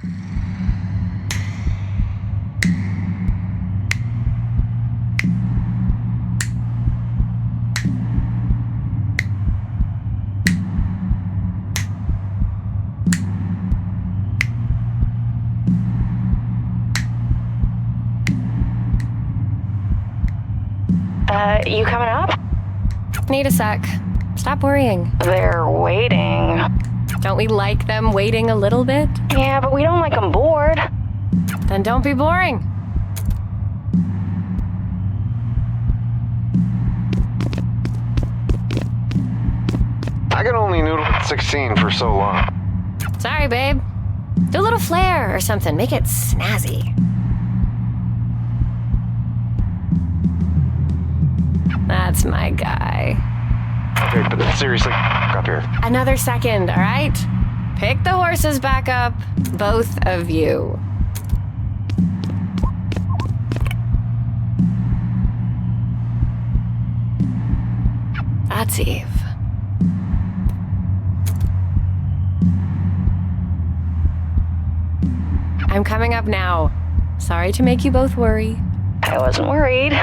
You coming up? Need a sec. Stop worrying. They're waiting. Don't we like them waiting a little bit? Yeah, but we don't like them bored. Then don't be boring. I can only noodle at 16 for so long. Sorry, babe. Do a little flair or something. Make it snazzy. That's my guy. Okay, but seriously, up here. Another second, all right? Pick the horses back up, both of you. That's Eve. I'm coming up now. Sorry to make you both worry. I wasn't worried.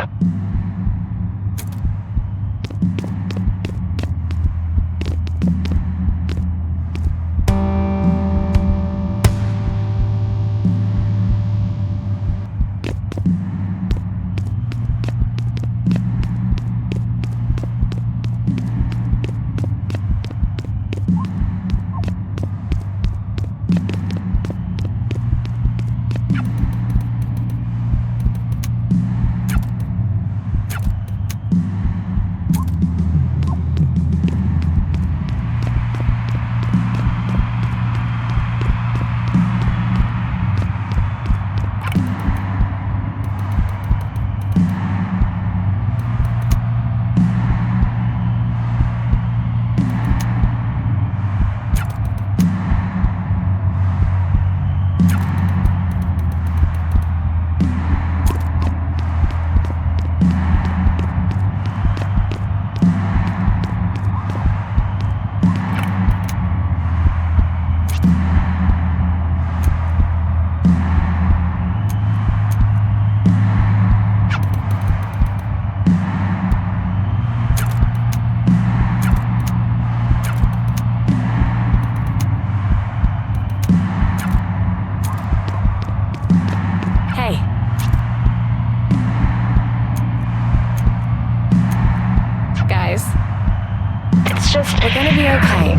We're gonna be okay.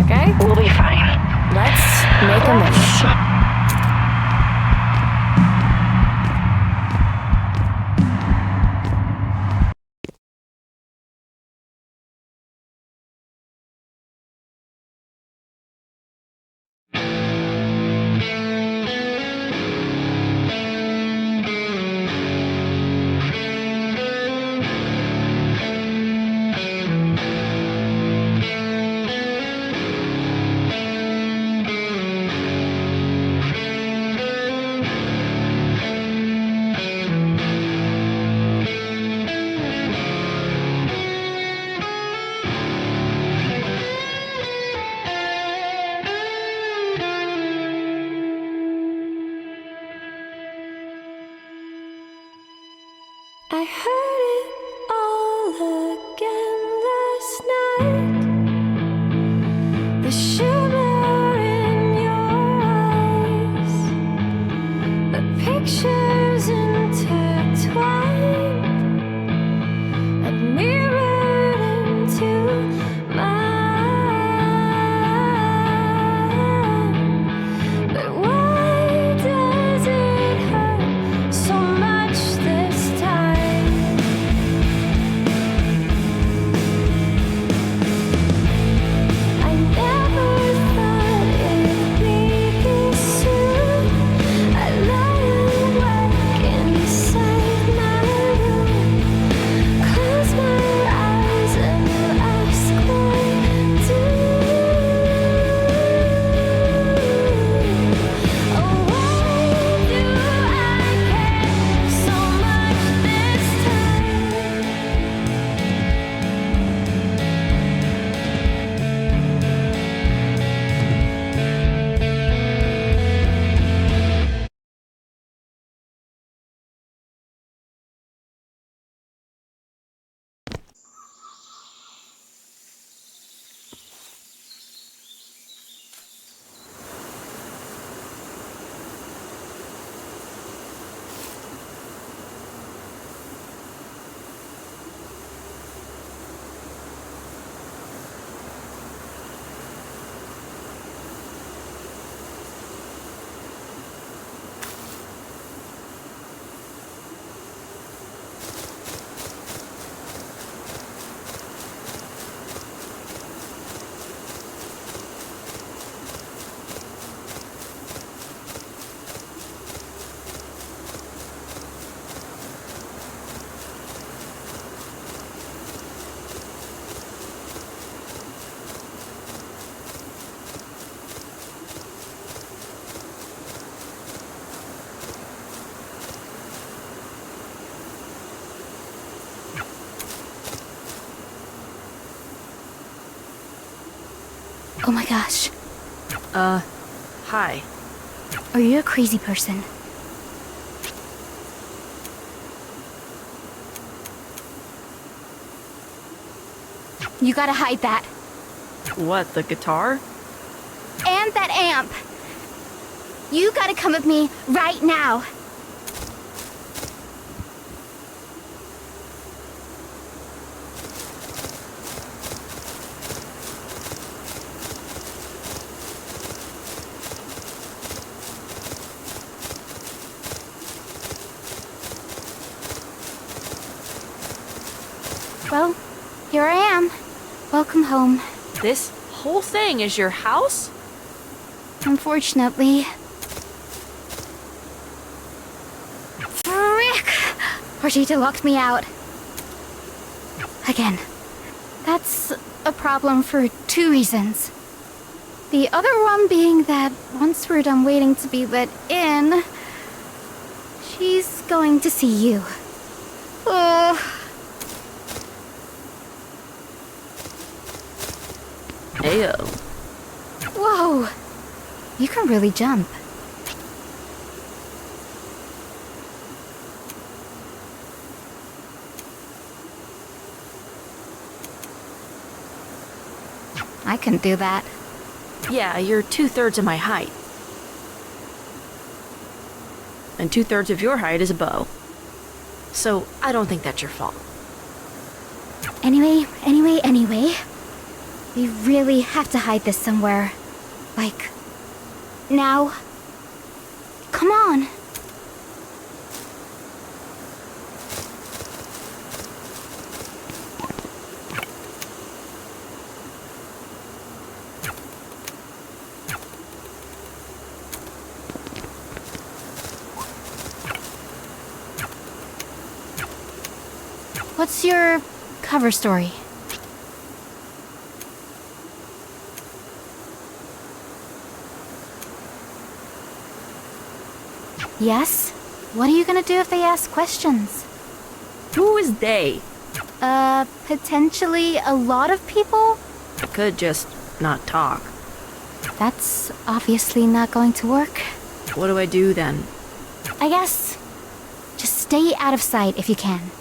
Okay? We'll be fine. Let's make a move. I heard it all again last night. The shimmer in your eyes, the pictures intertwined and mirrored into mine. But why does it hurt so much this time? Oh my gosh. Hi. Are you a crazy person? You gotta hide that. What, the guitar? And that amp. You gotta come with me right now. Well, here I am. Welcome home. This whole thing is your house? Unfortunately. Frick! Rosita locked me out. Again. That's a problem for 2 reasons. The other one being that once we're done waiting to be let in, she's going to see you. Ugh. Ayo. Whoa! You can really jump. I couldn't do that. Yeah, you're 2/3 of my height. And 2/3 of your height is a bow. So I don't think that's your fault. Anyway. We really have to hide this somewhere. Like, now. Come on. What's your cover story? Yes? What are you gonna do if they ask questions? Who is they? Potentially a lot of people? I could just not talk. That's obviously not going to work. What do I do then? I guess just stay out of sight if you can.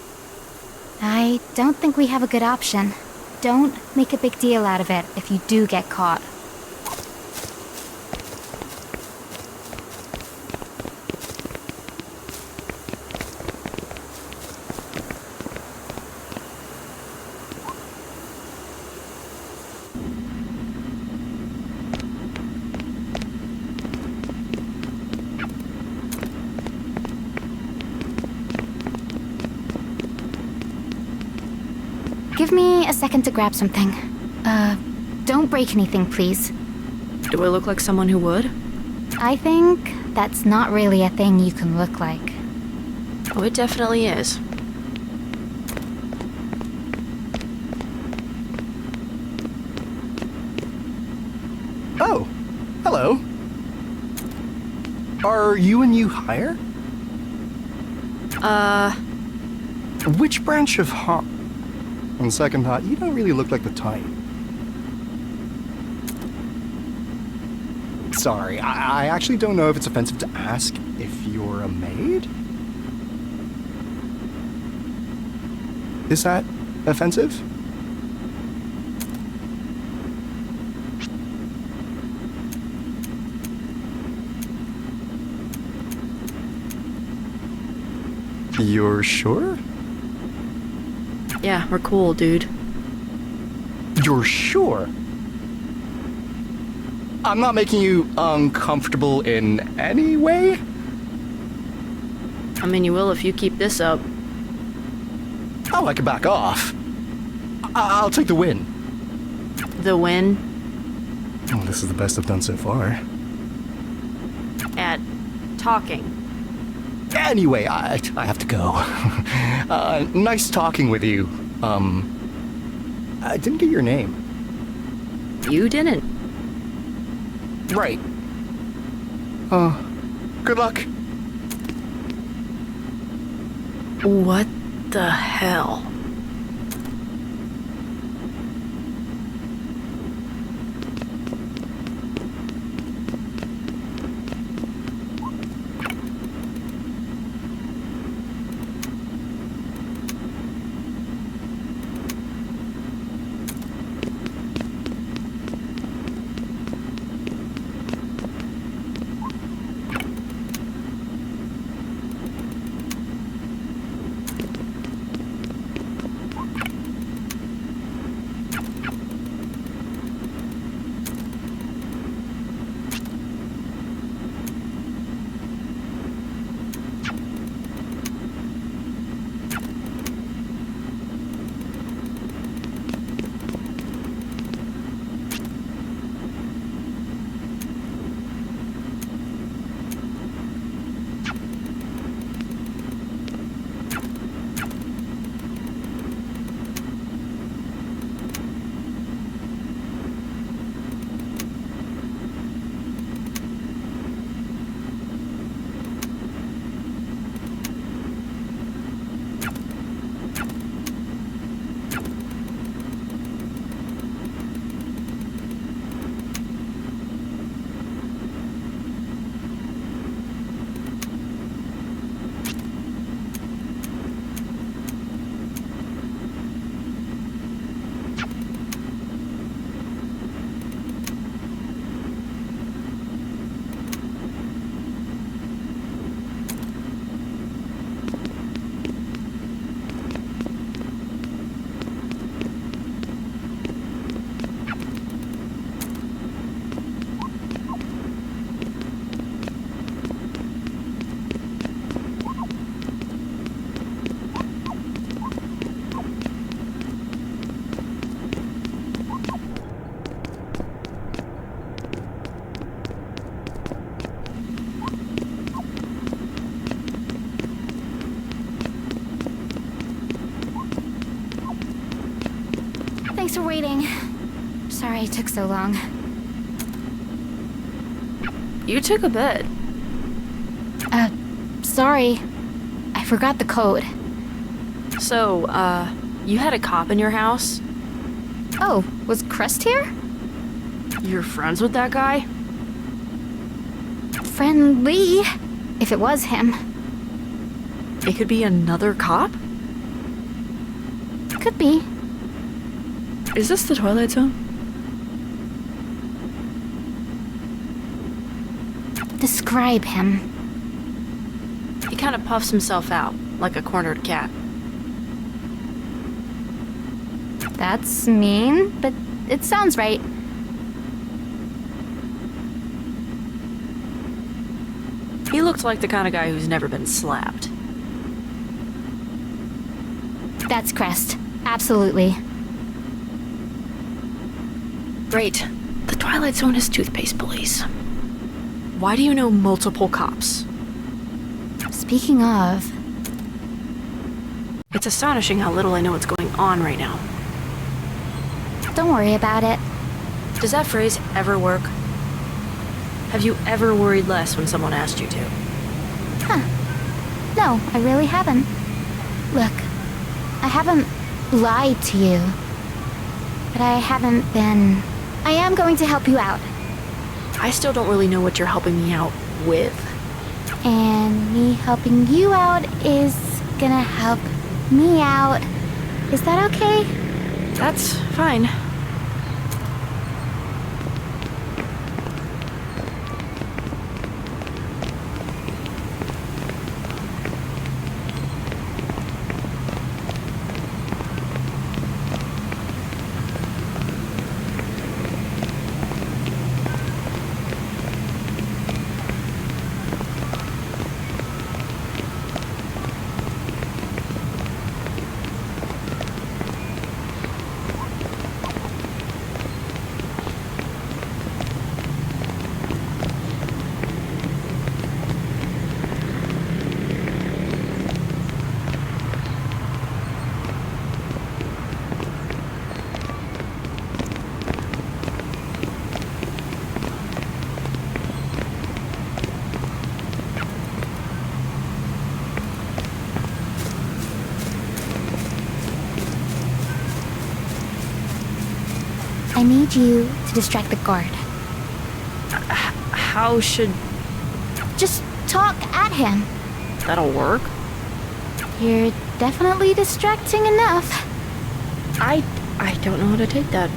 I don't think we have a good option. Don't make a big deal out of it if you do get caught. Give me a second to grab something. Don't break anything, please. Do I look like someone who would? I think that's not really a thing you can look like. Oh, it definitely is. Oh, hello. Are you a new hire? Which branch of On second thought, you don't really look like the type. Sorry, I actually don't know if it's offensive to ask if you're a maid? Is that offensive? You're sure? Yeah, we're cool, dude. You're sure? I'm not making you uncomfortable in any way? I mean, you will if you keep this up. Oh, I can back off. I'll take the win. The win Oh, this is the best I've done so far. at talking. Anyway, I have to go. Nice talking with you. I didn't get your name. You didn't. Right. Good luck. What the hell? for waiting. Sorry it took so long. You took a bit. Sorry. I forgot the code. So, you had a cop in your house? Oh, was Crust here? You're friends with that guy? Friendly, if it was him. It could be another cop? Could be. Is this the Twilight Zone? Describe him. He kind of puffs himself out, like a cornered cat. That's mean, but it sounds right. He looked like the kind of guy who's never been slapped. That's Crest. Absolutely. Great. The Twilight Zone is toothpaste police. Why do you know multiple cops? Speaking of, It's astonishing how little I know what's going on right now. don't worry about it. Does that phrase ever work? Have you ever worried less when someone asked you to? No, I really haven't. Look, I haven't lied to you. But I haven't been... I am going to help you out. I still don't really know what you're helping me out with. And me helping you out is gonna help me out. Is that okay? That's fine. I need you to distract the guard. How should Just talk at him. that'll work? You're definitely distracting enough. I don't know how to take that.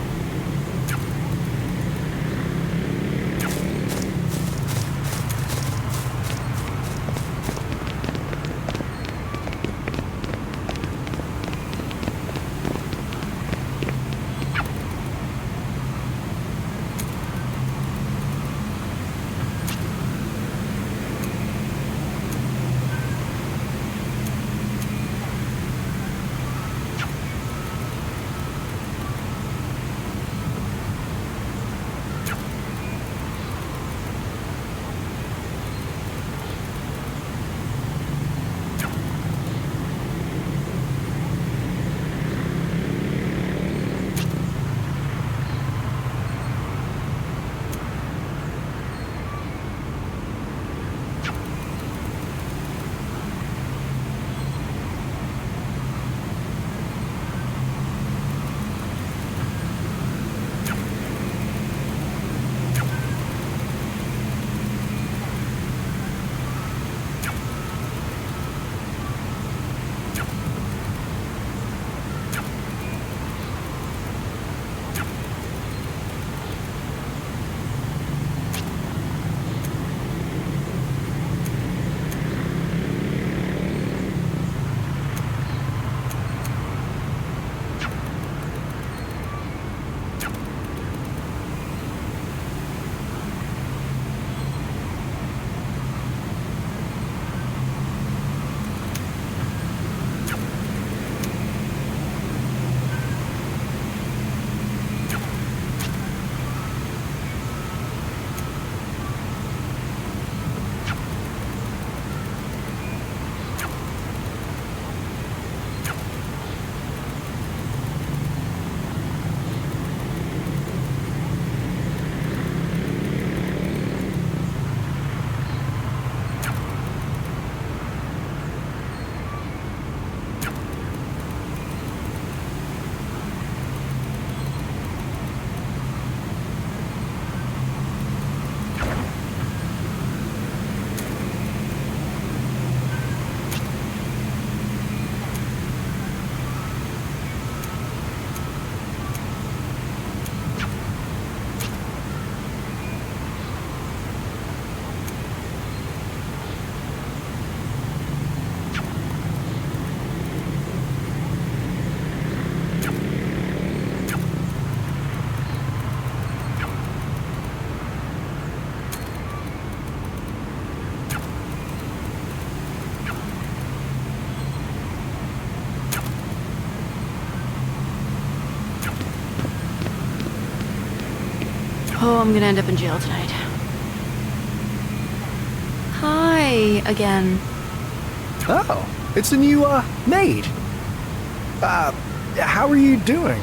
Oh, I'm gonna end up in jail tonight. Hi, again. Oh, it's a new, maid. How are you doing?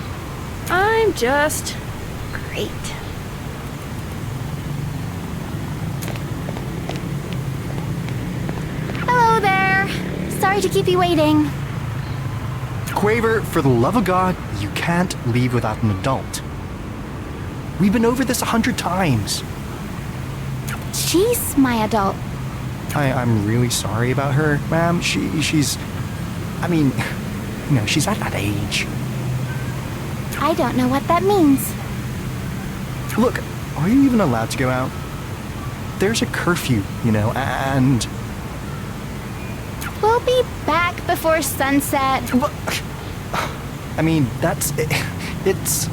I'm just great. Hello there. Sorry to keep you waiting. Quaver, for the love of God, you can't leave without an adult. We've been over this 100 times. She's my adult. I'm really sorry about her, ma'am. She's... I mean, she's at that age. I don't know what that means. Look, are you even allowed to go out? There's a curfew, and... We'll be back before sunset. I mean, it's...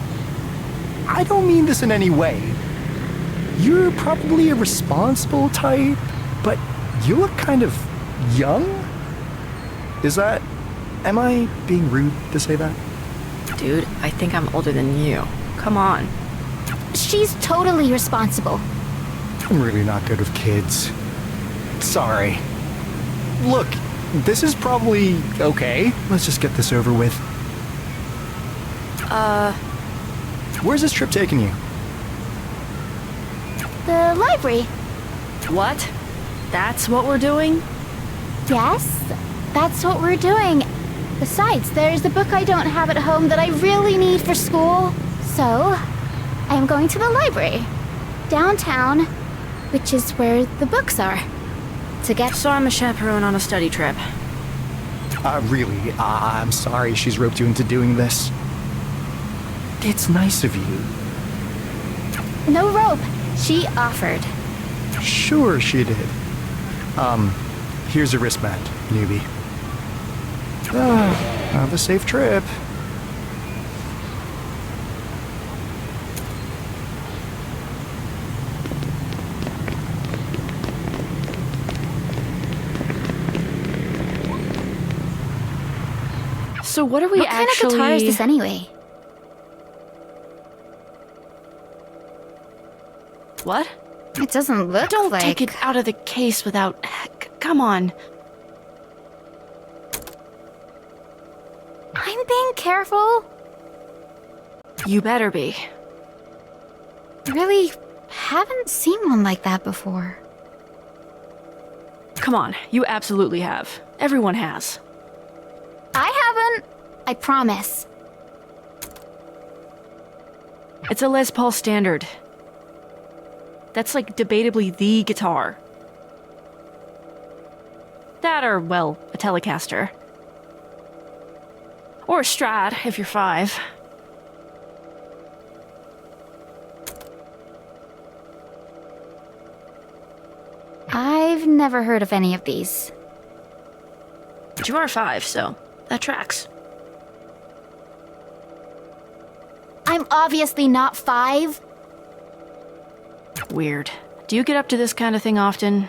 I don't mean this in any way. You're probably a responsible type, but you look kind of young? Am I being rude to say that? Dude, I think I'm older than you. Come on. She's totally responsible. I'm really not good with kids. Sorry. Look, this is probably okay. Let's just get this over with. Where's this trip taking you? The library. What? That's what we're doing? Yes, that's what we're doing. Besides, there's a book I don't have at home that I really need for school. So, I am going to the library. Downtown, which is where the books are. To get... So I'm a chaperone on a study trip. Really, I'm sorry she's roped you into doing this. It's nice of you. No rope. She offered. Sure she did. Here's a wristband, newbie. Have a safe trip. So what are we What kind of guitar is this anyway? What? It doesn't look Don't like... take it out of the case without... Come on. I'm being careful. You better be. Really haven't seen one like that before. Come on, you absolutely have. Everyone has. I haven't. I promise. It's a Les Paul Standard. That's like debatably the guitar. That or, well, a Telecaster. Or a Strat, if you're 5. I've never heard of any of these. But you are 5, so that tracks. I'm obviously not 5. Weird. Do you get up to this kind of thing often?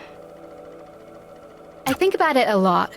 I think about it a lot.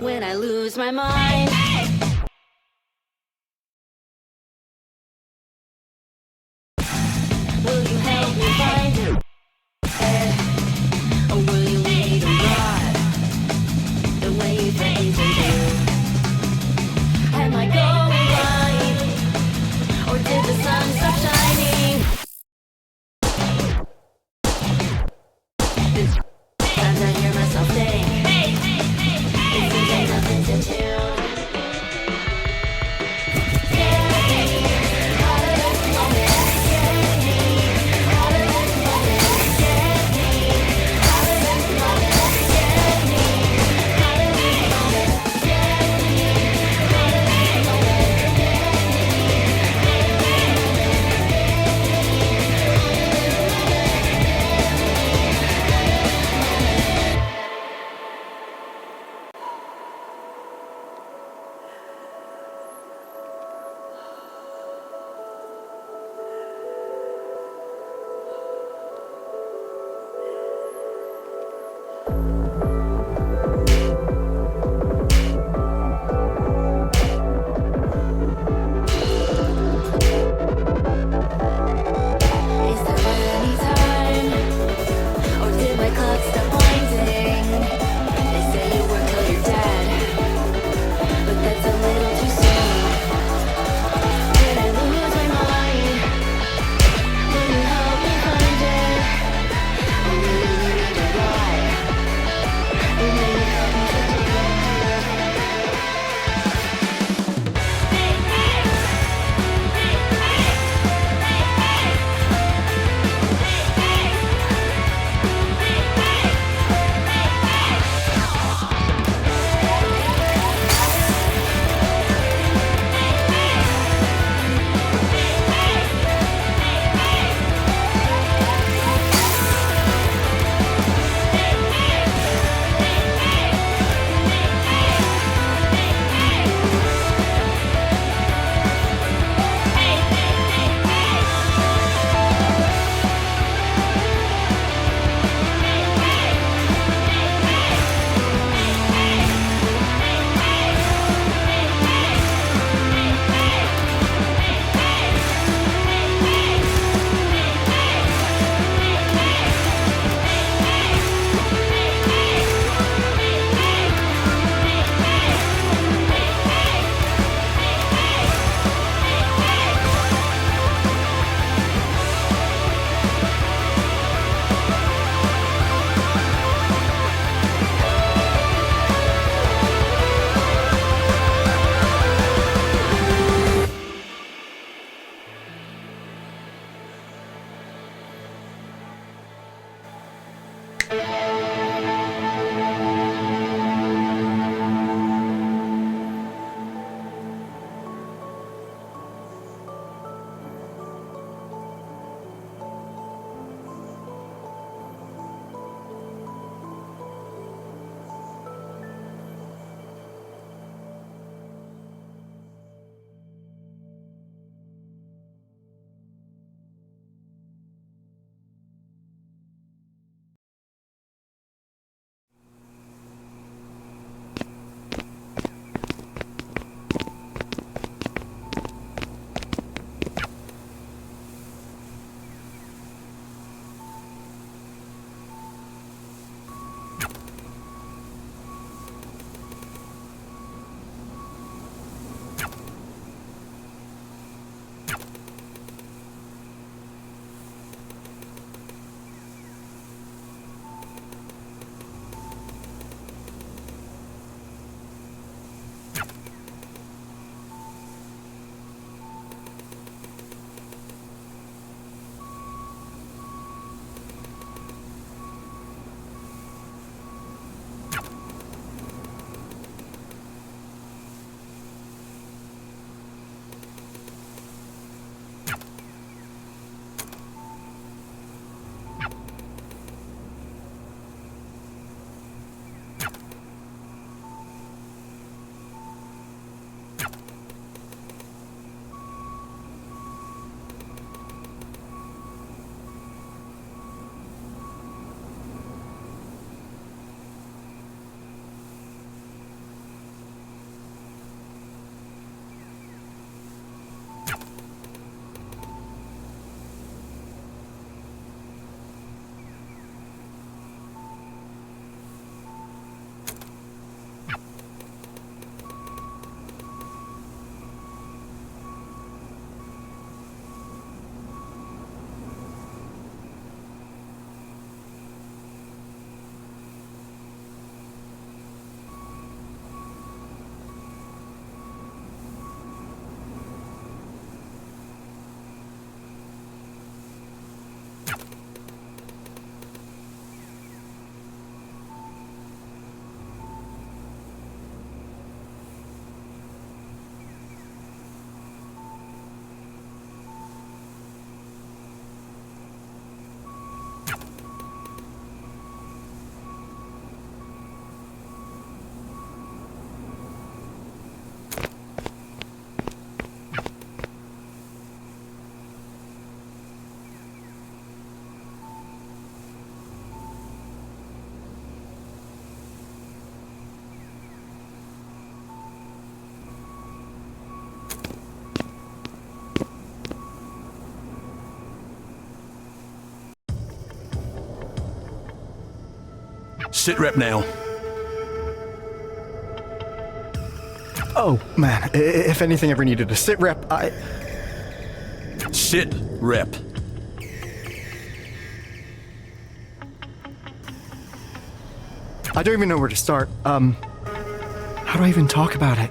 when I lose my mind. Will you help me find it? Or will you leave me to rot the way you think to do? Am I going blind? Or did the sun stop shining? Times I hear myself think it seems like nothing's in tune. Sit rep now. Oh, man, if anything ever needed a sit rep, Sit rep. I don't even know where to start. How do I even talk about it?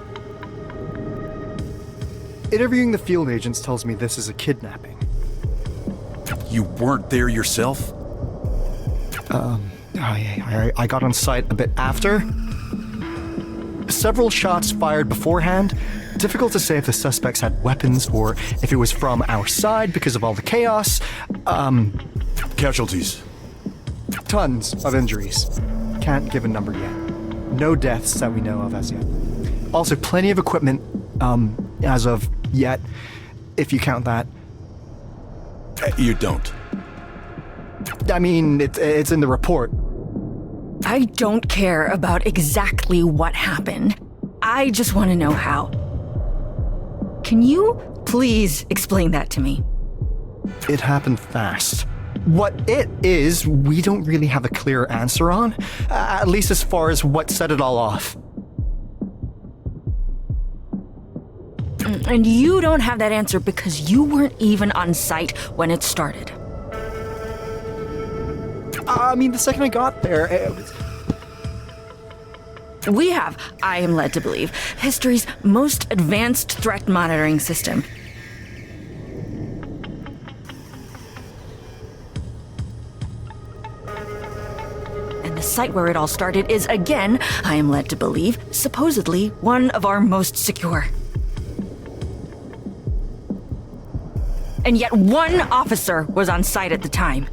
Interviewing the field agents tells me this is a kidnapping. You weren't there yourself? I got on site a bit after. Several shots fired beforehand. Difficult to say if the suspects had weapons or if it was from our side because of all the chaos. Casualties. Tons of injuries. Can't give a number yet. No deaths that we know of as yet. Also, plenty of equipment, as of yet, if you count that. You don't. I mean, it's in the report. I don't care about exactly what happened. I just want to know how. Can you please explain that to me? It happened fast. What it is, we don't really have a clear answer on, at least as far as what set it all off. And you don't have that answer because you weren't even on site when it started. I mean, the second I got there, We have, I am led to believe, history's most advanced threat monitoring system. And the site where it all started is, again, I am led to believe, supposedly one of our most secure. And yet one officer was on site at the time.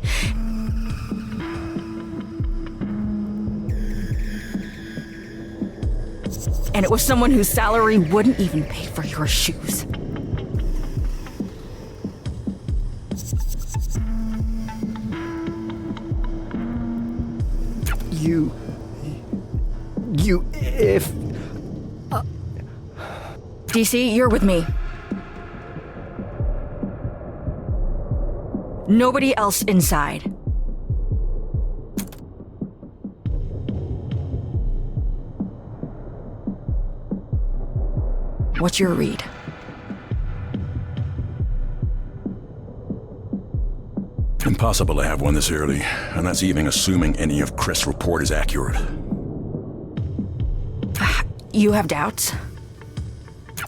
And it was someone whose salary wouldn't even pay for your shoes. if... DC, you're with me. Nobody else inside. What's your read? Impossible to have one this early, and that's even assuming any of Chris' report is accurate. You have doubts?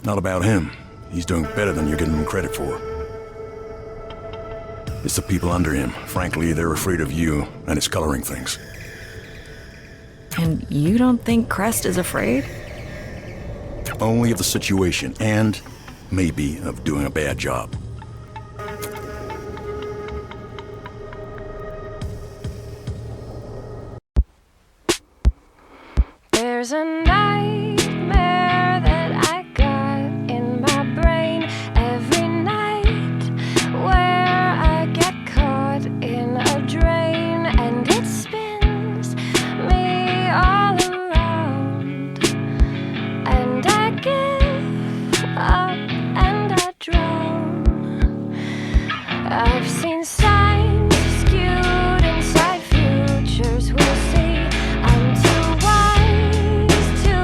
Not about him. He's doing better than you're giving him credit for. It's the people under him. Frankly, they're afraid of you, and it's coloring things. And you don't think Crest is afraid? Only of the situation, and maybe of doing a bad job. There's a nightmare that I got in my brain every night where I get caught in a drain and it spins me all around and I give up and I drown. I've seen signs skewed inside futures we'll see. I'm too wise to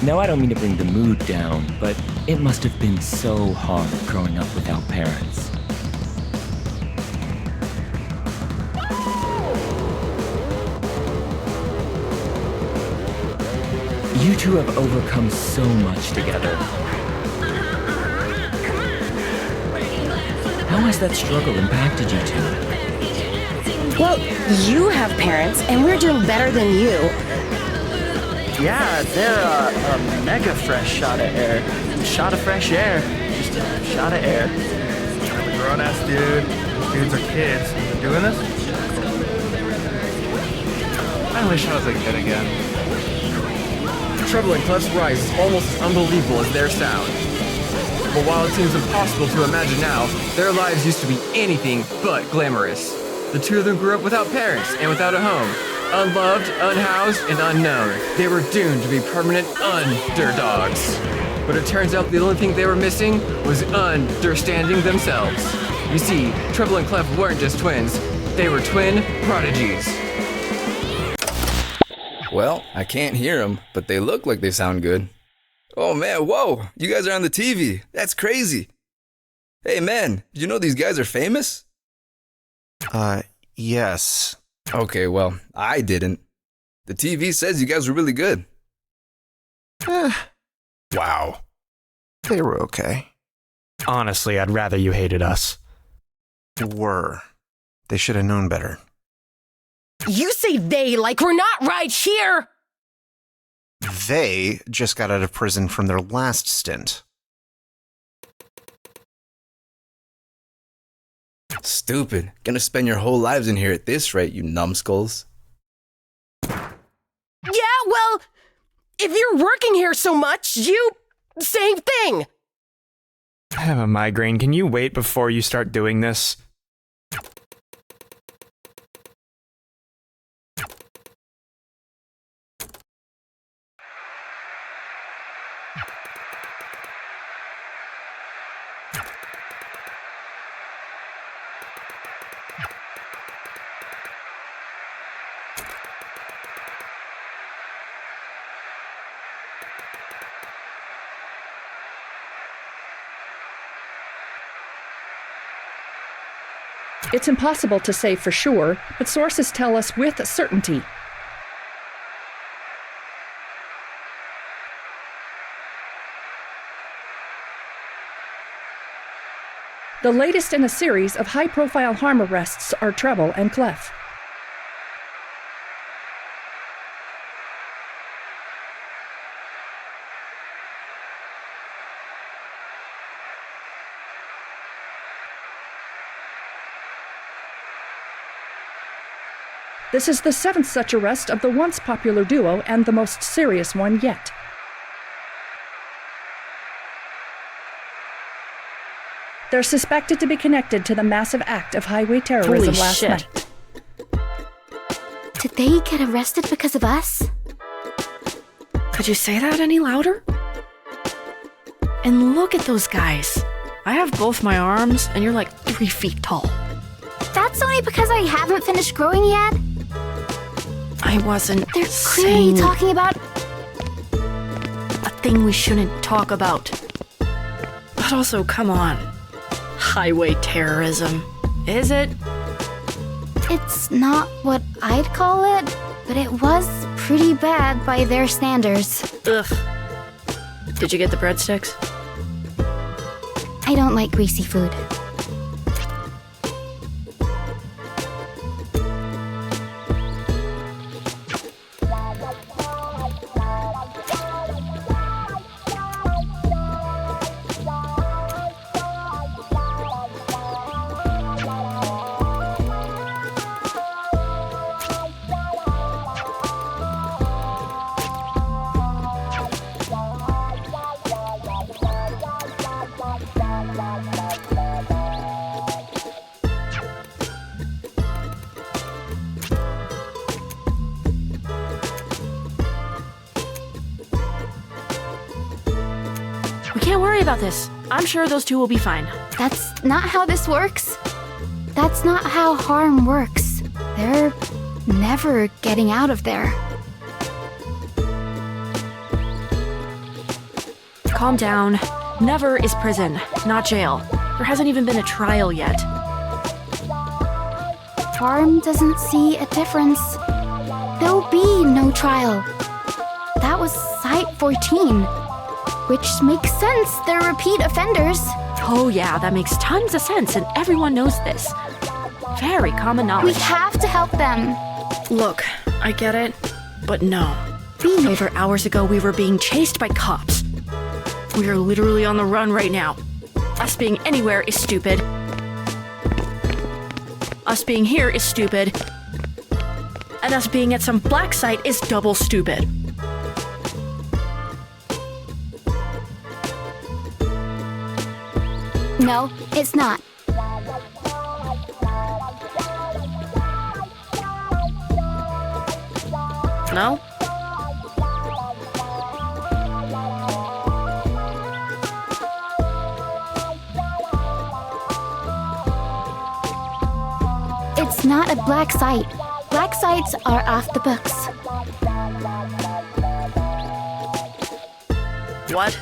Now, I don't mean to bring the mood down, but it must have been so hard growing up without parents. You two have overcome so much together. How has that struggle impacted you two? Well, you have parents, and we're doing better than you. Yeah, they're a mega fresh shot of air. Shot of fresh air. Just a shot of air. I'm a grown-ass dude. These dudes are kids. They're doing this? I wish I was a kid again. Treble and Clef's rise is almost as unbelievable as their sound. But while it seems impossible to imagine now, their lives used to be anything but glamorous. The two of them grew up without parents and without a home. Unloved, unhoused, and unknown. They were doomed to be permanent underdogs. But it turns out the only thing they were missing was understanding themselves. You see, Treble and Clef weren't just twins, they were twin prodigies. Well, I can't hear them, but they look like they sound good. Oh man, whoa, you guys are on the TV. That's crazy. Hey man, did you know these guys are famous? Yes. Okay, well, I didn't. The TV says you guys were really good. Wow. They were okay. Honestly, I'd rather you hated us. Were. They should have known better. You say they like we're not right here! They just got out of prison from their last stint. Stupid. Gonna spend your whole lives in here at this rate, you numbskulls. Yeah, well, if you're working here so much, same thing! I have a migraine. Can you wait before you start doing this? It's impossible to say for sure, but sources tell us with certainty. The latest in a series of high-profile harm arrests are Treble and Clef. This is the 7th such arrest of the once popular duo and the most serious one yet. They're suspected to be connected to the massive act of highway terrorism last night. Did they get arrested because of us? Could you say that any louder? And look at those guys. I have both my arms, and you're like 3 feet tall. That's only because I haven't finished growing yet. I wasn't They're clearly talking about a thing we shouldn't talk about. But also, come on. Highway terrorism. Is it? It's not what I'd call it, but it was pretty bad by their standards. Ugh. Did you get the breadsticks? I don't like greasy food. We can't worry about this. I'm sure those two will be fine. That's not how this works. That's not how harm works. They're never getting out of there. calm down. Never is prison, not jail. There hasn't even been a trial yet. Farm doesn't see a difference. There'll be no trial. That was Site 14, which makes sense. They're repeat offenders. Oh yeah, that makes tons of sense, and everyone knows this. Very common knowledge. We have to help them. Look, I get it, but no. Being over hours ago, we were being chased by cops. We are literally on the run right now. Us being anywhere is stupid. Us being here is stupid. And us being at some black site is double stupid. No, it's not. No? It's not a black site. Black sites are off the books. What?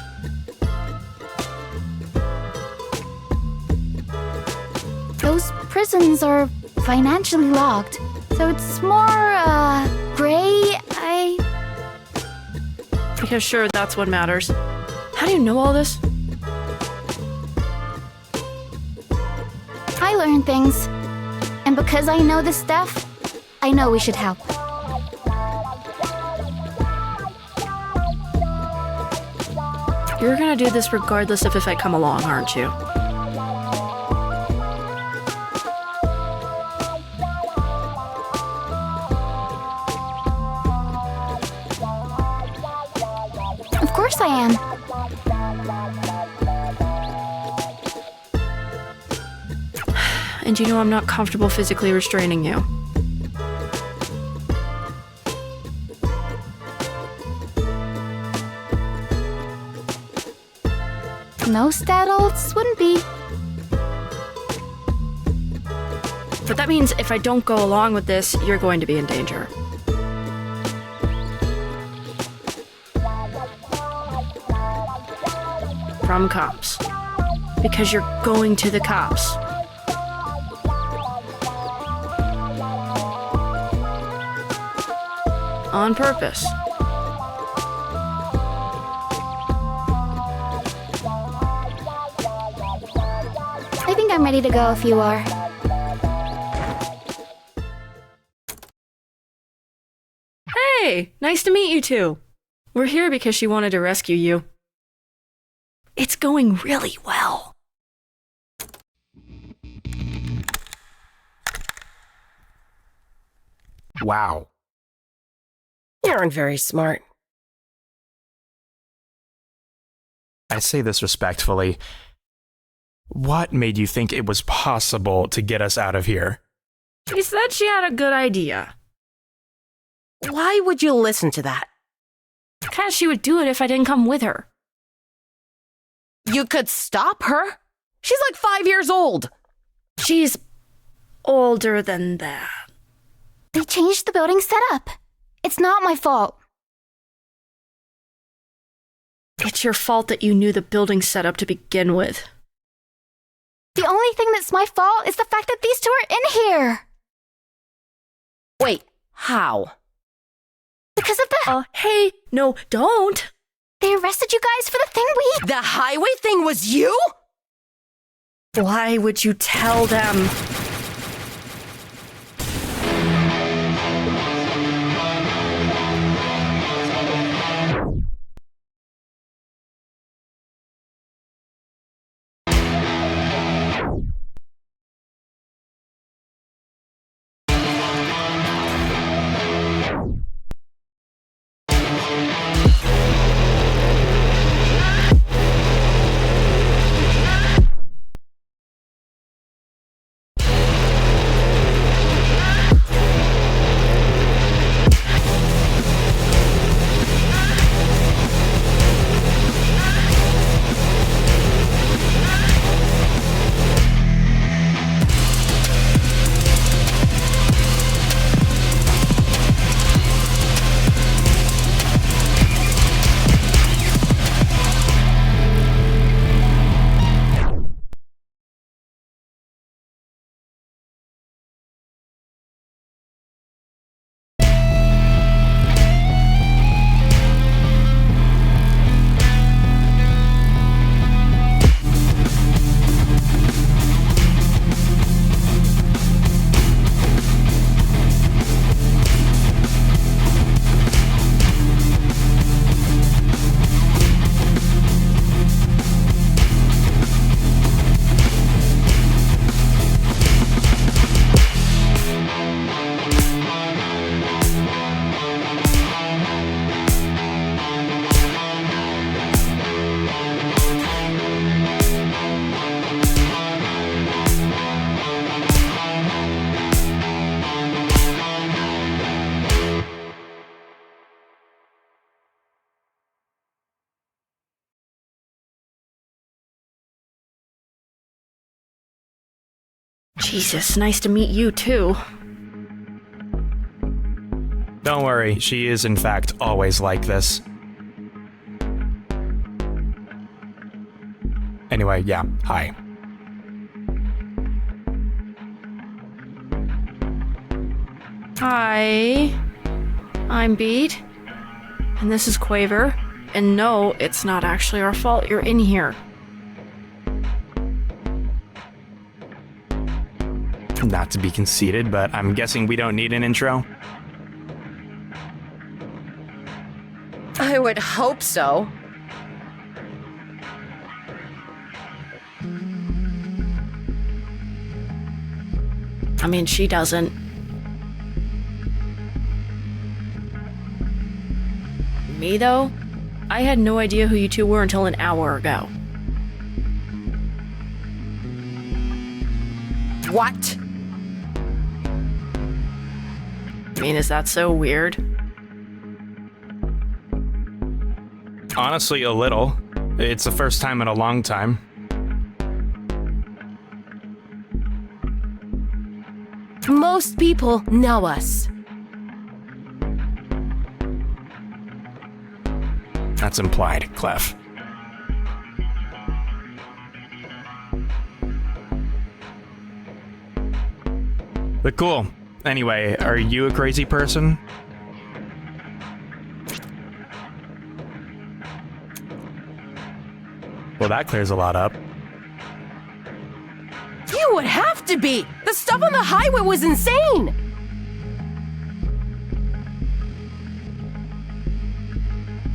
Those prisons are financially logged, so it's more, gray, Because sure, that's what matters. How do you know all this? I learn things. And because I know this stuff, I know we should help. You're gonna do this regardless of if I come along, aren't you? Of course I am. And you know I'm not comfortable physically restraining you. Most adults wouldn't be. But that means if I don't go along with this, you're going to be in danger. From cops. Because you're going to the cops. On purpose. I think I'm ready to go if you are. Hey, nice to meet you two. We're here because she wanted to rescue you. It's going really well. Wow. You aren't very smart. I say this respectfully. What made you think it was possible to get us out of here? She said she had a good idea. Why would you listen to that? Because she would do it if I didn't come with her. You could stop her? She's like 5 years old. She's older than that. They changed the building setup. It's not my fault. It's your fault that you knew the building setup to begin with. The only thing that's my fault is the fact that these two are in here. Wait, how? Because of the... Hey, no, don't. They arrested you guys for the thing we... The highway thing was you? Why would you tell them? Jesus, nice to meet you too. Don't worry, she is in fact always like this. Anyway, yeah, hi. Hi, I'm Beat, and this is Quaver, and no, it's not actually our fault you're in here. Not to be conceited, but I'm guessing we don't need an intro. I would hope so. I mean, she doesn't. Me, though? I had no idea who you two were until an hour ago. What? I mean, is that so weird? Honestly, a little. It's the first time in a long time. Most people know us. That's implied, Clef. But cool. Anyway, are you a crazy person? Well, that clears a lot up. You would have to be! The stuff on the highway was insane!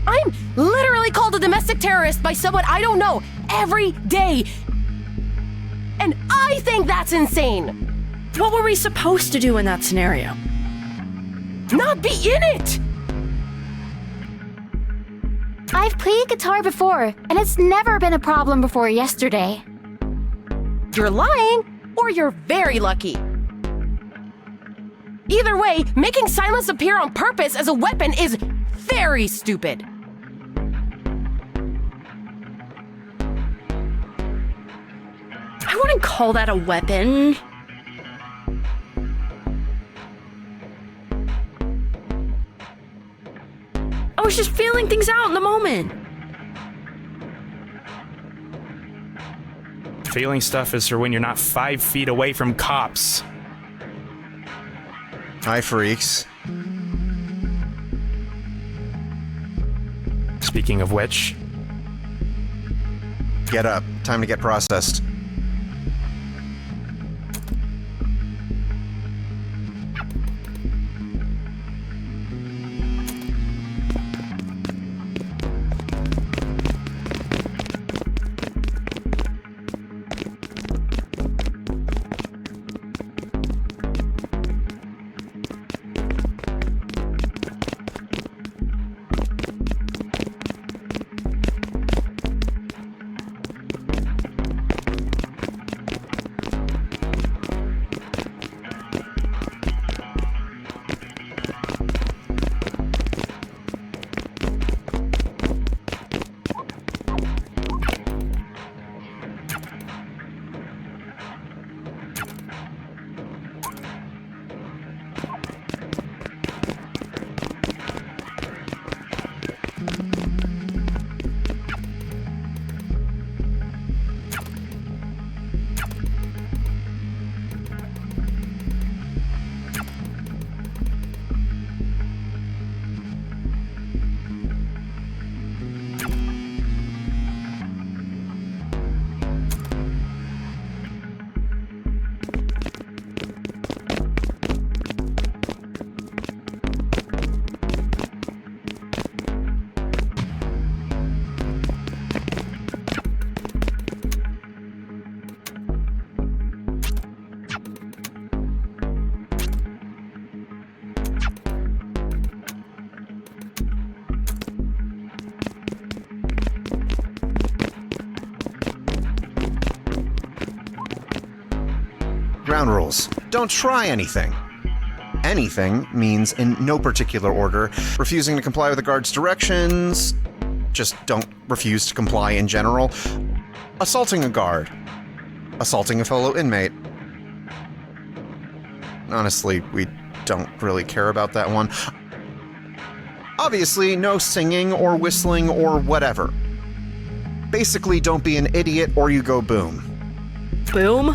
I'm literally called a domestic terrorist by someone I don't know every day. And I think that's insane! What were we supposed to do in that scenario? Not be in it! I've played guitar before, and it's never been a problem before yesterday. You're lying, or you're very lucky. Either way, making silence appear on purpose as a weapon is very stupid. I wouldn't call that a weapon. I was just feeling things out in the moment. Feeling stuff is for when you're not 5 feet away from cops. Hi, freaks. Speaking of which... Get up. Time to get processed. Ground rules. Don't try anything. Anything means in no particular order. Refusing to comply with the guard's directions. Just don't refuse to comply in general. Assaulting a guard. Assaulting a fellow inmate. honestly, we don't really care about that one. Obviously, no singing or whistling or whatever. Basically, don't be an idiot or you go boom. Boom?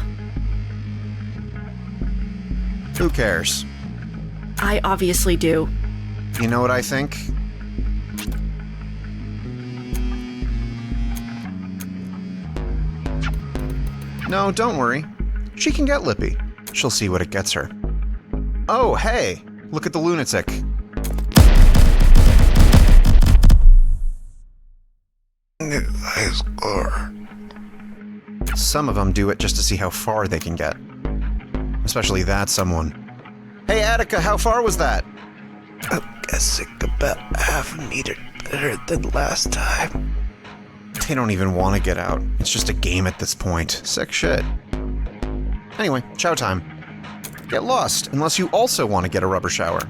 Who cares? I obviously do. You know what I think? No, don't worry. She can get lippy. She'll see what it gets her. Oh, hey! Look at the lunatic. High score. Some of them do it just to see how far they can get. Especially that someone. Hey, Attica, how far was that? I'm guessing about half a meter better than last time. They don't even want to get out. It's just a game at this point. Sick shit. Anyway, chow time. Get lost, unless you also want to get a rubber shower.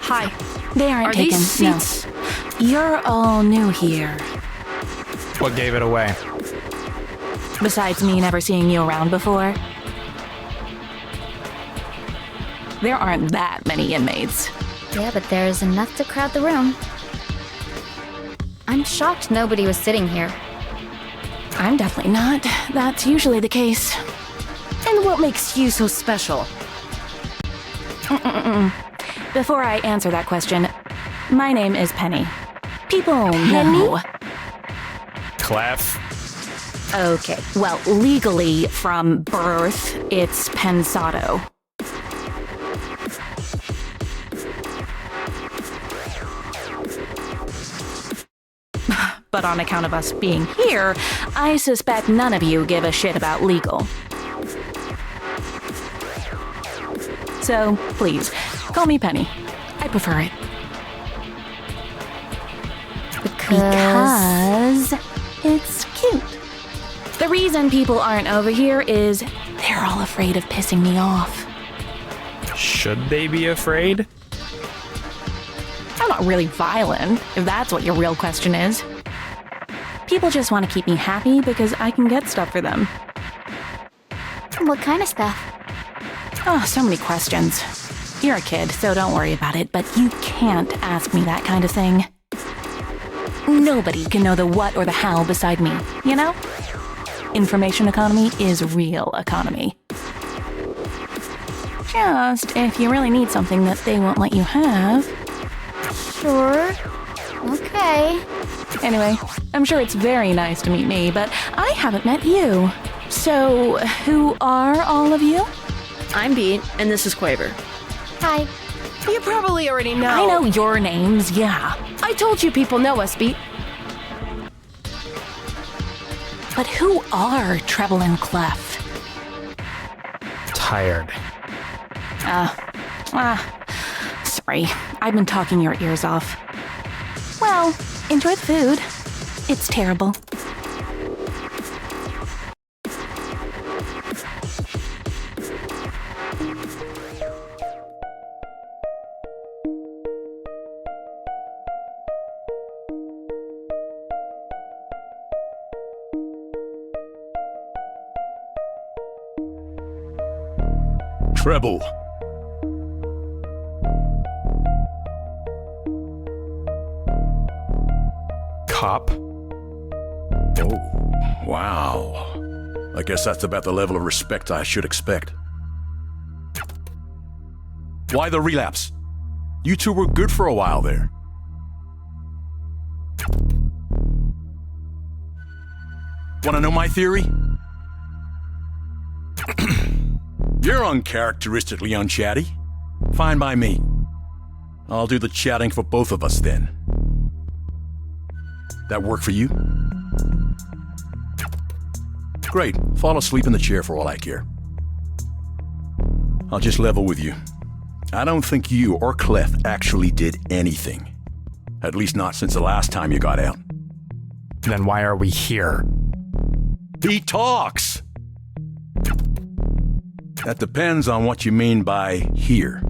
Hi. They aren't Are taken. these seats? No. You're all new here. What gave it away? Besides me never seeing you around before, there aren't that many inmates. Yeah, but there's enough to crowd the room. I'm shocked nobody was sitting here. I'm definitely not. That's usually the case. And what makes you so special? Before I answer that question, my name is Penny. People Penny? know. Clef. Okay, well, legally, from birth, it's Pensado. But on account of us being here, I suspect none of you give a shit about legal. So, please, call me Penny. I prefer it. Because it's cute. The reason people aren't over here is they're all afraid of pissing me off. Should they be afraid? I'm not really violent, if that's what your real question is. People just want to keep me happy because I can get stuff for them. What kind of stuff? Oh, so many questions. You're a kid, so don't worry about it, but you can't ask me that kind of thing. Nobody can know the what or the how beside me, you know? Information economy is real economy. Just if you really need something that they won't let you have. Sure. Okay. Anyway, I'm sure it's very nice to meet me, but I haven't met you. So, who are all of you? I'm Beat, and this is Quaver. Hi. You probably already know. I know your names, yeah. I told you people know us, Beat. But who are Treble and Clef? Tired. Sorry. I've been talking your ears off. Well, enjoy the food. It's terrible. Treble. Cop. Oh, wow. I guess that's about the level of respect I should expect. Why the relapse? You two were good for a while there. Want to know my theory? You're uncharacteristically unchatty. Fine by me. I'll do the chatting for both of us then. That work for you? Great. Fall asleep in the chair for all I care. I'll just level with you. I don't think you or Clef actually did anything. At least not since the last time you got out. Then why are we here? He talks! That depends on what you mean by here.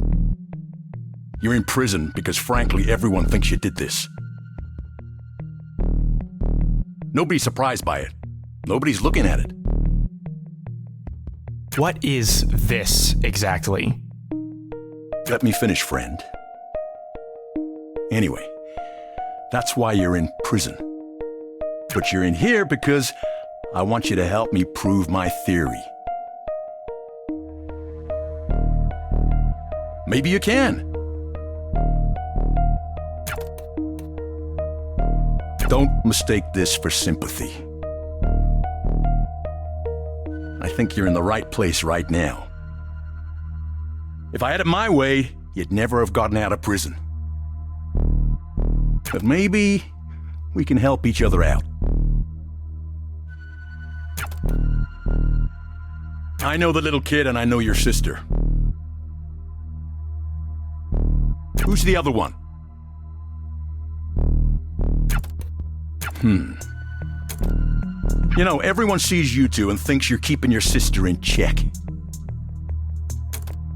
You're in prison because frankly everyone thinks you did this. Nobody's surprised by it. Nobody's looking at it. What is this exactly? Let me finish, friend. Anyway, that's why you're in prison. But you're in here because I want you to help me prove my theory. Maybe you can. Don't mistake this for sympathy. I think you're in the right place right now. If I had it my way, you'd never have gotten out of prison. But maybe we can help each other out. I know the little kid and I know your sister. Who's the other one? You know, everyone sees you two and thinks you're keeping your sister in check.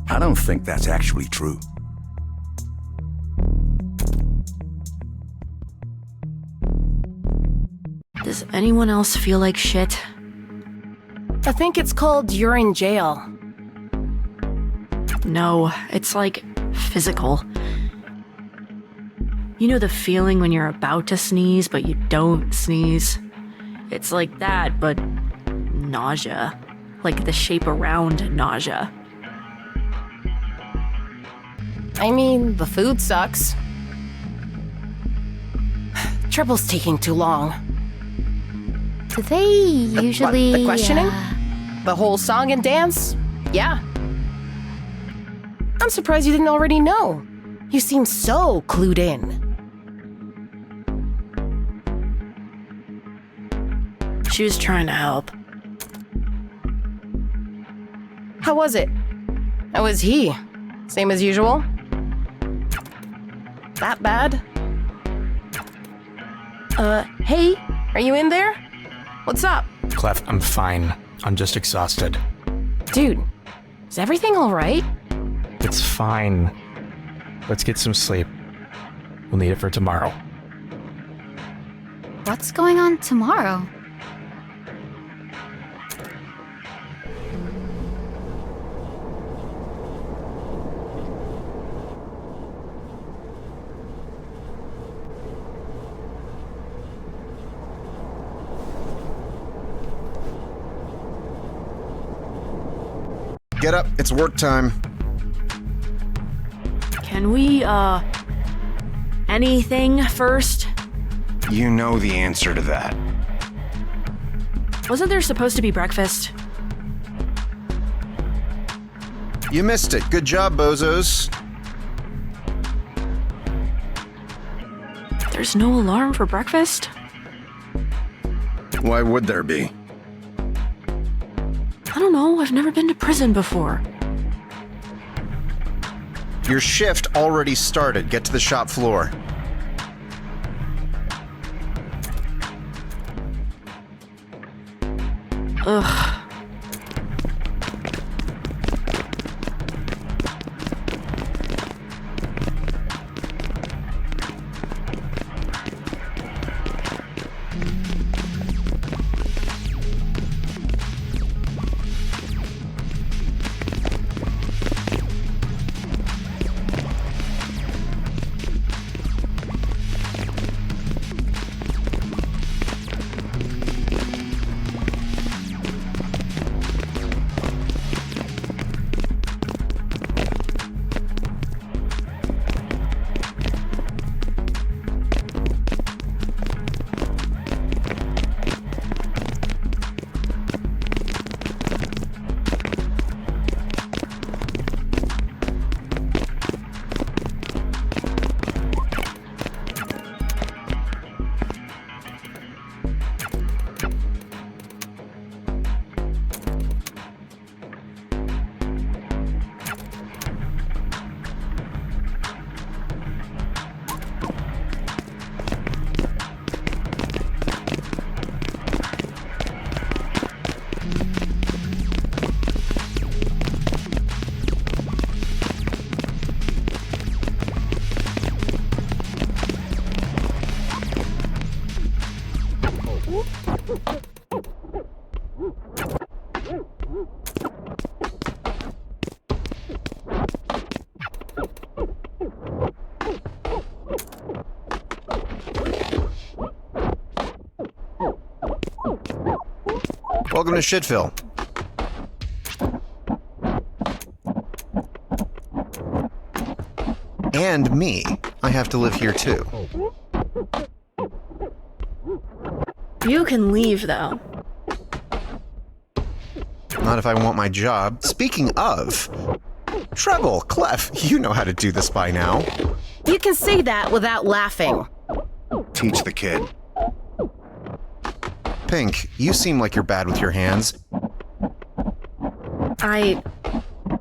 I don't think that's actually true. Does anyone else feel like shit? I think it's called you're in jail. No, it's like physical. You know the feeling when you're about to sneeze, but you don't sneeze? It's like that, but nausea. Like the shape around nausea. I mean, the food sucks. Trouble's taking too long. Do they usually... The questioning? The whole song and dance? Yeah. I'm surprised you didn't already know. You seem so clued in. She was trying to help. How was it? How was he? Same as usual? That bad? Hey, are you in there? What's up? Clef, I'm fine. I'm just exhausted. Dude, is everything alright? It's fine. Let's get some sleep. We'll need it for tomorrow. What's going on tomorrow? Get up, it's work time. Can we, anything first? You know the answer to that. Wasn't there supposed to be breakfast? You missed it. Good job, bozos. There's no alarm for breakfast? Why would there be? I don't know, I've never been to prison before. Your shift already started. Get to the shop floor. Ugh. Welcome to Shitville. And me. I have to live here too. You can leave, though. Not if I want my job. Speaking of... Treble, Clef, you know how to do this by now. You can say that without laughing. Teach the kid. Pink, you seem like you're bad with your hands.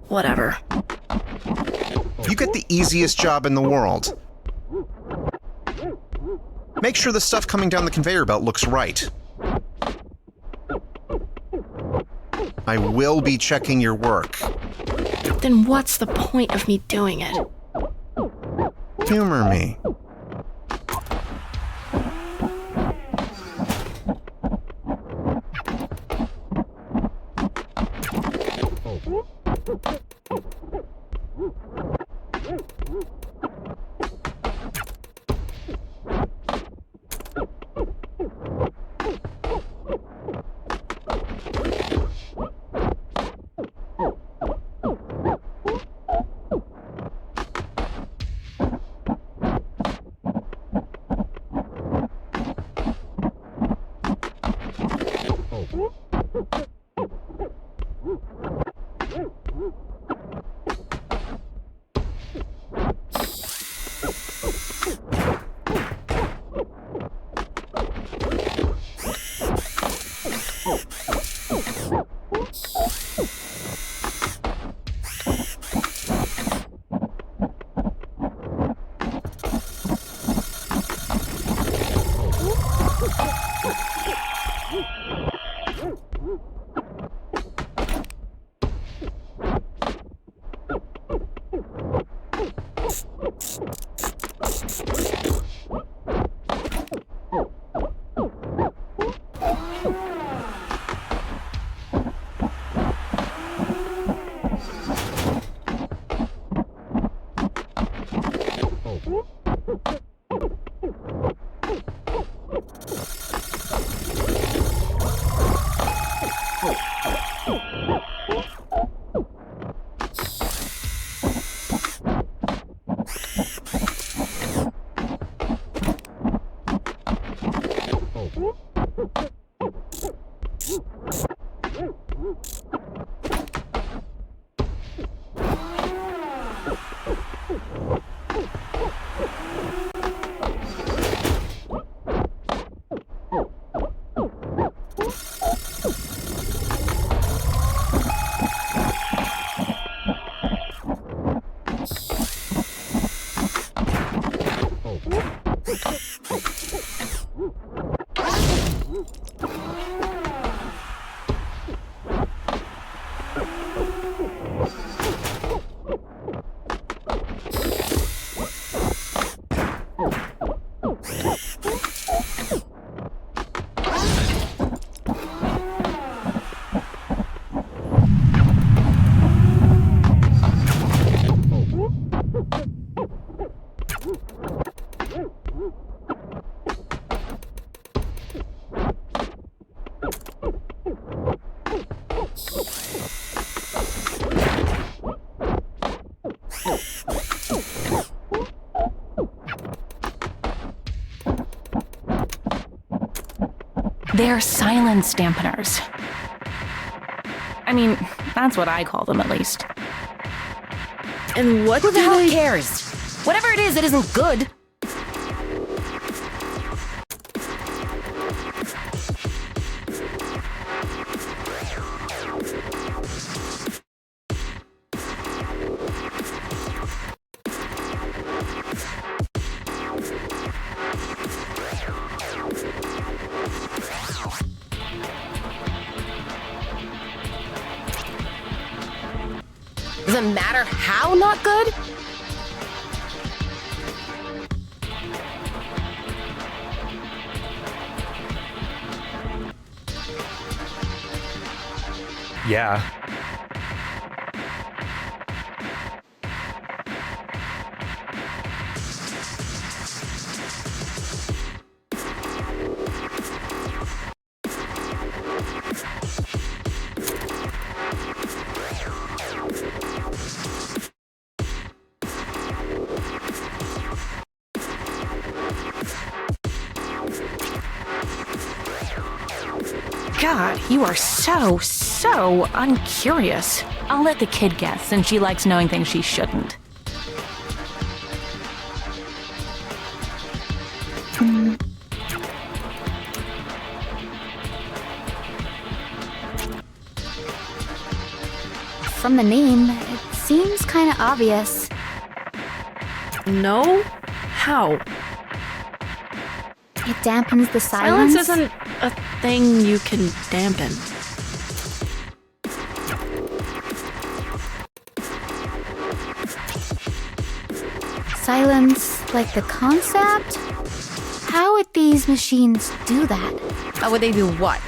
Whatever. You get the easiest job in the world. Make sure the stuff coming down the conveyor belt looks right. I will be checking your work. Then what's the point of me doing it? Humor me. They're silence dampeners. I mean, that's what I call them, at least. And what Who the hell cares? Whatever it is, it isn't good. Doesn't matter how not good? Yeah. God, you are so uncurious. I'll let the kid guess, since she likes knowing things she shouldn't. From the name, it seems kind of obvious. No? How? It dampens the silence. Silence isn't a thing you can dampen. Silence, like the concept? How would these machines do that? How would they do what?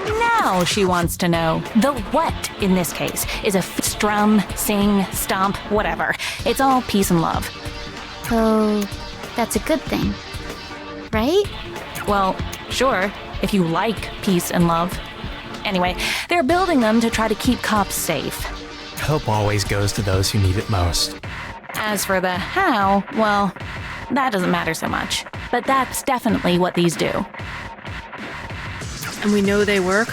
Now she wants to know. The what, in this case, is a strum, sing, stomp, whatever. It's all peace and love. So, that's a good thing, right? Well, sure, if you like peace and love. Anyway, they're building them to try to keep cops safe. Help always goes to those who need it most. As for the how, well, that doesn't matter so much. But that's definitely what these do. And we know they work?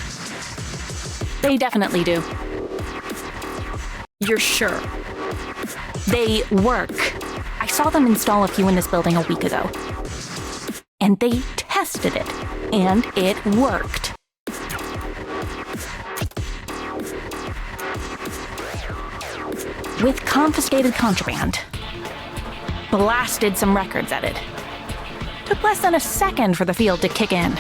They definitely do. You're sure? They work. I saw them install a few in this building a week ago. And they tested it. And it worked. With confiscated contraband. Blasted some records at it. Took less than a second for the field to kick in.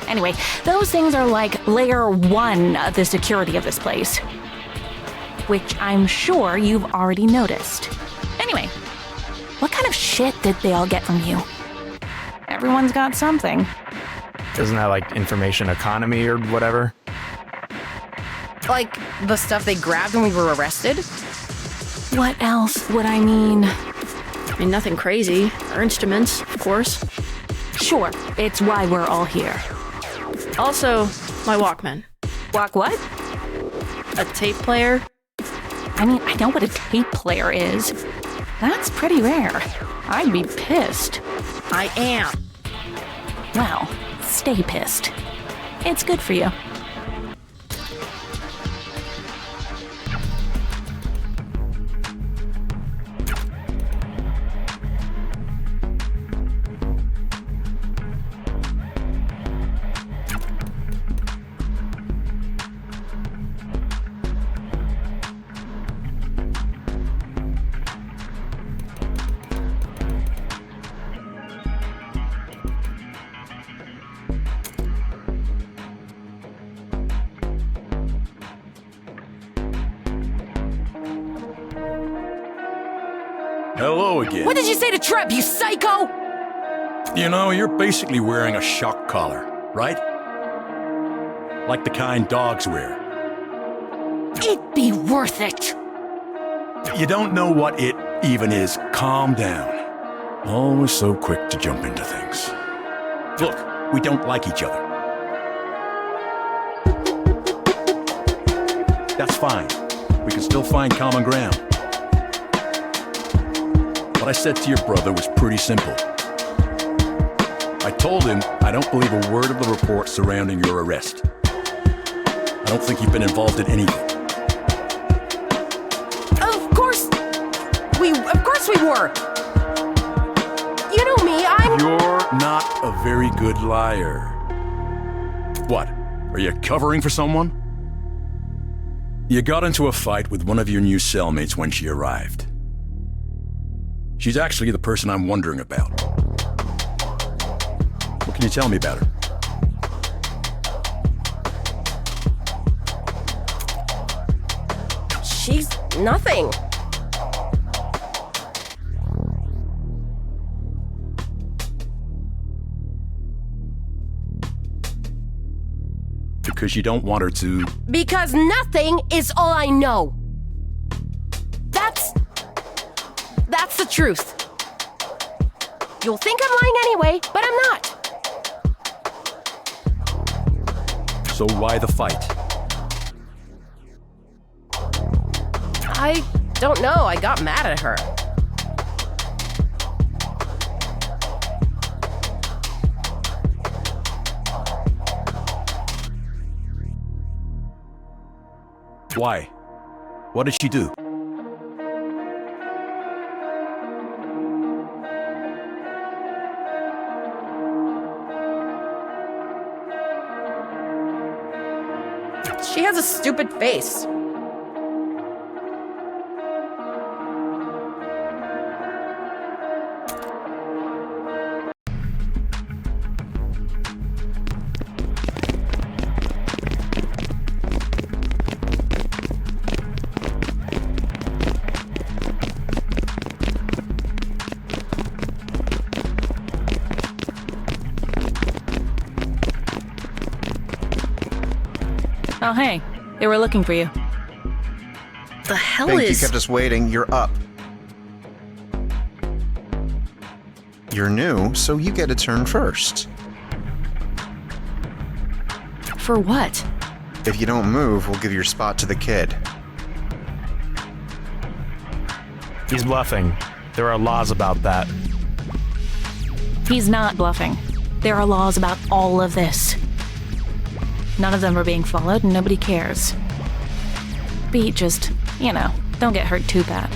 Anyway, those things are like layer 1 of the security of this place. Which I'm sure you've already noticed. Anyway, what kind of shit did they all get from you? Everyone's got something. Isn't that like information economy or whatever? Like the stuff they grabbed when we were arrested? What else would I mean? I mean, nothing crazy. Our instruments, of course. Sure, it's why we're all here. Also, my Walkman. Walk what? A tape player. I mean, I know what a tape player is. That's pretty rare. I'd be pissed. I am. Well, stay pissed. It's good for you. Hello again. What did you say to Trep, you psycho? You know, you're basically wearing a shock collar, right? Like the kind dogs wear. It'd be worth it. You don't know what it even is. Calm down. Always so quick to jump into things. Look, we don't like each other. That's fine. We can still find common ground. What I said to your brother was pretty simple. I told him I don't believe a word of the report surrounding your arrest. I don't think you've been involved in anything. Of course we were. You know me, You're not a very good liar. What? Are you covering for someone? You got into a fight with one of your new cellmates when she arrived. She's actually the person I'm wondering about. What can you tell me about her? She's nothing. Because you don't want her to... Because nothing is all I know. That's the truth. You'll think I'm lying anyway, but I'm not. So why the fight? I don't know. I got mad at her. Why? What did she do? She has a stupid face. Oh, hey. They were looking for you. The hell Thank is... you kept us waiting. You're up. You're new, so you get a turn first. For what? If you don't move, we'll give your spot to the kid. He's bluffing. There are laws about that. He's not bluffing. There are laws about all of this. None of them are being followed and nobody cares. Beat just, don't get hurt too bad.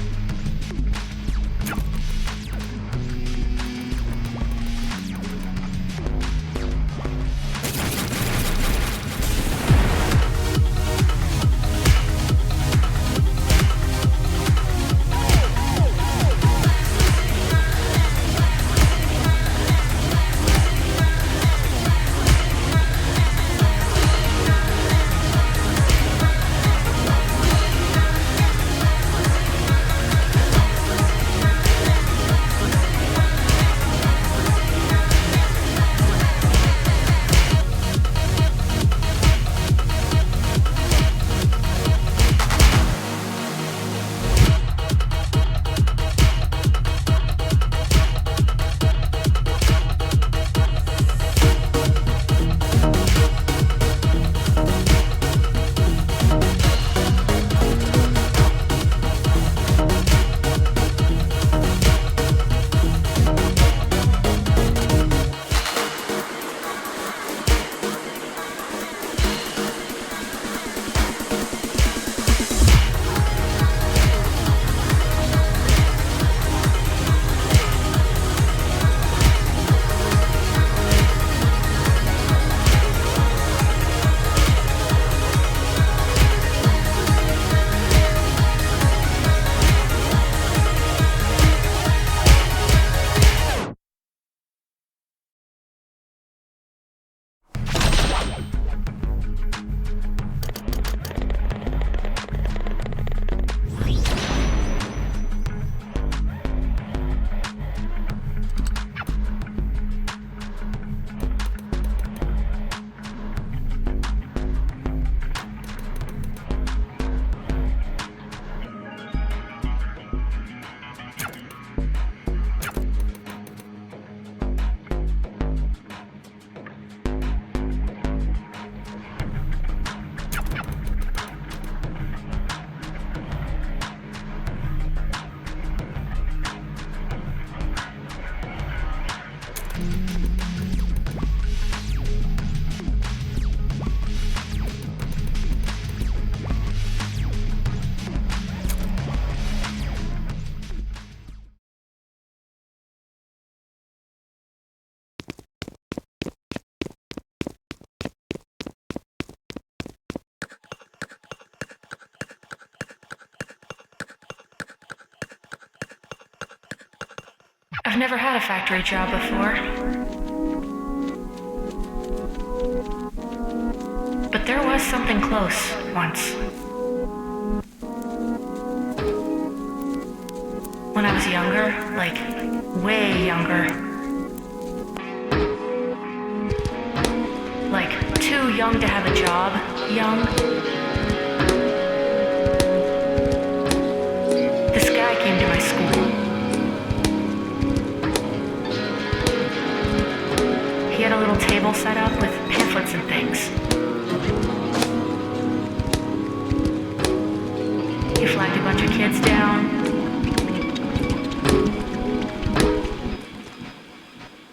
I've never had a factory job before. But there was something close once. When I was younger, like way younger. Like too young to have a job, young. This guy came to my school. He had a little table set up with pamphlets and things. He flagged a bunch of kids down.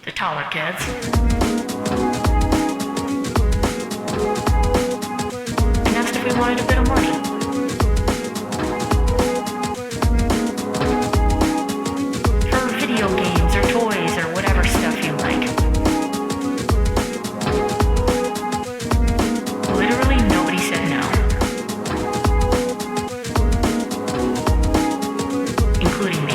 The taller kids. And asked if we wanted a bit of money. For video games or toys or whatever stuff you like. Literally nobody said no. Including me.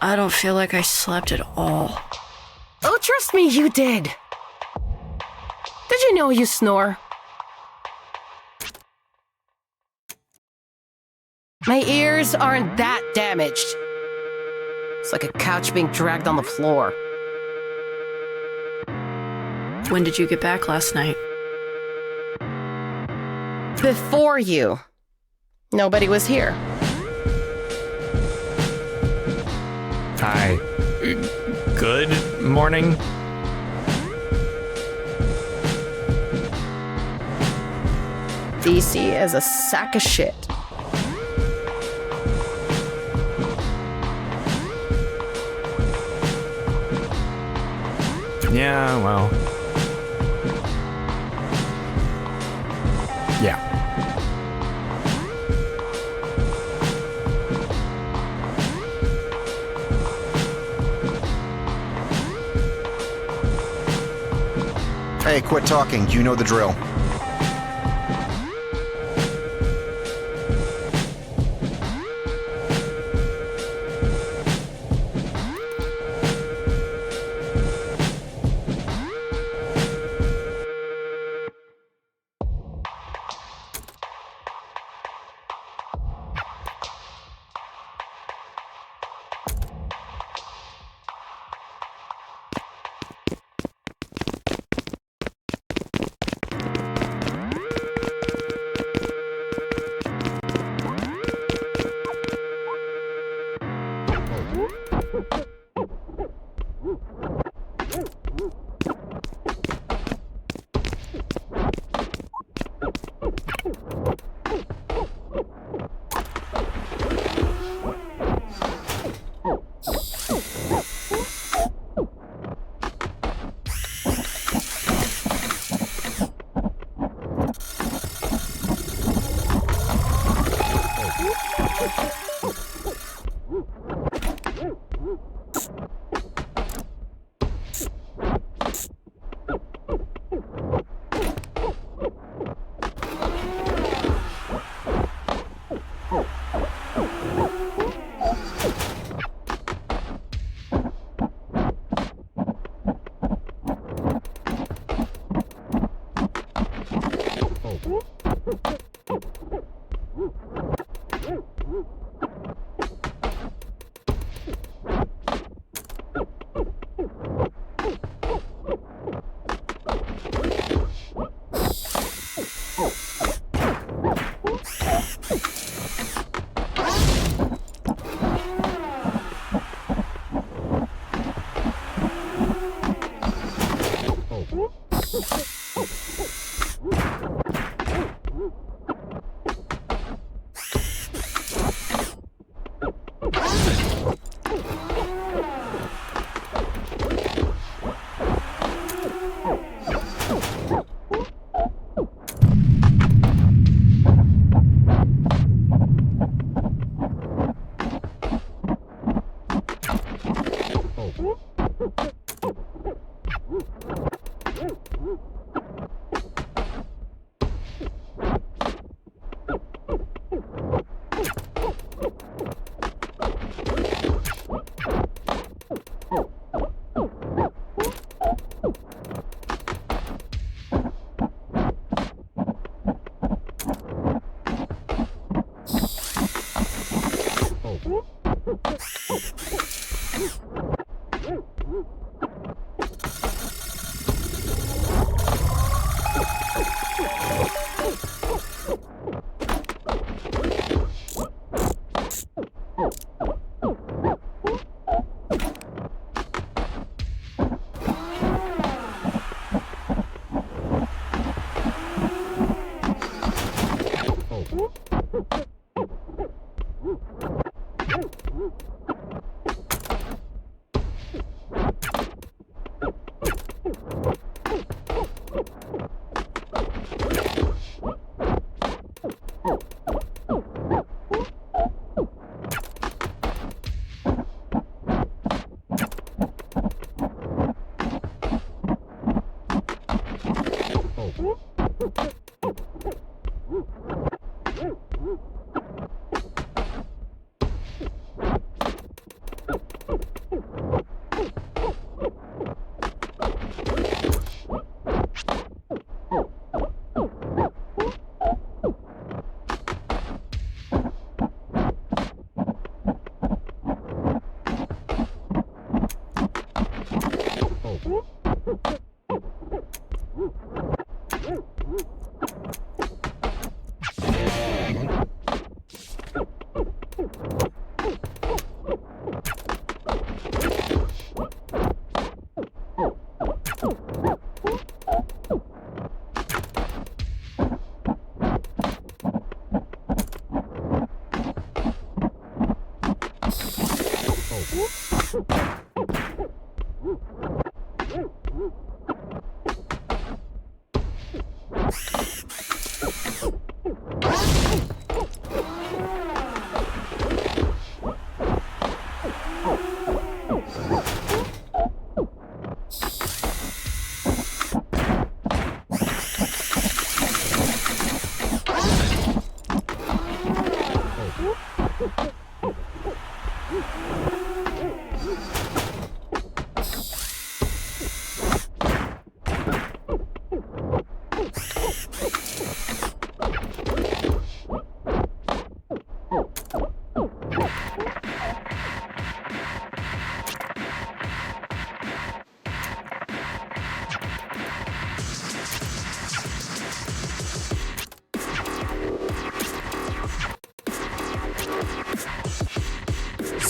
I don't feel like I slept at all. Oh, trust me, you did. Did you know you snore? My ears aren't that damaged. It's like a couch being dragged on the floor. When did you get back last night? Before you. Nobody was here. Hi. Good morning. DC is a sack of shit. Yeah, well. Yeah. Hey, quit talking. You know the drill.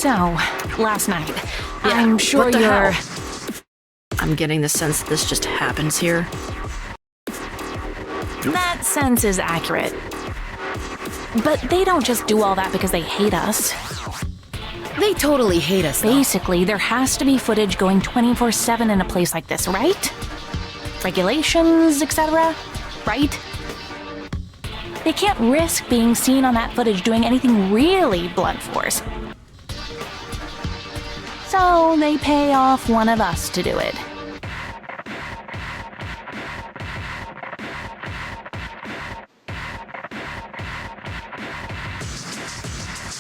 So, last night, I'm sure what the you're... hell? I'm getting the sense this just happens here. That sense is accurate. But they don't just do all that because they hate us. They totally hate us, though. Basically, there has to be footage going 24/7 in a place like this, right? Regulations, etc., right? They can't risk being seen on that footage doing anything really blunt force. So they pay off one of us to do it.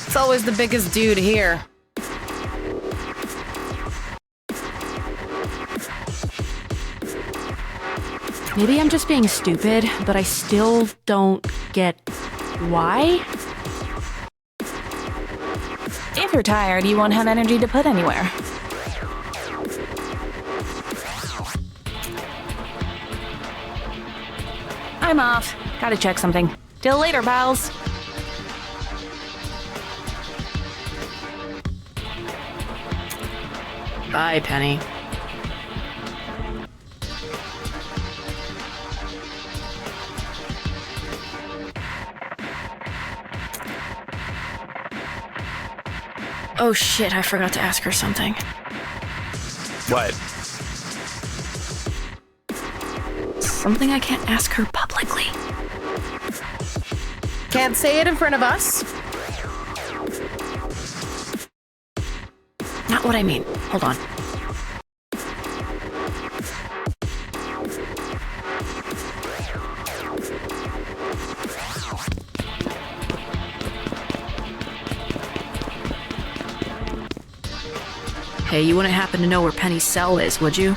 It's always the biggest dude here. Maybe I'm just being stupid, but I still don't get why. If you're tired, you won't have energy to put anywhere. I'm off. Gotta check something. Till later, pals. Bye, Penny. Oh shit, I forgot to ask her something. What? Something I can't ask her publicly. Can't say it in front of us. Not what I mean. Hold on. Hey, you wouldn't happen to know where Penny's cell is, would you?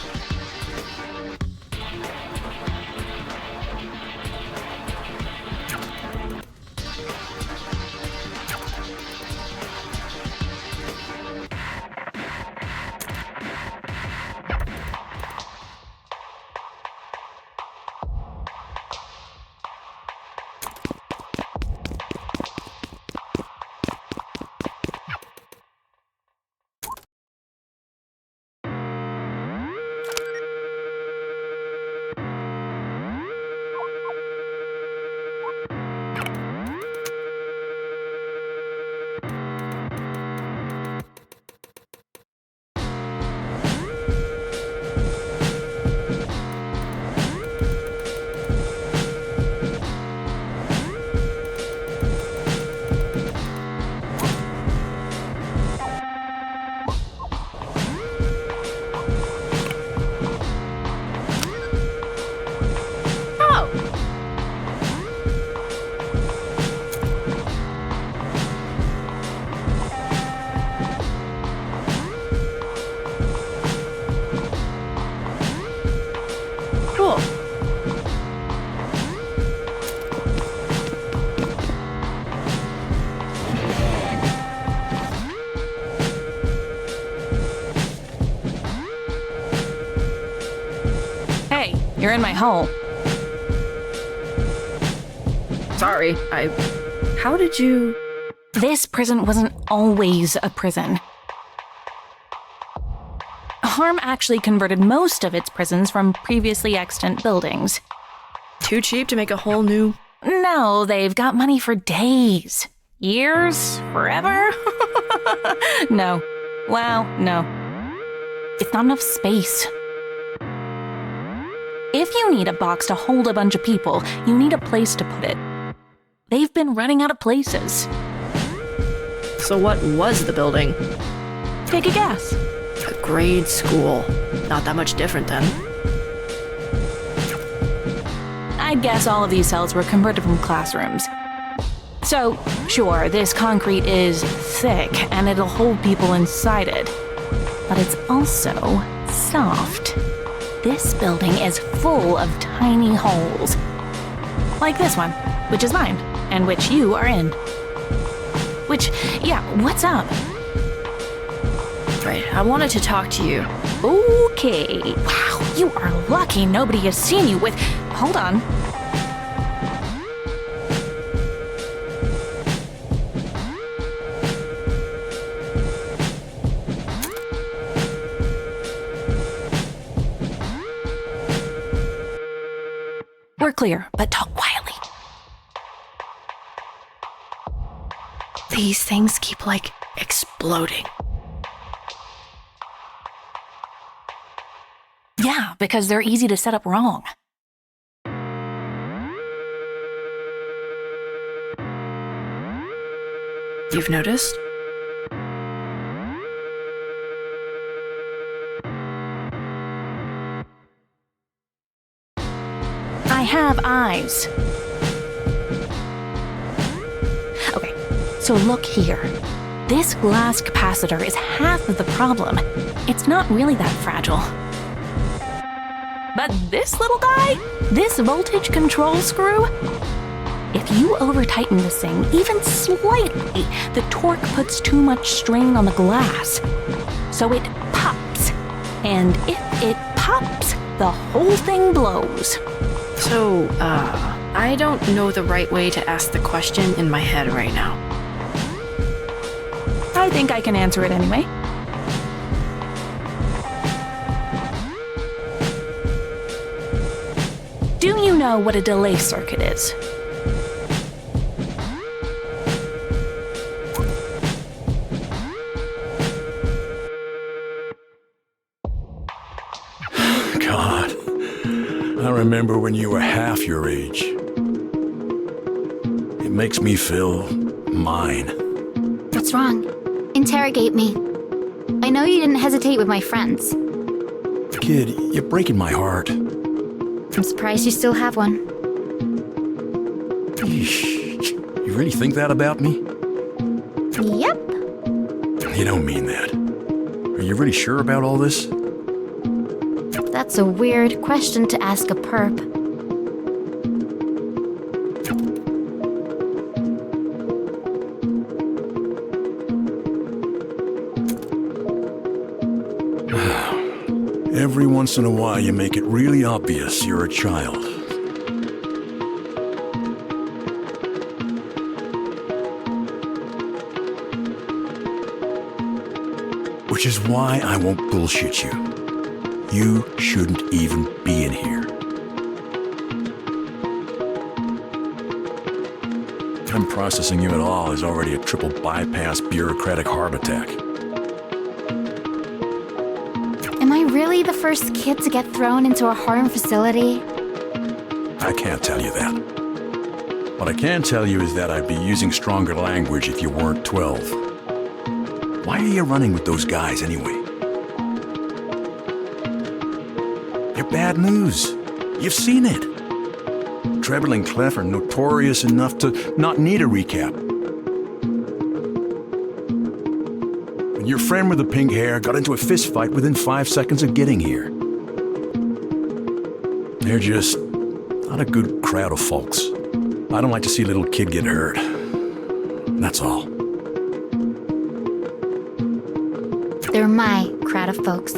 You're in my hole. Sorry, How did you... This prison wasn't always a prison. Harm actually converted most of its prisons from previously extant buildings. Too cheap to make a whole new... No, they've got money for days. Years? Forever? No. Well, no. It's not enough space. If you need a box to hold a bunch of people, you need a place to put it. They've been running out of places. So what was the building? Take a guess. A grade school. Not that much different then. I'd guess all of these cells were converted from classrooms. So, sure, this concrete is thick and it'll hold people inside it. But it's also soft. This building is full of tiny holes. Like this one, which is mine, and which you are in. Which, yeah, what's up? Right, I wanted to talk to you. Okay. Wow, you are lucky nobody has seen you with... Hold on. We're clear, but talk quietly. These things keep, like, exploding. Yeah, because they're easy to set up wrong. You've noticed? I have eyes. Okay, so look here. This glass capacitor is half of the problem. It's not really that fragile. But this little guy, this voltage control screw, if you over-tighten this thing even slightly, the torque puts too much strain on the glass. So it pops. And if it pops, the whole thing blows. So, I don't know the right way to ask the question in my head right now. I think I can answer it anyway. Do you know what a delay circuit is? God, I remember when you were half your age. It makes me feel mine. What's wrong? Interrogate me. I know you didn't hesitate with my friends. Kid, you're breaking my heart. I'm surprised you still have one. Yeesh. You really think that about me? Yep. You don't mean that. Are you really sure about all this? That's a weird question to ask a perp. Every once in a while you make it really obvious you're a child. Which is why I won't bullshit you. You shouldn't even be in here. Them processing you at all is already a triple bypass bureaucratic heart attack. Am I really the first kid to get thrown into a harm facility? I can't tell you that. What I can tell you is that I'd be using stronger language if you weren't 12. Why are you running with those guys anyway? You're bad news. You've seen it. Treble and Clef are notorious enough to not need a recap. And your friend with the pink hair got into a fist fight within 5 seconds of getting here. They're just not a good crowd of folks. I don't like to see a little kid get hurt. That's all. They're my crowd of folks.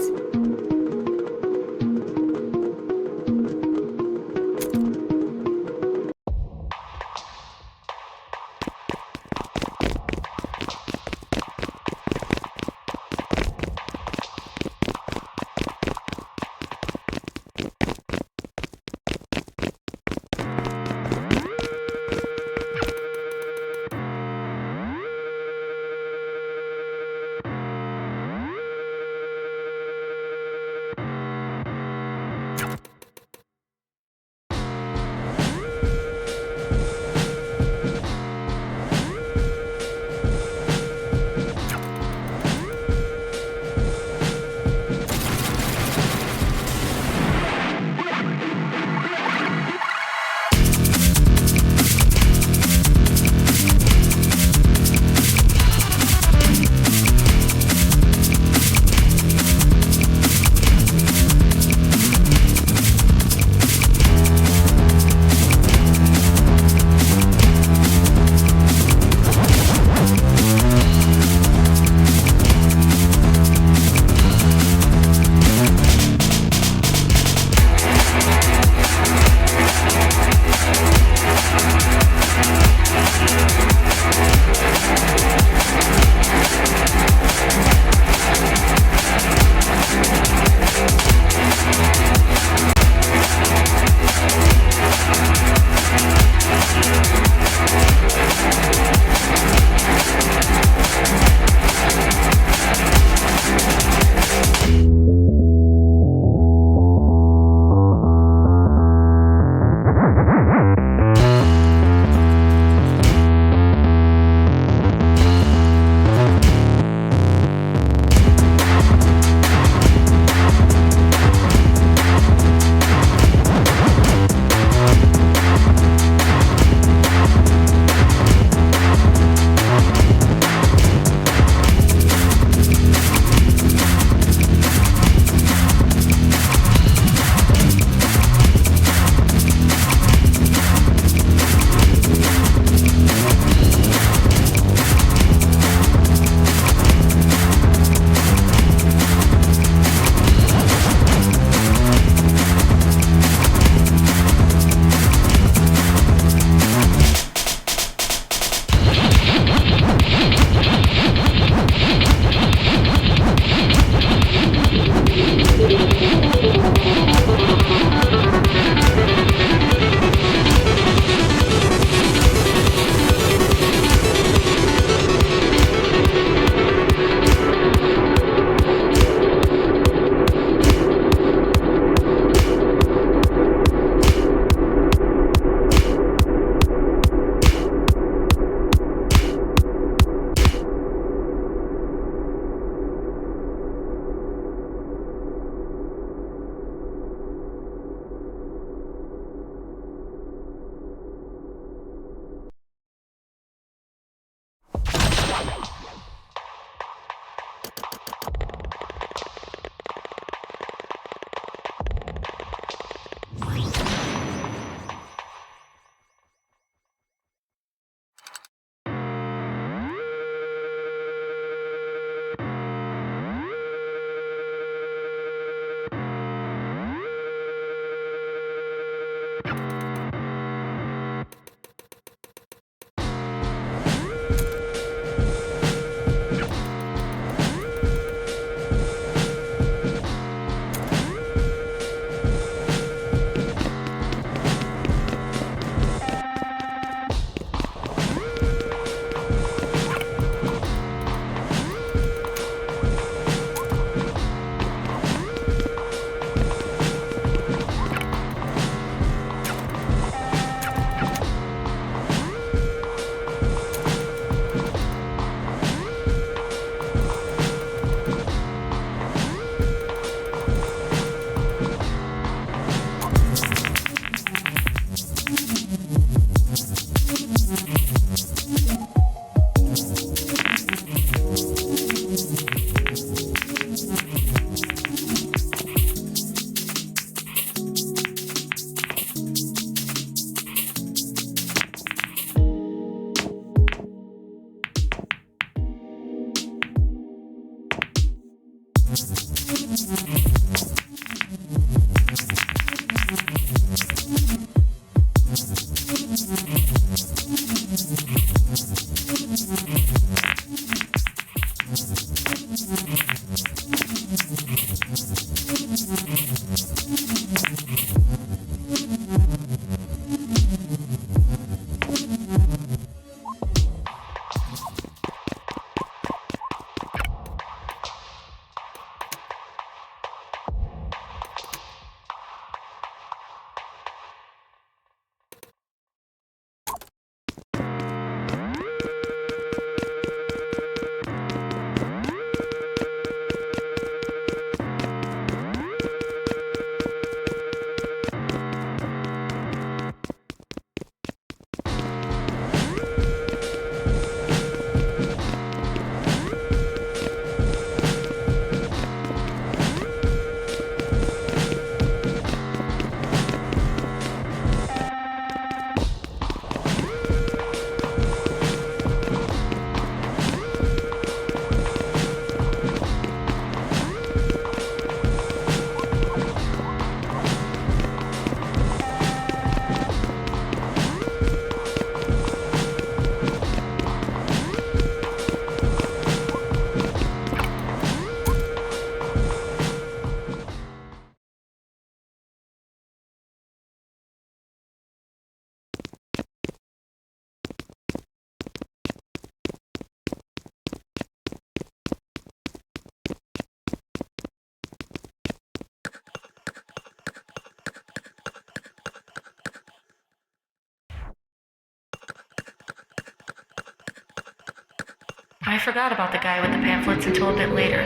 I forgot about the guy with the pamphlets until a bit later.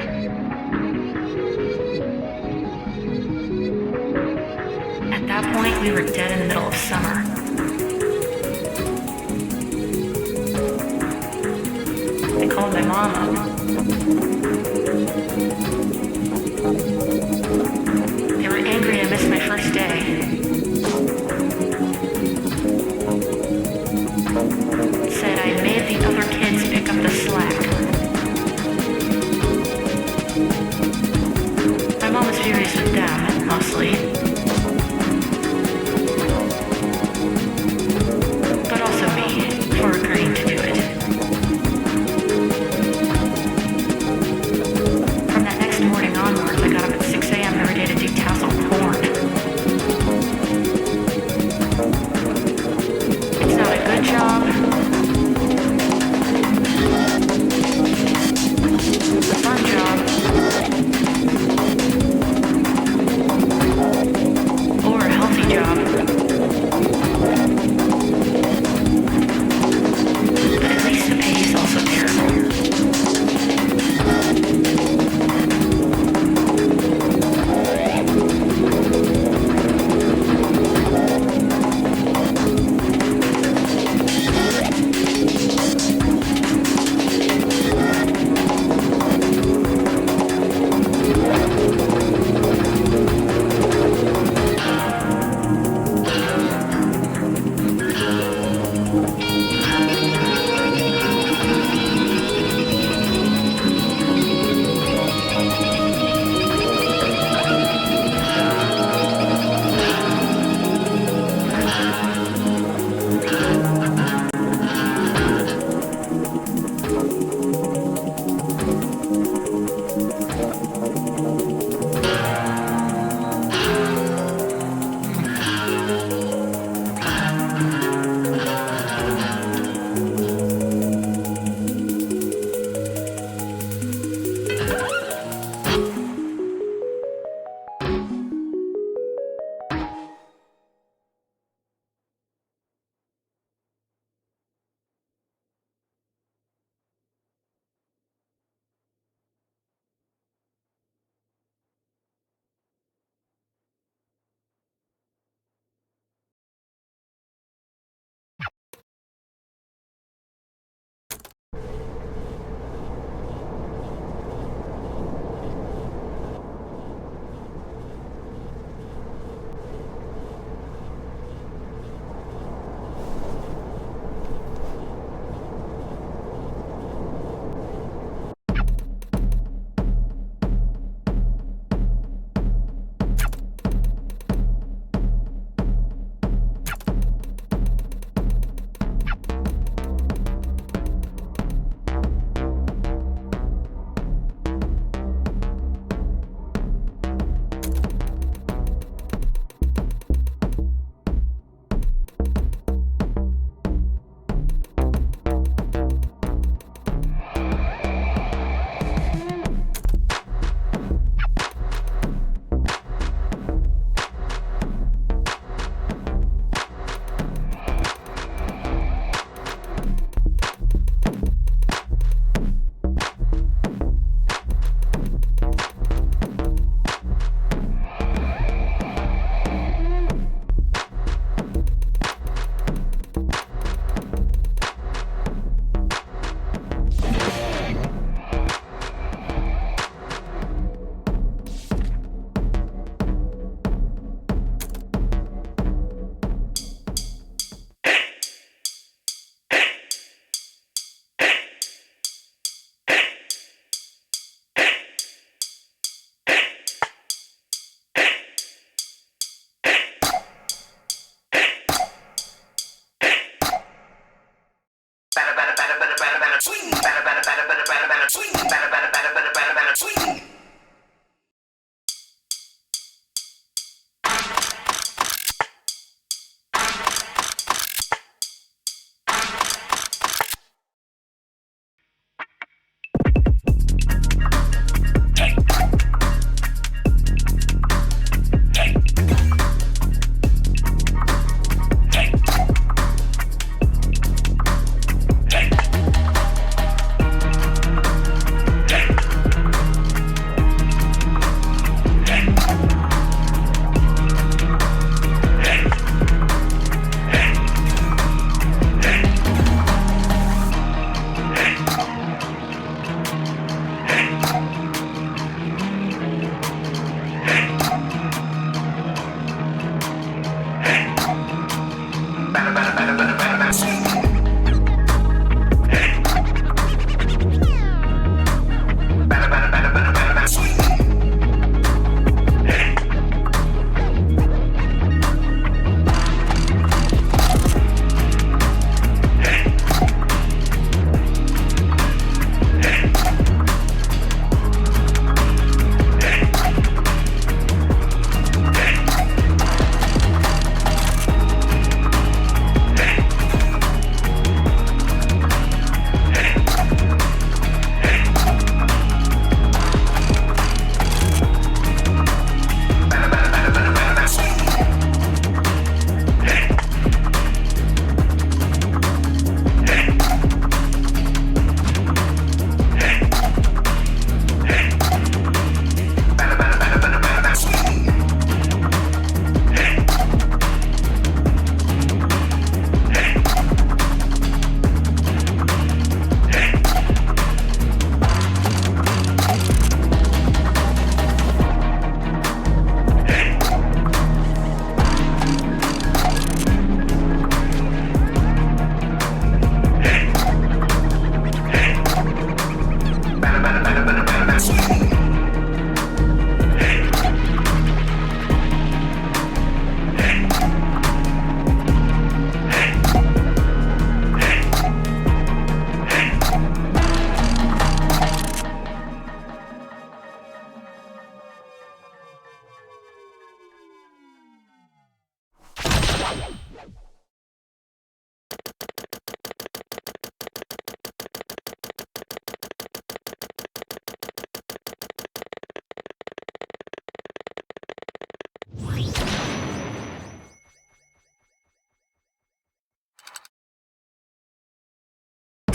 At that point, we were dead in the middle of summer. I called my mom up. They were angry I missed my first day. Said I made the other kids pick up the slack. My mom was furious with them, mostly. But also me, for agreeing to do it. From that next morning onwards, I got up at 6 a.m. every day to detassel porn. It's not a good job. It's a fun job. Or a healthy job. But at least the pay is also terrible.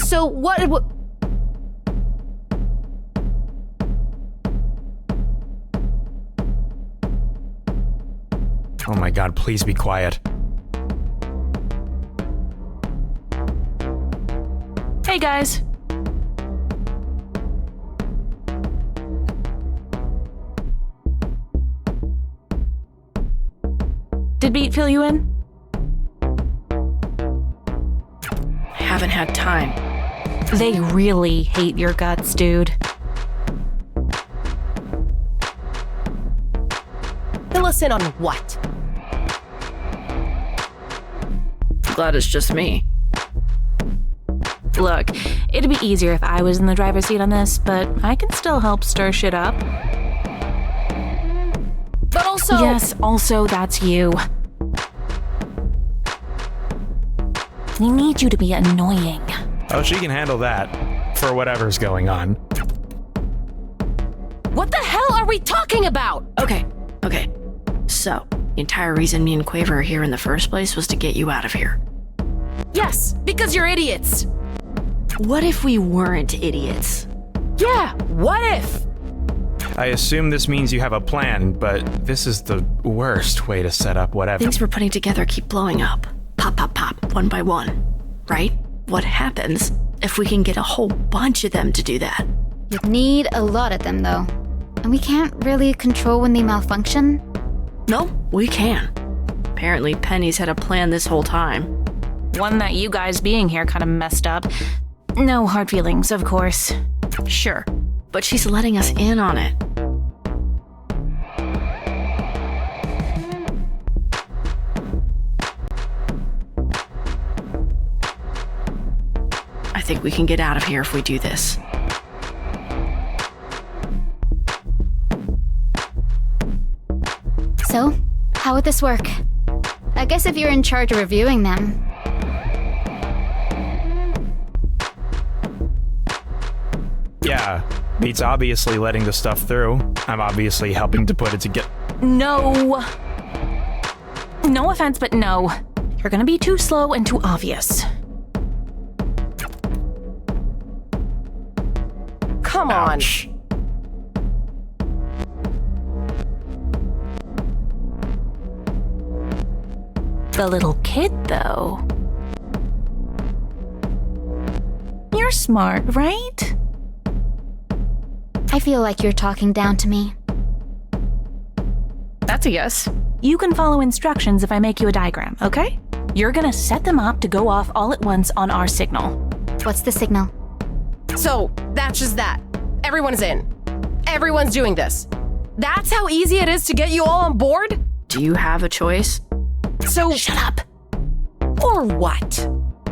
So what? Oh my god, please be quiet. Hey guys. Did Beat fill you in? I haven't had time. They really hate your guts, dude. Fill us in on what? Glad it's just me. Look, it'd be easier if I was in the driver's seat on this, but I can still help stir shit up. But also... Yes, also that's you. We need you to be annoying. Oh, she can handle that. For whatever's going on. What the hell are we talking about? Okay. So, the entire reason me and Quaver are here in the first place was to get you out of here. Yes, because you're idiots. What if we weren't idiots? Yeah, what if? I assume this means you have a plan, but this is the worst way to set up whatever. Things we're putting together keep blowing up. Pop, pop, pop, one by one. Right? What happens if we can get a whole bunch of them to do that? You'd need a lot of them, though. And we can't really control when they malfunction. No, we can. Apparently Penny's had a plan this whole time. One that you guys being here kind of messed up. No hard feelings, of course. Sure, but she's letting us in on it. I think we can get out of here if we do this. So, how would this work? I guess if you're in charge of reviewing them. Yeah, Beat's obviously letting the stuff through. I'm obviously helping to put it together. No. No offense, but no. You're gonna be too slow and too obvious. Come on. Ouch. The little kid, though. You're smart, right? I feel like you're talking down to me. That's a yes. You can follow instructions if I make you a diagram, okay? You're gonna set them up to go off all at once on our signal. What's the signal? So, that's just that. Everyone's in. Everyone's doing this. That's how easy it is to get you all on board? Do you have a choice? So... Shut up. Or what?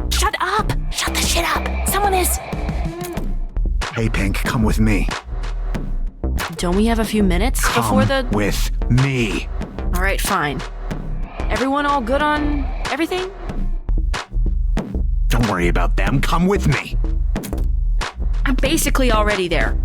Shut up. Shut the shit up. Someone is... Hey, Pink, come with me. Don't we have a few minutes before the... with me. All right, fine. Everyone all good on everything? Don't worry about them. Come with me. I'm basically already there.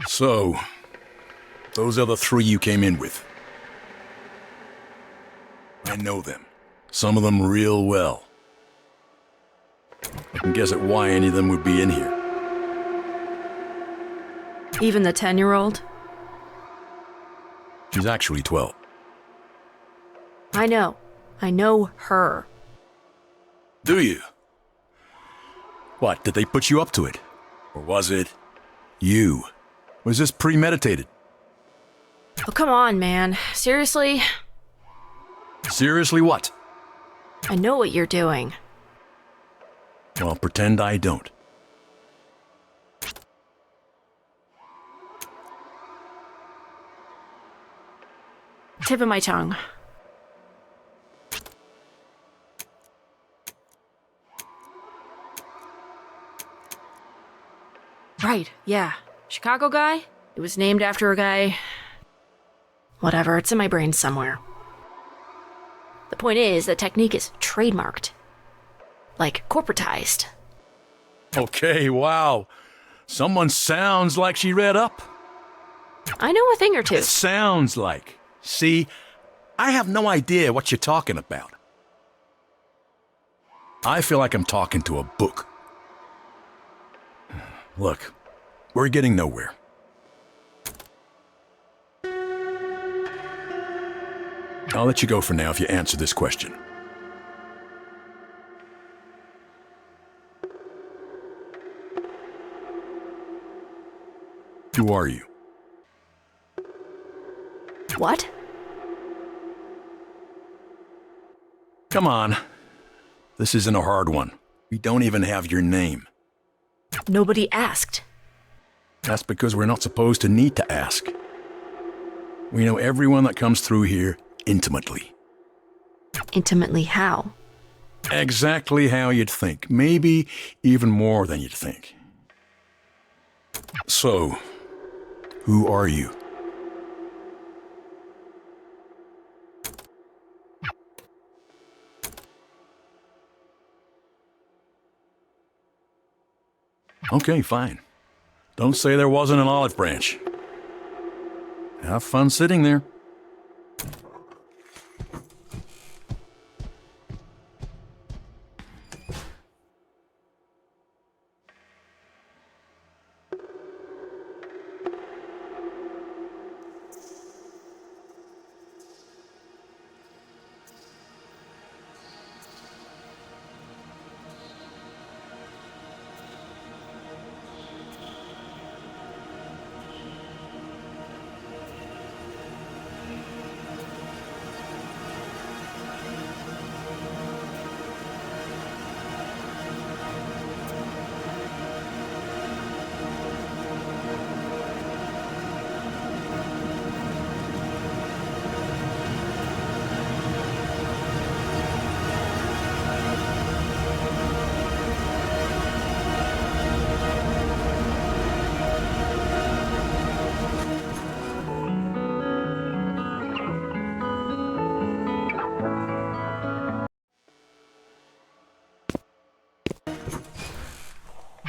So, those are the three you came in with. I know them. Some of them real well. I can guess at why any of them would be in here. Even the 10-year-old? She's actually 12. I know. I know her. Do you? What, did they put you up to it? Or was it you? Was this premeditated? Oh, come on, man. Seriously? Seriously what? I know what you're doing. Well, pretend I don't. Tip of my tongue. Right, yeah. Chicago guy? It was named after a guy... Whatever, it's in my brain somewhere. The point is, the technique is trademarked. Like, corporatized. Okay, wow. Someone sounds like she read up. I know a thing or two. Sounds like. See, I have no idea what you're talking about. I feel like I'm talking to a book. Look, we're getting nowhere. I'll let you go for now if you answer this question. Who are you? What? Come on. This isn't a hard one. We don't even have your name. Nobody asked. That's because we're not supposed to need to ask. We know everyone that comes through here intimately. Intimately how? Exactly how you'd think. Maybe even more than you'd think. So, who are you? Okay, fine. Don't say there wasn't an olive branch. Have fun sitting there.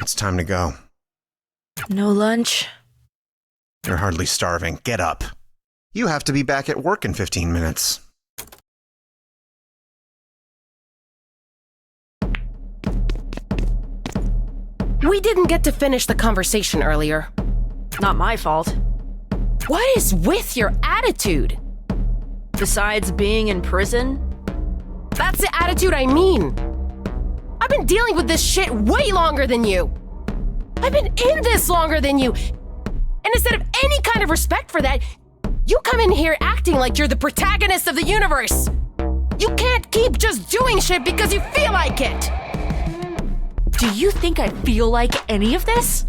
It's time to go. No lunch? You're hardly starving. Get up. You have to be back at work in 15 minutes. We didn't get to finish the conversation earlier. Not my fault. What is with your attitude? Besides being in prison? That's the attitude I mean. I've been dealing with this shit way longer than you. I've been in this longer than you. And instead of any kind of respect for that, you come in here acting like you're the protagonist of the universe. You can't keep just doing shit because you feel like it. Do you think I feel like any of this?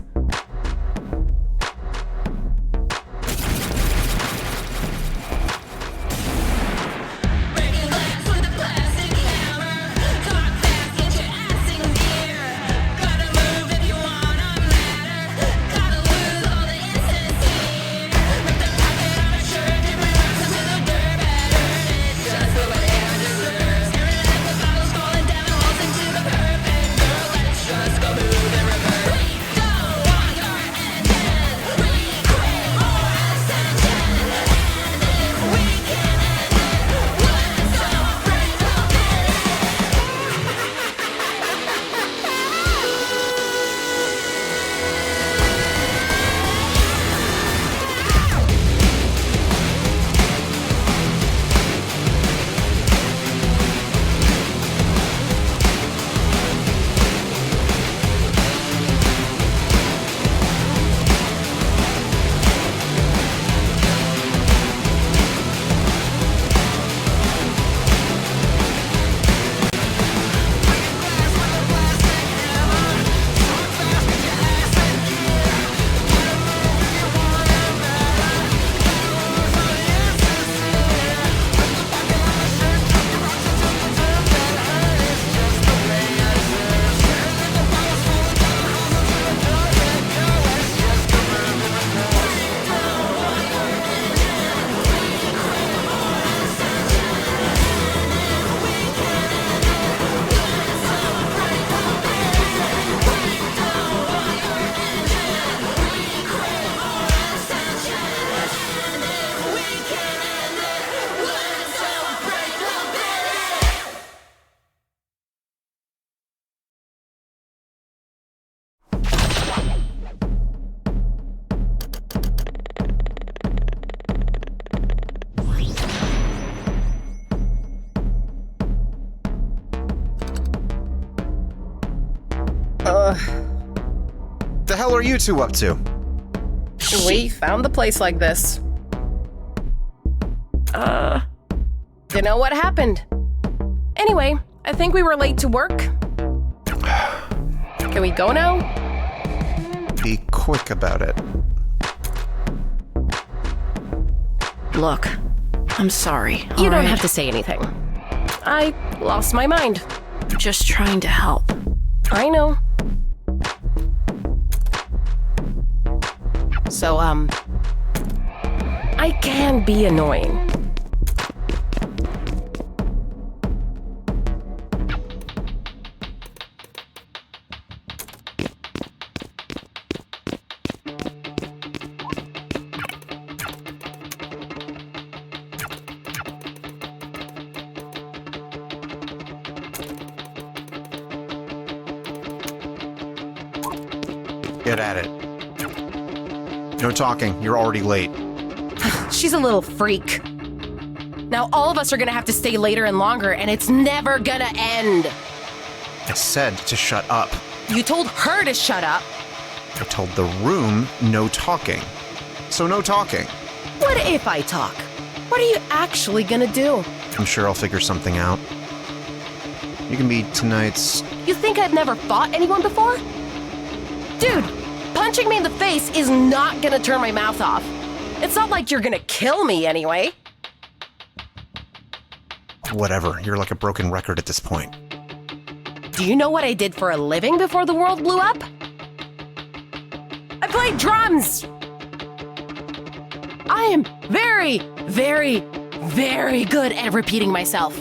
The hell are you two up to? We found the place like this. Don't know what happened. Anyway, I think we were late to work. Can we go now? Be quick about it. Look, I'm sorry. You don't have to say anything. I lost my mind. I'm just trying to help. I know. So, I can be annoying. Get at it. No talking. You're already late. She's a little freak. Now all of us are gonna have to stay later and longer, and it's never gonna end. I said to shut up. You told her to shut up. I told the room no talking. So no talking. What if I talk? What are you actually gonna do? I'm sure I'll figure something out. You can be tonight's... You think I've never fought anyone before? Dude, punching me in the face is not gonna turn my mouth off. It's not like you're gonna kill me anyway. Whatever, you're like a broken record at this point. Do you know what I did for a living before the world blew up? I played drums! I am very, very, very good at repeating myself.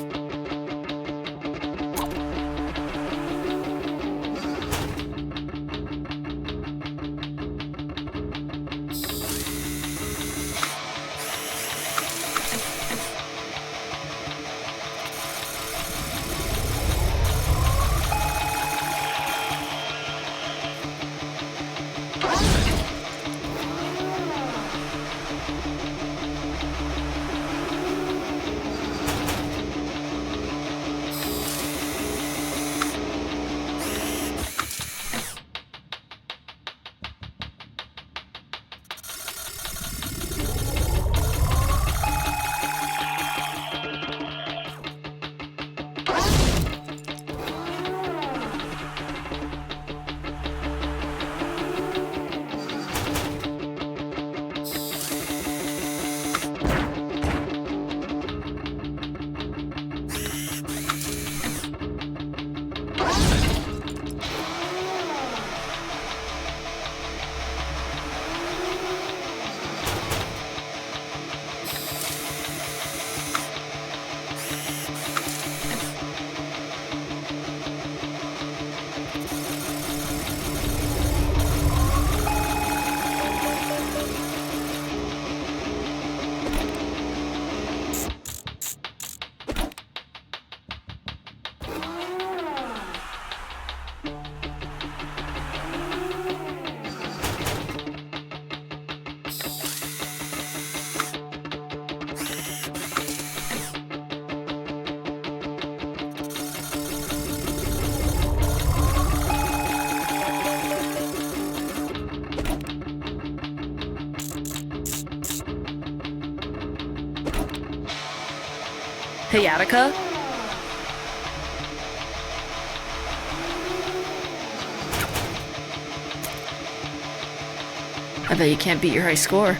Hey, Attica? I bet you can't beat your high score.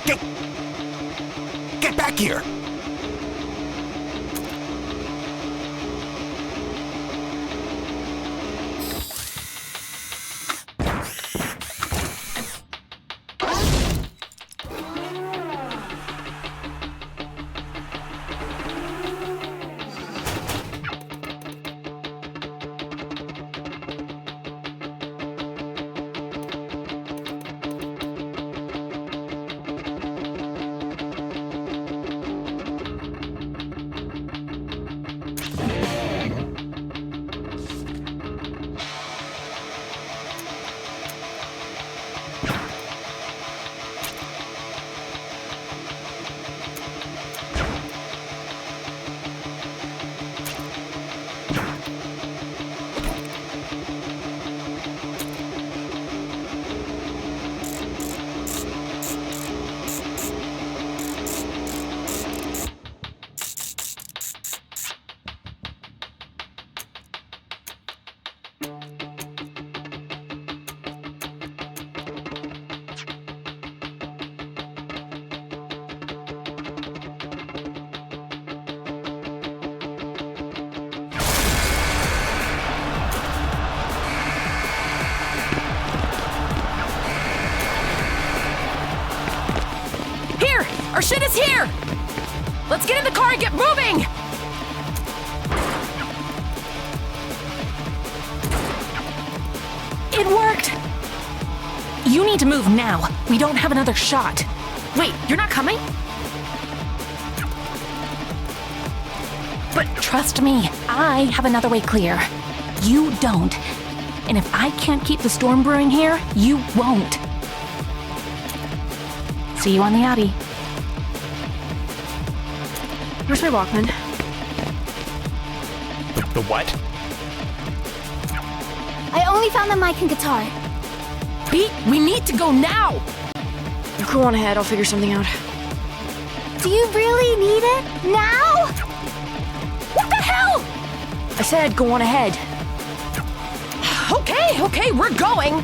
Get back here! Our shit is here! Let's get in the car and get moving! It worked! You need to move now. We don't have another shot. Wait, you're not coming? But trust me, I have another way clear. You don't. And if I can't keep the storm brewing here, you won't. See you on the Audi. Where's my Walkman? The what? I only found the mic and guitar. Pete, we need to go now! You go on ahead, I'll figure something out. Do you really need it now? What the hell? I said go on ahead. Okay, we're going!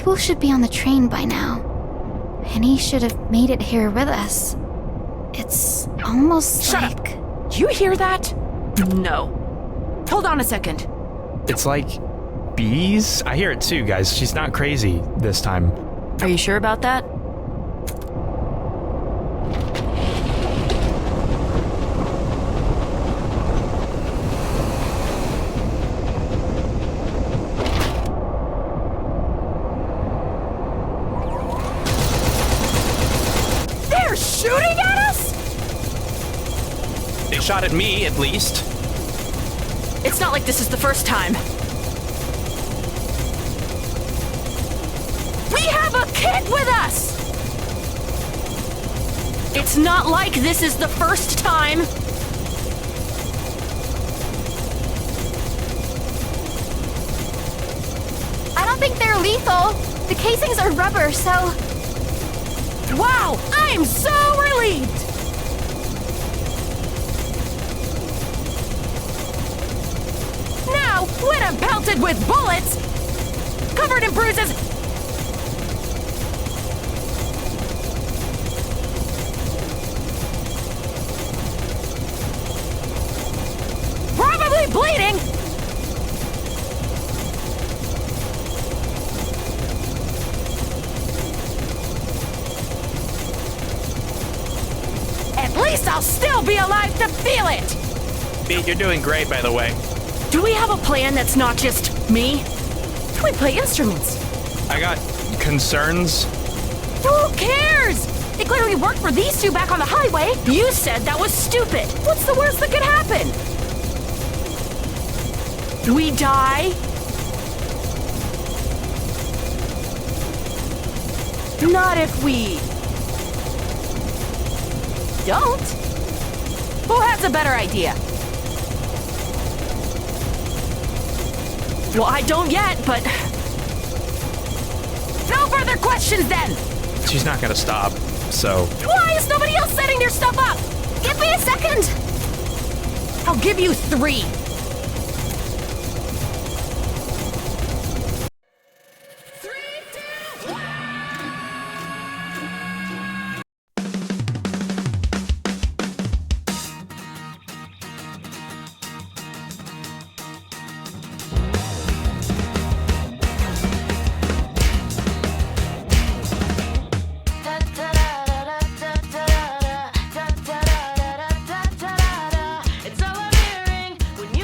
People should be on the train by now. Penny should have made it here with us. It's almost Shut like... up! You hear that? No. Hold on a second. It's like bees? I hear it too, guys. She's not crazy this time. Are you sure about that? They're shooting at us? They shot at me, at least. It's not like this is the first time. We have a kid with us! It's not like this is the first time. I don't think they're lethal. The casings are rubber, so... Wow, I'm so relieved! Now, when I'm pelted with bullets, covered in bruises, probably bleeding, at least I'll still be alive to feel it! Beat, you're doing great, by the way. Do we have a plan that's not just me? We play instruments. I got concerns. Who cares? It clearly worked for these two back on the highway. You said that was stupid. What's the worst that could happen? We die? Not if we don't. Who has a better idea? Well, I don't yet, but... No further questions then! She's not gonna stop, so... Why is nobody else setting their stuff up? Give me a second! I'll give you 3. It's all I'm hearing when you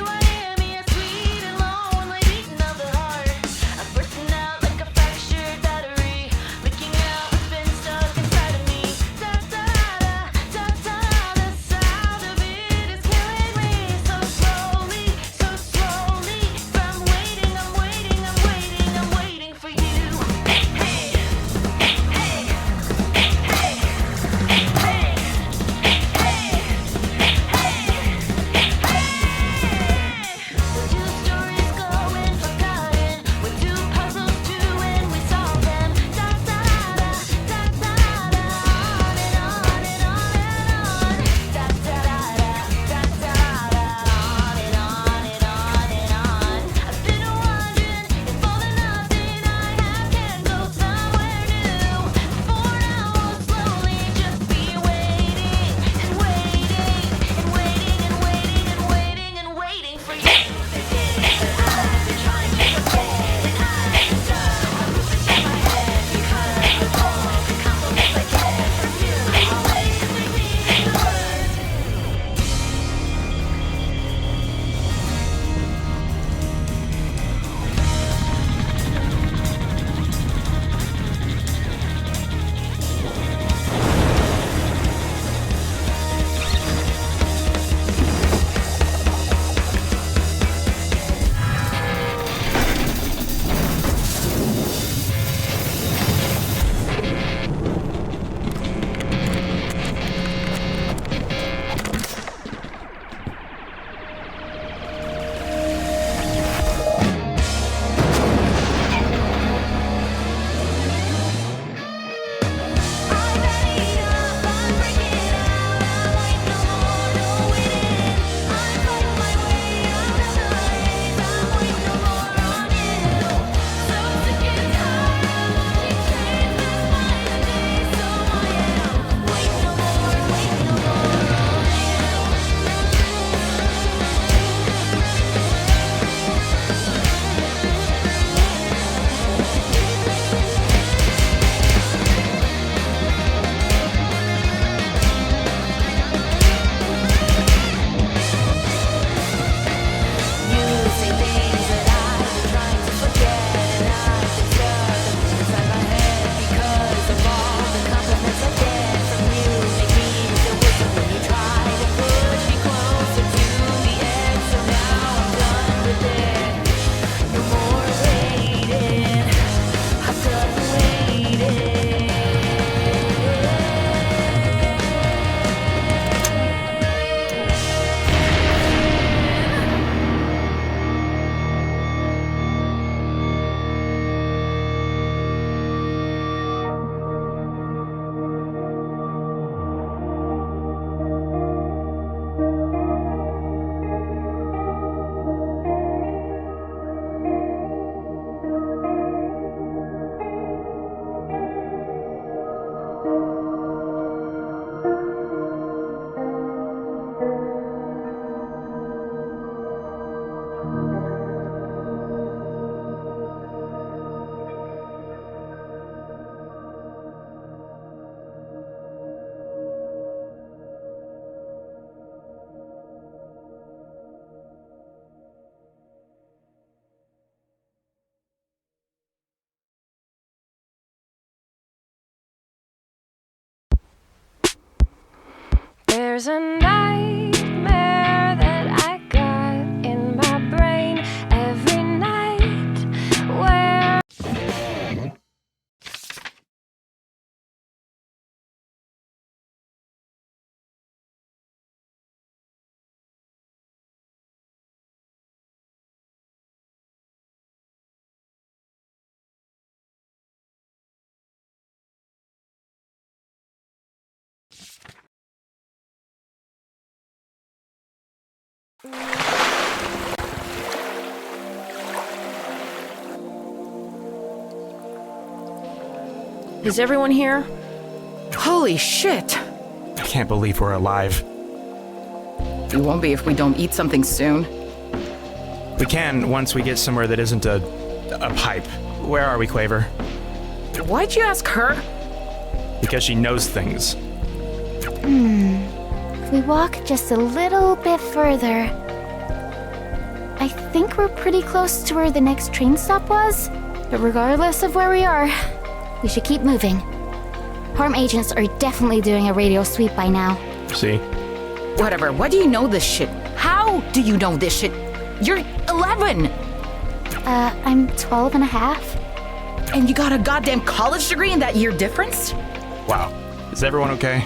There's a nightmare that I got in my brain every night where Is everyone here? Holy shit! I can't believe we're alive. We won't be if we don't eat something soon. We can once we get somewhere that isn't a pipe. Where are we, Quaver? Why'd you ask her? Because she knows things. If we walk just a little bit further, I think we're pretty close to where the next train stop was. But regardless of where we are, we should keep moving. Harm agents are definitely doing a radio sweep by now. See? Whatever, why do you know this shit? How do you know this shit? You're 11! I'm 12 and a half. And you got a goddamn college degree in that year difference? Wow. Is everyone okay?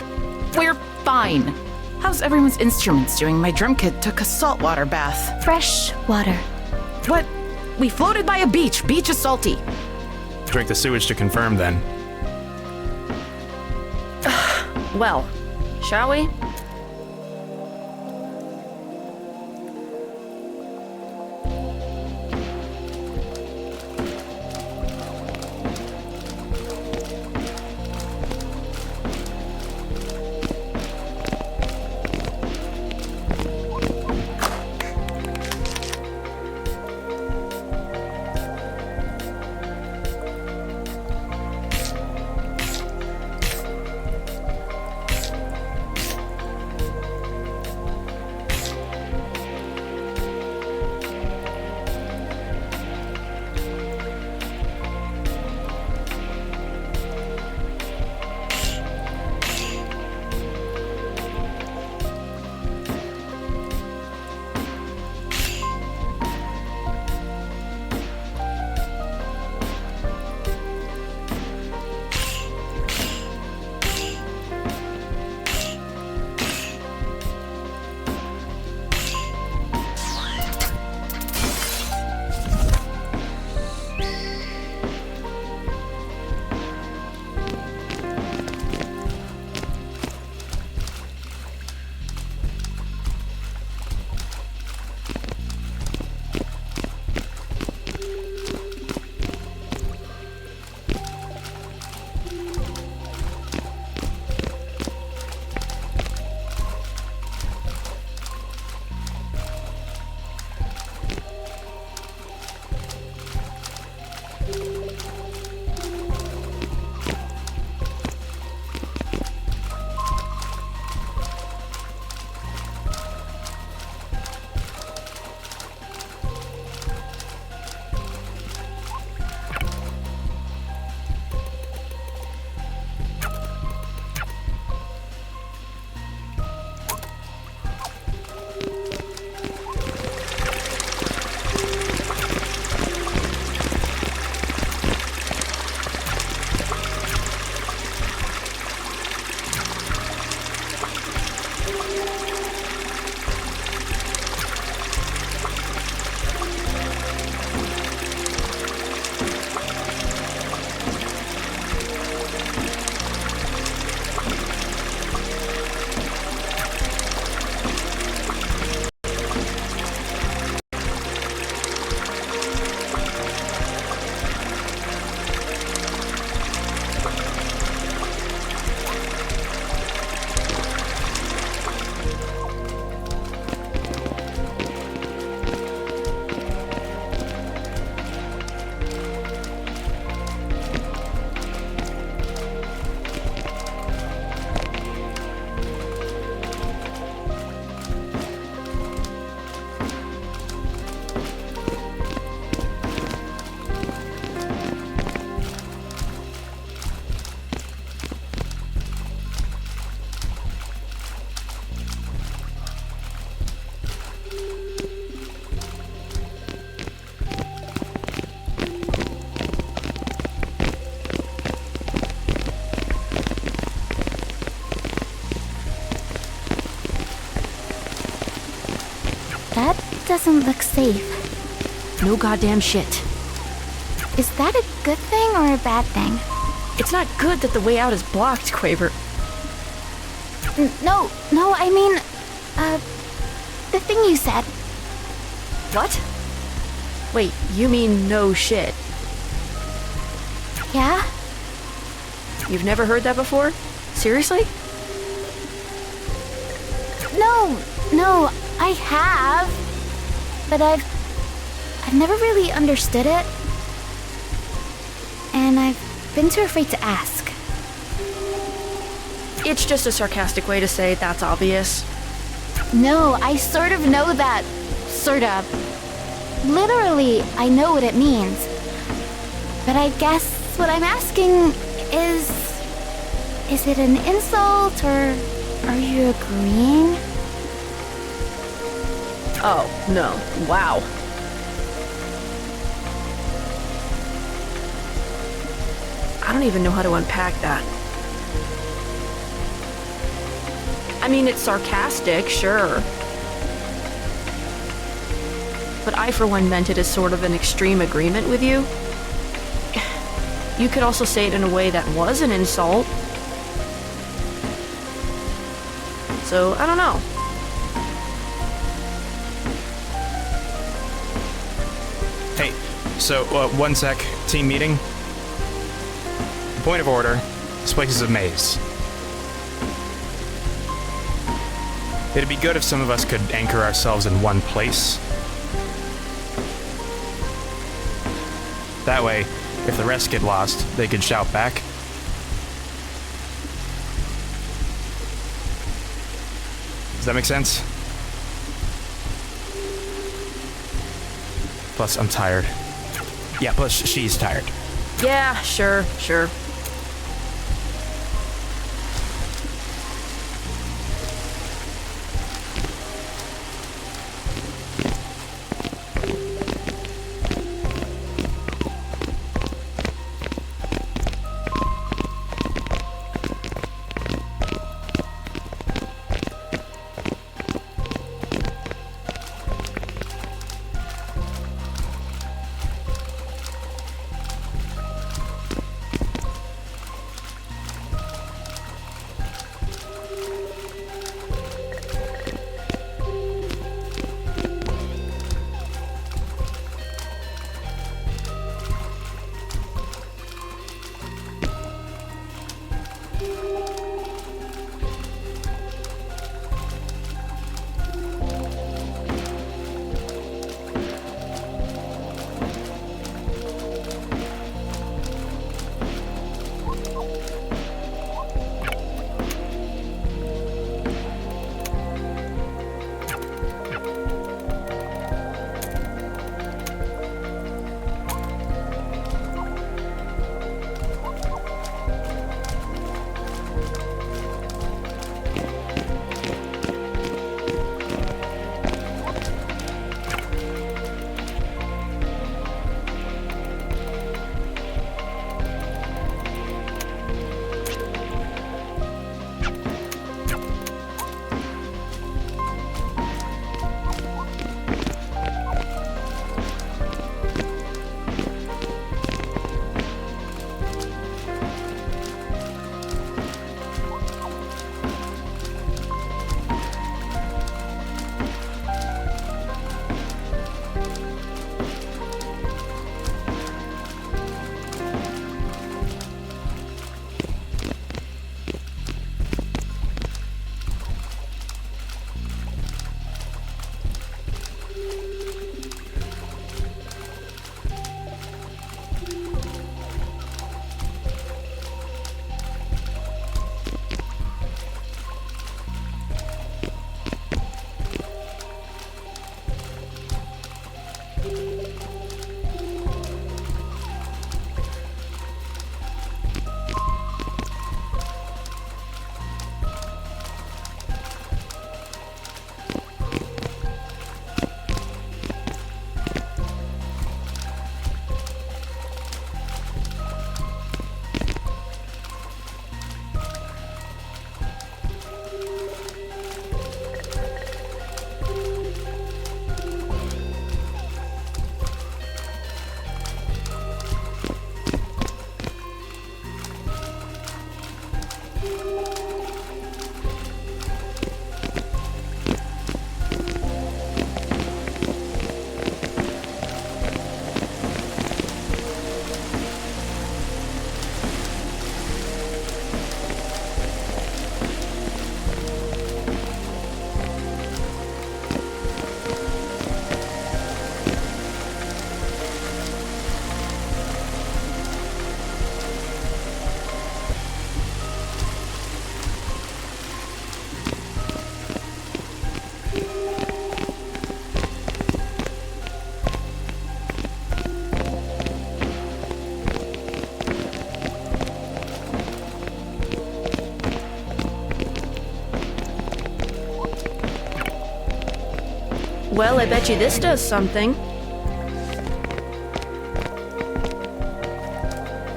We're fine. How's everyone's instruments doing? My drum kit took a saltwater bath. Fresh water. What? We floated by a beach. Beach is salty. Drink the sewage to confirm, then. Well, shall we? look safe. No goddamn shit. Is that a good thing or a bad thing? It's not good that the way out is blocked, Quaver. No, I mean, the thing you said. What? Wait, you mean no shit? Yeah? You've never heard that before? Seriously? No, I have. But I've never really understood it. And I've been too afraid to ask. It's just a sarcastic way to say that's obvious. No, I sort of know that. Sort of. Literally, I know what it means. But I guess what I'm asking is it an insult or are you agreeing? Oh, no. Wow. I don't even know how to unpack that. I mean, it's sarcastic, sure. But I, for one, meant it as sort of an extreme agreement with you. You could also say it in a way that was an insult. So, I don't know. Hey, so, 1 sec. Team meeting. Point of order. This place is a maze. It'd be good if some of us could anchor ourselves in one place. That way, if the rest get lost, they could shout back. Does that make sense? Plus, I'm tired. Yeah, plus she's tired. Yeah, sure. Well, I bet you this does something.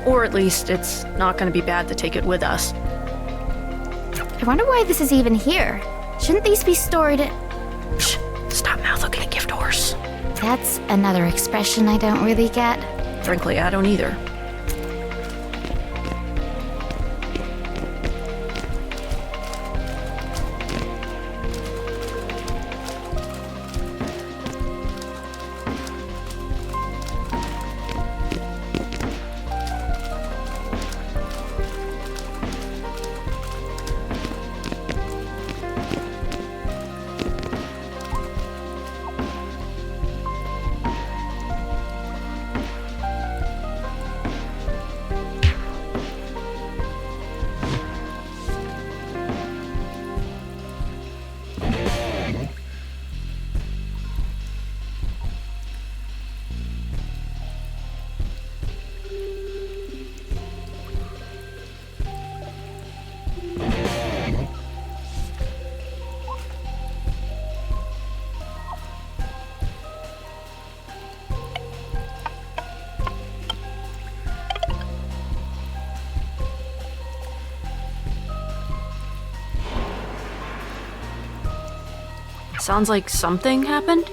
Or at least it's not going to be bad to take it with us. I wonder why this is even here. Shouldn't these be stored? Shh! Stop mouth looking at gift horse. That's another expression I don't really get. Frankly, I don't either. Sounds like something happened?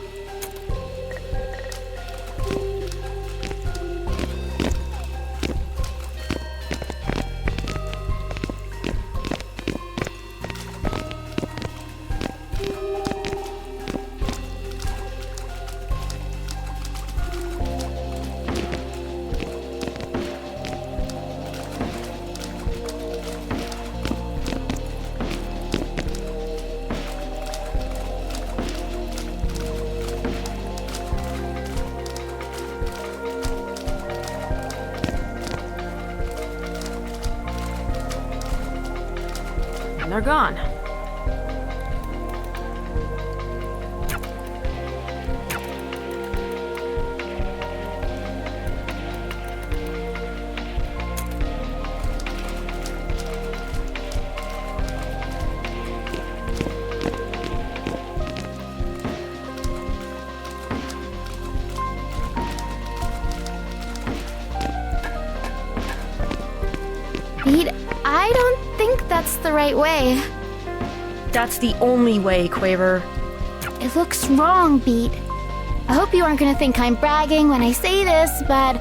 They're gone. Pete, I don't think that's the right way. That's the only way, Quaver. It looks wrong, Beat. I hope you aren't gonna think I'm bragging when I say this, but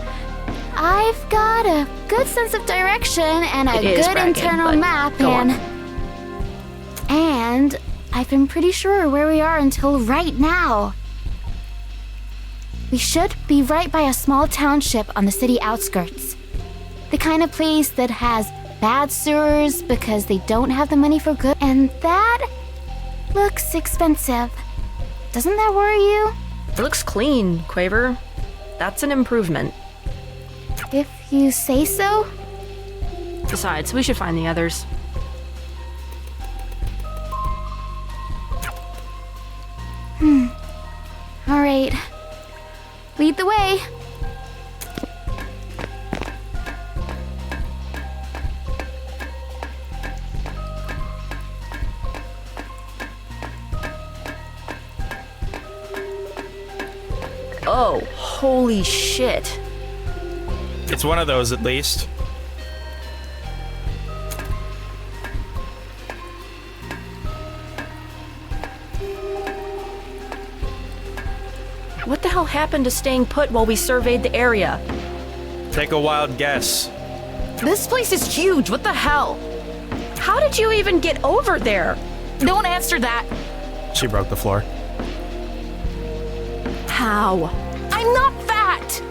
I've got a good sense of direction and a good internal map, and I've been pretty sure where we are until right now. We should be right by a small township on the city outskirts. The kind of place that has bad sewers because they don't have the money for good, and that looks expensive. Doesn't that worry you? It looks clean, Quaver. That's an improvement. If you say so. Besides, we should find the others. All right. Lead the way. Oh, holy shit. It's one of those, at least. What the hell happened to staying put while we surveyed the area? Take a wild guess. This place is huge. What the hell? How did you even get over there? Don't answer that. She broke the floor. How? I'm not fat!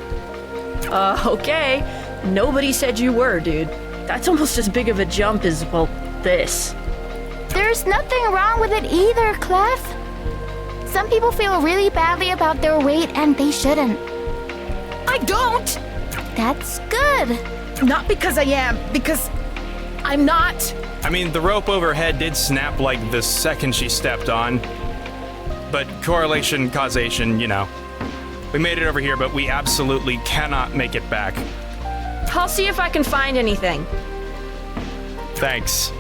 Okay. Nobody said you were, dude. That's almost as big of a jump as, well, this. There's nothing wrong with it either, Clef. Some people feel really badly about their weight and they shouldn't. I don't! That's good. Not because I am, because I'm not. I mean, the rope overhead did snap like the second she stepped on. But correlation, causation, you know. We made it over here, but we absolutely cannot make it back. I'll see if I can find anything. Thanks.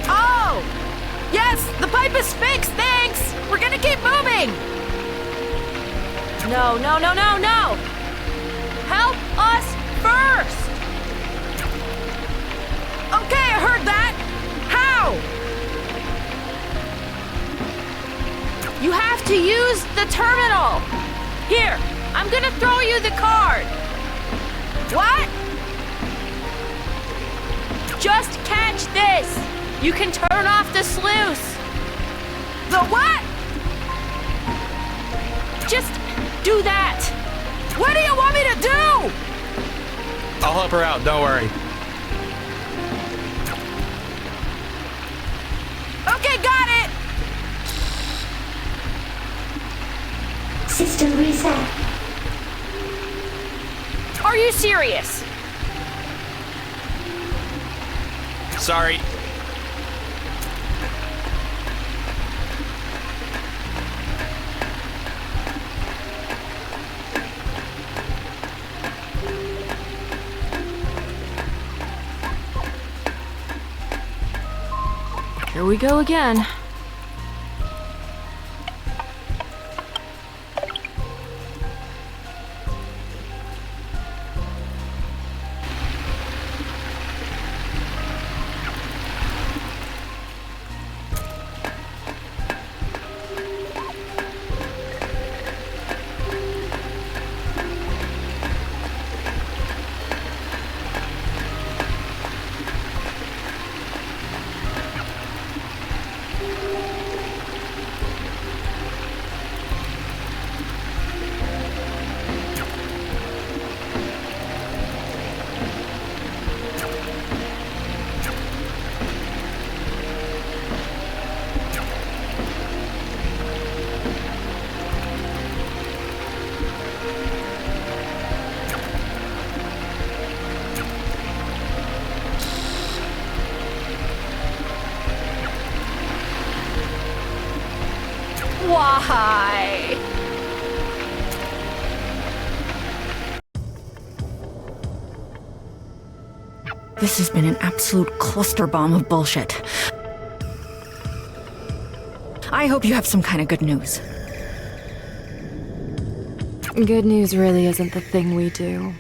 Oh! Yes, the pipe is fixed, thanks! We're gonna keep moving! No, no, no, no, no! Help us first! Okay, I heard that! How? You have to use the terminal! Here, I'm gonna throw you the card! What? Just catch this! You can turn off the sluice! The what? Just do that! What do you want me to do? I'll help her out, don't worry. Okay, got it! System reset. Are you serious? Sorry. Here we go again. Why? This has been an absolute cluster bomb of bullshit. I hope you have some kind of good news. Good news really isn't the thing we do.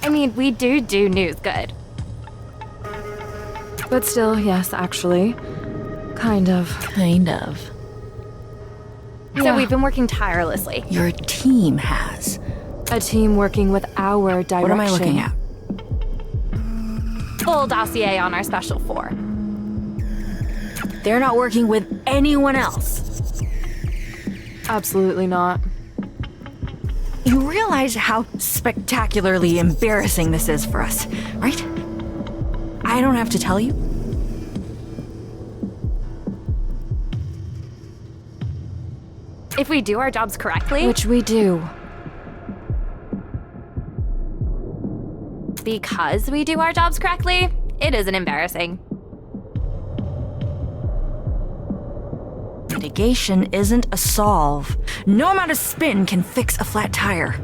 I mean, we do news good. But still, yes, actually. Kind of. Kind of. So we've been working tirelessly. Your team has. A team working with our direction. What am I looking at? Full dossier on our Special 4. They're not working with anyone else. Absolutely not. You realize how spectacularly embarrassing this is for us, right? I don't have to tell you. If we do our jobs correctly... Which we do. Because we do our jobs correctly, it isn't embarrassing. Mitigation isn't a solve. No amount of spin can fix a flat tire.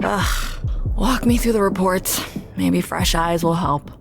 Ugh. Walk me through the reports. Maybe fresh eyes will help.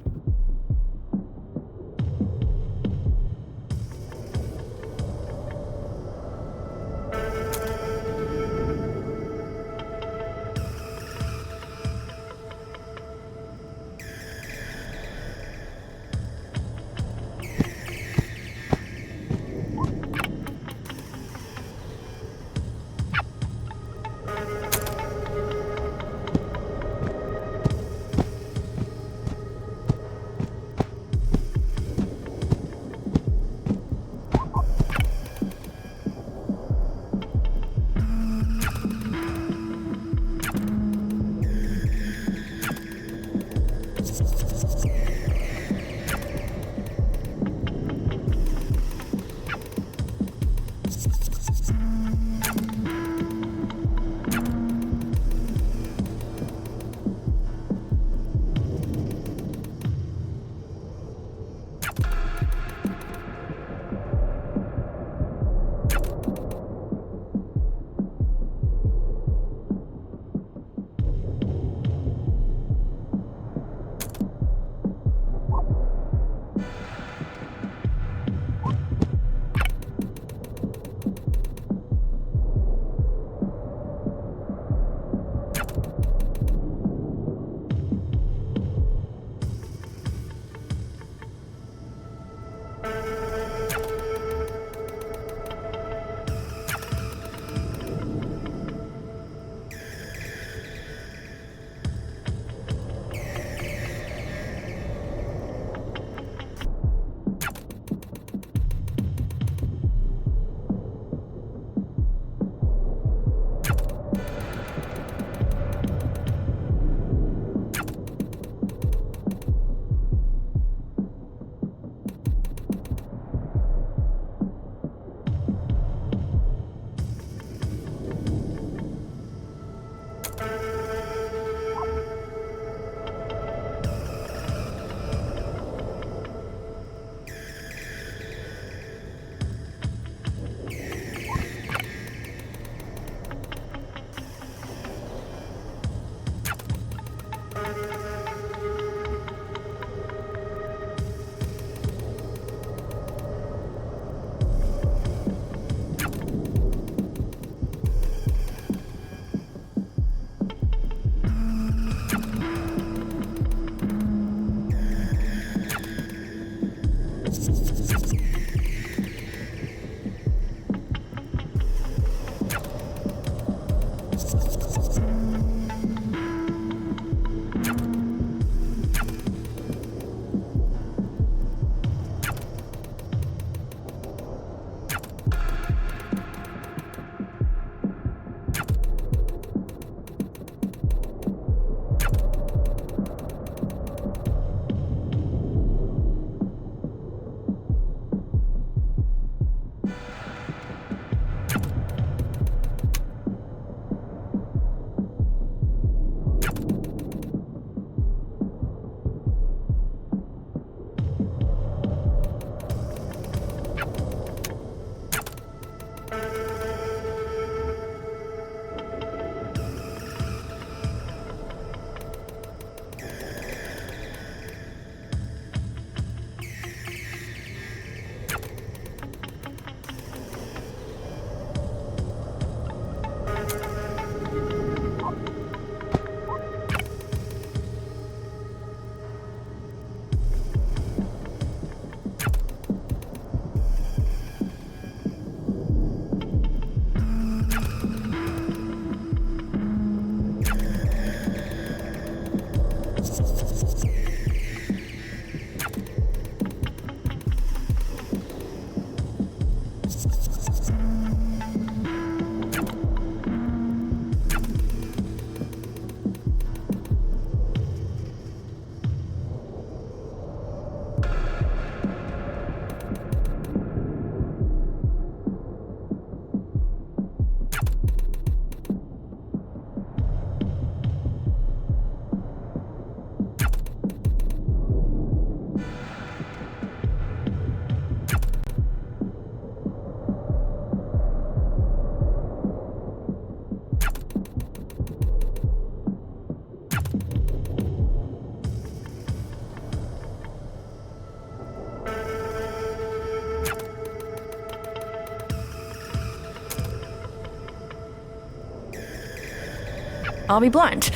I'll be blunt.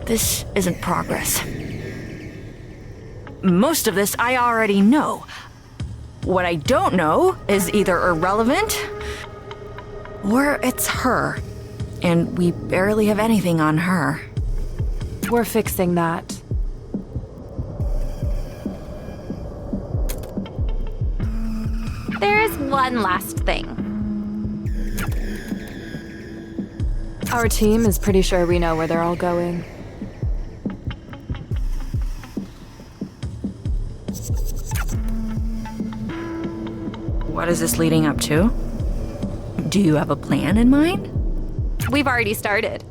This isn't progress. Most of this I already know. What I don't know is either irrelevant or it's her. And we barely have anything on her. We're fixing that. There's one last thing. Our team is pretty sure we know where they're all going. What is this leading up to? Do you have a plan in mind? We've already started.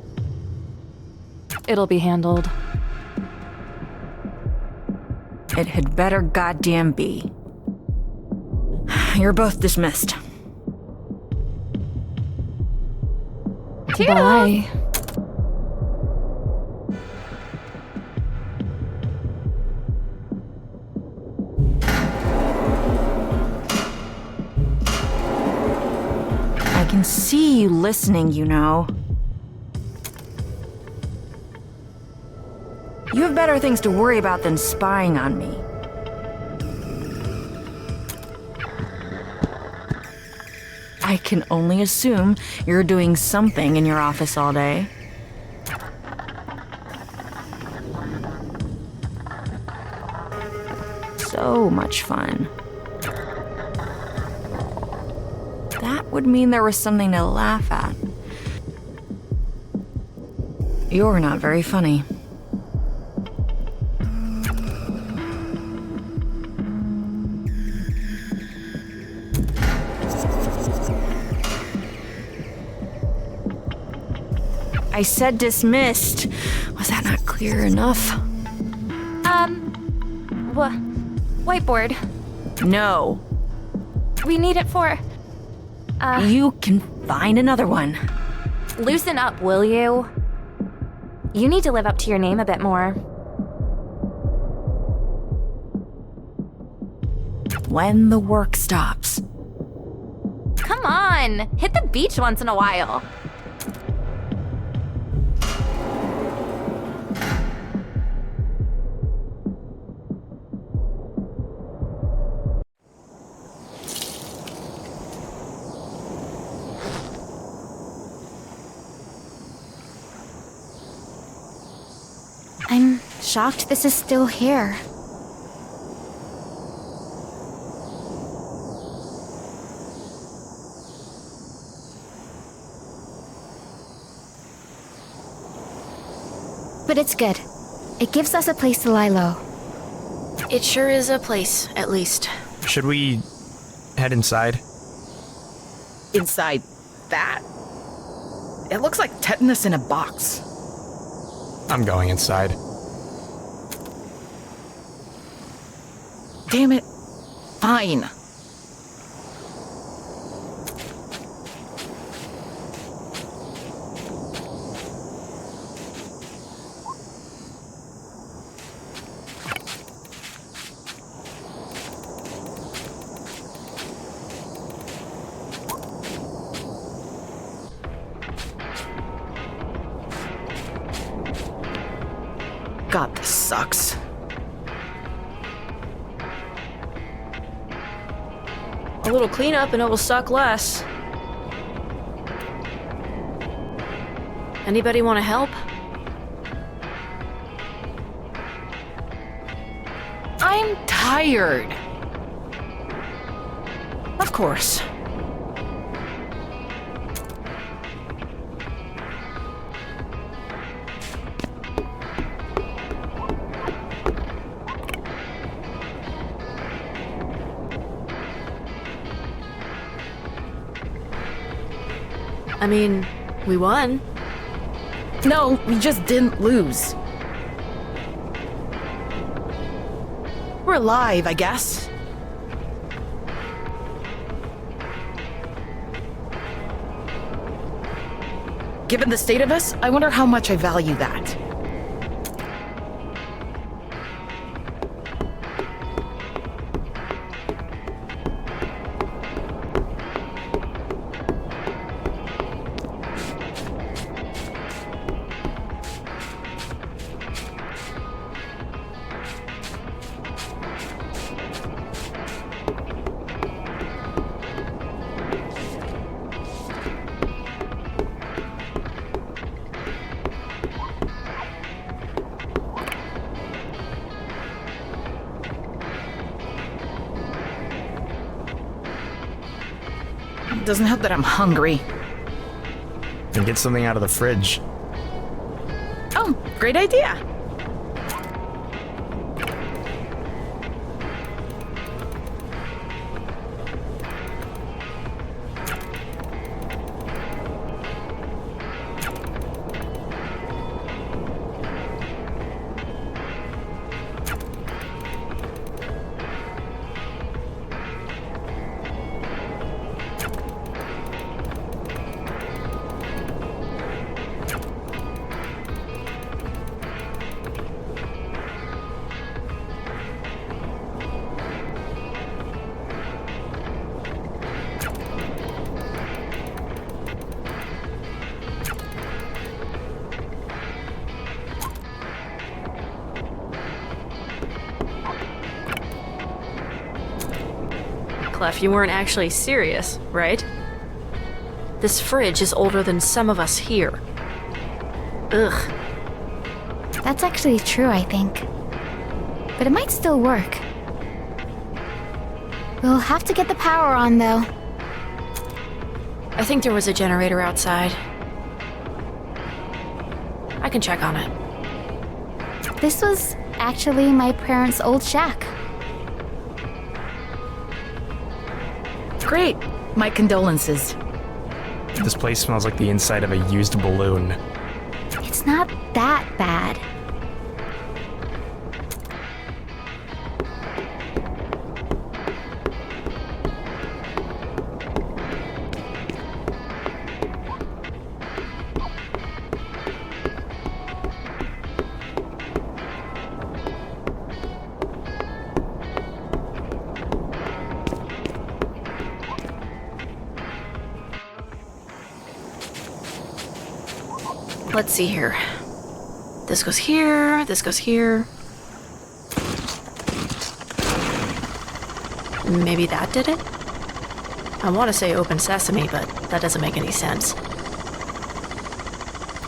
It'll be handled. It had better goddamn be. You're both dismissed. Bye. I can see you listening, you know. You have better things to worry about than spying on me. I can only assume you're doing something in your office all day. So much fun. That would mean there was something to laugh at. You're not very funny. I said dismissed. Was that not clear enough? Whiteboard. No. We need it for... You can find another one. Loosen up, will you? You need to live up to your name a bit more. When the work stops. Come on! Hit the beach once in a while. I'm shocked this is still here. But it's good. It gives us a place to lie low. It sure is a place, at least. Should we head inside? Inside that? It looks like tetanus in a box. I'm going inside. Damn it. Fine. God, this sucks. A little cleanup and it will suck less. Anybody want to help? I'm tired. Of course. I mean, we won. No, we just didn't lose. We're alive, I guess. Given the state of us, I wonder how much I value that. doesn't help that I'm hungry. Then get something out of the fridge. Oh, great idea. Clef, you weren't actually serious, right? This fridge is older than some of us here. Ugh. That's actually true, I think. But it might still work. We'll have to get the power on, though. I think there was a generator outside. I can check on it. This was actually my parents' old shack. Great. My condolences. This place smells like the inside of a used balloon. It's not that bad. Let's see here. This goes here, this goes here. Maybe that did it? I want to say open sesame, but that doesn't make any sense.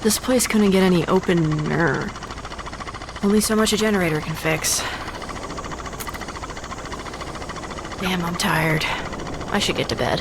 This place couldn't get any opener. Only so much a generator can fix. Damn, I'm tired. I should get to bed.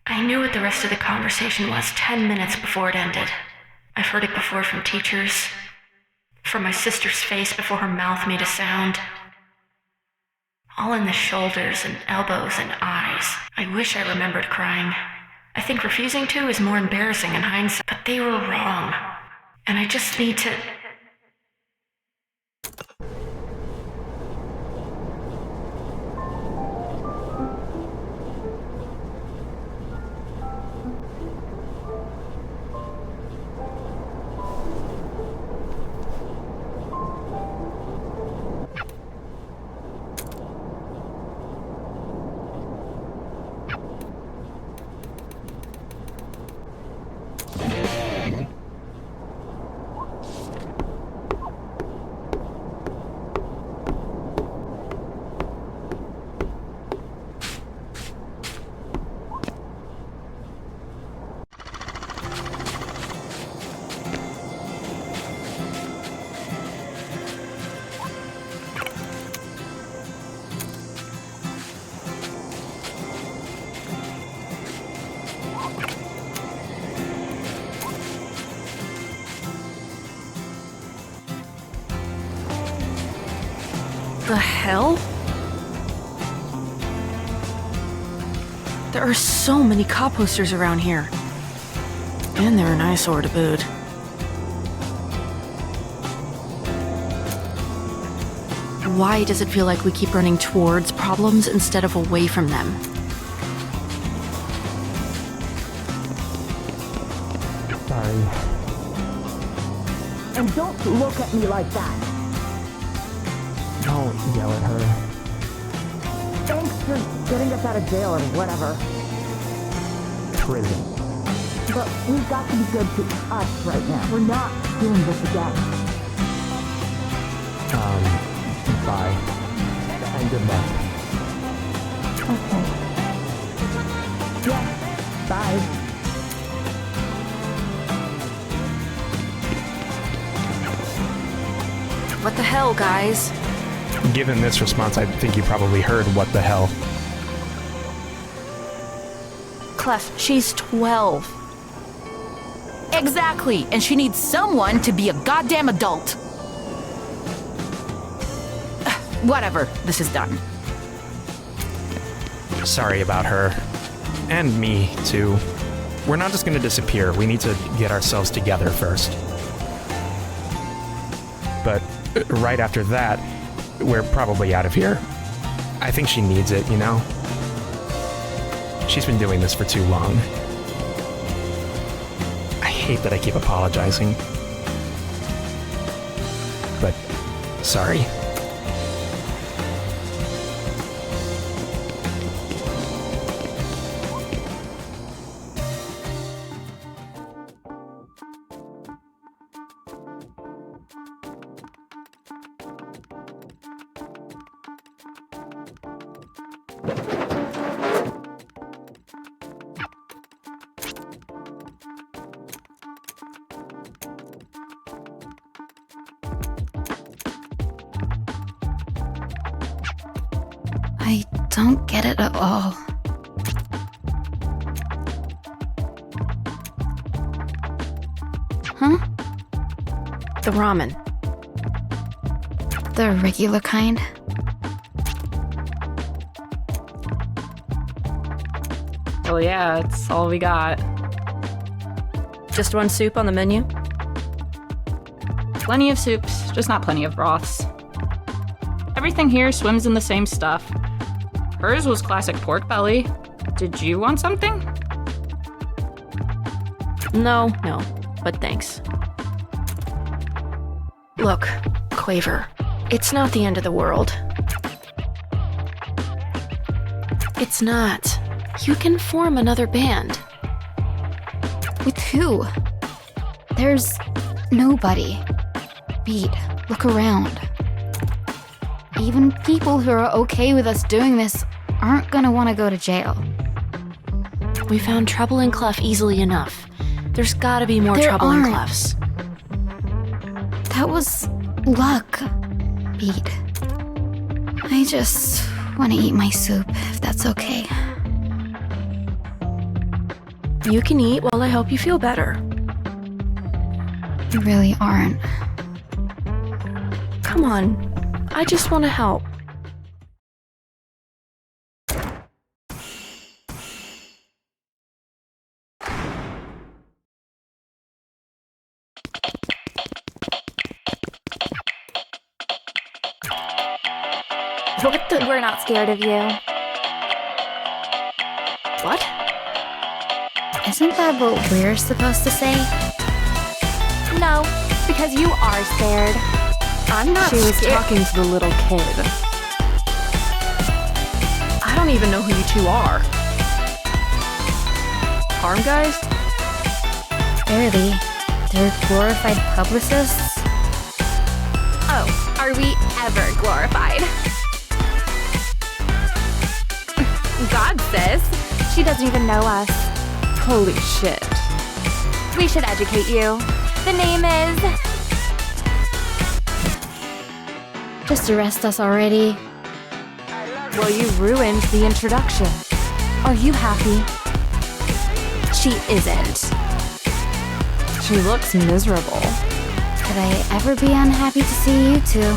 I knew what the rest of the conversation was 10 minutes before it ended. I've heard it before from teachers, from my sister's face before her mouth made a sound. All in the shoulders and elbows and eyes. I wish I remembered crying. I think refusing to is more embarrassing in hindsight, but they were wrong. And I just need to... The hell? There are so many cop posters around here. And they're an eyesore to boot. Why does it feel like we keep running towards problems instead of away from them? Sorry. And don't look at me like that. Don't yell at her. Thanks for getting us out of jail or whatever. Prison. But we've got to be good to us right now. We're not doing this again. Bye. And good luck. Okay. Yeah. Bye. What the hell, guys? Given this response, I think you probably heard what the hell. Clef, she's 12. Exactly, and she needs someone to be a goddamn adult. Whatever, this is done. Sorry about her. And me, too. We're not just gonna disappear, we need to get ourselves together first. But right after that, we're probably out of here. I think she needs it, you know? She's been doing this for too long. I hate that I keep apologizing. But, sorry. I don't get it at all. Huh? The ramen. The regular kind? Well, yeah, it's all we got. Just one soup on the menu? Plenty of soups, just not plenty of broths. Everything here swims in the same stuff. Hers was classic pork belly. Did you want something? No, but thanks. Look, Quaver, it's not the end of the world. It's not. You can form another band. With who? There's nobody. Beat, look around. Even people who are okay with us doing this aren't gonna want to go to jail. We found Trouble in Clef easily enough. There's gotta be more There trouble in aren't. Clefs. That was luck, Beat. I just want to eat my soup, if that's okay. You can eat while I help you feel better. You really aren't. Come on, I just want to help. What the? We're not scared of you. What? Isn't that what we're supposed to say? No, because you are scared. I'm not She was scared. talking to the little kid. I don't even know who you two are. Harm guys? Barely. They're glorified publicists. Oh, are we ever glorified? God, sis. She doesn't even know us. Holy shit. We should educate you. The name is... Just arrest us already. Well, you ruined the introduction. Are you happy? She isn't. She looks miserable. Could I ever be unhappy to see you two?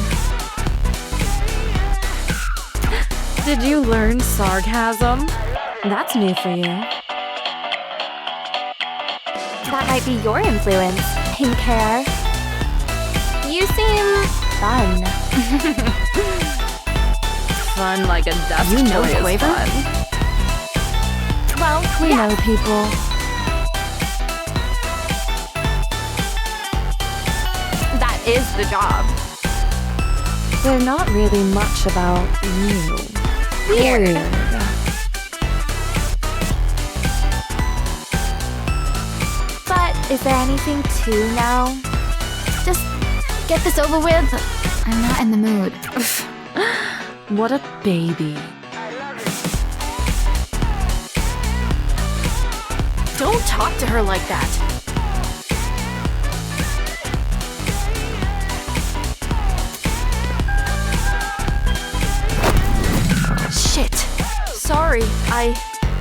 Did you learn sarcasm? That's new for you. That might be your influence, pink hair. You seem fun. Fun like a dust You know toy is Quaver? fun. Well, We know people. that is the job. They're not really much about you. Weird. But is there anything to know? Just get this over with. I'm not in the mood. What a baby. Don't talk to her like that. Shit. Sorry,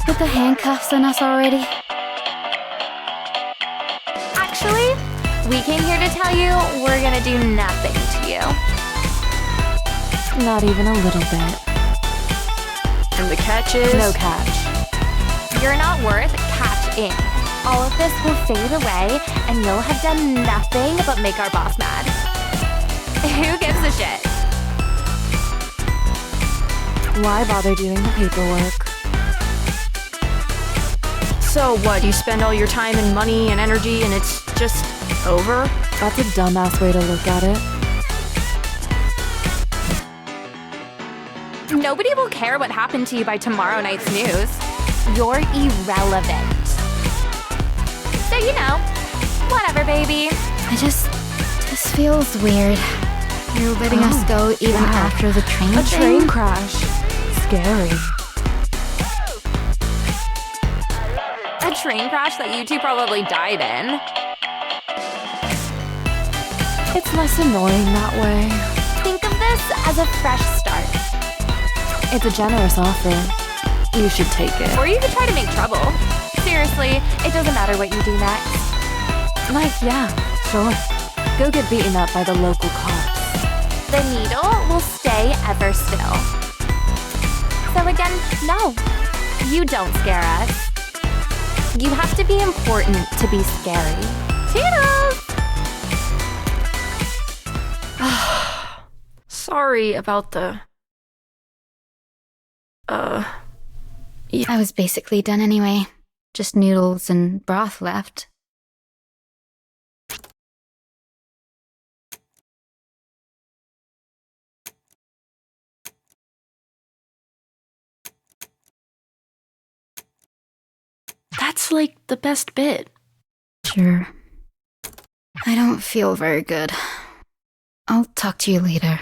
Put the handcuffs on us already. Actually, we came here to tell you we're gonna do nothing to you. Not even a little bit. And the catch is... No catch. You're not worth catching. All of this will fade away, and you'll have done nothing but make our boss mad. Who gives a shit? Why bother doing the paperwork? So what, you spend all your time and money and energy and it's just over? That's a dumbass way to look at it. Nobody will care what happened to you by tomorrow night's news. You're irrelevant. So, you know, whatever, baby. This feels weird. You're letting us go even after the train A thing? train crash. Scary. A train crash that you two probably died in. It's less annoying that way. Think of this as a fresh start. It's a generous offer. You should take it. Or you could try to make trouble. Seriously, it doesn't matter what you do next. Like, yeah, sure. Go get beaten up by the local cops. The needle will stay ever still. So again, no. You don't scare us. You have to be important to be scary. Toodles! Sorry about the... I was basically done anyway. Just noodles and broth left. That's like the best bit. Sure. I don't feel very good. I'll talk to you later.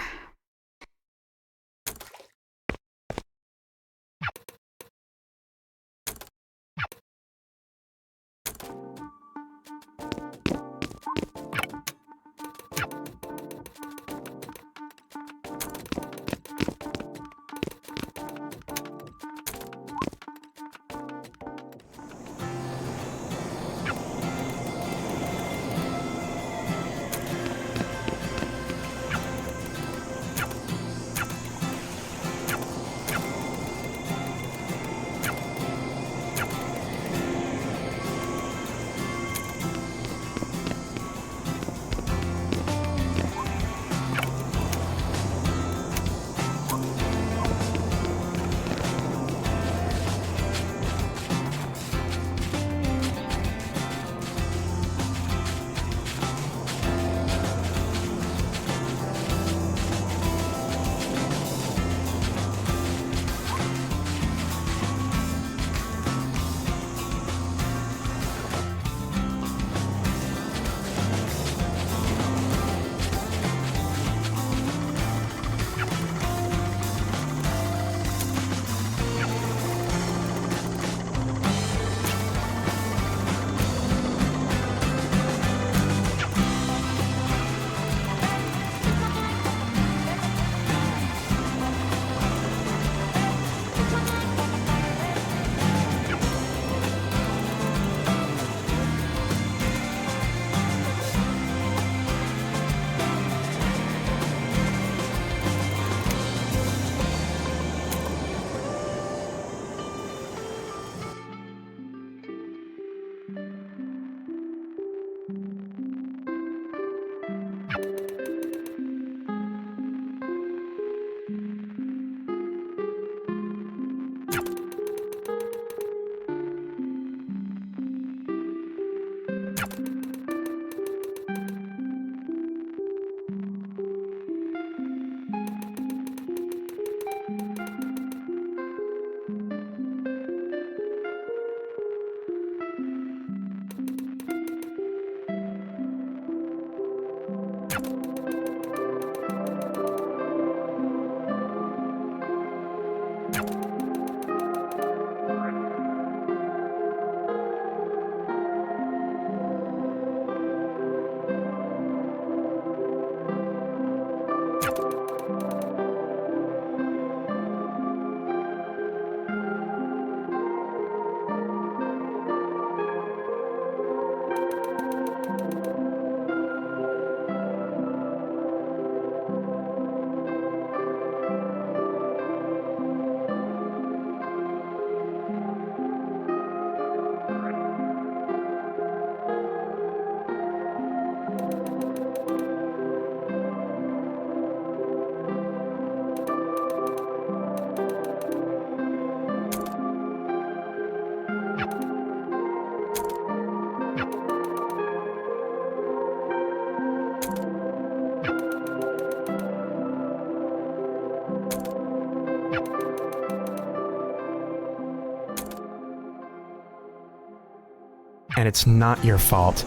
And it's not your fault,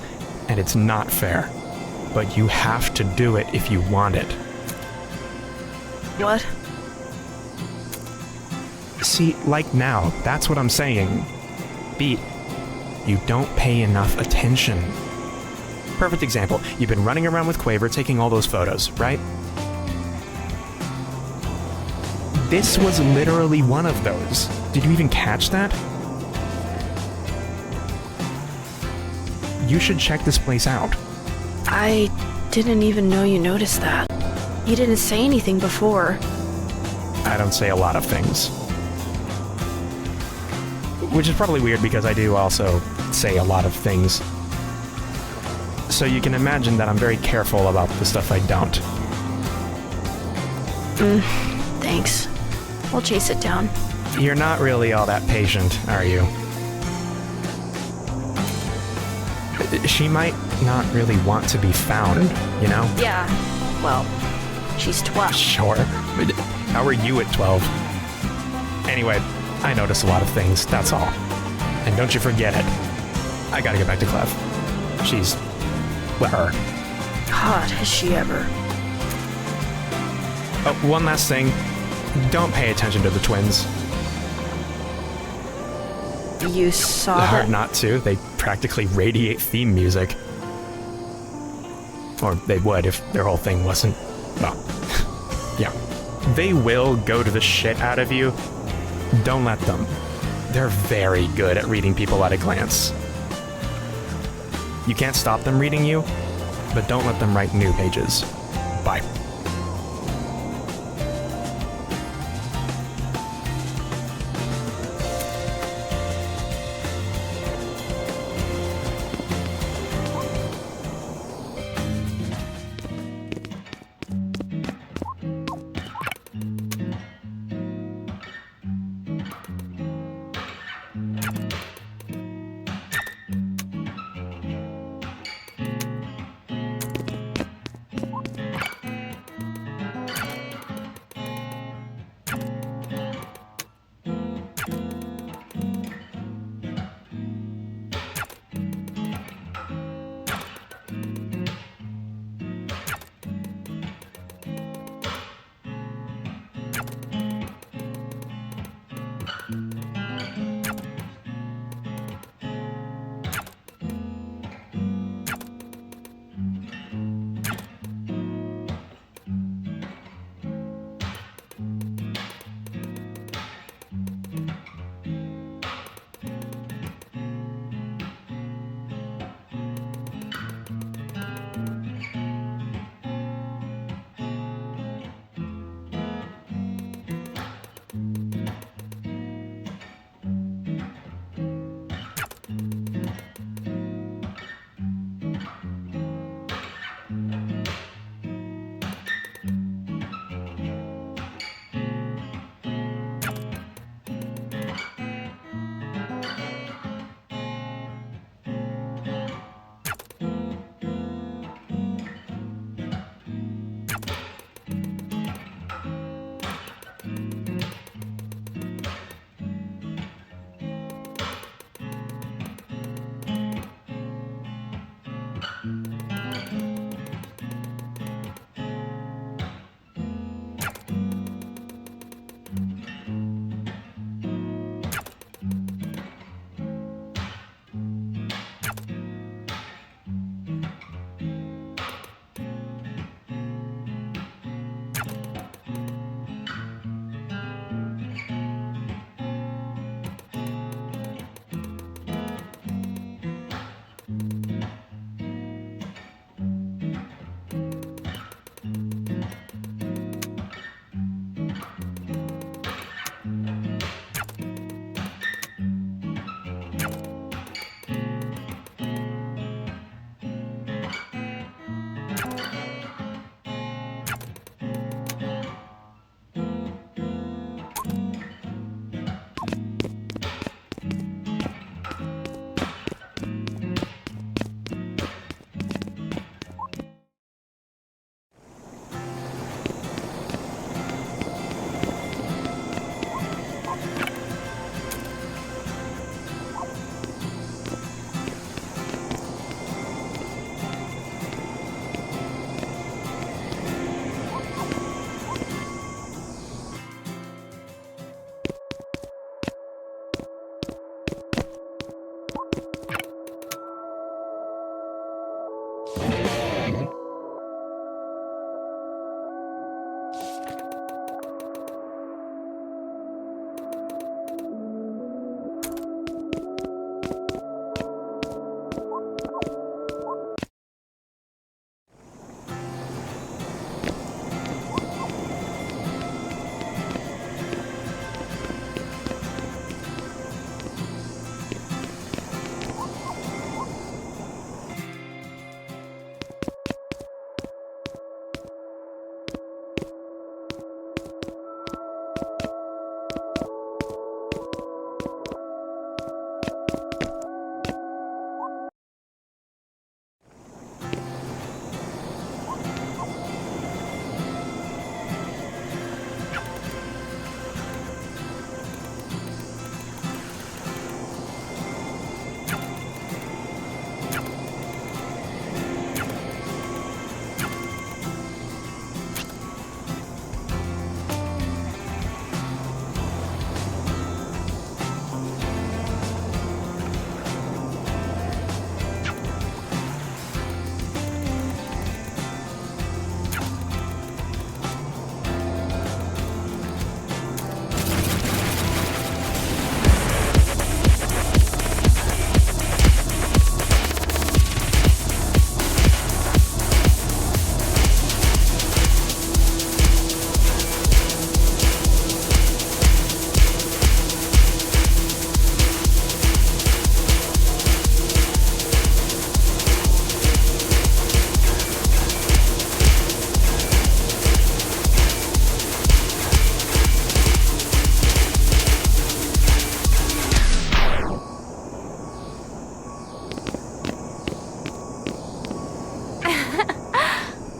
and it's not fair. But you have to do it if you want it. What? See, like now, that's what I'm saying. Beat, you don't pay enough attention. Perfect example, you've been running around with Quaver taking all those photos, right? This was literally one of those. Did you even catch that? You should check this place out. I didn't even know you noticed that. You didn't say anything before. I don't say a lot of things. Which is probably weird because I do also say a lot of things. So you can imagine that I'm very careful about the stuff I don't. Thanks. We'll chase it down. You're not really all that patient, are you? She might not really want to be found, you know? Yeah, well, she's 12. Sure. But how are you at 12? Anyway, I notice a lot of things, that's all. And don't you forget it. I gotta get back to Clef. She's... her. God, has she ever. Oh, one last thing. Don't pay attention to the twins. You saw Hard that? not to. They practically radiate theme music. Or they would if their whole thing wasn't... well, yeah. They will go to the shit out of you. Don't let them. They're very good at reading people at a glance. You can't stop them reading you, but don't let them write new pages. Bye.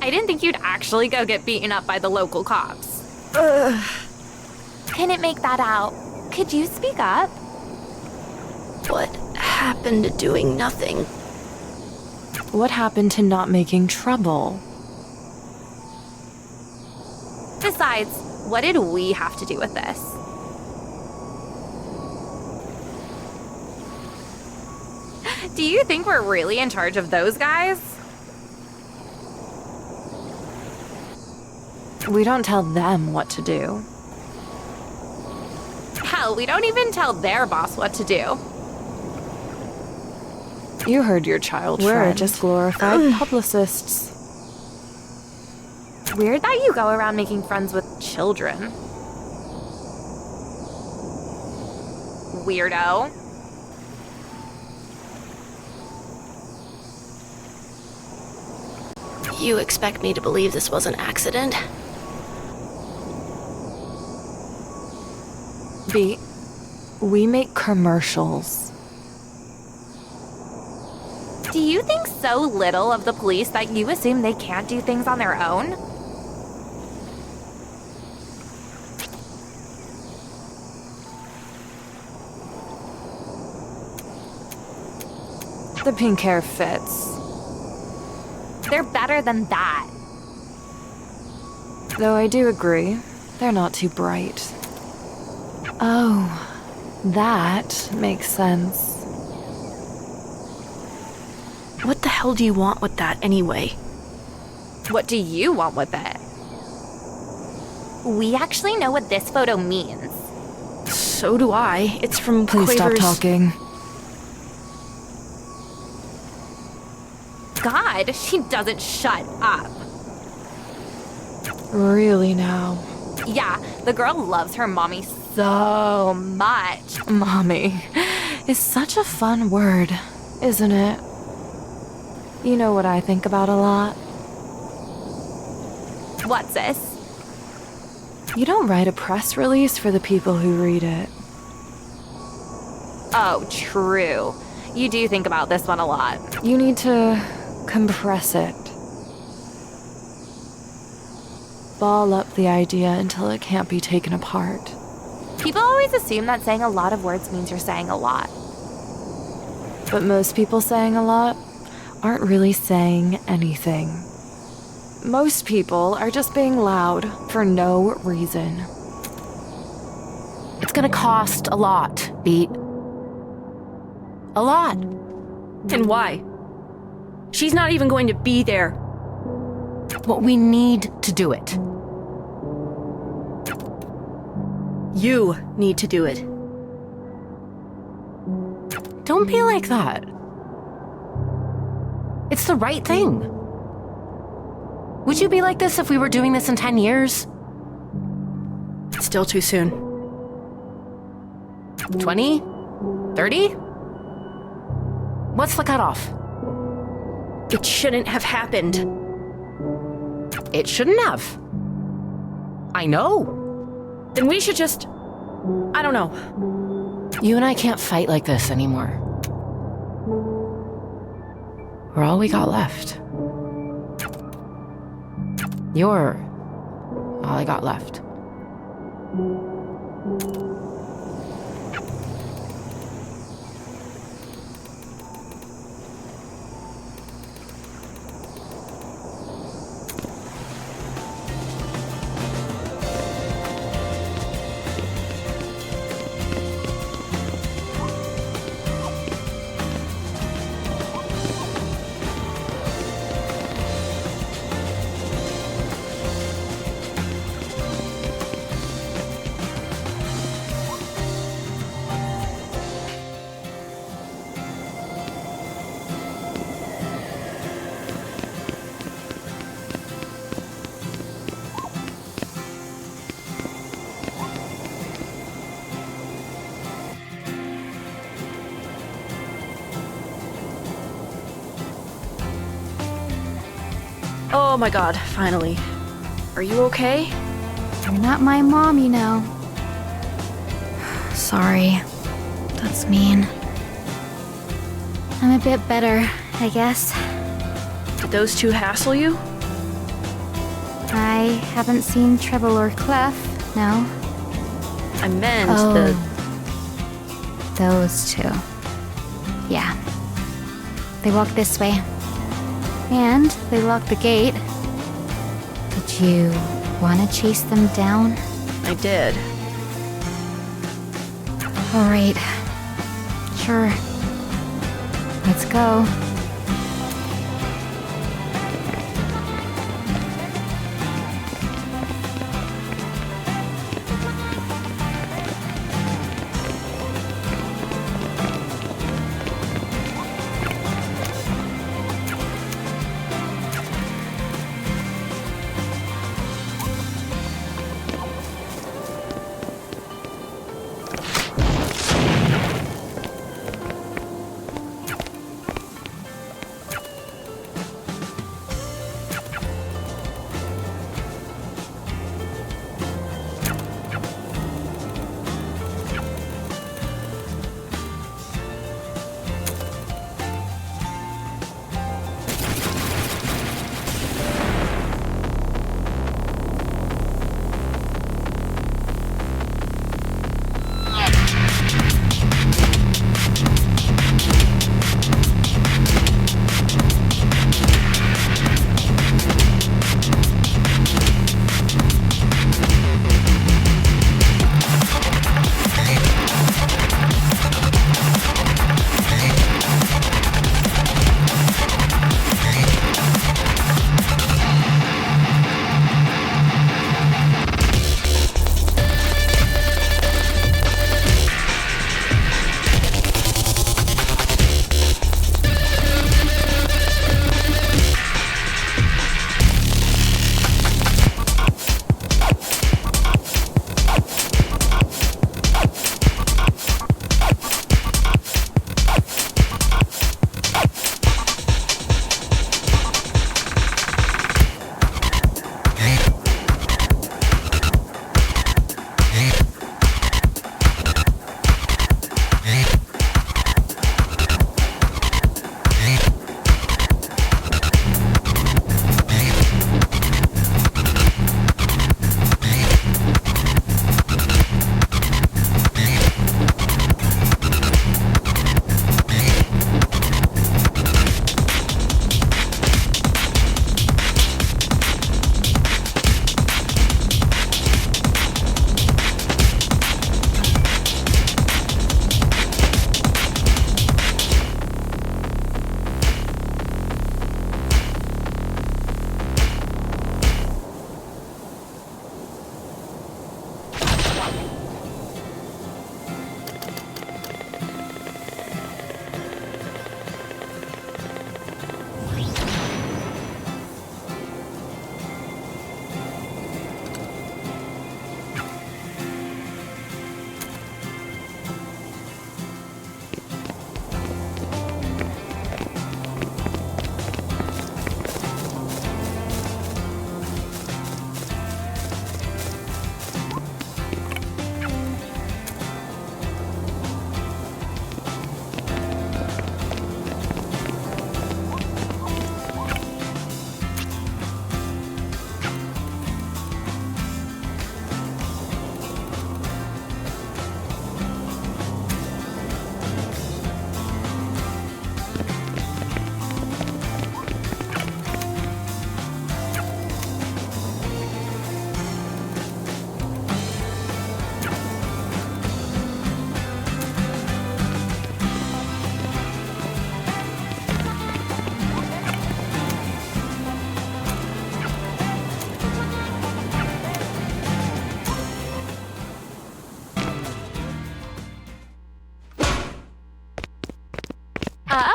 I didn't think you'd actually go get beaten up by the local cops. Couldn't make that out. Could you speak up? What happened to doing nothing? What happened to not making trouble? Besides, what did we have to do with this? Do you think we're really in charge of those guys? We don't tell them what to do. Hell, we don't even tell their boss what to do. You heard your child We're friend. Just glorified publicists. Weird that you go around making friends with children. Weirdo. You expect me to believe this was an accident? B, we make commercials. Do you think so little of the police that you assume they can't do things on their own? The pink hair fits. They're better than that. Though I do agree, they're not too bright. Oh, that makes sense. What the hell do you want with that anyway? What do you want with it? We actually know what this photo means. So do I. It's from Please stop talking. God, she doesn't shut up. Really now? Yeah, the girl loves her mommy so much. Mommy is such a fun word, isn't it? You know what I think about a lot? What's this? You don't write a press release for the people who read it. Oh, true. You do think about this one a lot. You need to compress it. Ball up the idea until it can't be taken apart. People always assume that saying a lot of words means you're saying a lot. But most people saying a lot aren't really saying anything. Most people are just being loud for no reason. It's gonna cost a lot, Beat. A lot. And why? She's not even going to be there. But we need to do it. You need to do it. Don't be like that. It's the right thing. Would you be like this if we were doing this in 10 years? Still too soon. 20? 30? What's the cutoff? It shouldn't have happened. It shouldn't have. I know. Then we should just... I don't know. You and I can't fight like this anymore. We're all we got left. You're all I got left. Oh my god, finally. Are you okay? You're not my mom, you know. Sorry. That's mean. I'm a bit better, I guess. Did those two hassle you? I haven't seen Treble or Clef, no. I meant Those two. Yeah. They walk this way. And they lock the gate. Did you want to chase them down? I did. Alright. Sure. Let's go.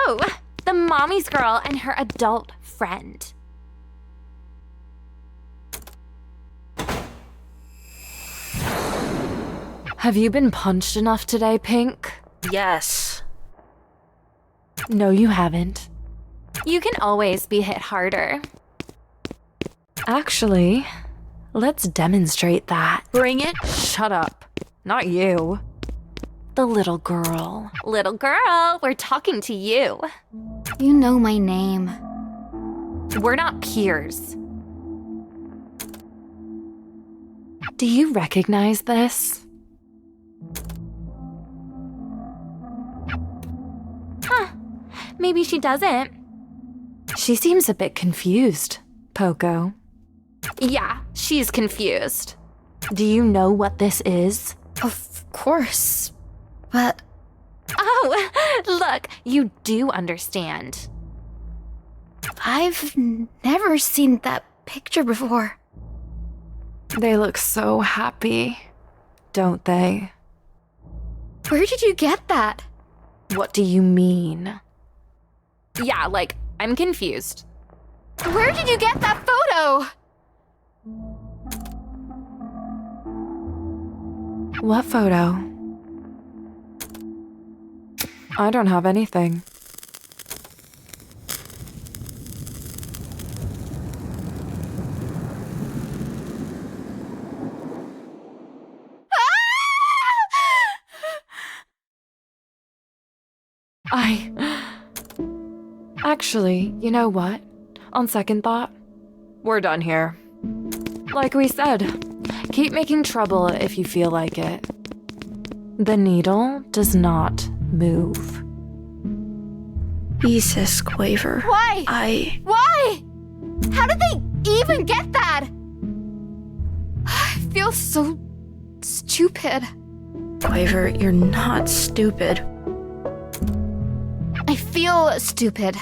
Oh, the mommy's girl and her adult friend. Have you been punched enough today, Pink? Yes. No, you haven't. You can always be hit harder. Actually, let's demonstrate that. Bring it. Shut up. Not you. The little girl. Little girl, we're talking to you. You know my name. We're not peers. Do you recognize this? Huh. Maybe she doesn't. She seems a bit confused, Poco. Yeah, she's confused. Do you know what this is? Of course. But. Oh, look, you do understand. I've never seen that picture before. They look so happy, don't they? Where did you get that? What do you mean? Yeah, like, I'm confused. Where did you get that photo? What photo? I don't have anything. Actually, you know what? On second thought, we're done here. Like we said, keep making trouble if you feel like it. The needle does not move. Jesus, Quaver. Why? Why? How did they even get that? I feel so stupid. Quaver, you're not stupid. I feel stupid.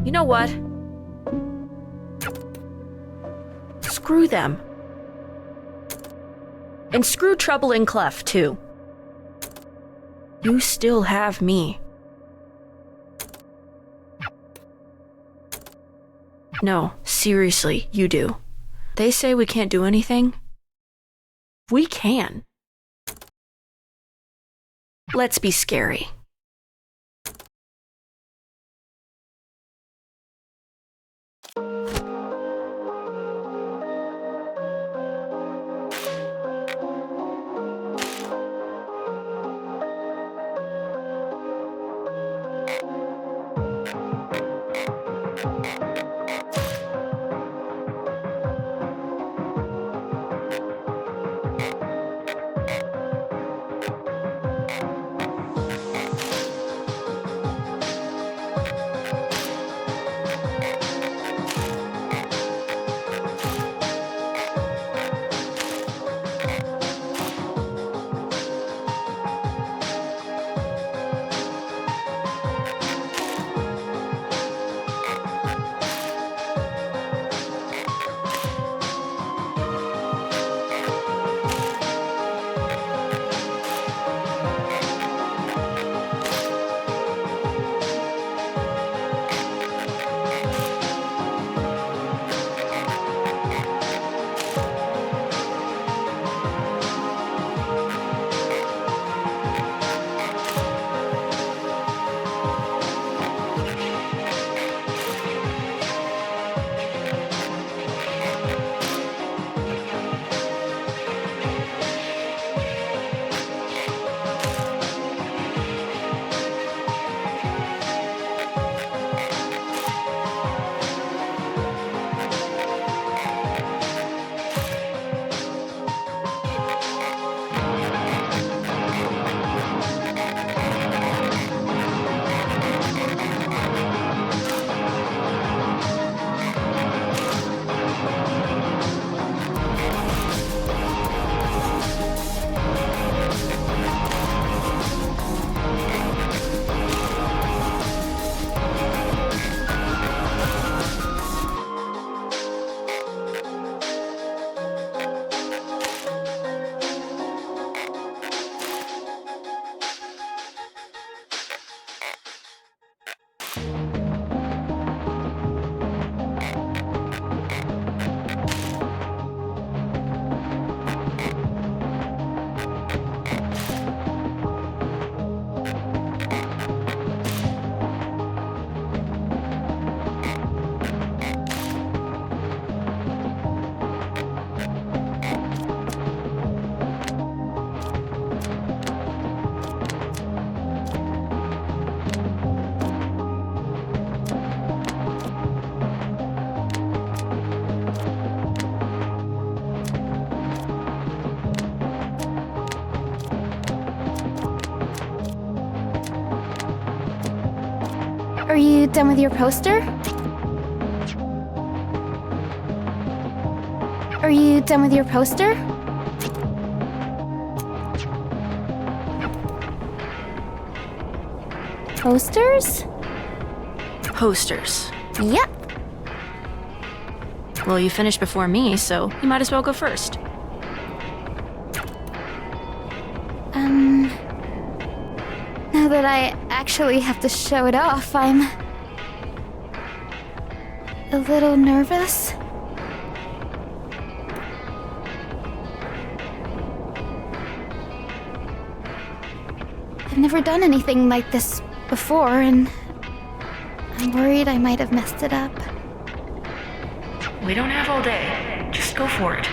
You know what? Screw them. And screw Trouble and Clef, too. You still have me. No, seriously, you do. They say we can't do anything. We can. Let's be scary. Are you done with your poster? Are you done with your poster? Posters? Posters. Yep. Well, you finished before me, so you might as well go first. Now that I actually have to show it off, I'm a little nervous. I've never done anything like this before, and I'm worried I might have messed it up. We don't have all day. Just go for it.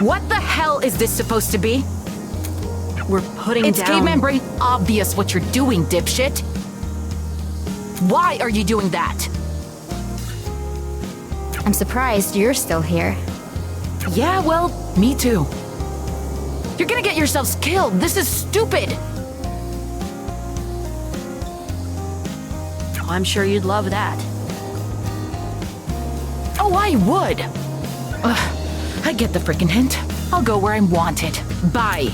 What the hell is this supposed to be? We're putting It's down... caveman brain obvious what you're doing, dipshit. Why are you doing that? I'm surprised you're still here. Yeah, well, me too. You're gonna get yourselves killed. This is stupid. Oh, I'm sure you'd love that. Oh, I would. Ugh, I get the freaking hint. I'll go where I'm wanted. Bye.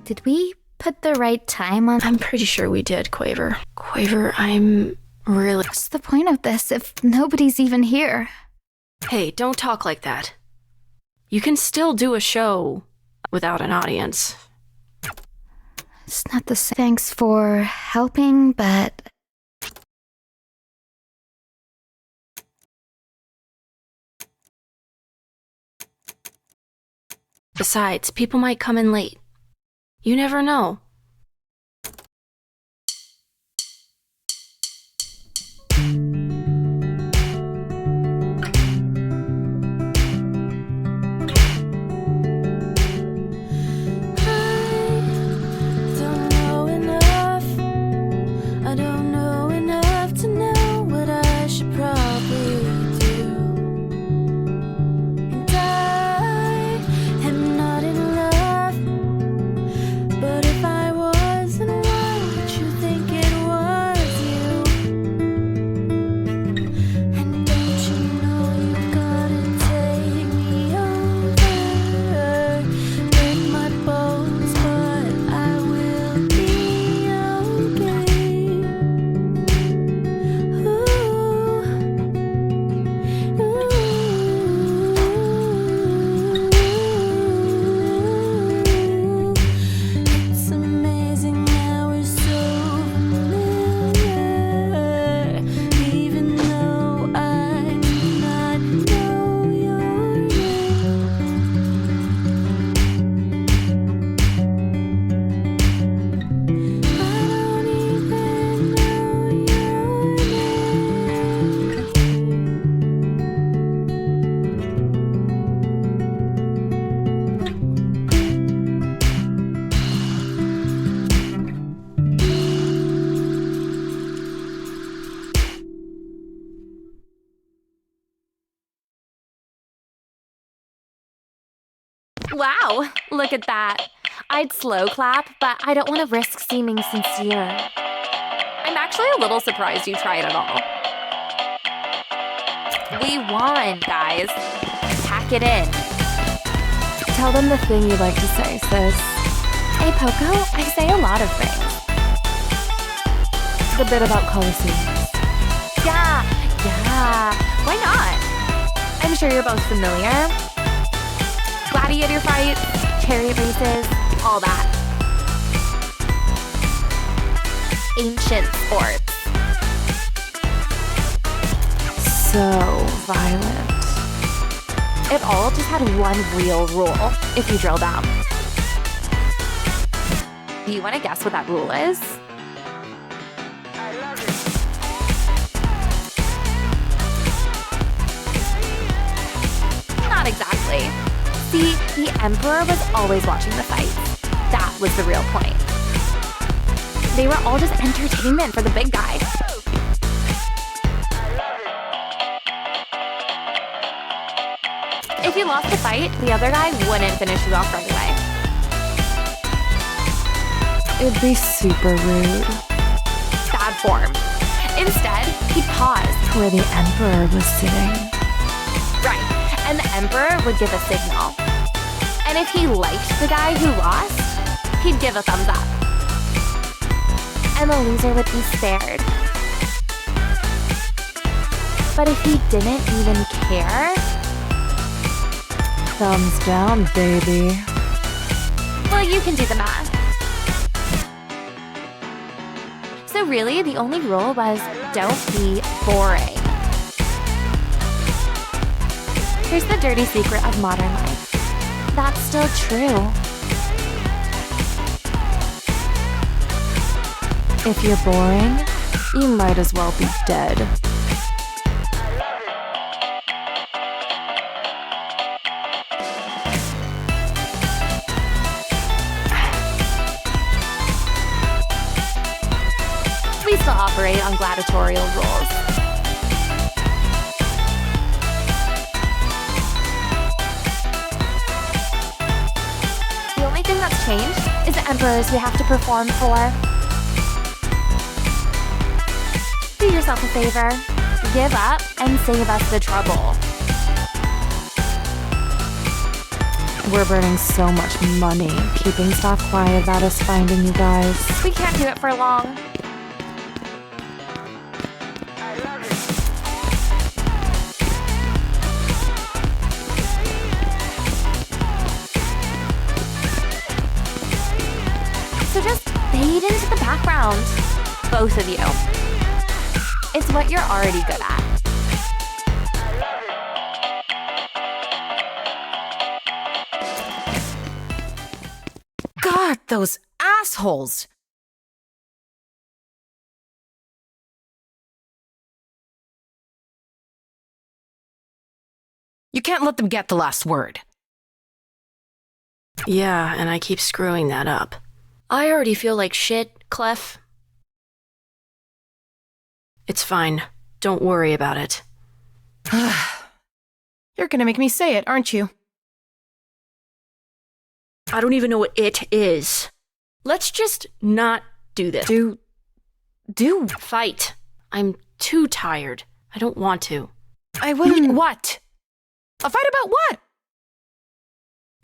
Did we put the right time on? I'm pretty sure we did, Quaver. Quaver, I'm really... What's the point of this if nobody's even here? Hey, don't talk like that. You can still do a show without an audience. It's not the same. Thanks for helping, but... Besides, people might come in late. You never know. Wow, look at that. I'd slow clap, but I don't want to risk seeming sincere. I'm actually a little surprised you tried at all. We won, guys. Pack it in. Tell them the thing you'd like to say, sis. Hey, Poco, I say a lot of things. The bit about Colosseums. Yeah, why not? I'm sure you're both familiar. Gladiator fights, chariot races, all that. Ancient sports. So violent. It all just had one real rule, if you drill down. Do you want to guess what that rule is? Not exactly. See, the Emperor was always watching the fights. That was the real point. They were all just entertainment for the big guy. If you lost the fight, the other guy wouldn't finish you off right away. It'd be super rude. Bad form. Instead, he'd pause where the Emperor was sitting. Right, and the Emperor would give a signal. And if he liked the guy who lost, he'd give a thumbs up. And the loser would be spared. But if he didn't even care, thumbs down, baby. Well, you can do the math. So really, the only rule was don't be boring. Here's the dirty secret of modern life. That's still true. If you're boring, you might as well be dead. We still operate on gladiatorial rules. The only thing that's changed is the emperors we have to perform for. Do yourself a favor, give up, and save us the trouble. We're burning so much money keeping staff quiet about us finding you guys. We can't do it for long. So just fade into the background. Both of you. It's what you're already good at. God, those assholes! You can't let them get the last word. Yeah, and I keep screwing that up. I already feel like shit, Clef. It's fine. Don't worry about it. You're gonna make me say it, aren't you? I don't even know what it is. Let's just not do this. Do? Fight. I'm too tired. I don't want to. I wouldn't. What? A fight about what?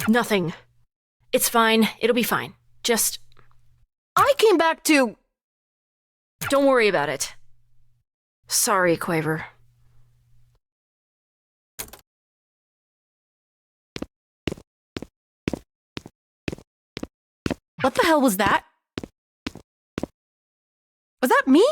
Nothing. It's fine. It'll be fine. Just... I came back to... Don't worry about it. Sorry, Quaver. What the hell was that? Was that me?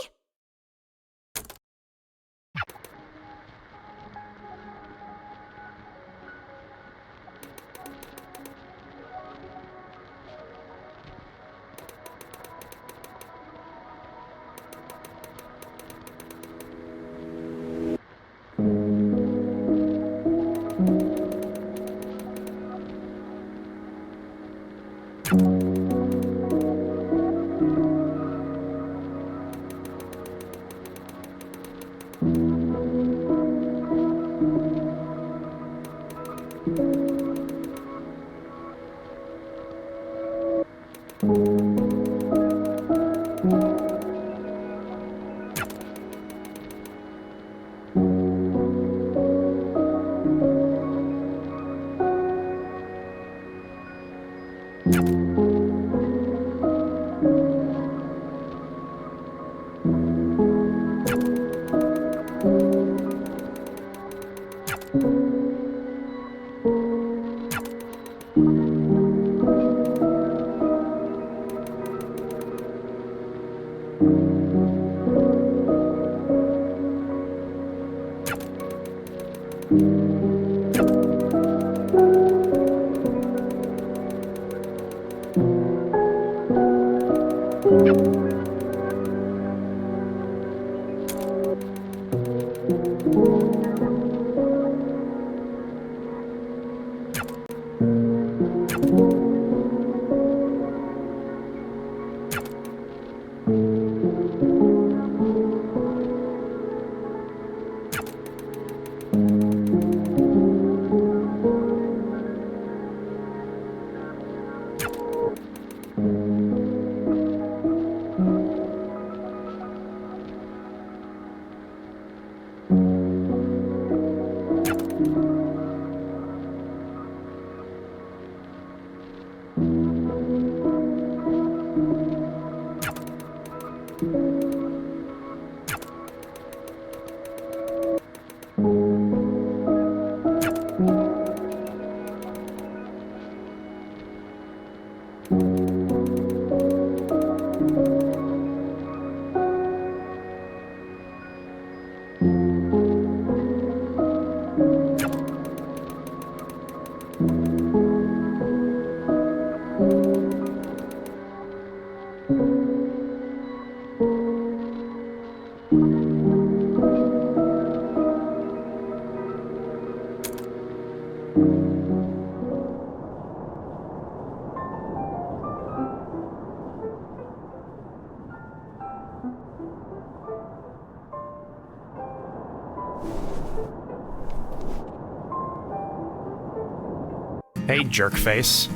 Hey, jerkface.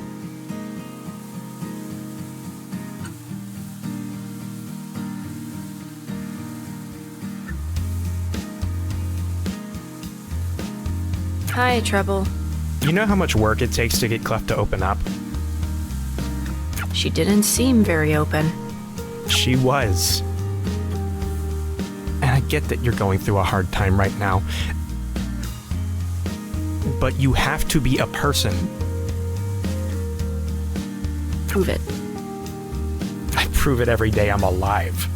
Hi, Trouble. You know how much work it takes to get Clef to open up? She didn't seem very open. She was. And I get that you're going through a hard time right now. But you have to be a person. Prove it. I prove it every day I'm alive.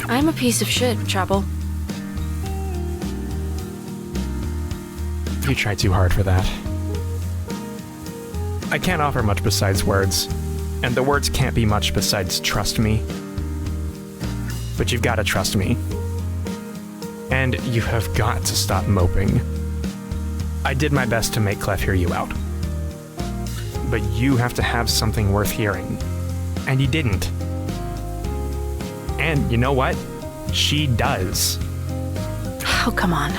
I'm a piece of shit, Chapel. You try too hard for that. I can't offer much besides words, and the words can't be much besides trust me. But you've got to trust me. And you have got to stop moping. I did my best to make Clef hear you out. But you have to have something worth hearing. And you didn't. And you know what? She does. Oh, come on.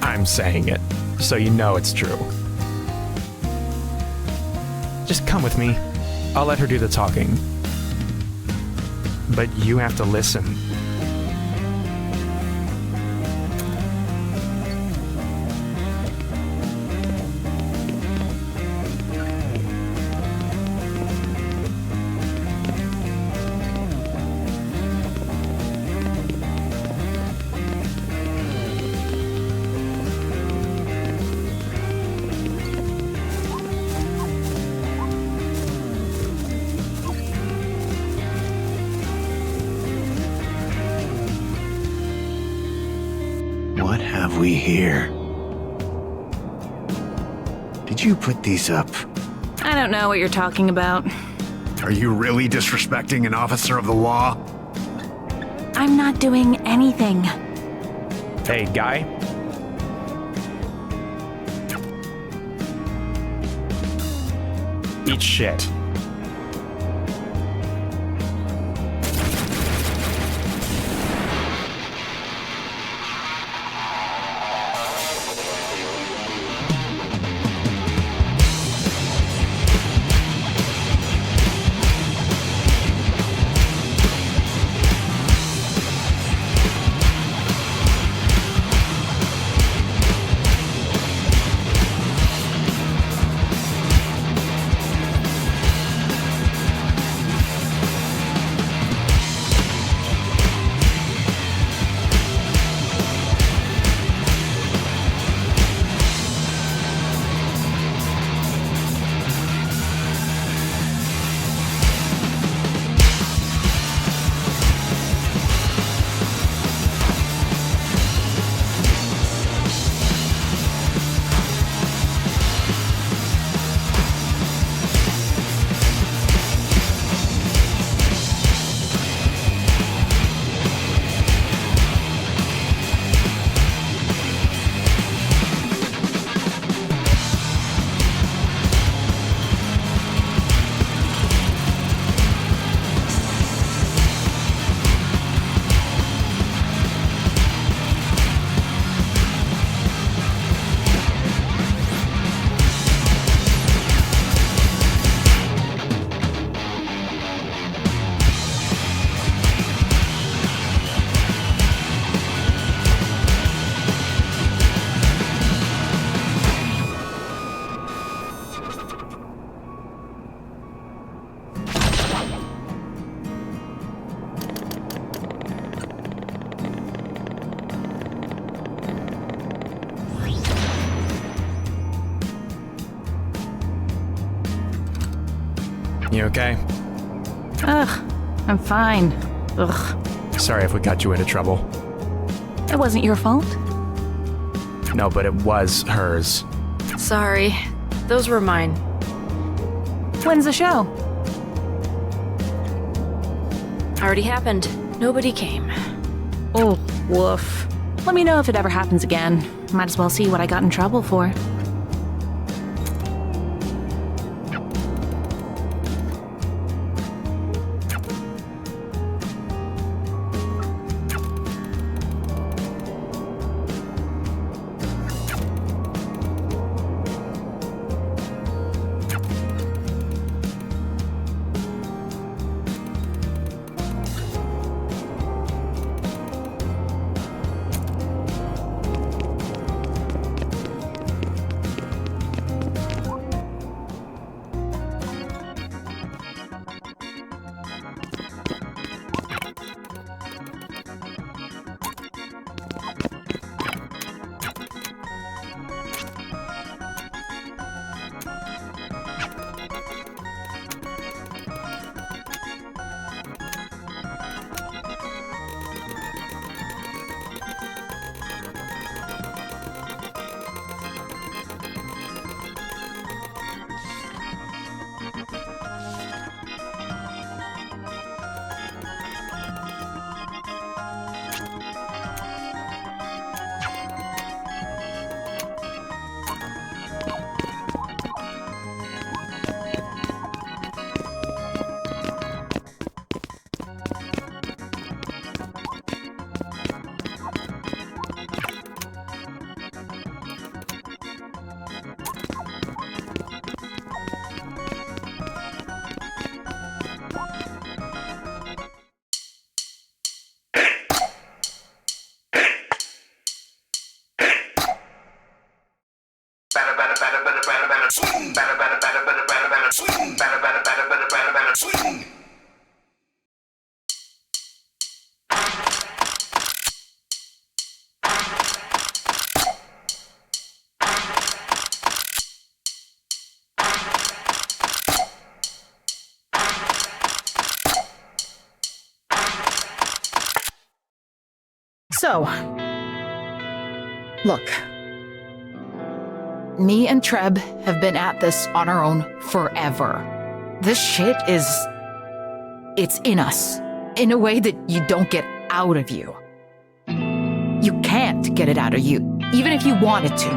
I'm saying it, so you know it's true. Just come with me. I'll let her do the talking. But you have to listen. What have we here? Did you put these up? I don't know what you're talking about. Are you really disrespecting an officer of the law? I'm not doing anything. Hey, guy. Eat shit. You okay? Ugh, I'm fine. Ugh. Sorry if we got you into trouble. It wasn't your fault. No, but it was hers. Sorry. Those were mine. When's the show? Already happened. Nobody came. Oh, woof. Let me know if it ever happens again. Might as well see what I got in trouble for. So, look. Me and Treb have been at this on our own forever. This shit is... it's in us, in a way that you don't get out of you. You can't get it out of you, even if you wanted to.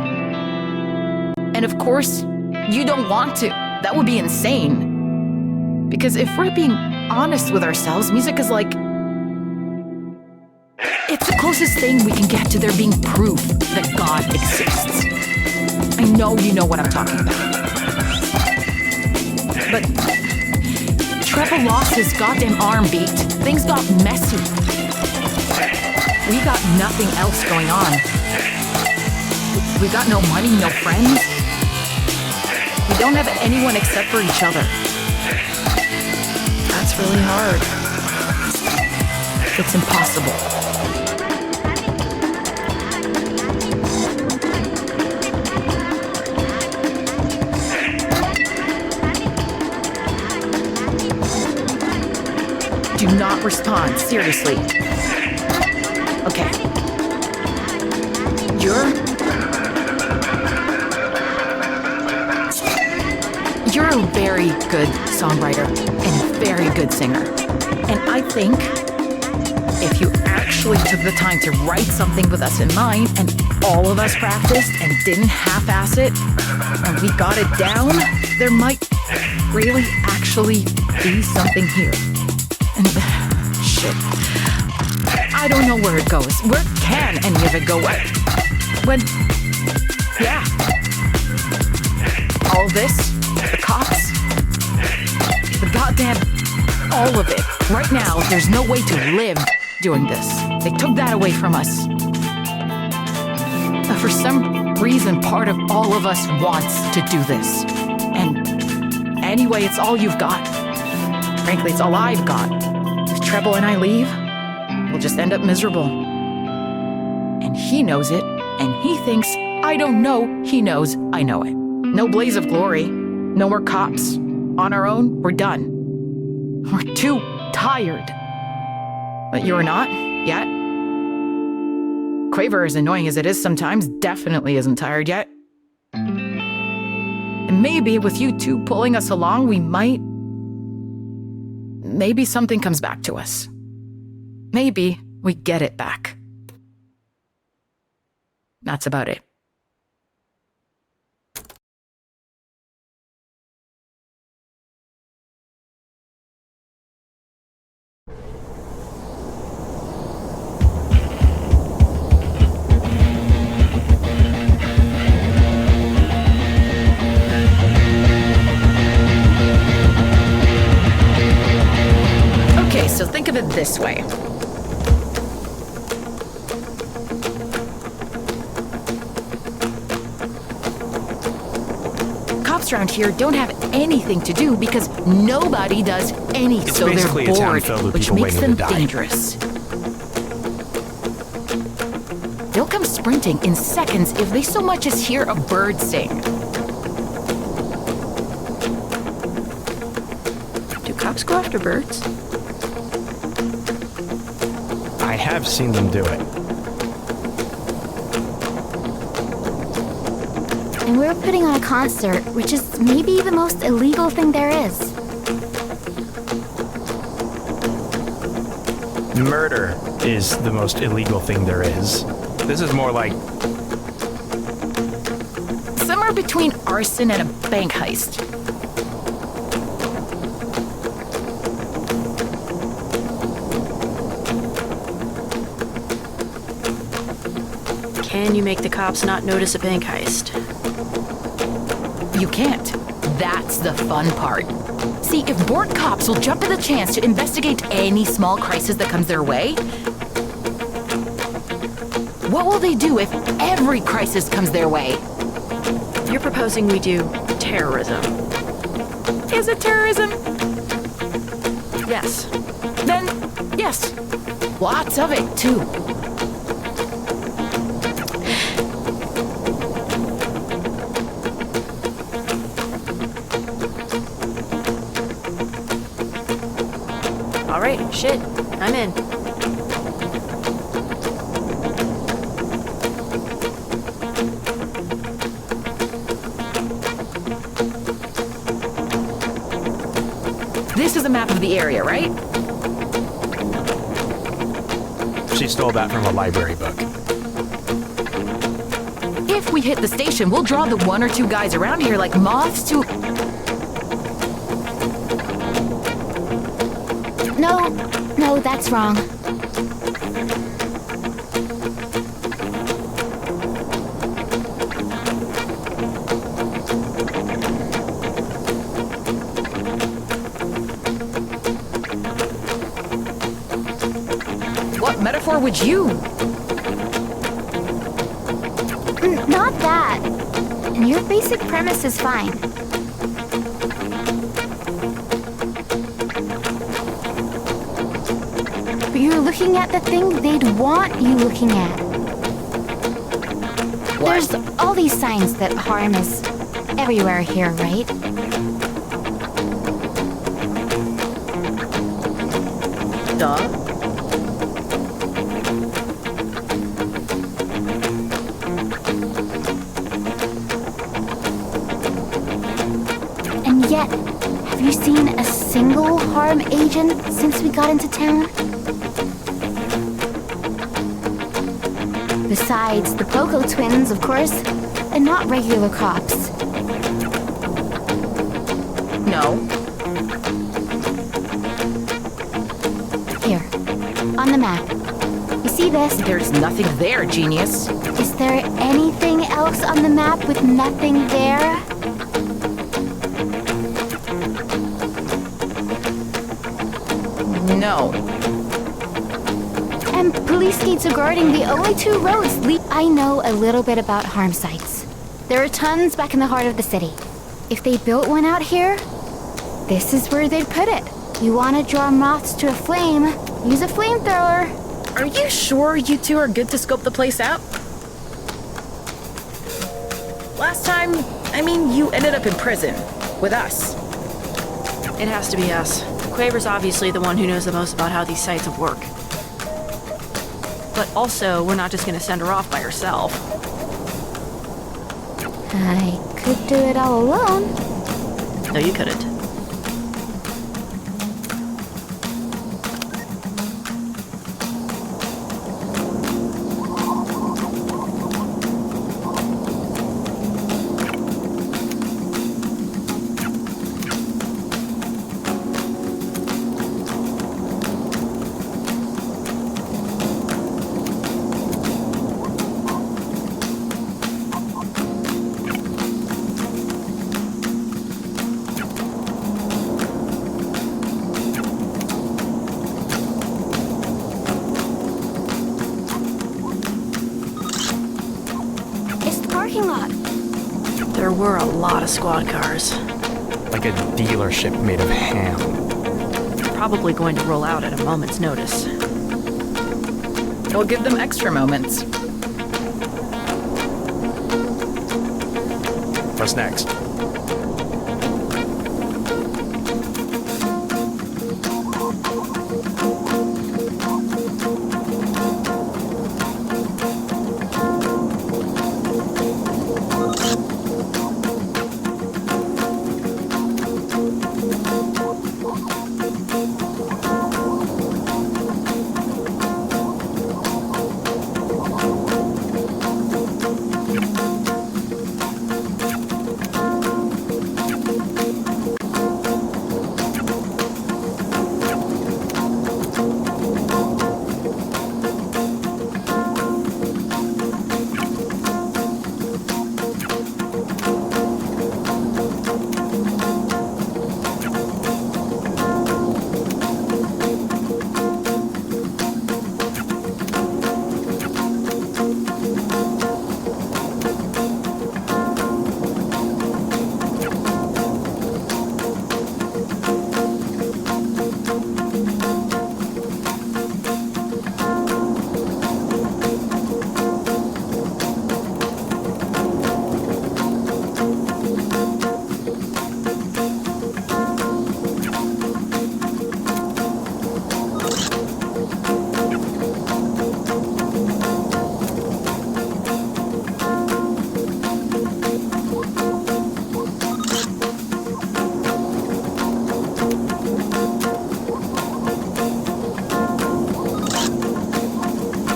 And of course, you don't want to. That would be insane. Because if we're being honest with ourselves, music is like... it's the closest thing we can get to there being proof that God exists. I know you know what I'm talking about. But Trevor lost his goddamn arm, beat. Things got messy. We got nothing else going on. We got no money, no friends. We don't have anyone except for each other. That's really hard. It's impossible. Do not respond, seriously. Okay. You're a very good songwriter and a very good singer. And I think if you actually took the time to write something with us in mind and all of us practiced and didn't half-ass it and we got it down, there might really actually be something here. And shit. I don't know where it goes. Where can any of it go? When yeah. All this, the cops, the goddamn, all of it. Right now, there's no way to live doing this. They took that away from us. But for some reason, part of all of us wants to do this. And anyway, it's all you've got. Frankly, it's all I've got. If Treble and I leave, we'll just end up miserable. And he knows it, and he thinks I don't know he knows I know it. No blaze of glory. No more cops. On our own, we're done. We're too tired. But you're not, yet. Quaver, as annoying as it is sometimes, definitely isn't tired yet. And maybe with you two pulling us along, we might... maybe something comes back to us. Maybe we get it back. That's about it. Okay, so think of it this way. Cops around here don't have anything to do because nobody does anything, so they're bored, which makes them dangerous. They'll come sprinting in seconds if they so much as hear a bird sing. Do cops go after birds? I have seen them do it. And we're putting on a concert, which is maybe the most illegal thing there is. Murder is the most illegal thing there is. This is more like... somewhere between arson and a bank heist. Can you make the cops not notice a bank heist? You can't. That's the fun part. See, if bored cops will jump at the chance to investigate any small crisis that comes their way, what will they do if every crisis comes their way? You're proposing we do terrorism. Is it terrorism? Yes. Then, yes. Lots of it, too. All right, shit. I'm in. This is a map of the area, right? She stole that from a library book. If we hit the station, we'll draw the 1 or 2 guys around here like moths to... No, that's wrong. What metaphor would you... Not that. Your basic premise is fine. But you're looking at the thing they'd want you looking at. There's all these signs that harm is everywhere here, right? Duh. And yet, have you seen a single harm agent since we got into town? Besides the Poco twins, of course, and not regular cops. No. Here, on the map. You see this? There's nothing there, genius. Is there anything else on the map with nothing there? No. And police gates are guarding the only 2 roads I know a little bit about harm sites. There are tons back in the heart of the city. If they built one out here, this is where they'd put it. You want to draw moths to a flame, use a flamethrower. Are you sure you 2 are good to scope the place out? Last time, you ended up in prison. With us. It has to be us. Quaver's obviously the one who knows the most about how these sites work. But also, we're not just gonna send her off by herself. I could do it all alone. No, you couldn't. There were a lot of squad cars. Like a dealership made of ham. Probably going to roll out at a moment's notice. We'll give them extra moments. What's next?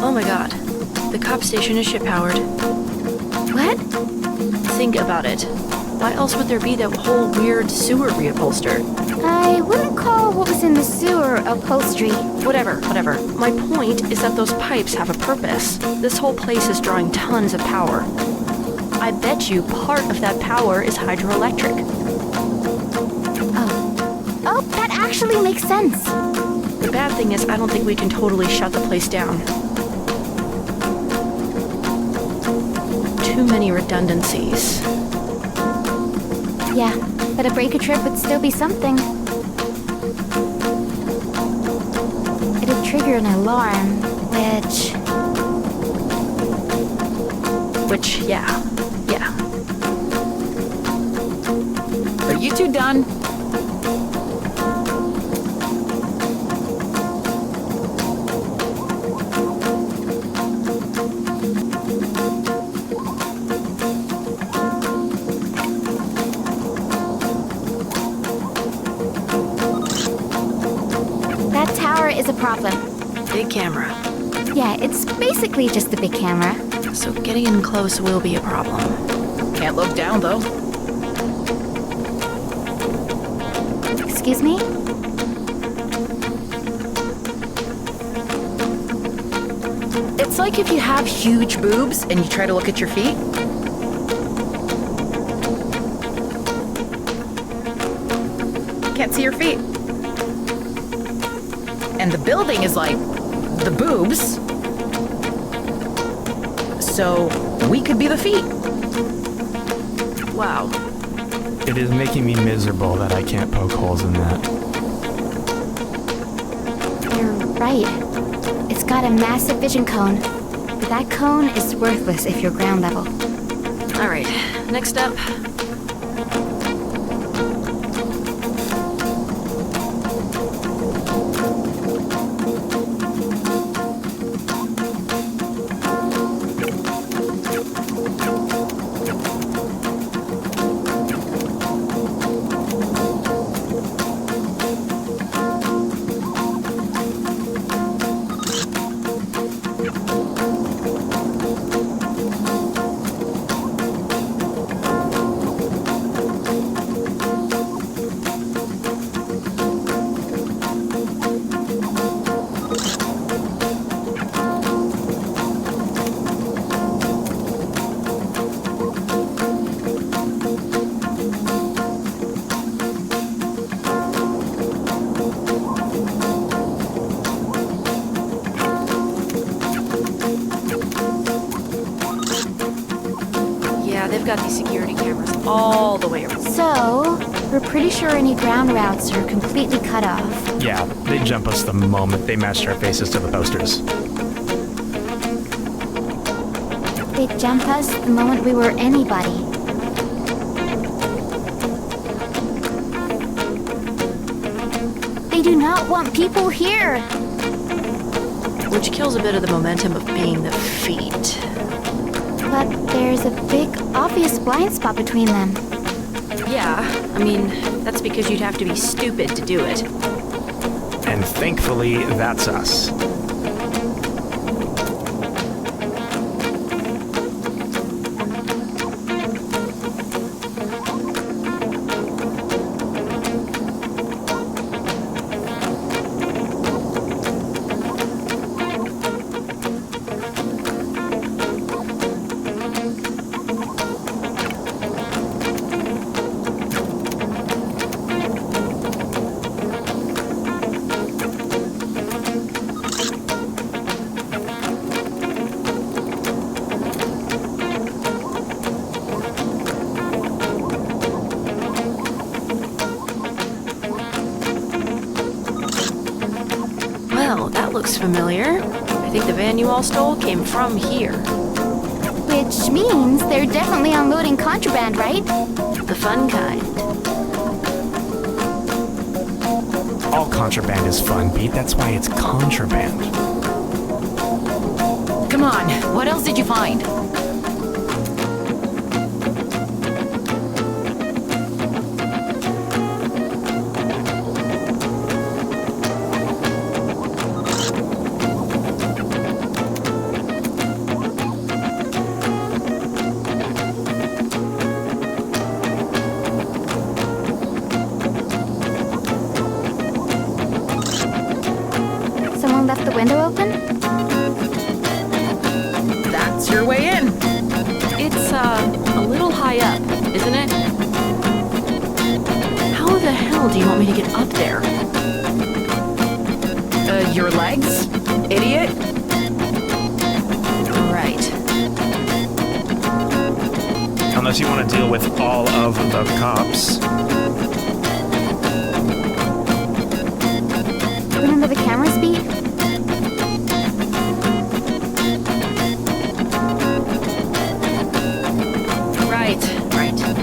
Oh my god. The cop station is ship-powered. What? Think about it. Why else would there be that whole weird sewer reupholster? I wouldn't call what was in the sewer upholstery. Whatever. My point is that those pipes have a purpose. This whole place is drawing tons of power. I bet you part of that power is hydroelectric. Oh, that actually makes sense. The bad thing is I don't think we can totally shut the place down. Too many redundancies. Yeah, but a break a trip would still be something. It'd trigger an alarm, Which, yeah. Are you two done? That tower is a problem. Big camera. Yeah, it's basically just a big camera. So getting in close will be a problem. Can't look down, though. Excuse me? It's like if you have huge boobs and you try to look at your feet. Can't see your feet. And the building is like the boobs. So we could be the feet. Wow. It is making me miserable that I can't poke holes in that. You're right. It's got a massive vision cone. But that cone is worthless if you're ground level. Alright, next up. They've got these security cameras all the way around. So, we're pretty sure any ground routes are completely cut off. Yeah, they jump us the moment they matched our faces to the posters. They'd jump us the moment we were anybody. They do not want people here. Which kills a bit of the momentum of being the feet. But there's a big, obvious blind spot between them. Yeah, I mean, that's because you'd have to be stupid to do it. And thankfully, that's us. Looks familiar. I think the van you all stole came from here. Which means they're definitely unloading contraband, right? The fun kind. All contraband is fun, Pete. That's why it's contraband. Come on, what else did you find? hell do you want me to get up there? Your legs, idiot? Right. Unless you want to deal with all of the cops. Remember the camera speed? Right.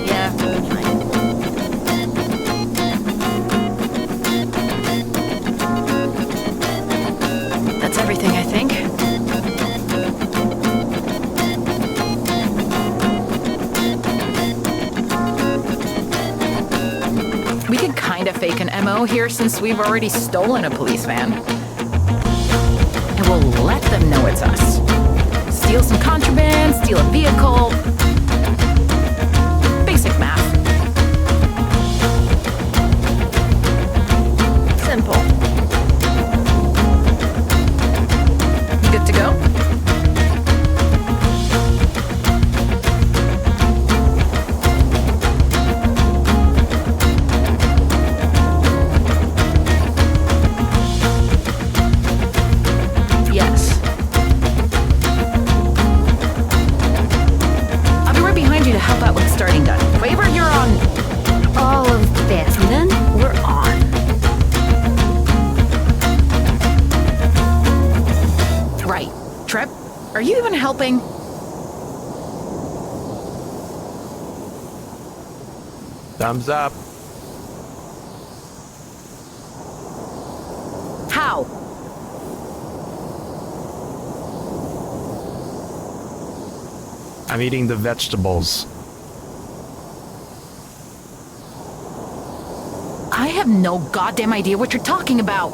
Yeah, fine. That's everything, I think. We could kind of fake an MO here since we've already stolen a police van. And we'll let them know it's us. Steal some contraband, steal a vehicle. Basic math. Simple. You good to go? Yes. I'll be right behind you to help out with the starting gun. Quaver, you're on. All of this. And then we're on. Right. Trip, are you even helping? Thumbs up. How? I'm eating the vegetables. I have no goddamn idea what you're talking about.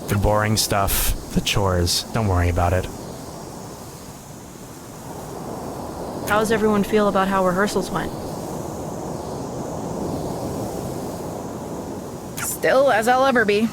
The boring stuff, the chores. Don't worry about it. How does everyone feel about how rehearsals went? Still as I'll ever be.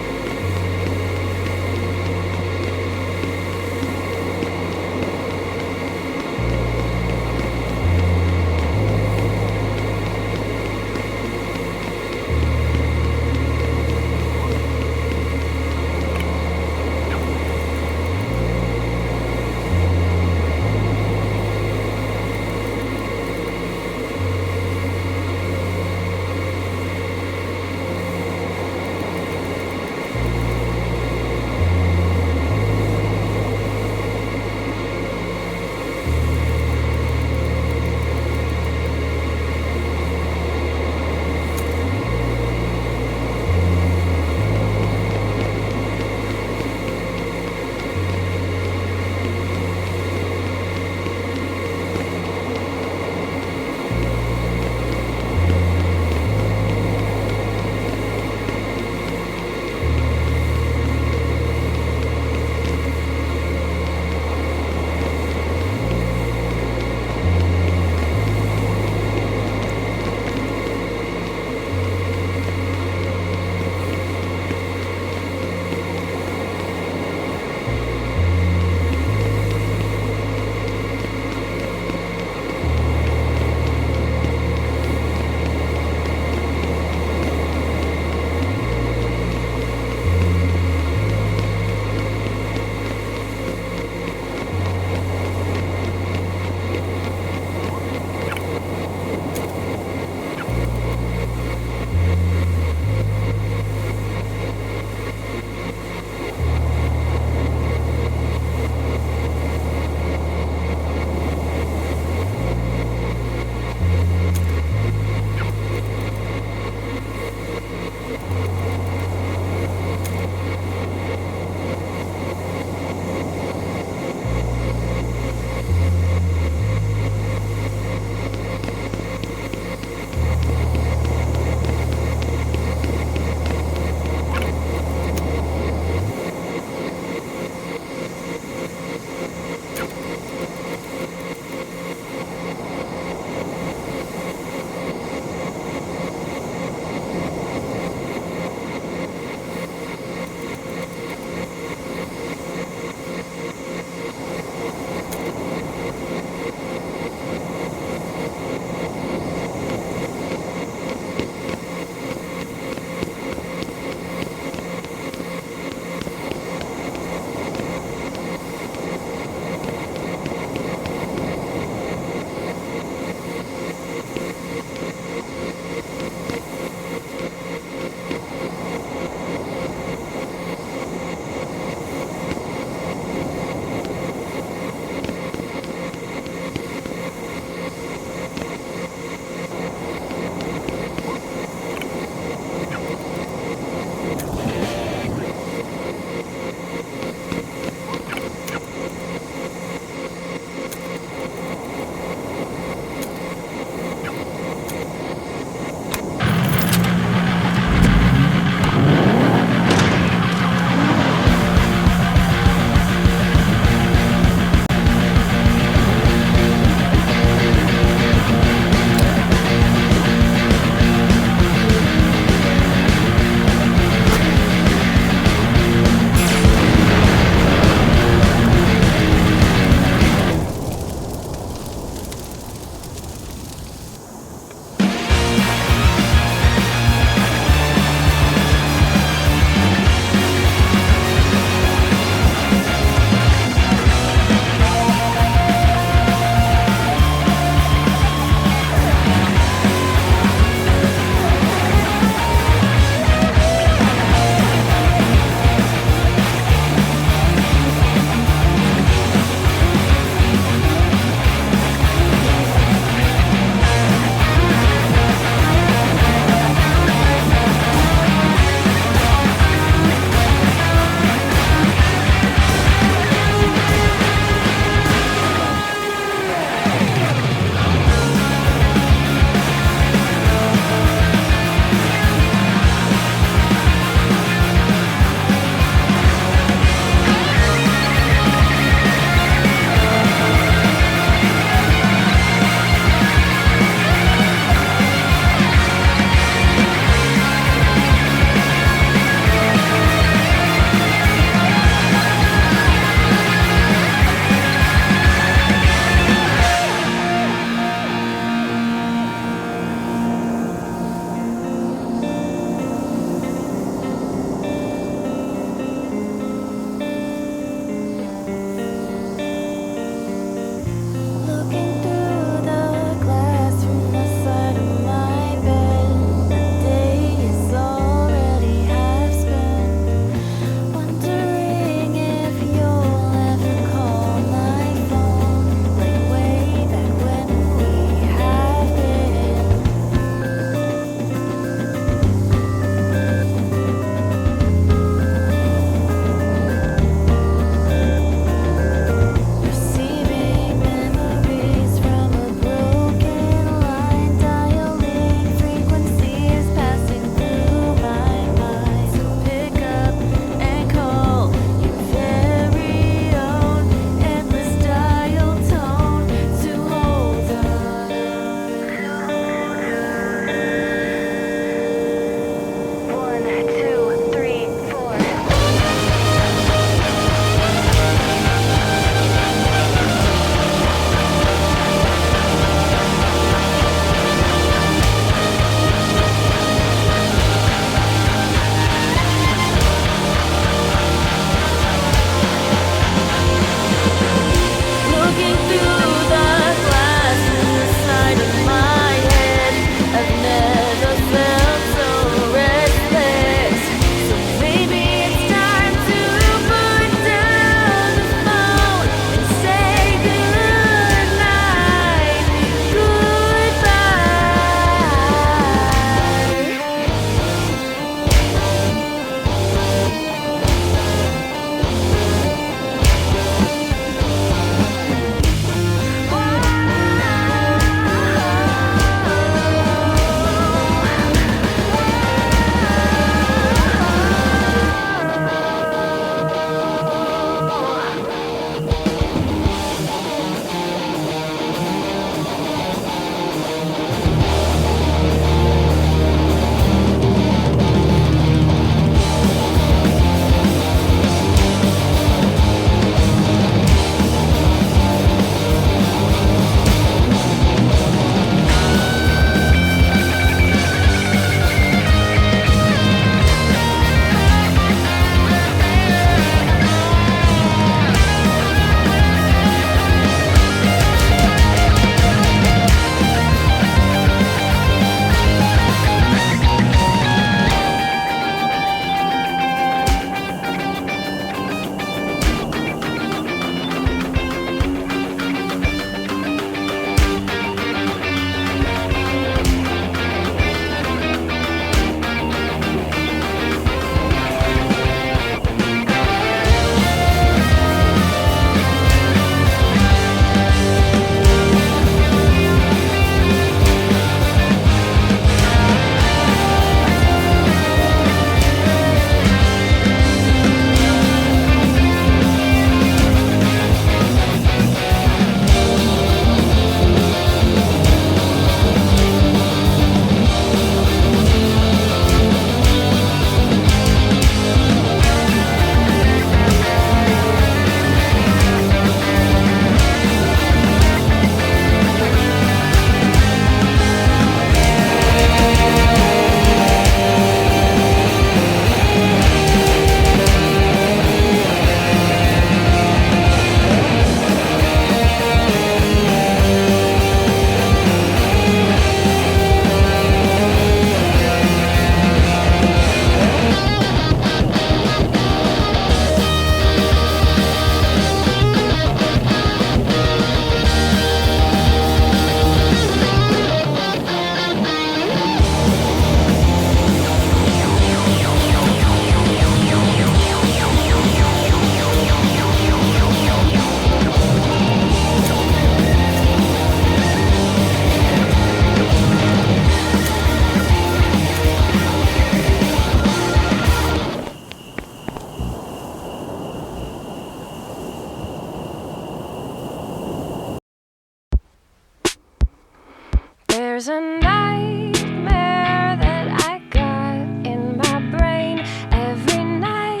There's a nightmare that I got in my brain every night.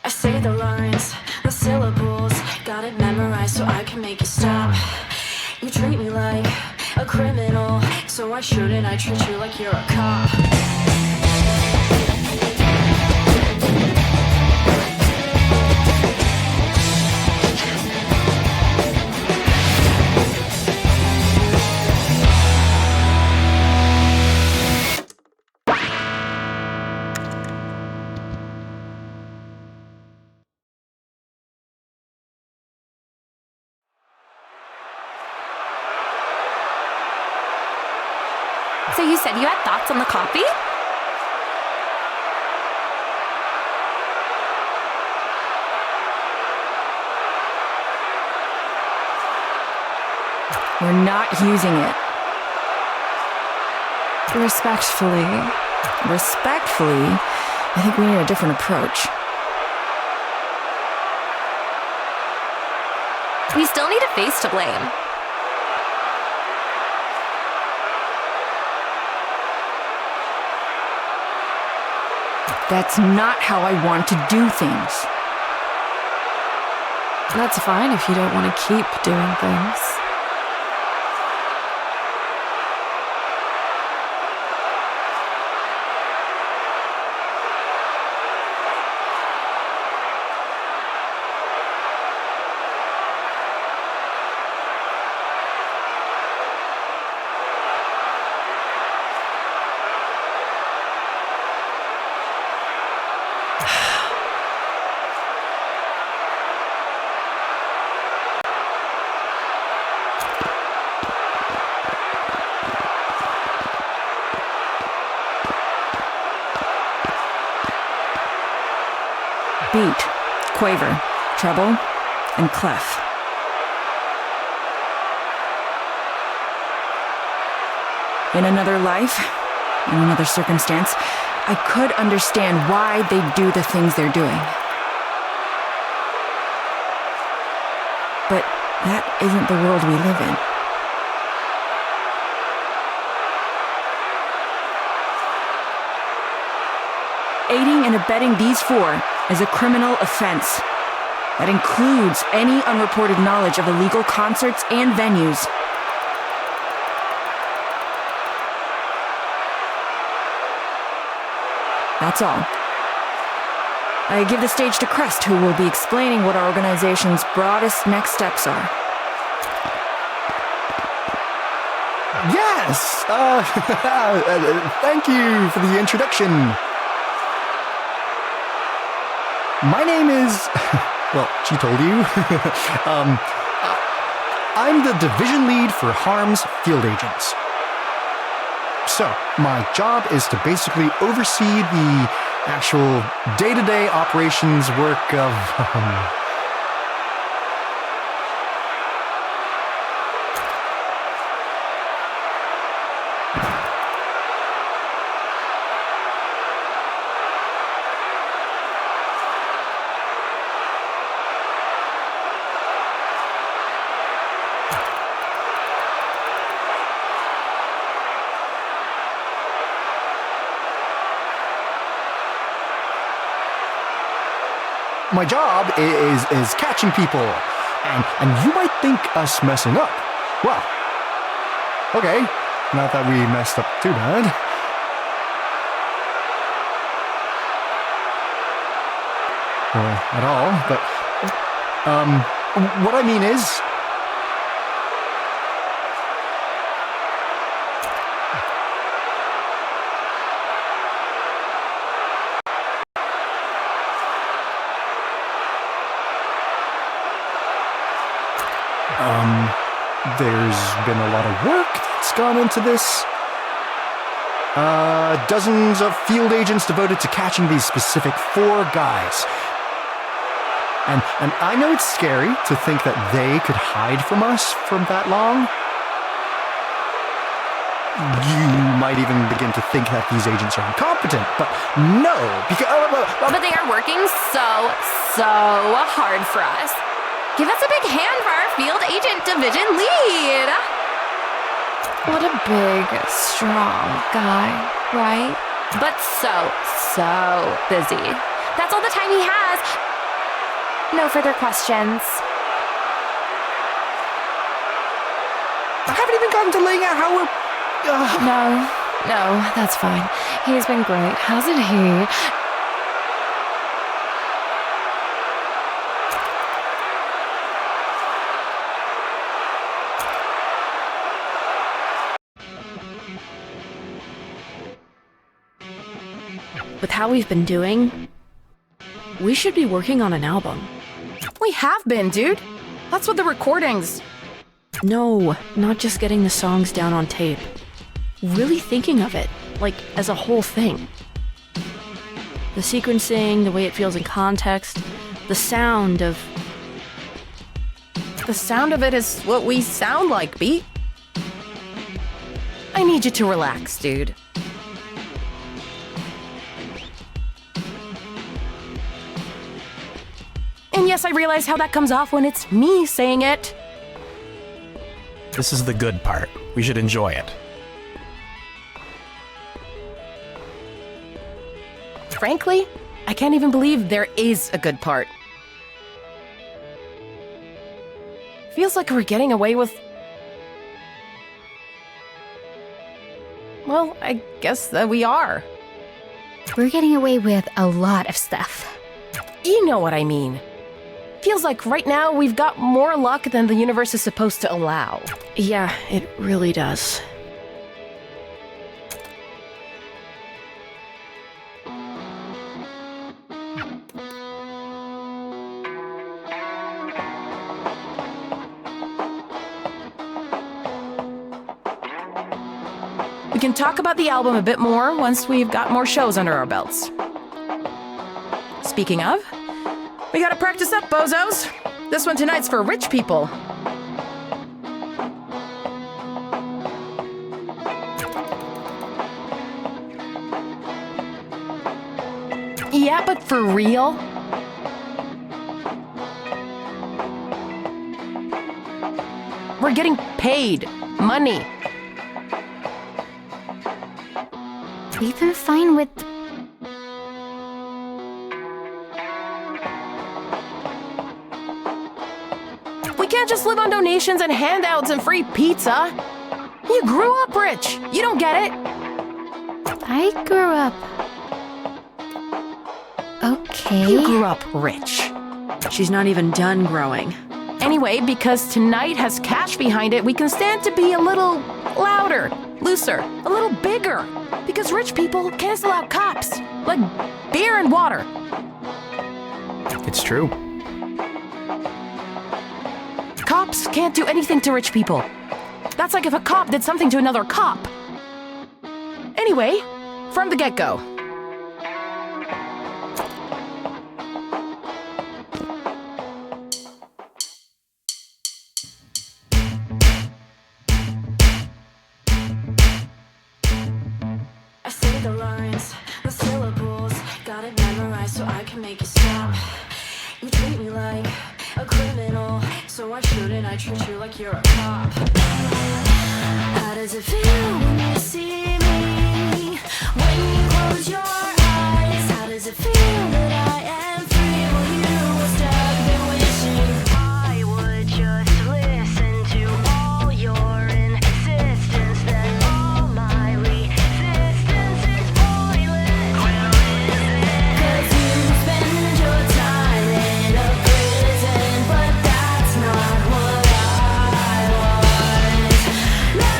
I say the lines, the syllables, got it memorized so I can make you stop. You treat me like a criminal, so why shouldn't I treat you like you're a cop? So you said you had thoughts on the copy? We're not using it. Respectfully, I think we need a different approach. We still need a face to blame. That's not how I want to do things. That's fine if you don't want to keep doing things. Beat, quaver, treble, and clef. In another life, in another circumstance, I could understand why they do the things they're doing. But that isn't the world we live in. Aiding and abetting these four is a criminal offense. That includes any unreported knowledge of illegal concerts and venues. That's all. I give the stage to Crest, who will be explaining what our organization's broadest next steps are. Yes! Thank you for the introduction. My name is... well, she told you. I'm the division lead for Harm's field agents. So, my job is to basically oversee the actual day-to-day operations work of... My job is catching people, and you might think us messing up. Well, okay, not that we messed up too bad. Or at all, but, what I mean is... There's been a lot of work that's gone into this. Dozens of field agents devoted to catching these specific 4 guys. And I know it's scary to think that they could hide from us for that long. You might even begin to think that these agents are incompetent, but no, because... But they are working so hard for us. Give us a big hand for our field agent division lead. What a big, strong guy, right? But so busy. That's all the time he has. No further questions. I haven't even gotten to laying out how we're... No, that's fine. He's been great, hasn't he? With how we've been doing, we should be working on an album. We have been, dude. That's what the recordings... No, not just getting the songs down on tape. Really thinking of it, like, as a whole thing. The sequencing, the way it feels in context, the sound of... The sound of it is what we sound like, Beat. I need you to relax, dude. And yes, I realize how that comes off when it's me saying it. This is the good part. We should enjoy it. Frankly, I can't even believe there is a good part. Feels like we're getting away with... Well, I guess that we are. We're getting away with a lot of stuff. You know what I mean. Feels like right now we've got more luck than the universe is supposed to allow. Yeah, it really does. We can talk about the album a bit more once we've got more shows under our belts. Speaking of, we gotta practice up, bozos. This one tonight's for rich people. Yeah, but for real? We're getting paid. Money. We've been fine with... We can't just live on donations and handouts and free pizza. You grew up rich. You don't get it. I grew up... Okay. You grew up rich. She's not even done growing. Anyway, because tonight has cash behind it, we can stand to be a little louder, looser, a little bigger. Because rich people cancel out cops, like beer and water. It's true. Cops can't do anything to rich people. That's like if a cop did something to another cop. Anyway, from the get-go. I say the lines, the syllables, got it memorized so I can make you stop. You treat me like a criminal, so why shouldn't I treat you like you're a cop? How does it feel when you see me? When you close your eyes, how does it feel that I am free while you were stuck there wishing I would just listen to all your insistence, that all my resistance is pointless. Cause you spend your time in a prison, but that's not what I want. No,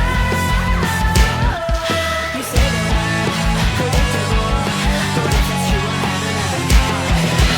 you say that I'm predictable, but if it's true I have another thought.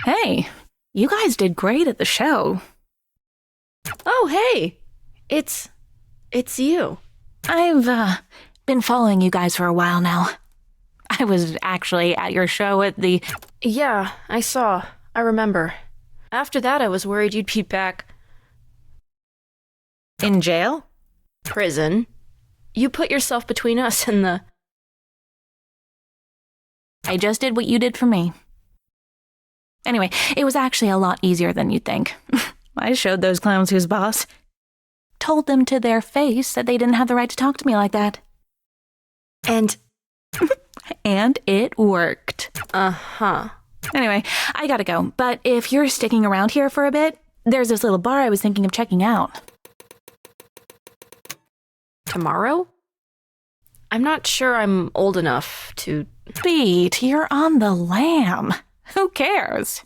Hey, you guys did great at the show. Oh, hey! It's you. I've been following you guys for a while now. I was actually at your show at the... Yeah, I saw. I remember. After that, I was worried you'd be back. In jail? Prison. You put yourself between us and the... I just did what you did for me. Anyway, it was actually a lot easier than you'd think. I showed those clowns who's boss. Told them to their face that they didn't have the right to talk to me like that. And it worked. Uh-huh. Anyway, I gotta go. But if you're sticking around here for a bit, there's this little bar I was thinking of checking out. Tomorrow? I'm not sure I'm old enough to... Beat, you're on the lam. Who cares?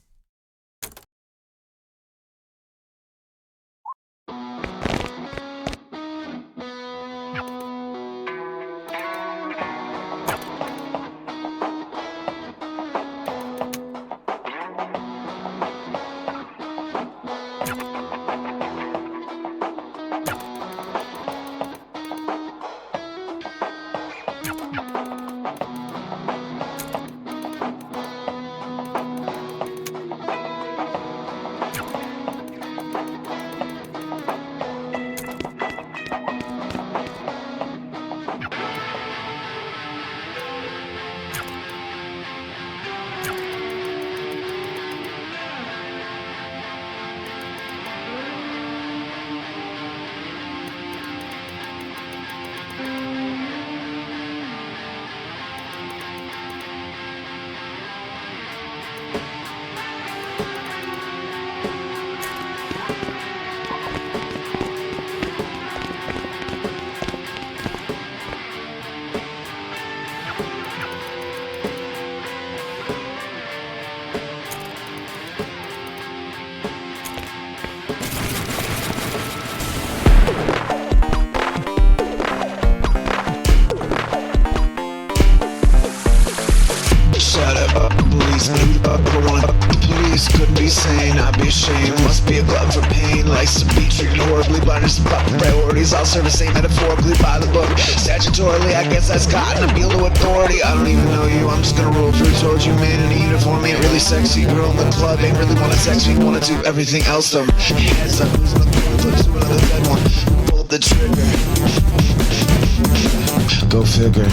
fuck, but wanna fuck the police. Couldn't be sane, I'd be ashamed. Must be a glutton for pain. Likes to be treated horribly, blinders to fucking priorities. All serve the same metaphorically by the book. Statutorily, I guess that's gotten appeal to authority. I don't even know you, I'm just gonna roll through towards you. Man in a uniform, ain't really sexy. Girl in the club, ain't really wanna text me. Wanna do everything else, though. Heads up, who's gonna flip to another dead one? Pull the trigger. Go figure.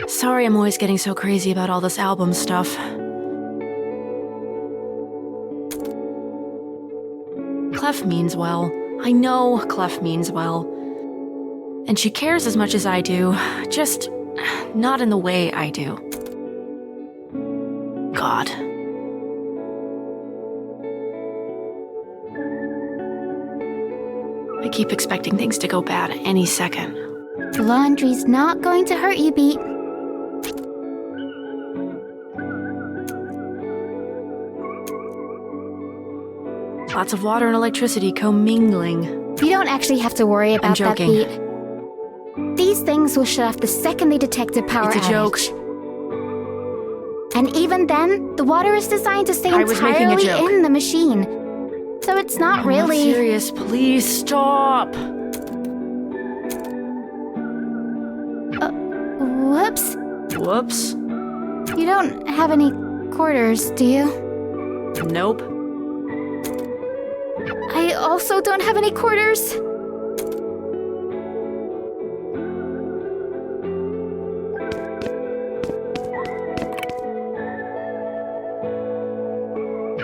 Sorry I'm always getting so crazy about all this album stuff. Clef means well. I know Clef means well. And she cares as much as I do, just not in the way I do. God. I keep expecting things to go bad any second. The laundry's not going to hurt you, Beat. Lots of water and electricity commingling. You don't actually have to worry about that, Beat. These things will shut off the second they detect a power outage. It's a joke. And even then, the water is designed to stay I was making a entirely joke. in the machine. So it's not I'm really... not serious, please stop. Whoops. Whoops. You don't have any quarters, do you? Nope. I also don't have any quarters.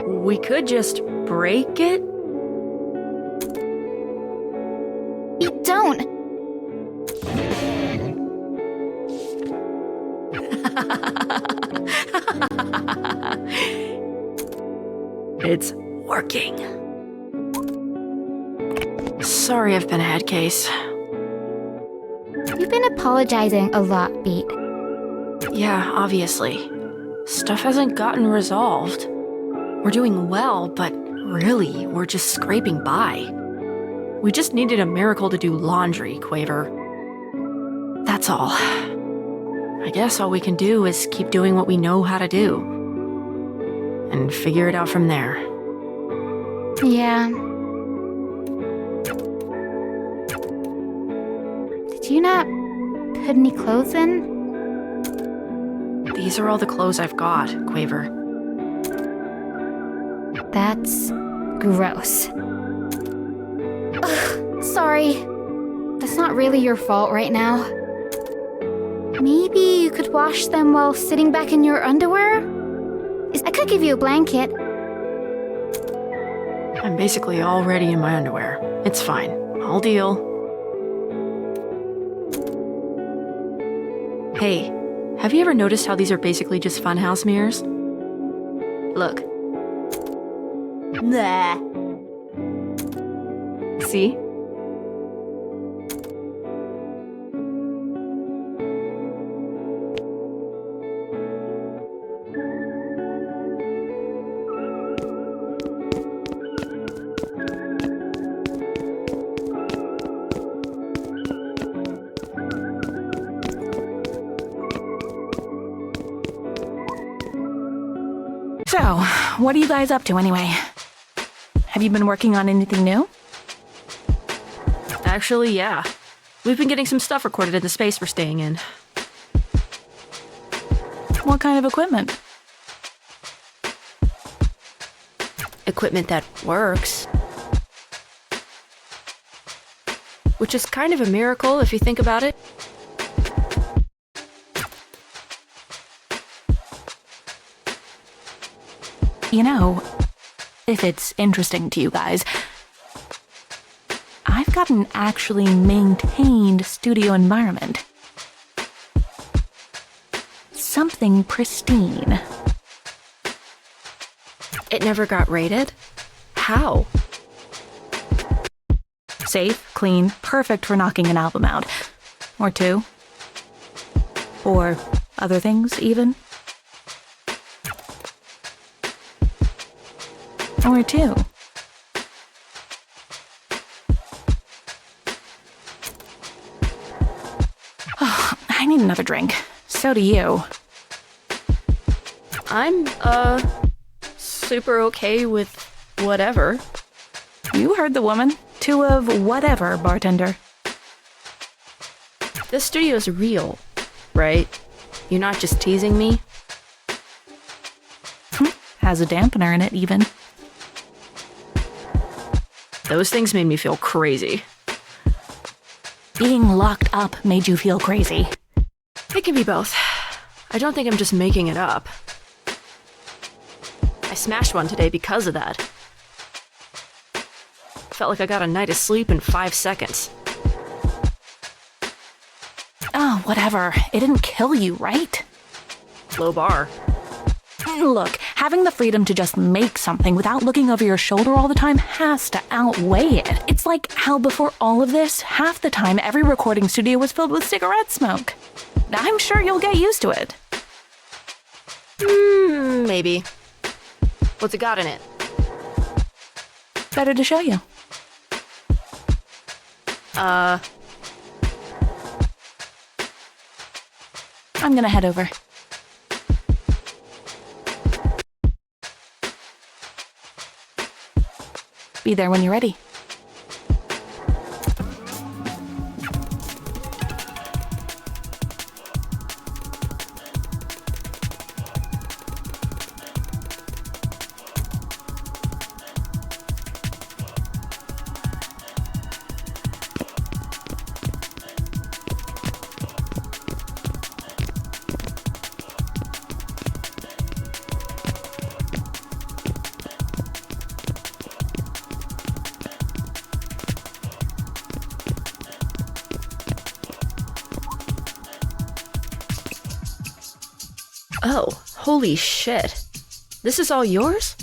We could just break it? You don't. It's working. Sorry I've been a head case. You've been apologizing a lot, Beat. Yeah, obviously. Stuff hasn't gotten resolved. We're doing well, but really, we're just scraping by. We just needed a miracle to do laundry, Quaver. That's all. I guess all we can do is keep doing what we know how to do. And figure it out from there. Yeah. Did you not put any clothes in? These are all the clothes I've got, Quaver. That's gross. Ugh, sorry. That's not really your fault right now. Maybe you could wash them while sitting back in your underwear? I could give you a blanket. I'm basically already in my underwear. It's fine. I'll deal. Hey, have you ever noticed how these are basically just funhouse mirrors? Look. Nah. See? So, what are you guys up to anyway? Have you been working on anything new? Actually, yeah. We've been getting some stuff recorded in the space we're staying in. What kind of equipment? Equipment that works. Which is kind of a miracle if you think about it. You know, if it's interesting to you guys, I've got an actually maintained studio environment. Something pristine. It never got raided? How? Safe, clean, perfect for knocking an album out. Or two. Or other things, even. Or two. Oh, I need another drink. So do you. I'm, super okay with whatever. You heard the woman. Two of whatever, bartender. This studio's real, right? You're not just teasing me? Has a dampener in it, even. Those things made me feel crazy. Being locked up made you feel crazy. It can be both. I don't think I'm just making it up. I smashed one today because of that. Felt like I got a night of sleep in 5 seconds. Oh, whatever. It didn't kill you, right? Low bar. Look, having the freedom to just make something without looking over your shoulder all the time has to outweigh it. It's like how before all of this, half the time every recording studio was filled with cigarette smoke. I'm sure you'll get used to it. Maybe. What's it got in it? Better to show you. I'm gonna head over. Be there when you're ready. Oh, holy shit. This is all yours?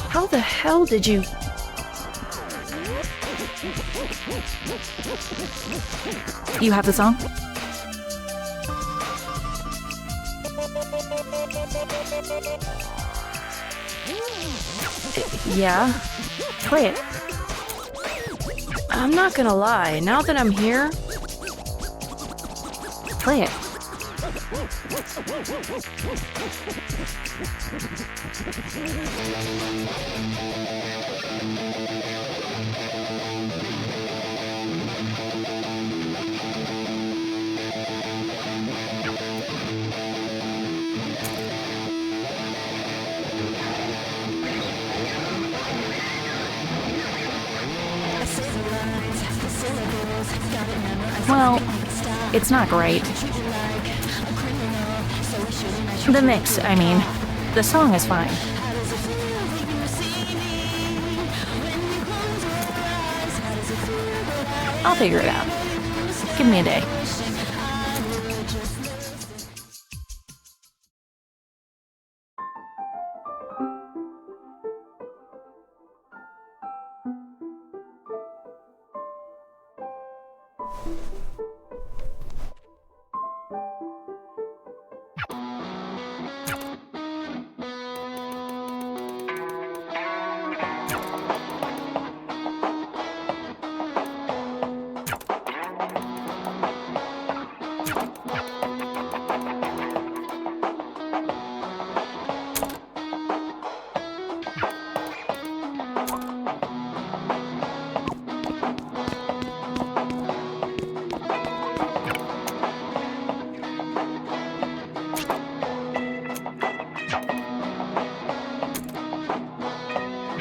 How the hell did you... You have the song? Yeah? Play it. I'm not gonna lie, now that I'm here... Play it. Well, it's not great. The mix, I mean. The song is fine. I'll figure it out. Give me a day.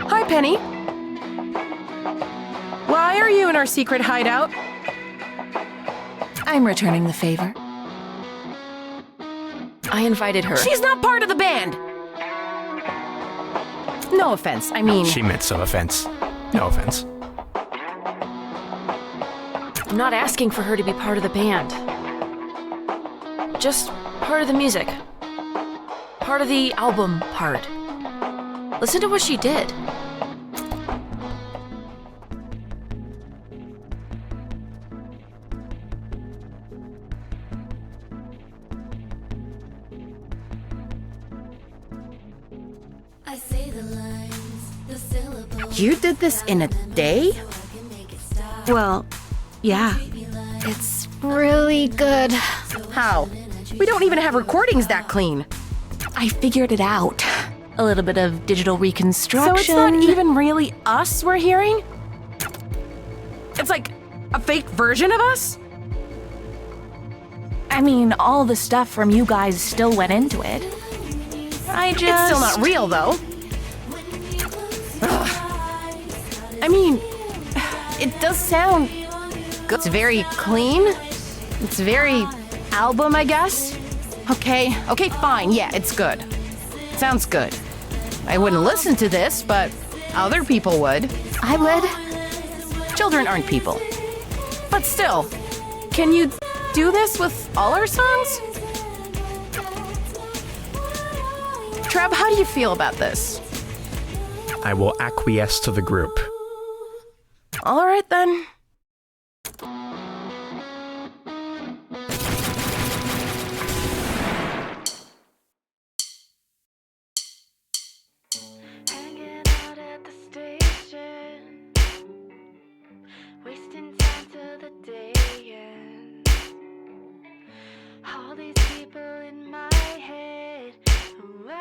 Hi, Penny. Why are you in our secret hideout? I'm returning the favor. I invited her. She's not part of the band! No offense, I mean... She meant some offense. No offense. I'm not asking for her to be part of the band. Just part of the music. Part of the album part. Listen to what she did. I say the lines, the syllables. You did this in a day? Well, yeah. It's really good. How? We don't even have recordings that clean. I figured it out. A little bit of digital reconstruction. So it's not even really us we're hearing? It's like a fake version of us? I mean, all the stuff from you guys still went into it. I just... It's still not real, though. I mean, it does sound good. It's very clean. It's very album, I guess. Okay, fine. Yeah, it's good. Sounds good. I wouldn't listen to this, but other people would. I would. Children aren't people. But still, can you do this with all our songs? Trev, how do you feel about this? I will acquiesce to the group. All right, then. Wasting time till the day ends. All these people in my head. Look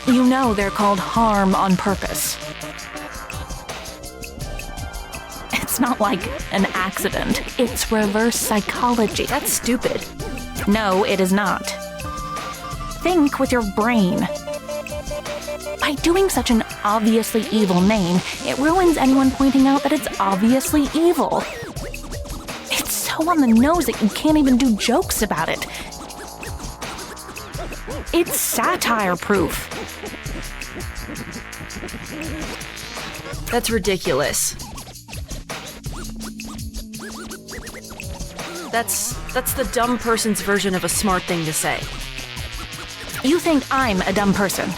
You know they're called harm on purpose. It's not like an accident. It's reverse psychology. That's stupid. No, it is not. Think with your brain. By doing such an obviously evil name, it ruins anyone pointing out that it's obviously evil. It's so on the nose that you can't even do jokes about it. It's satire-proof. That's ridiculous. That's the dumb person's version of a smart thing to say. You think I'm a dumb person?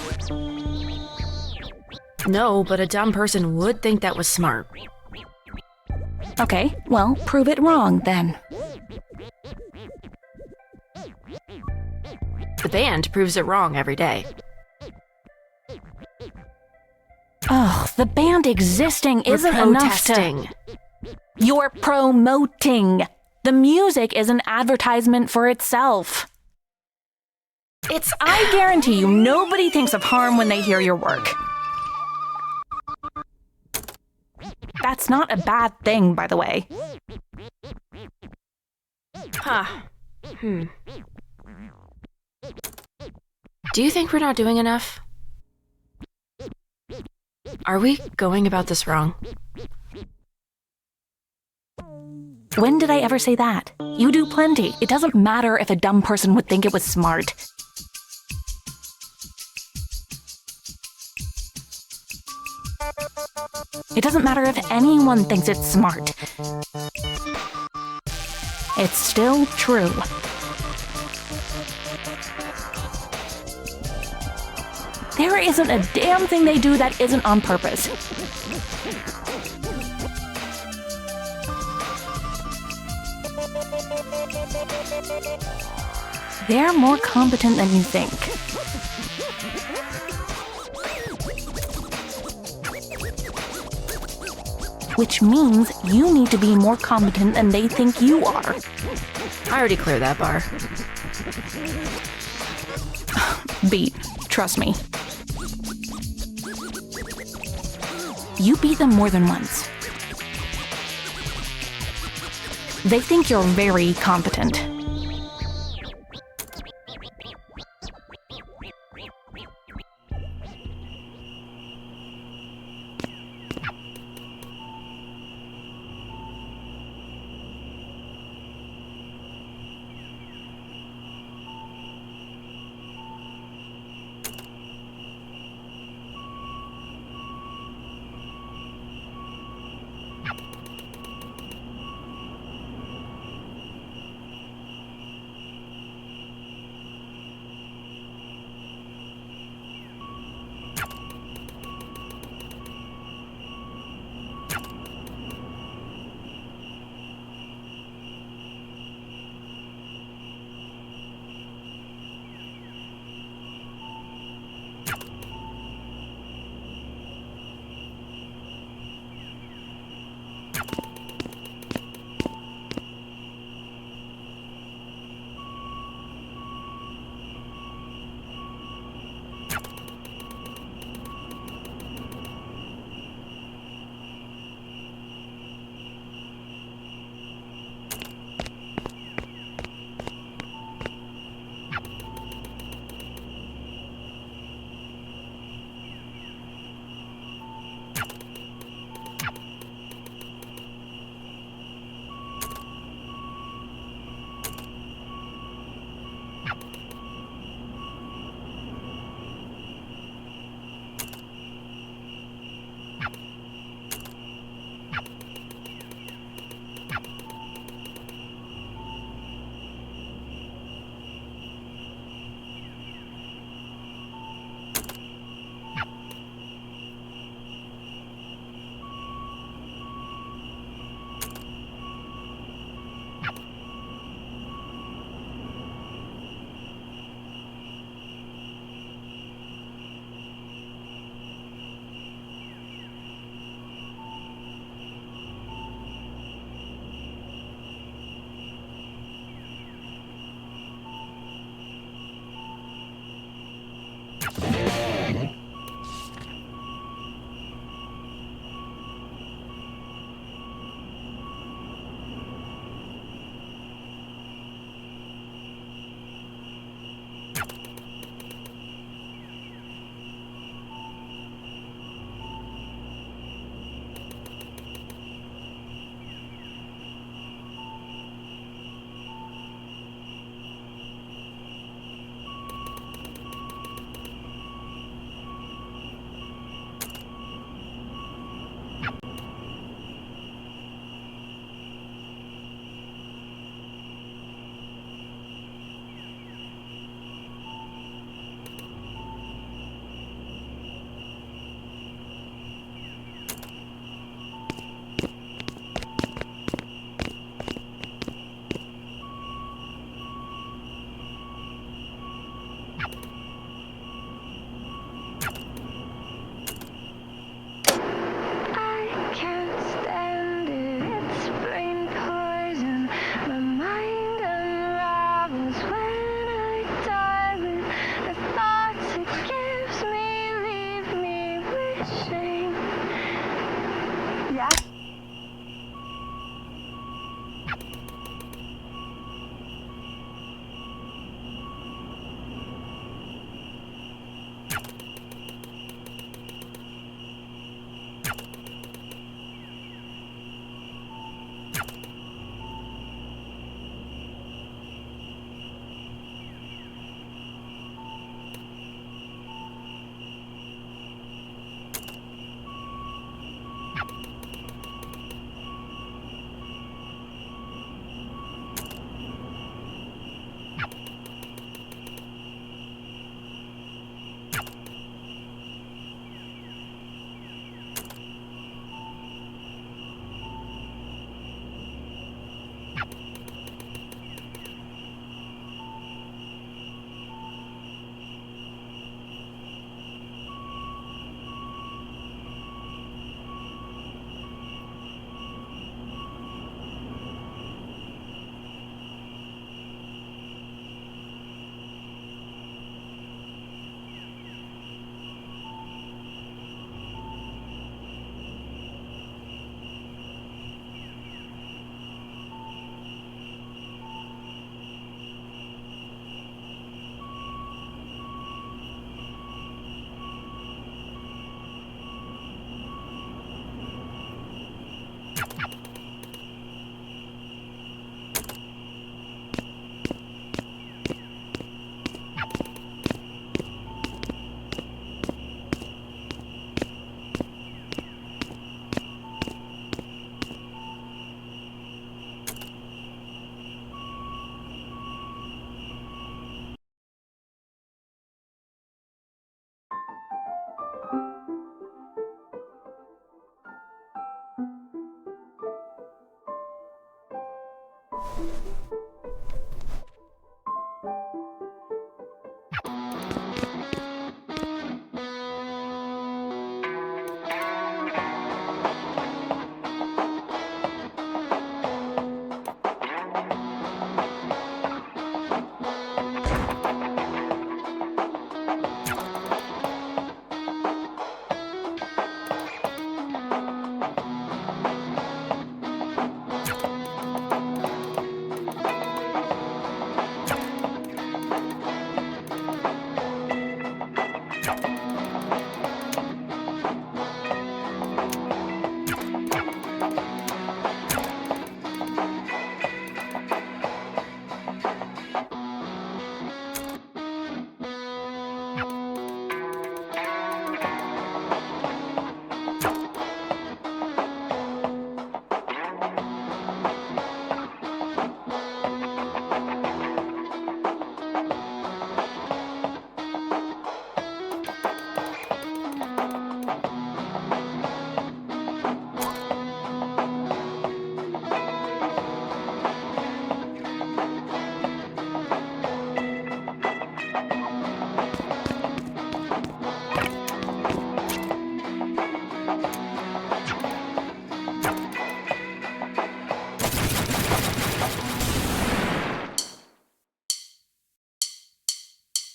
No, but a dumb person would think that was smart. Okay, well, prove it wrong then. The band proves it wrong every day. Oh, the band existing isn't enough to... You're promoting. The music is an advertisement for itself. I guarantee you, nobody thinks of harm when they hear your work. That's not a bad thing, by the way. Huh. Do you think we're not doing enough? Are we going about this wrong? When did I ever say that? You do plenty. It doesn't matter if a dumb person would think it was smart. It doesn't matter if anyone thinks it's smart. It's still true. There isn't a damn thing they do that isn't on purpose. They're more competent than you think. which means you need to be more competent than they think you are. I already cleared that bar. Beat, trust me. You beat them more than once. They think you're very competent.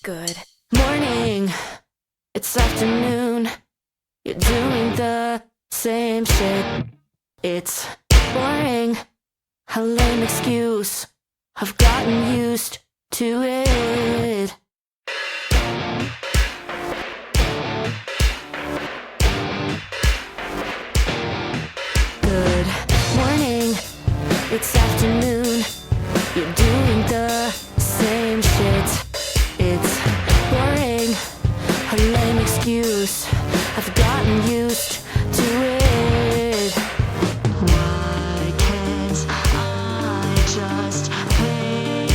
Good morning, it's afternoon. You're doing the same shit. It's boring, a lame excuse. I've gotten used to it. Good morning, it's afternoon. You're doing the same shit. It's boring, a lame excuse. I've gotten used to it. Why can't I just pay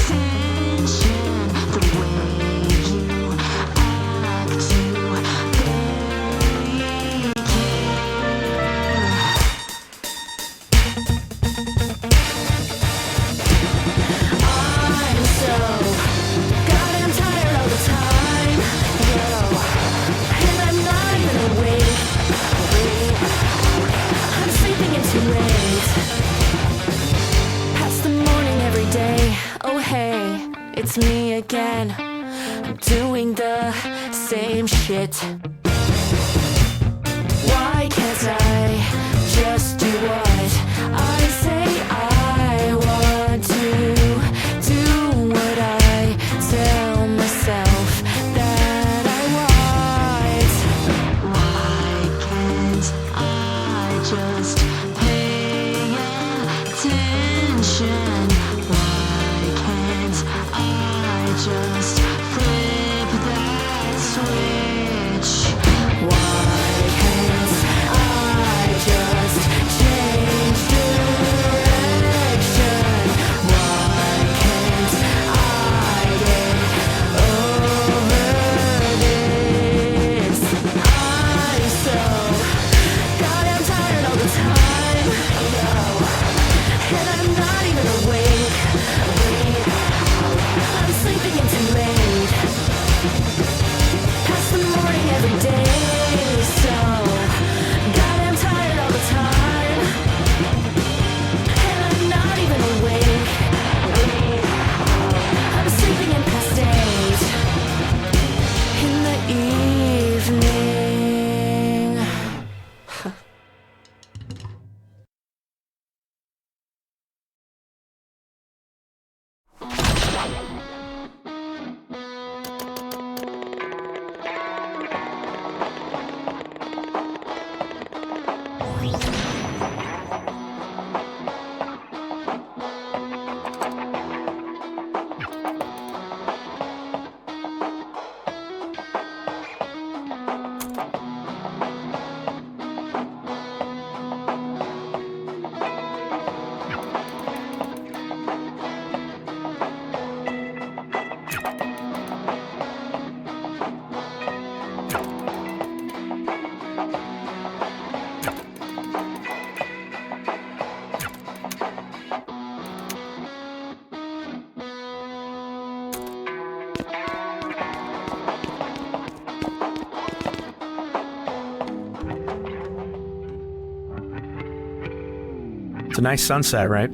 attention the way you act to barely care? I'm so goddamn tired all the time, yo, and I'm not even awake. I'm sleeping in too late, past the morning every day. Oh hey, it's me again. I'm doing the same shit. Why can't I just do what I say I want to? Do what I tell myself that I want. Why can't I just pay attention? Why can't I just flip that switch? Why can't I just change direction? Why can't I get over this? I'm so goddamn tired all the time, yo, and I'm not even awake. I'm sleeping in too late. It's a nice sunset, right?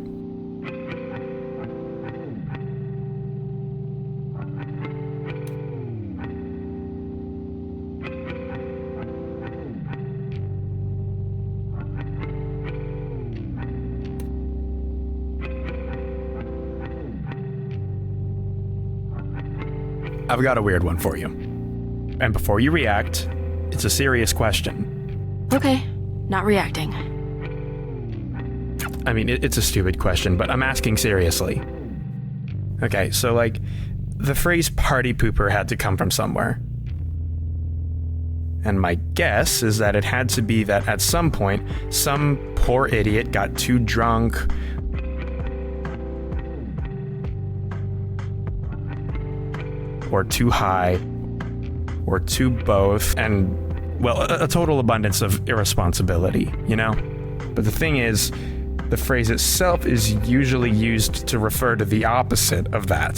I've got a weird one for you. And before you react, it's a serious question. Okay, not reacting. I mean, it's a stupid question, but I'm asking seriously. Okay, so like, the phrase party pooper had to come from somewhere. And my guess is that it had to be that at some point, some poor idiot got too drunk, or too high, or too both, and, well, a total abundance of irresponsibility, you know? But the thing is, the phrase itself is usually used to refer to the opposite of that.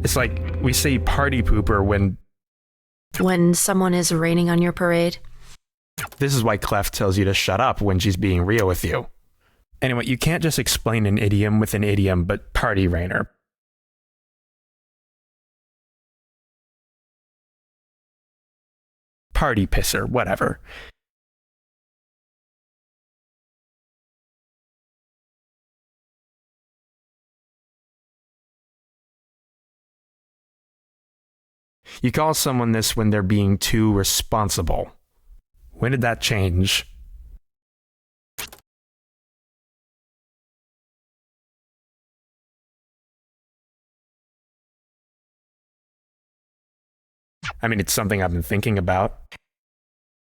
It's like we say party pooper when someone is raining on your parade. This is why Clef tells you to shut up when she's being real with you. Anyway, you can't just explain an idiom with an idiom, but party rainer. Party pisser, whatever. You call someone this when they're being too responsible. When did that change? I mean, it's something I've been thinking about.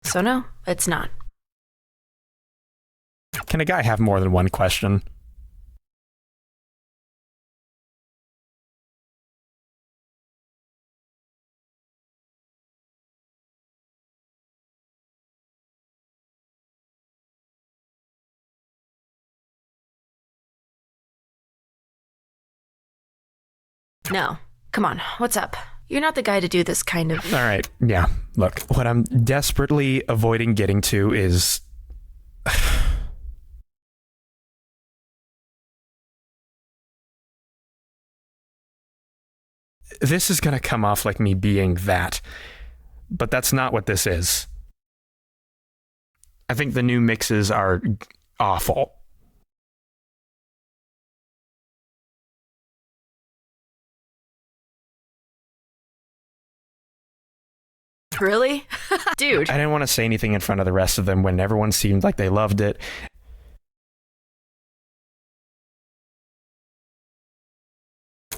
So no, it's not. Can a guy have more than one question? No. Come on, what's up? You're not the guy to do this kind of... All right, yeah. Look, what I'm desperately avoiding getting to is... This is going to come off like me being that, but that's not what this is. I think the new mixes are awful. Really? Dude. I didn't want to say anything in front of the rest of them when everyone seemed like they loved it.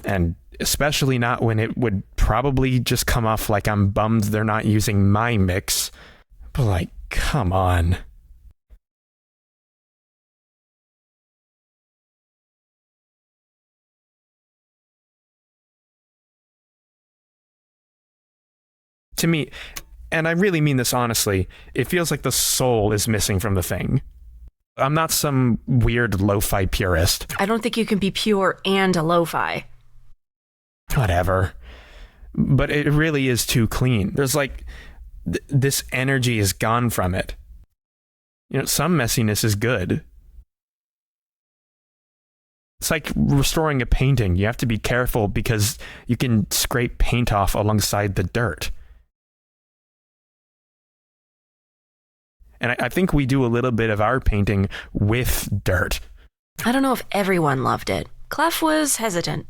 And especially not when it would probably just come off like I'm bummed they're not using my mix. But like, come on. To me, and I really mean this honestly, it feels like the soul is missing from the thing. I'm not some weird lo-fi purist. I don't think you can be pure and a lo-fi. Whatever. But it really is too clean. There's like, this energy is gone from it. You know, some messiness is good. It's like restoring a painting. You have to be careful because you can scrape paint off alongside the dirt. And I think we do a little bit of our painting with dirt. I don't know if everyone loved it. Clef was hesitant.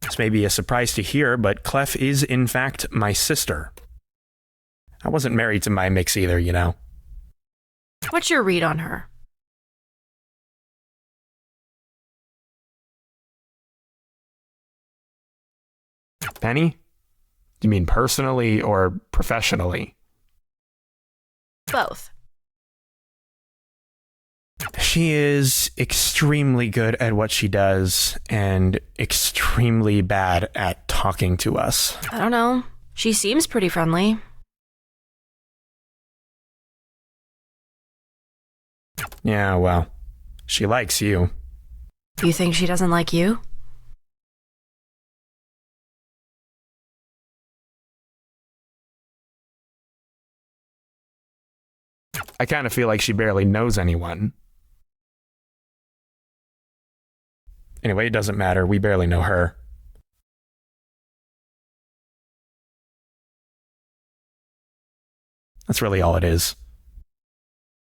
This may be a surprise to hear, but Clef is in fact my sister. I wasn't married to my mix either, you know. What's your read on her? Penny? Do you mean personally or professionally? Both. She is extremely good at what she does and extremely bad at talking to us. I don't know. She seems pretty friendly. Yeah, well, she likes you. You think she doesn't like you? I kind of feel like she barely knows anyone. Anyway, it doesn't matter. We barely know her. That's really all it is.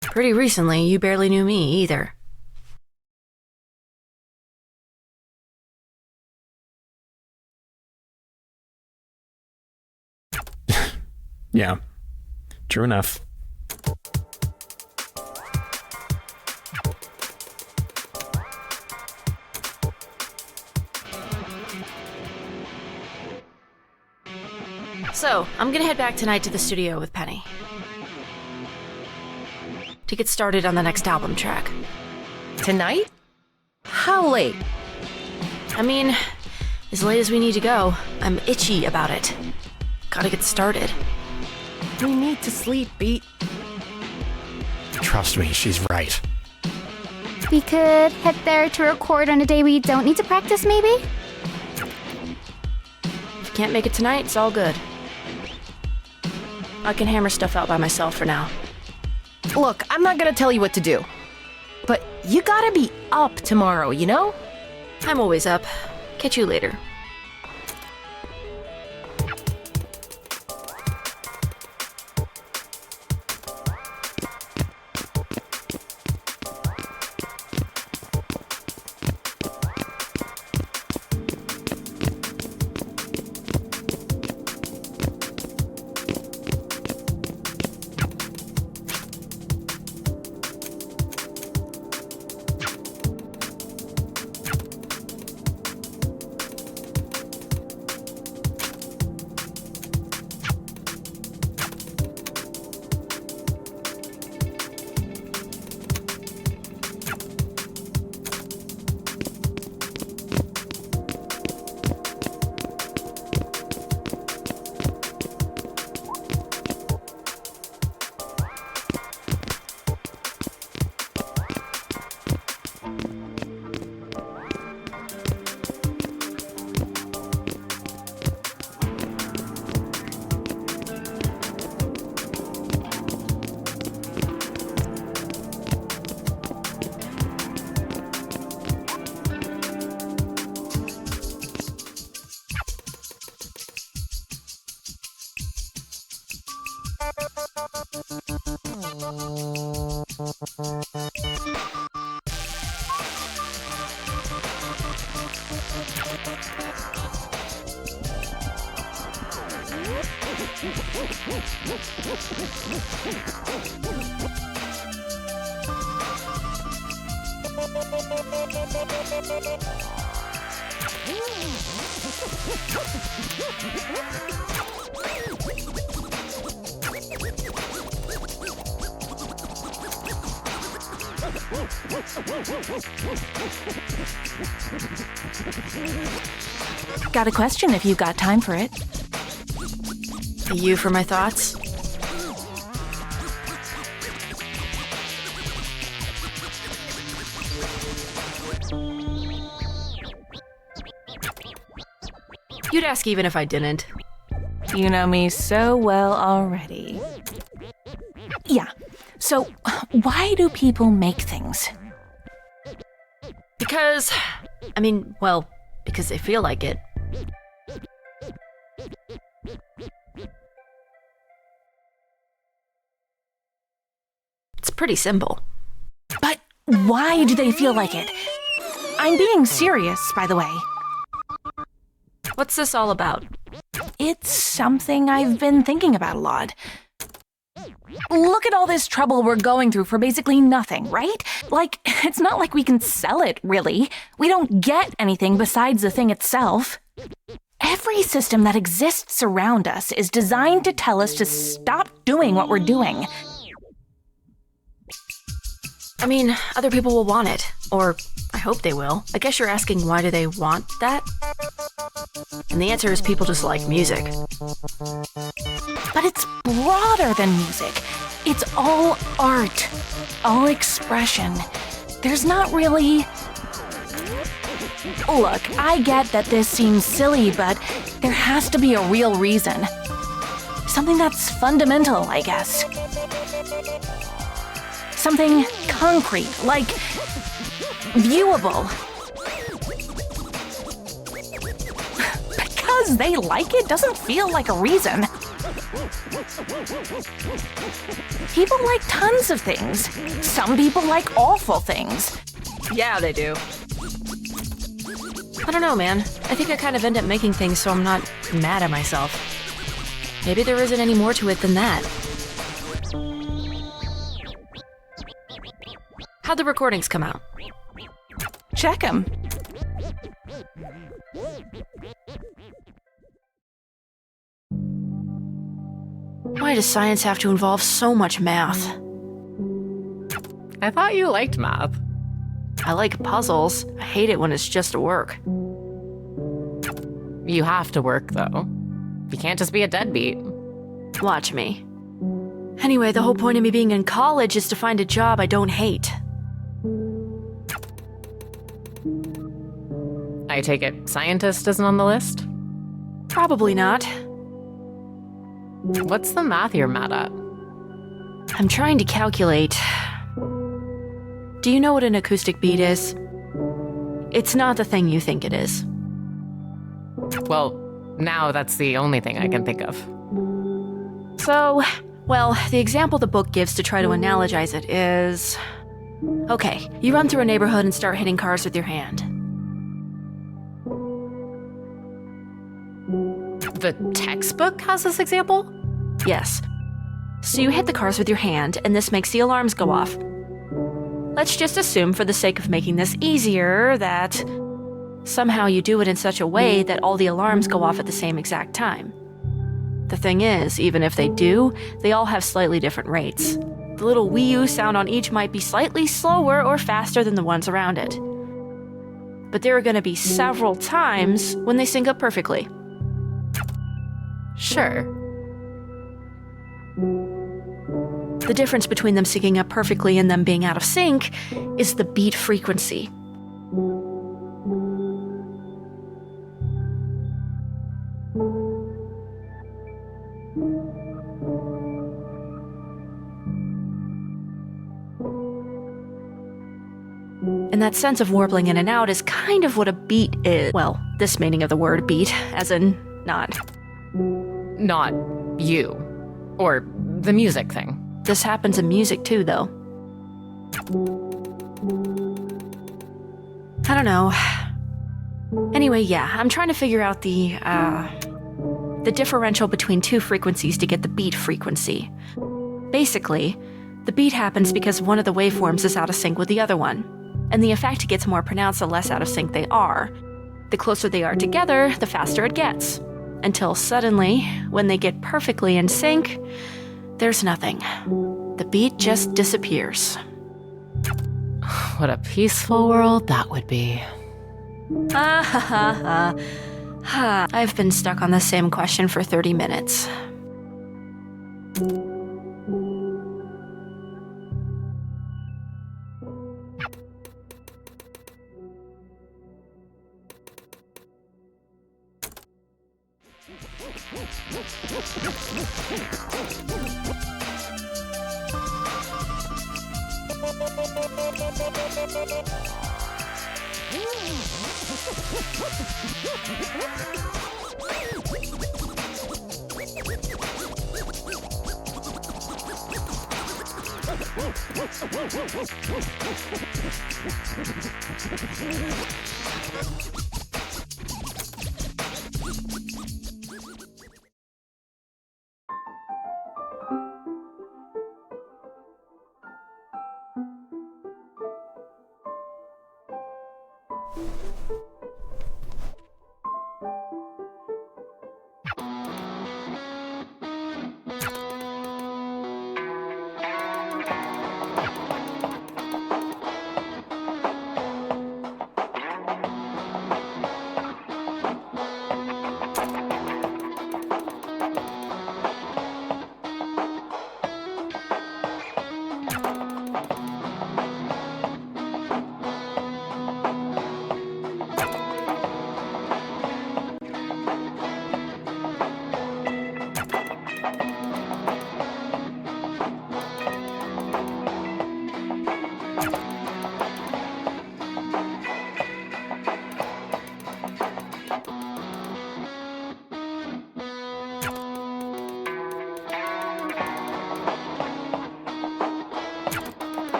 Pretty recently, you barely knew me either. Yeah, true enough. So, I'm gonna head back tonight to the studio with Penny to get started on the next album track. Tonight? How late? I mean, as late as we need to go. I'm itchy about it. Gotta get started. We need to sleep, Beat. Trust me, she's right. We could head there to record on a day we don't need to practice, maybe? If you can't make it tonight, it's all good. I can hammer stuff out by myself for now. Look, I'm not gonna tell you what to do. But you gotta be up tomorrow, you know? I'm always up. Catch you later. Got a question if you got time for it. You for my thoughts? You'd ask even if I didn't. You know me so well already. Yeah, so why do people make things? Because they feel like it. It's pretty simple. But why do they feel like it? I'm being serious, by the way. What's this all about? It's something I've been thinking about a lot. Look at all this trouble we're going through for basically nothing, right? Like, it's not like we can sell it, really. We don't get anything besides the thing itself. Every system that exists around us is designed to tell us to stop doing what we're doing. I mean, other people will want it. Or, I hope they will. I guess you're asking why do they want that? And the answer is people just like music. But it's broader than music. It's all art, all expression. There's not really... Look, I get that this seems silly, but there has to be a real reason. Something that's fundamental, I guess. Something concrete, like viewable. Because they like it doesn't feel like a reason. People like tons of things. Some people like awful things. Yeah, they do. I don't know, man. I think I kind of end up making things so I'm not mad at myself. Maybe there isn't any more to it than that. How'd the recordings come out? Check them. Why does science have to involve so much math? I thought you liked math. I like puzzles. I hate it when it's just work. You have to work, though. You can't just be a deadbeat. Watch me. Anyway, the whole point of me being in college is to find a job I don't hate. I take it scientist isn't on the list? Probably not. What's the math you're mad at? I'm trying to calculate. Do you know what an acoustic beat is? It's not the thing you think it is. Well, now that's the only thing I can think of. So, well, the example the book gives to try to analogize it is... Okay, you run through a neighborhood and start hitting cars with your hand. The textbook has this example? Yes. So you hit the cars with your hand, and this makes the alarms go off. Let's just assume, for the sake of making this easier, that somehow you do it in such a way that all the alarms go off at the same exact time. The thing is, even if they do, they all have slightly different rates. The little wee oo sound on each might be slightly slower or faster than the ones around it. But there are going to be several times when they sync up perfectly. Sure. The difference between them syncing up perfectly and them being out of sync is the beat frequency. And that sense of warbling in and out is kind of what a beat is. Well, this meaning of the word beat, as in not. Not you. Or the music thing. This happens in music too, though. I don't know. Anyway, yeah, I'm trying to figure out the differential between two frequencies to get the beat frequency. Basically, the beat happens because one of the waveforms is out of sync with the other one, and the effect gets more pronounced the less out of sync they are. The closer they are together, the faster it gets. Until suddenly, when they get perfectly in sync, there's nothing. The beat just disappears. What a peaceful world that would be. I've been stuck on the same question for 30 minutes.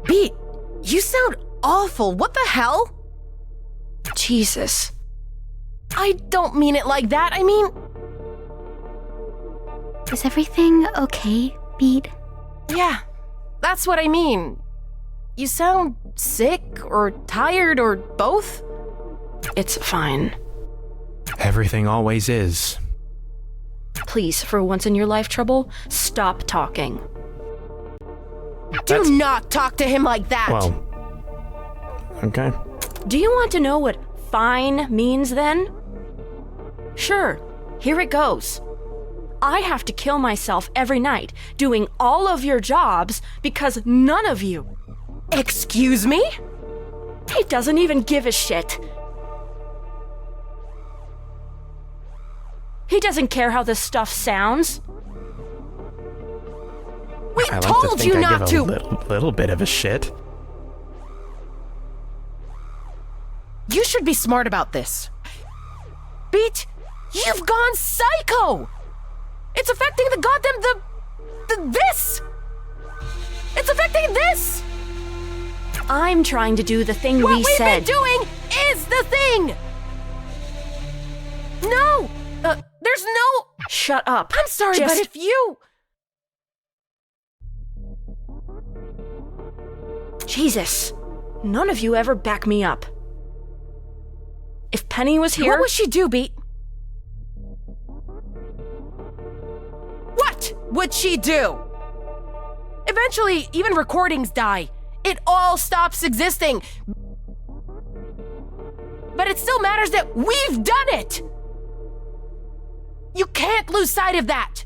Beat, you sound awful. What the hell? Jesus. I don't mean it like that. I mean... Is everything okay, Beat? Yeah, that's what I mean. You sound sick or tired or both? It's fine. Everything always is. Please, for once in your life, Trouble, stop talking. Do not talk to him like that! Well, okay. Do you want to know what fine means then? Sure, here it goes. I have to kill myself every night doing all of your jobs because none of you... Excuse me? He doesn't even give a shit. He doesn't care how this stuff sounds. We I like told to think you I not give to! a little bit of a shit. You should be smart about this. Beat, you've gone psycho! It's affecting the goddamn this! It's affecting this! I'm trying to do the thing we What said. we've been doing is the thing! No! There's no... Shut up. I'm sorry, but if you... Jesus. None of you ever back me up. If Penny was here... What would she do, Beat? What would she do? Eventually, even recordings die. It all stops existing. But it still matters that we've done it! You can't lose sight of that!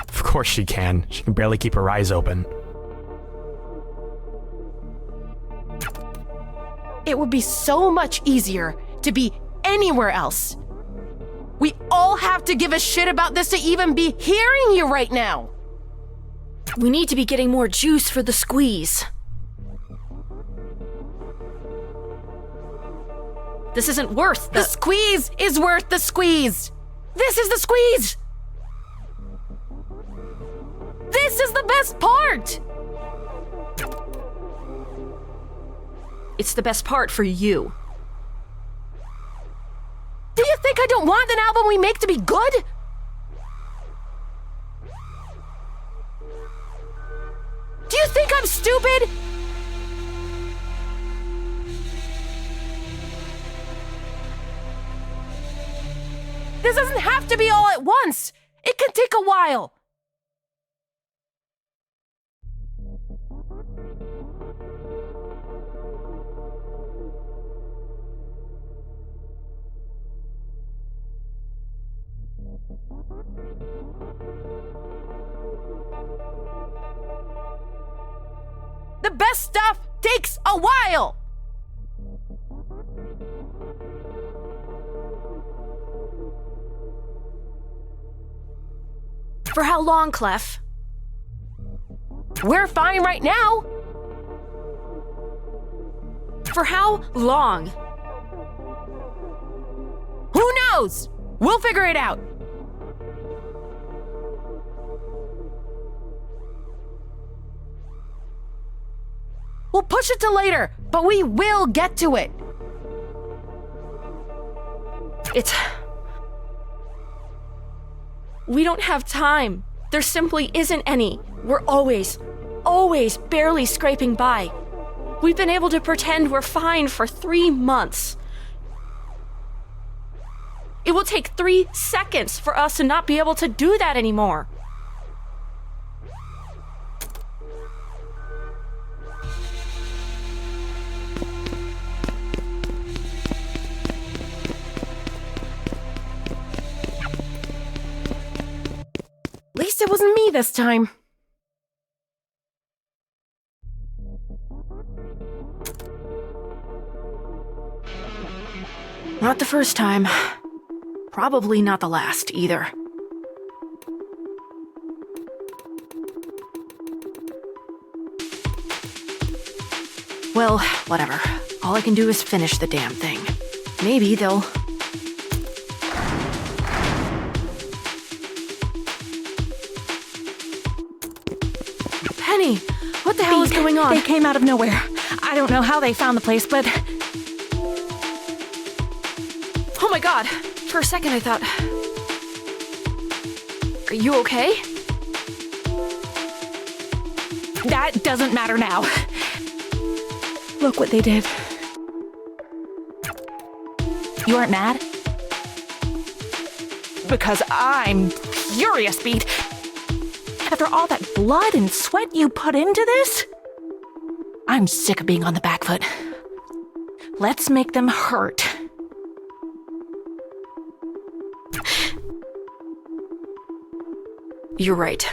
Of course she can. She can barely keep her eyes open. It would be so much easier to be anywhere else. We all have to give a shit about this to even be hearing you right now. We need to be getting more juice for the squeeze. This isn't worth The squeeze is worth the squeeze. This is the squeeze. This is the best part. It's the best part for you. Do you think I don't want an album we make to be good? I'm stupid? This doesn't have to be all at once. It can take a while. The best stuff takes a while. For how long, Clef? We're fine right now. For how long? Who knows? We'll figure it out. We'll push it to later, but we will get to it. We don't have time. There simply isn't any. We're always barely scraping by. We've been able to pretend we're fine for 3 months. It will take 3 seconds for us to not be able to do that anymore. At least it wasn't me this time. Not the first time. Probably not the last either. Well, whatever. All I can do is finish the damn thing. Maybe they'll... Penny! What the hell is going on? They came out of nowhere. I don't know how they found the place, but... Oh my god! For a second I thought... Are you okay? That doesn't matter now. Look what they did. You aren't mad? Because I'm furious, Beat. After all that blood and sweat you put into this, I'm sick of being on the back foot. Let's make them hurt. You're right.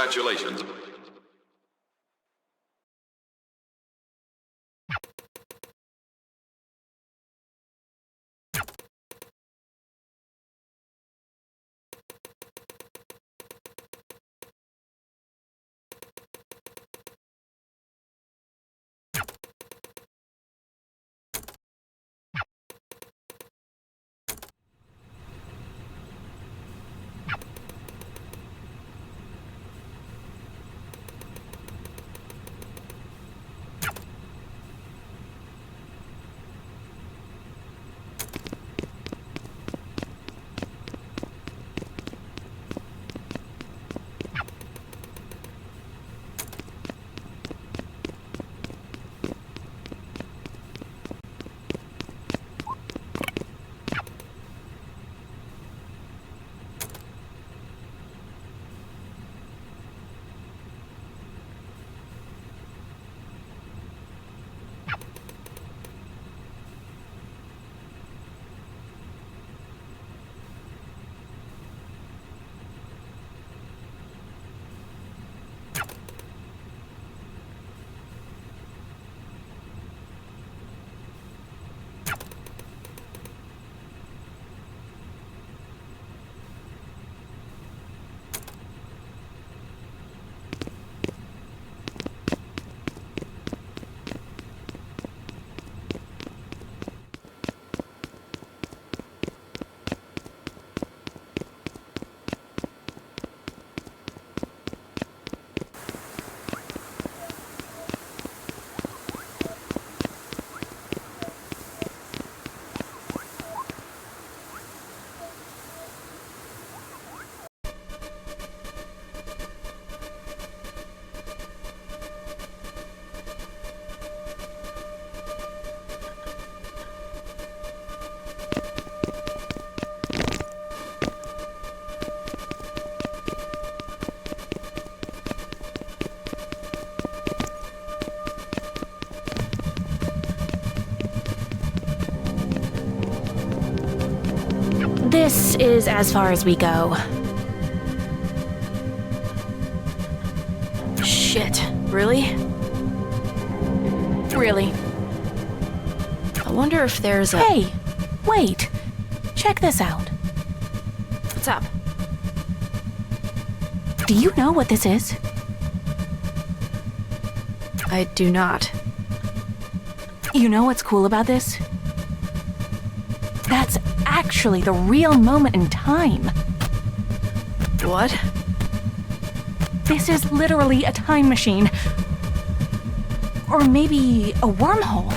Congratulations. This is as far as we go. Shit, really? Really. I wonder if there's a... Hey, wait. Check this out. What's up? Do you know what this is? I do not. You know what's cool about this? That's actually the real moment in time. What? This is literally a time machine. Or maybe a wormhole.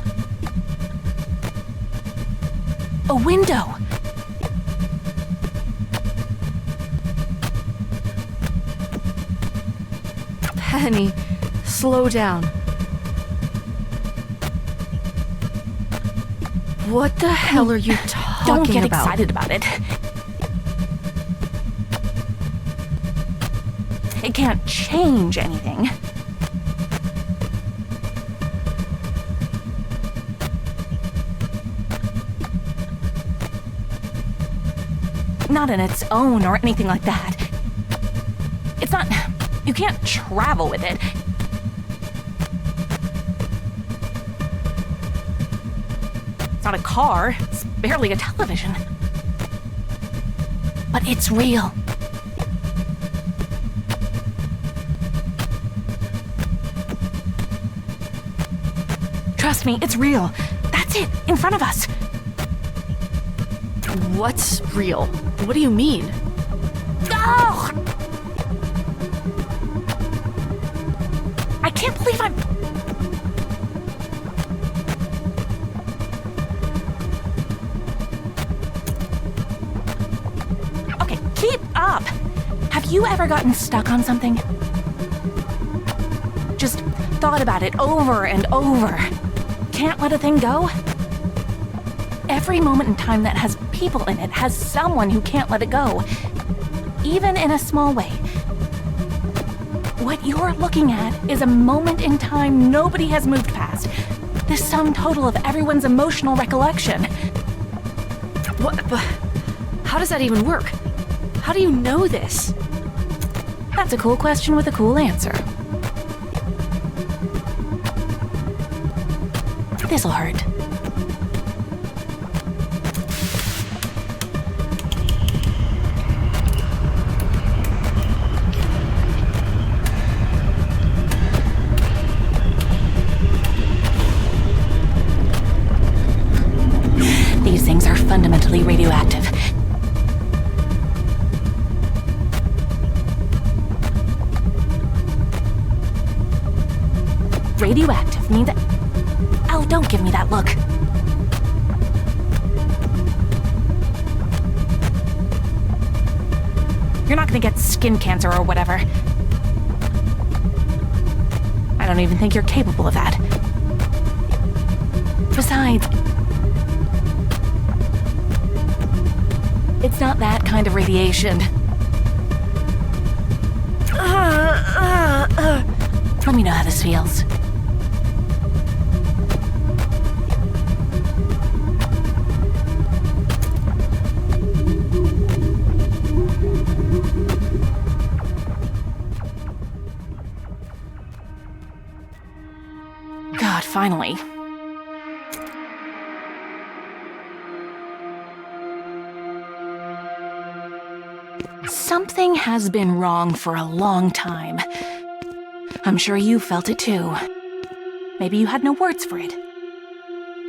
A window. Penny, slow down. What the hell are you talking about? Don't get excited about it. It can't change anything. Not in its own or anything like that. It's not... You can't travel with it. It's not a car. It's barely a television. But it's real. Trust me, it's real. That's it, in front of us. What's real? What do you mean? Oh! I can't believe I'm... Okay, keep up. Have you ever gotten stuck on something? Just thought about it over and over. Can't let a thing go? Every moment in time that has people in it has someone who can't let it go. Even in a small way. What you're looking at is a moment in time nobody has moved past. The sum total of everyone's emotional recollection. What? How does that even work? How do you know this? That's a cool question with a cool answer. This'll hurt. These things are fundamentally radioactive. Radioactive means that... Oh, don't give me that look. You're not gonna get skin cancer or whatever. I don't even think you're capable of that. Besides, it's not that kind of radiation. Let me know how this feels. God, finally. Something has been wrong for a long time. I'm sure you felt it too. Maybe you had no words for it.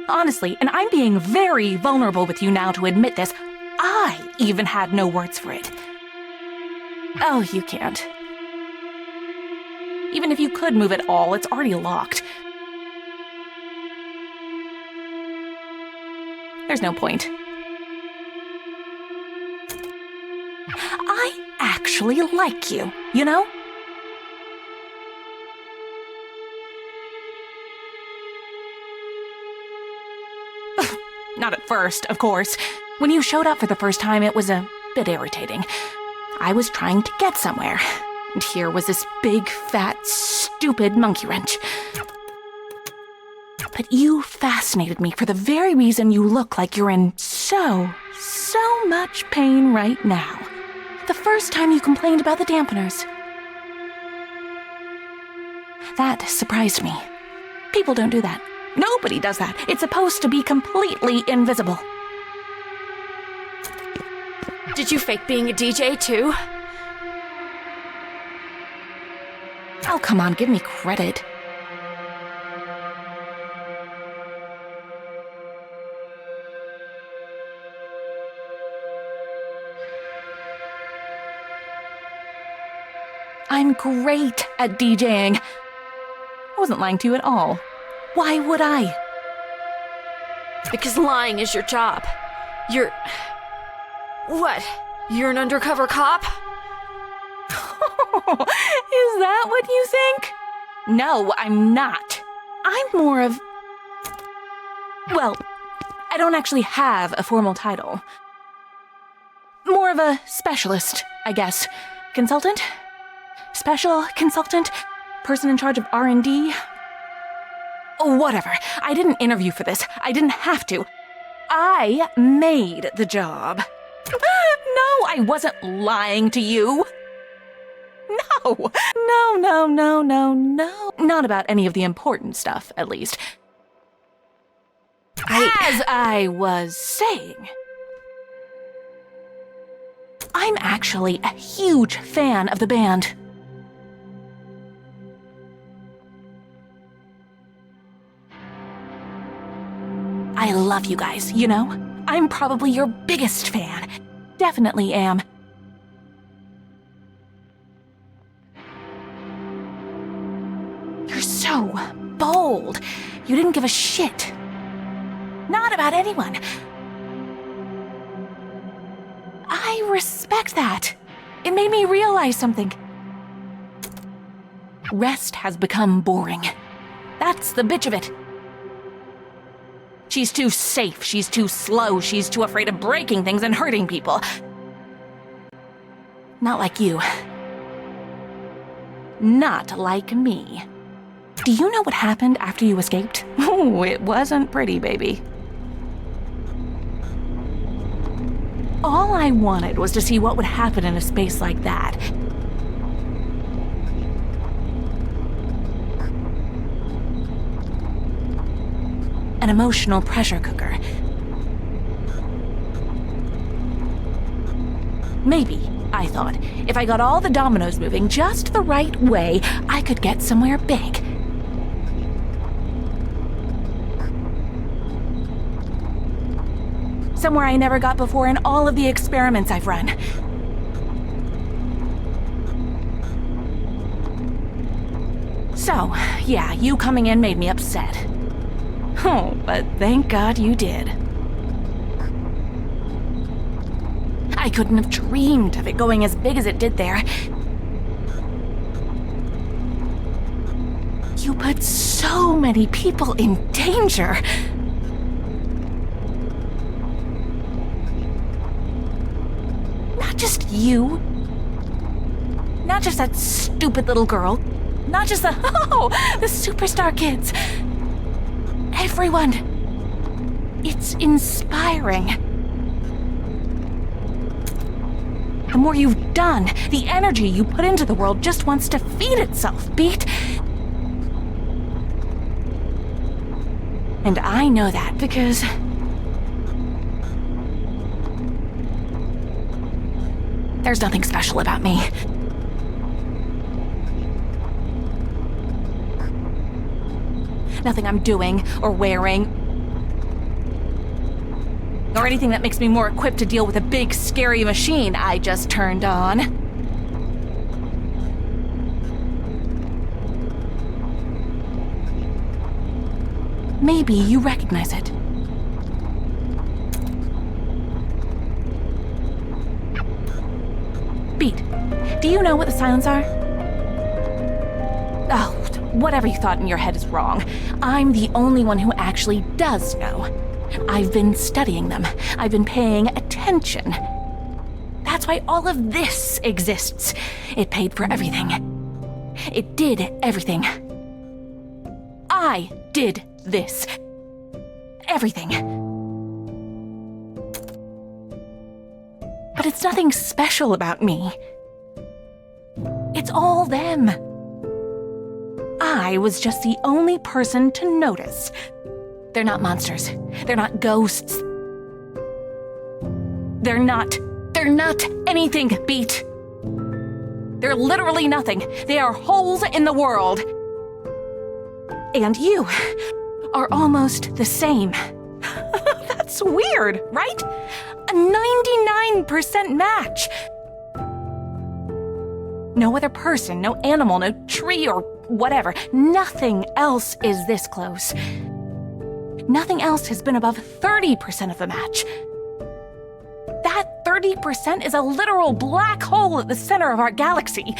Honestly, and I'm being very vulnerable with you now to admit this, I even had no words for it. Oh, you can't. Even if you could move it all, it's already locked. There's no point. I actually like you, you know? Not at first, of course. When you showed up for the first time, it was a bit irritating. I was trying to get somewhere, and here was this big, fat, stupid monkey wrench. But you fascinated me for the very reason you look like you're in so so much pain right now. The first time you complained about the dampeners. That surprised me. People don't do that. Nobody does that. It's supposed to be completely invisible. Did you fake being a DJ too? Oh, come on, give me credit. I'm great at DJing. I wasn't lying to you at all. Why would I? Because lying is your job. You're... What? You're an undercover cop? Is that what you think? No, I'm not. I'm more of... Well, I don't actually have a formal title. More of a specialist, I guess. Consultant? Special consultant? Person in charge of R&D? Oh, whatever. I didn't interview for this. I didn't have to. I made the job. No, I wasn't lying to you. No. No. Not about any of the important stuff, at least. As I was saying, I'm actually a huge fan of the band. I love you guys, you know? I'm probably your biggest fan. Definitely am. You're so bold. You didn't give a shit. Not about anyone. I respect that. It made me realize something. Rest has become boring. That's the bitch of it. She's too safe, she's too slow, she's too afraid of breaking things and hurting people. Not like you. Not like me. Do you know what happened after you escaped? Oh, it wasn't pretty, baby. All I wanted was to see what would happen in a space like that. An emotional pressure cooker. Maybe, I thought, if I got all the dominoes moving just the right way, I could get somewhere big. Somewhere I never got before in all of the experiments I've run. So, yeah, you coming in made me upset. Oh, but thank God you did. I couldn't have dreamed of it going as big as it did there. You put so many people in danger. Not just you. Not just that stupid little girl. Not just the superstar kids. Everyone. It's inspiring. The more you've done, the energy you put into the world just wants to feed itself, Beat. And I know that because... there's nothing special about me. Nothing I'm doing or wearing or anything that makes me more equipped to deal with a big, scary machine I just turned on. Maybe you recognize it. Beat, do you know what the silents are? Oh, whatever you thought in your head is wrong. I'm the only one who actually does know. I've been studying them. I've been paying attention. That's why all of this exists. It paid for everything. It did everything. I did this. Everything. it's nothing special about me. It's all them. I was just the only person to notice. They're not monsters. They're not ghosts. They're not anything, Beat. They're literally nothing. They are holes in the world. And you are almost the same. That's weird, right? A 99% match. No other person, no animal, no tree or whatever. Nothing else is this close. Nothing else has been above 30% of the match. That 30% is a literal black hole at the center of our galaxy.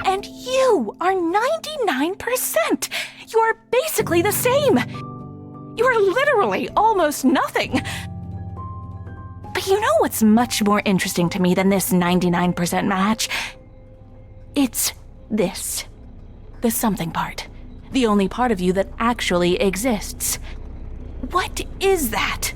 And you are 99%. You are basically the same. You are literally almost nothing. But you know what's much more interesting to me than this 99% match? It's this. The something part. The only part of you that actually exists. What is that?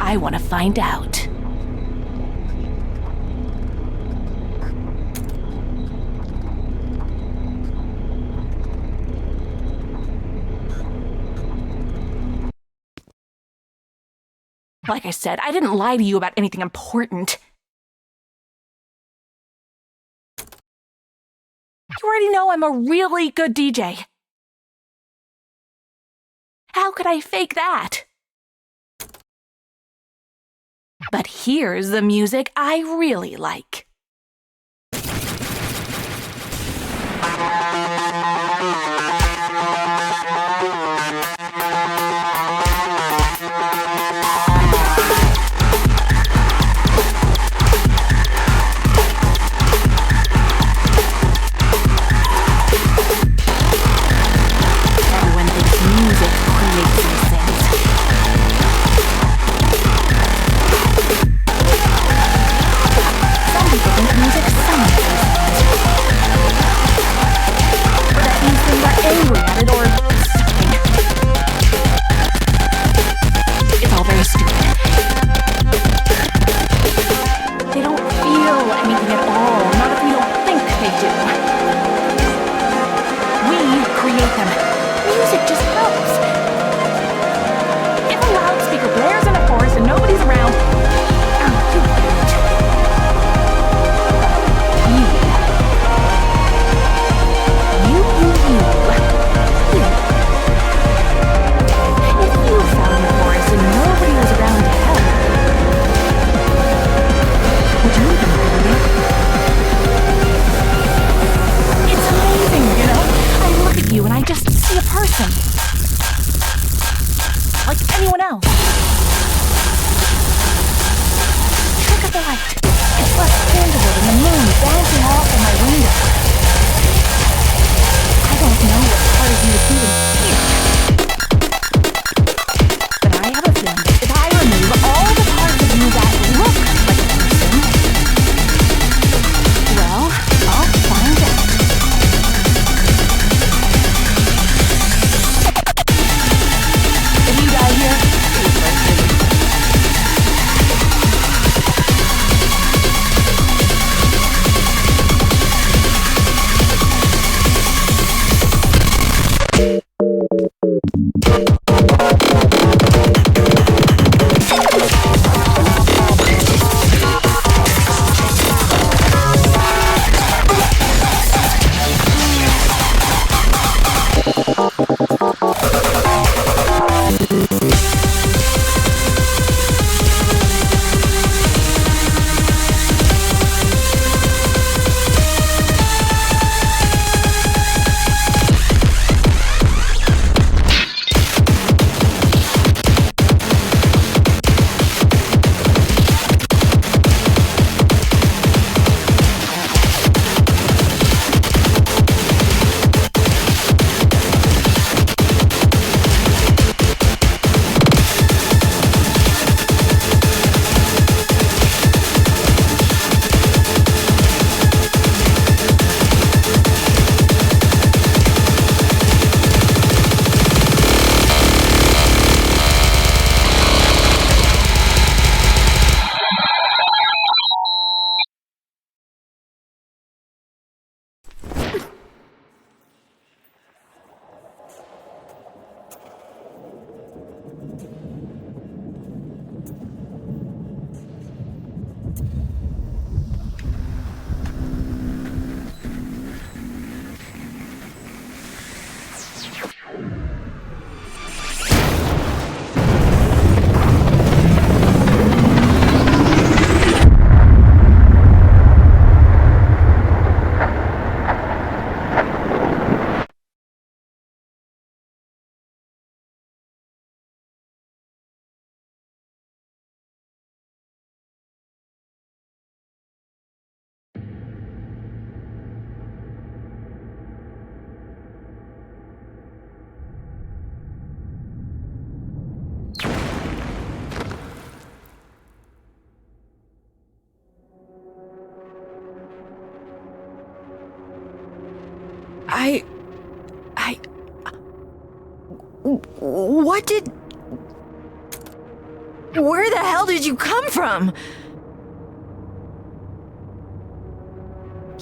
I want to find out. Like I said, I didn't lie to you about anything important. You already know I'm a really good DJ. How could I fake that? But here's the music I really like. Everyone thinks music creates these things. What did... Where the hell did you come from?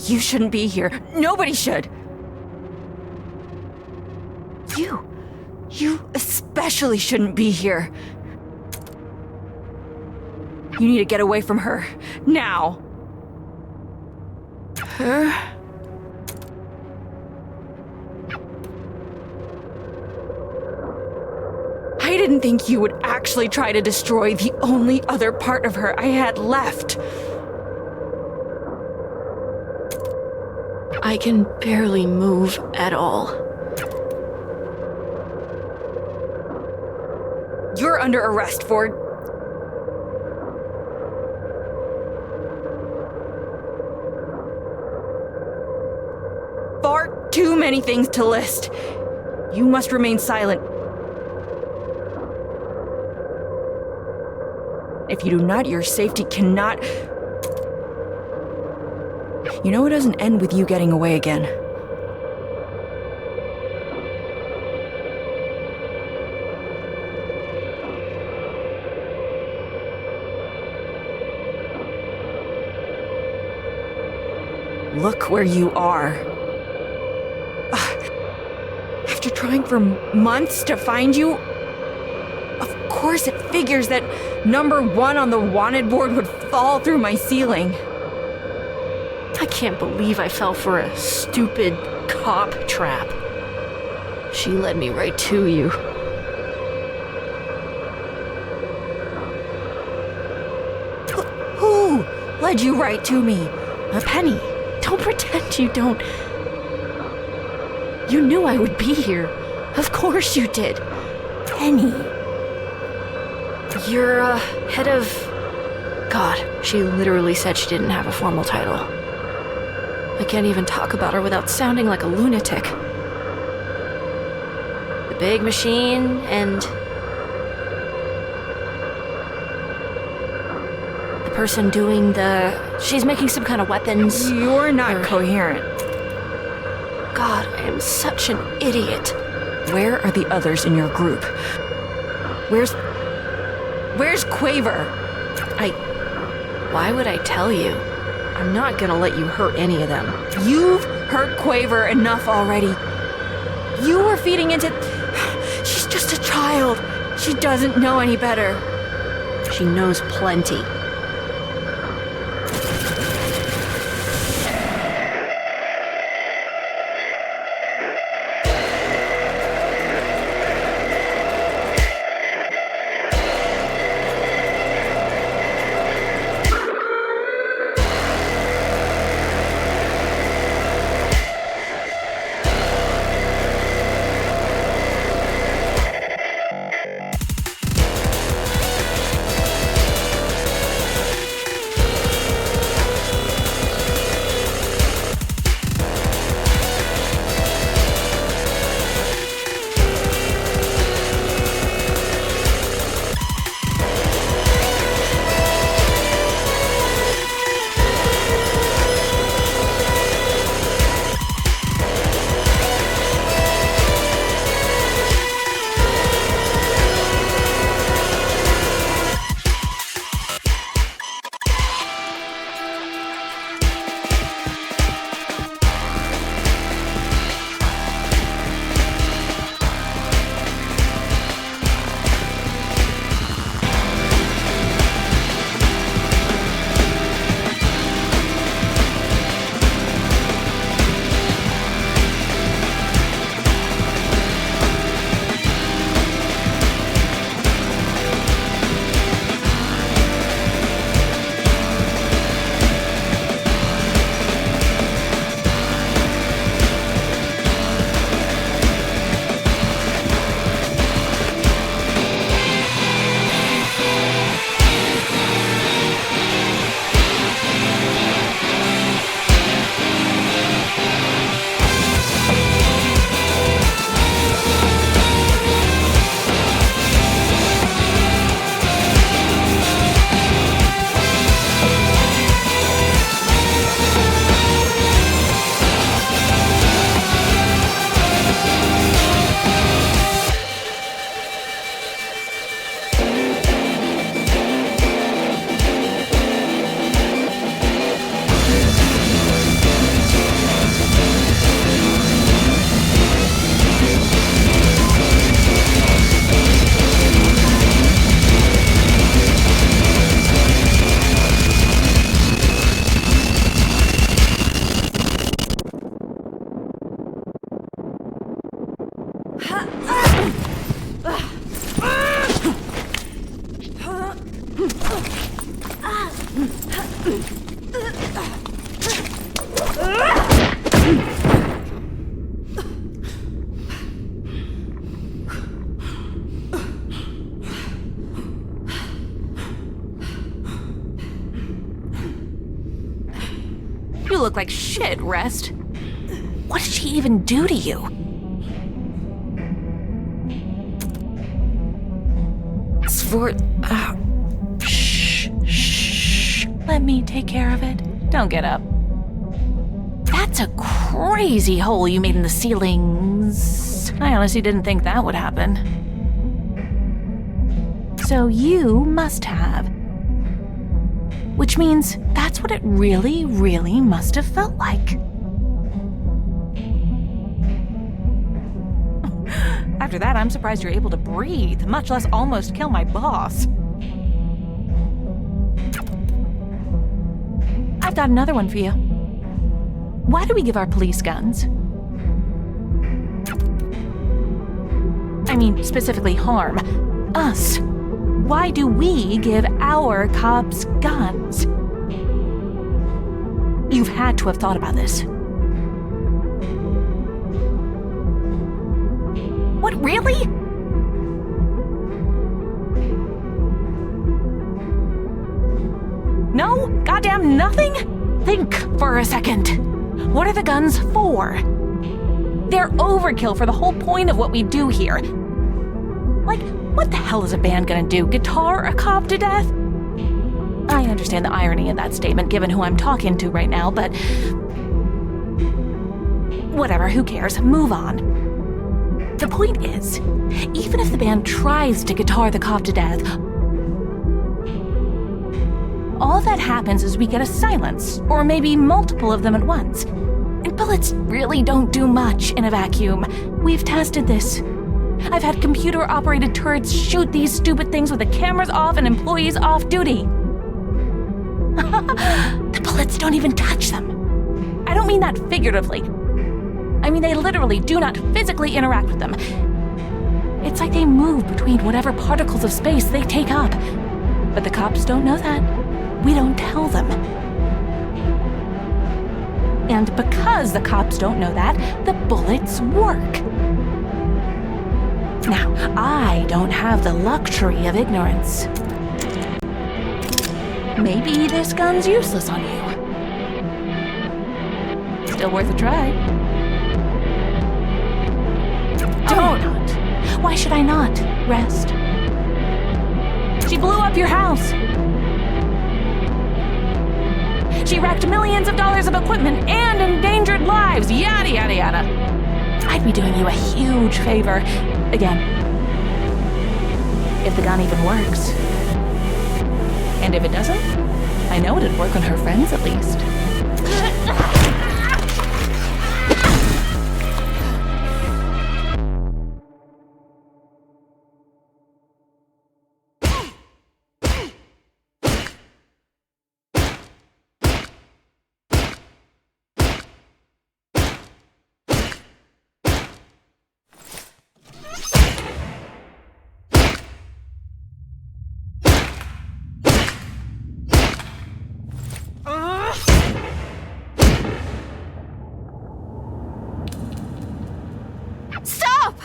You shouldn't be here. Nobody should. You especially shouldn't be here. You need to get away from her. Now. Her? I didn't think you would actually try to destroy the only other part of her I had left. I can barely move at all. You're under arrest for... far too many things to list. You must remain silent. If you do not, your safety cannot... You know it doesn't end with you getting away again. Look where you are. After trying for months to find you, of course it figures that number 1 on the wanted board would fall through my ceiling. I can't believe I fell for a stupid cop trap. She led me right to you. Who led you right to me? Penny, don't pretend you don't. You knew I would be here. Of course you did. Penny. You're, head of... God, she literally said she didn't have a formal title. I can't even talk about her without sounding like a lunatic. The big machine and... the person doing the... She's making some kind of weapons. You're not coherent. God, I am such an idiot. Where are the others in your group? Where's Quaver? Why would I tell you? I'm not gonna let you hurt any of them. You've hurt Quaver enough already. You were feeding into... She's just a child. She doesn't know any better. She knows plenty. You look like shit, Rest. What did she even do to you? Shh. Let me take care of it. Don't get up. That's a crazy hole you made in the ceilings. I honestly didn't think that would happen. So you must have. Which means that's what it really, really must have felt like. After that, I'm surprised you're able to breathe, much less almost kill my boss. I've got another one for you. Why do we give our police guns? I mean, specifically harm us. Why do we give our cops guns? You've had to have thought about this. What, really? No? Goddamn nothing? Think for a second. What are the guns for? They're overkill for the whole point of what we do here. Like, what the hell is a band gonna do? Guitar a cop to death? I understand the irony in that statement given who I'm talking to right now, but... whatever, who cares? Move on. The point is, even if the band tries to guitar the cop to death, all that happens is we get a silence, or maybe multiple of them at once. And bullets really don't do much in a vacuum. We've tested this. I've had computer-operated turrets shoot these stupid things with the cameras off and employees off duty. The bullets don't even touch them. I don't mean that figuratively. I mean they literally do not physically interact with them. It's like they move between whatever particles of space they take up. But the cops don't know that. We don't tell them. And because the cops don't know that, the bullets work. Now, I don't have the luxury of ignorance. Maybe this gun's useless on you. Still worth a try. Don't. Why should I not? Rest. She blew up your house. She wrecked millions of dollars of equipment and endangered lives. Yada, yada, yada. I'd be doing you a huge favor. Again. If the gun even works. And if it doesn't, I know it'd work on her friends at least. Stop!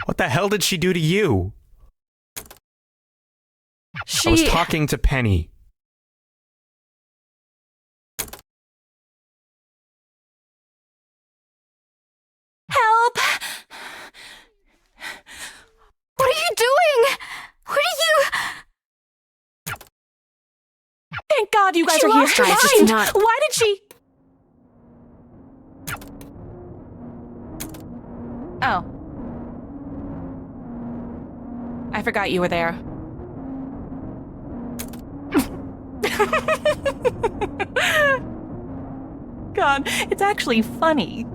What the hell did she do to you? I was talking to Penny. Help! What are you doing? What are you... Thank God you guys She are here. lost her Guys, mind. Why did she... Oh. I forgot you were there. god, it's actually funny.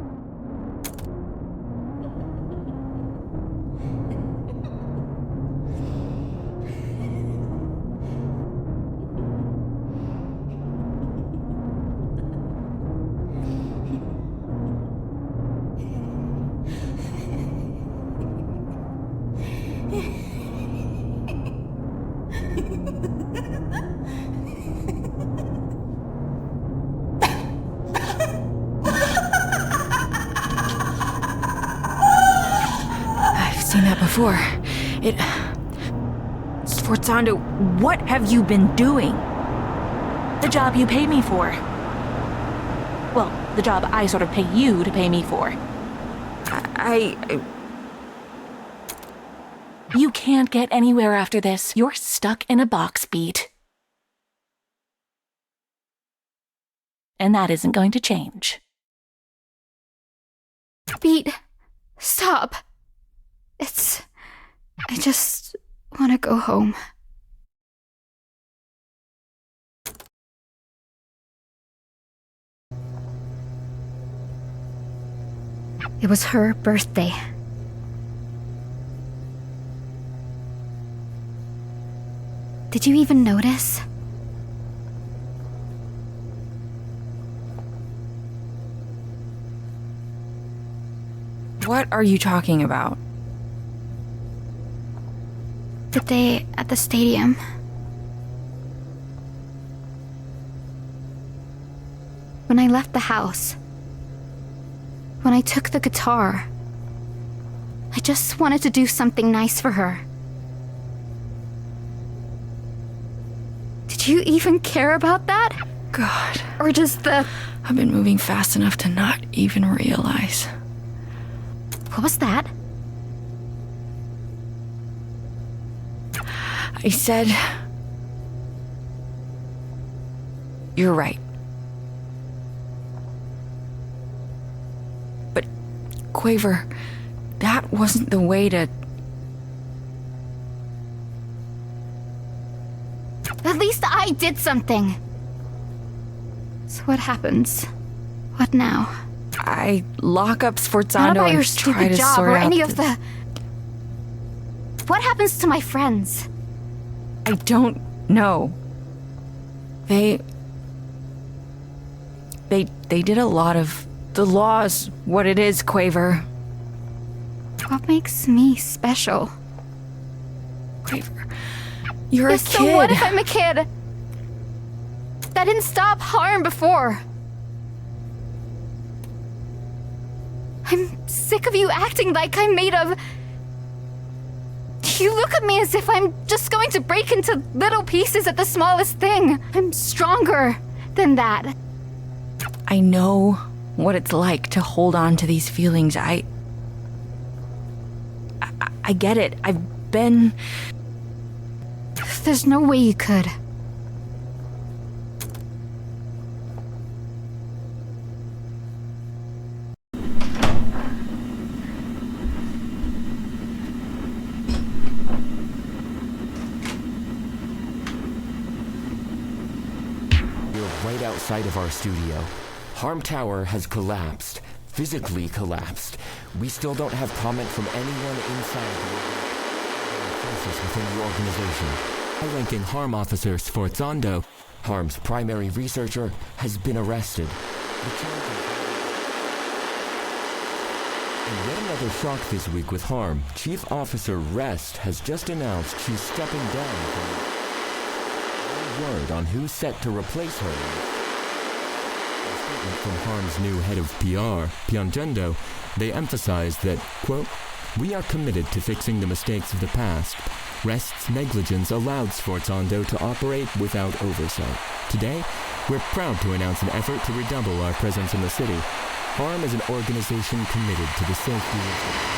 Seen that before. Sforzando, what have you been doing? The job you pay me for. Well, the job I sort of pay you to pay me for. You can't get anywhere after this. You're stuck in a box, Beat. And that isn't going to change. Beat, stop. I just want to go home. It was her birthday. Did you even notice? What are you talking about? The day at the stadium. When I left the house. When I took the guitar. I just wanted to do something nice for her. Did you even care about that? God. Or just the... I've been moving fast enough to not even realize. What was that? I said... You're right. But, Quaver, that wasn't the way to... At least I did something. So what happens? What now? I lock up Not Sforzando about your and try stupid to job sort or out any of the... What happens to my friends? I don't know. They did a lot of... The law's what it is, Quaver. What makes me special? Quaver, you're a kid. So what if I'm a kid? That didn't stop harm before. I'm sick of you acting like I'm made of... You look at me as if I'm just going to break into little pieces at the smallest thing. I'm stronger than that. I know what it's like to hold on to these feelings. I get it. I've been... There's no way you could. Right outside of our studio. Harm Tower has collapsed. Physically collapsed. We still don't have comment from anyone inside the process within the organization. High-ranking Harm officer Sforzando, Harm's primary researcher, has been arrested. And yet another shock this week with Harm. Chief Officer Rest has just announced she's stepping down from... word on who's set to replace her. A statement from Harm's new head of PR, Piangendo, they emphasize that, quote, "We are committed to fixing the mistakes of the past. Rest's negligence allowed Sforzando to operate without oversight. Today, we're proud to announce an effort to redouble our presence in the city. Harm is an organization committed to the safety of...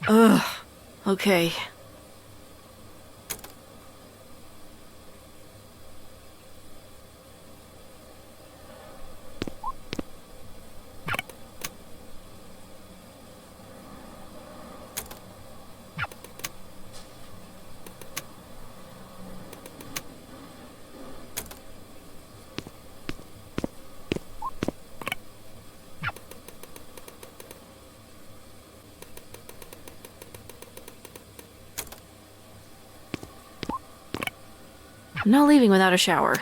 Ugh. Okay. I'm not leaving without a shower.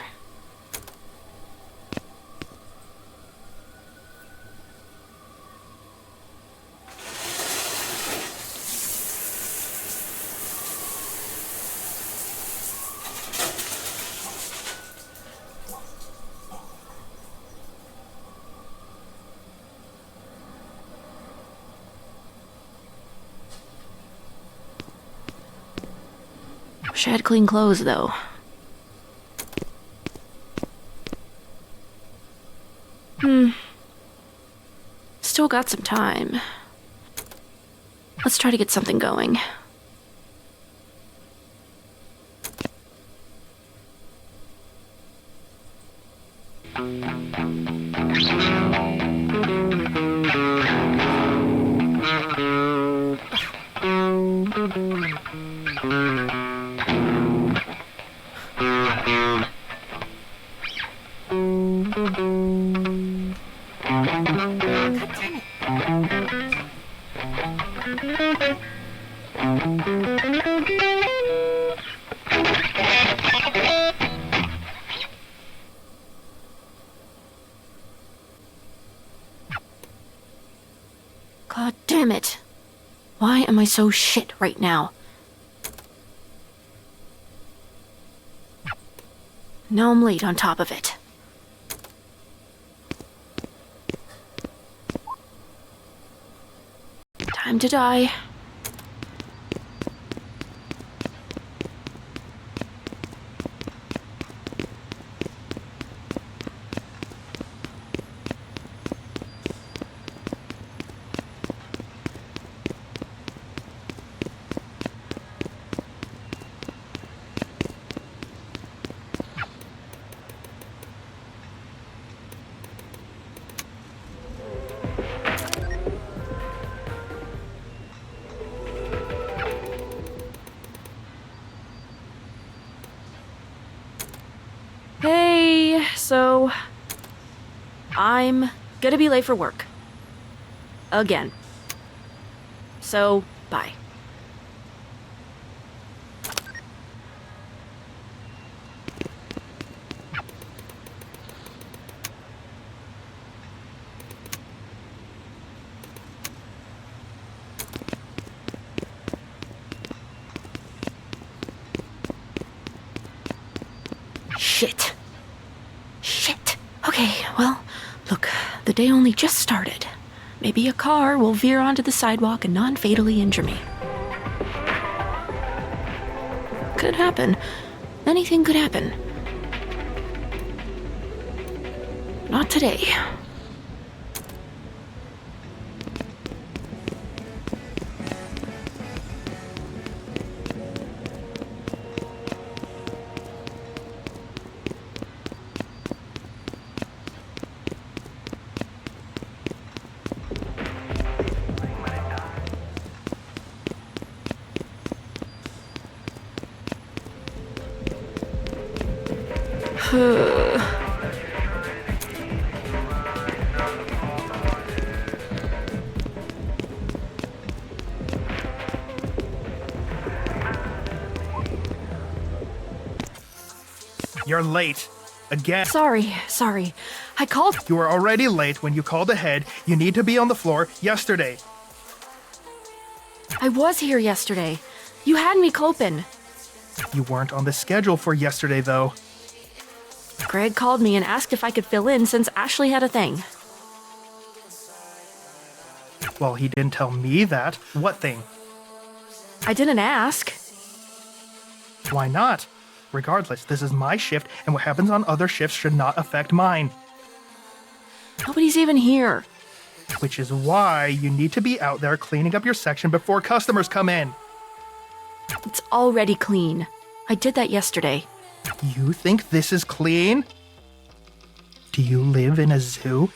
Wish I had clean clothes, though. Still got some time. Let's try to get something going. God damn it. Why am I so shit right now? Now I'm late on top of it. Time to die. Hey, so I'm gonna be late for work. Again. So, bye. Shit. Shit. Okay, well, look, the day only just started. Maybe a car will veer onto the sidewalk and non-fatally injure me. Could happen. Anything could happen. Not today. You're late. Again. Sorry. I called. You were already late when you called ahead. You need to be on the floor yesterday. I was here yesterday. You had me coping. You weren't on the schedule for yesterday, though. Greg called me and asked if I could fill in since Ashley had a thing. Well, he didn't tell me that. What thing? I didn't ask. Why not? Regardless, this is my shift, and what happens on other shifts should not affect mine. Nobody's even here. Which is why you need to be out there cleaning up your section before customers come in. It's already clean. I did that yesterday. You think this is clean? Do you live in a zoo?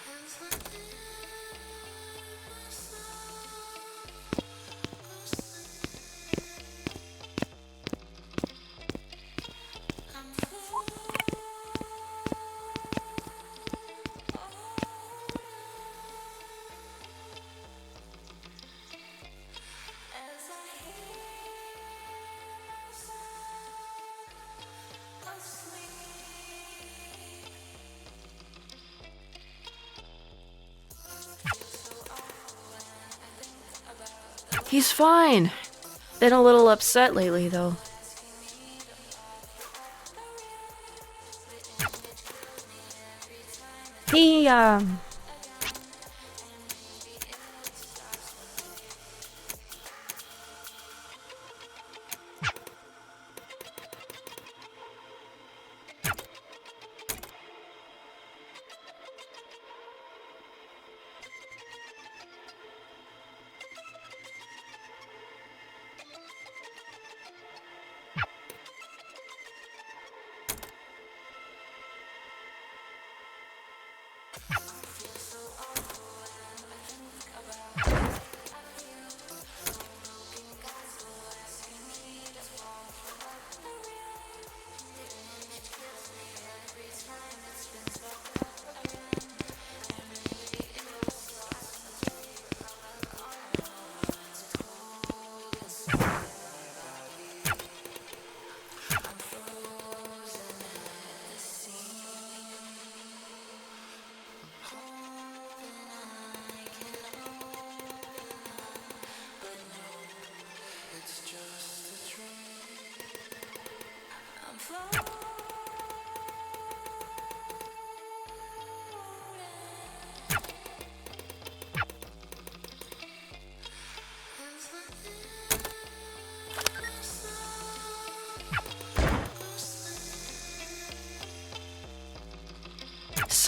He's fine. Been a little upset lately, though. He,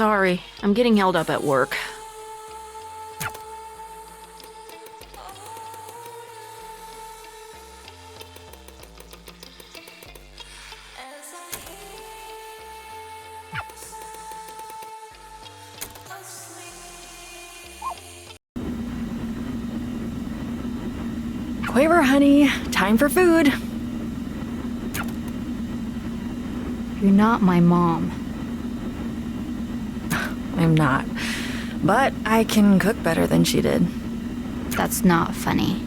sorry. I'm getting held up at work. Quaver, honey. Time for food. You're not my mom. I'm not. But I can cook better than she did. That's not funny.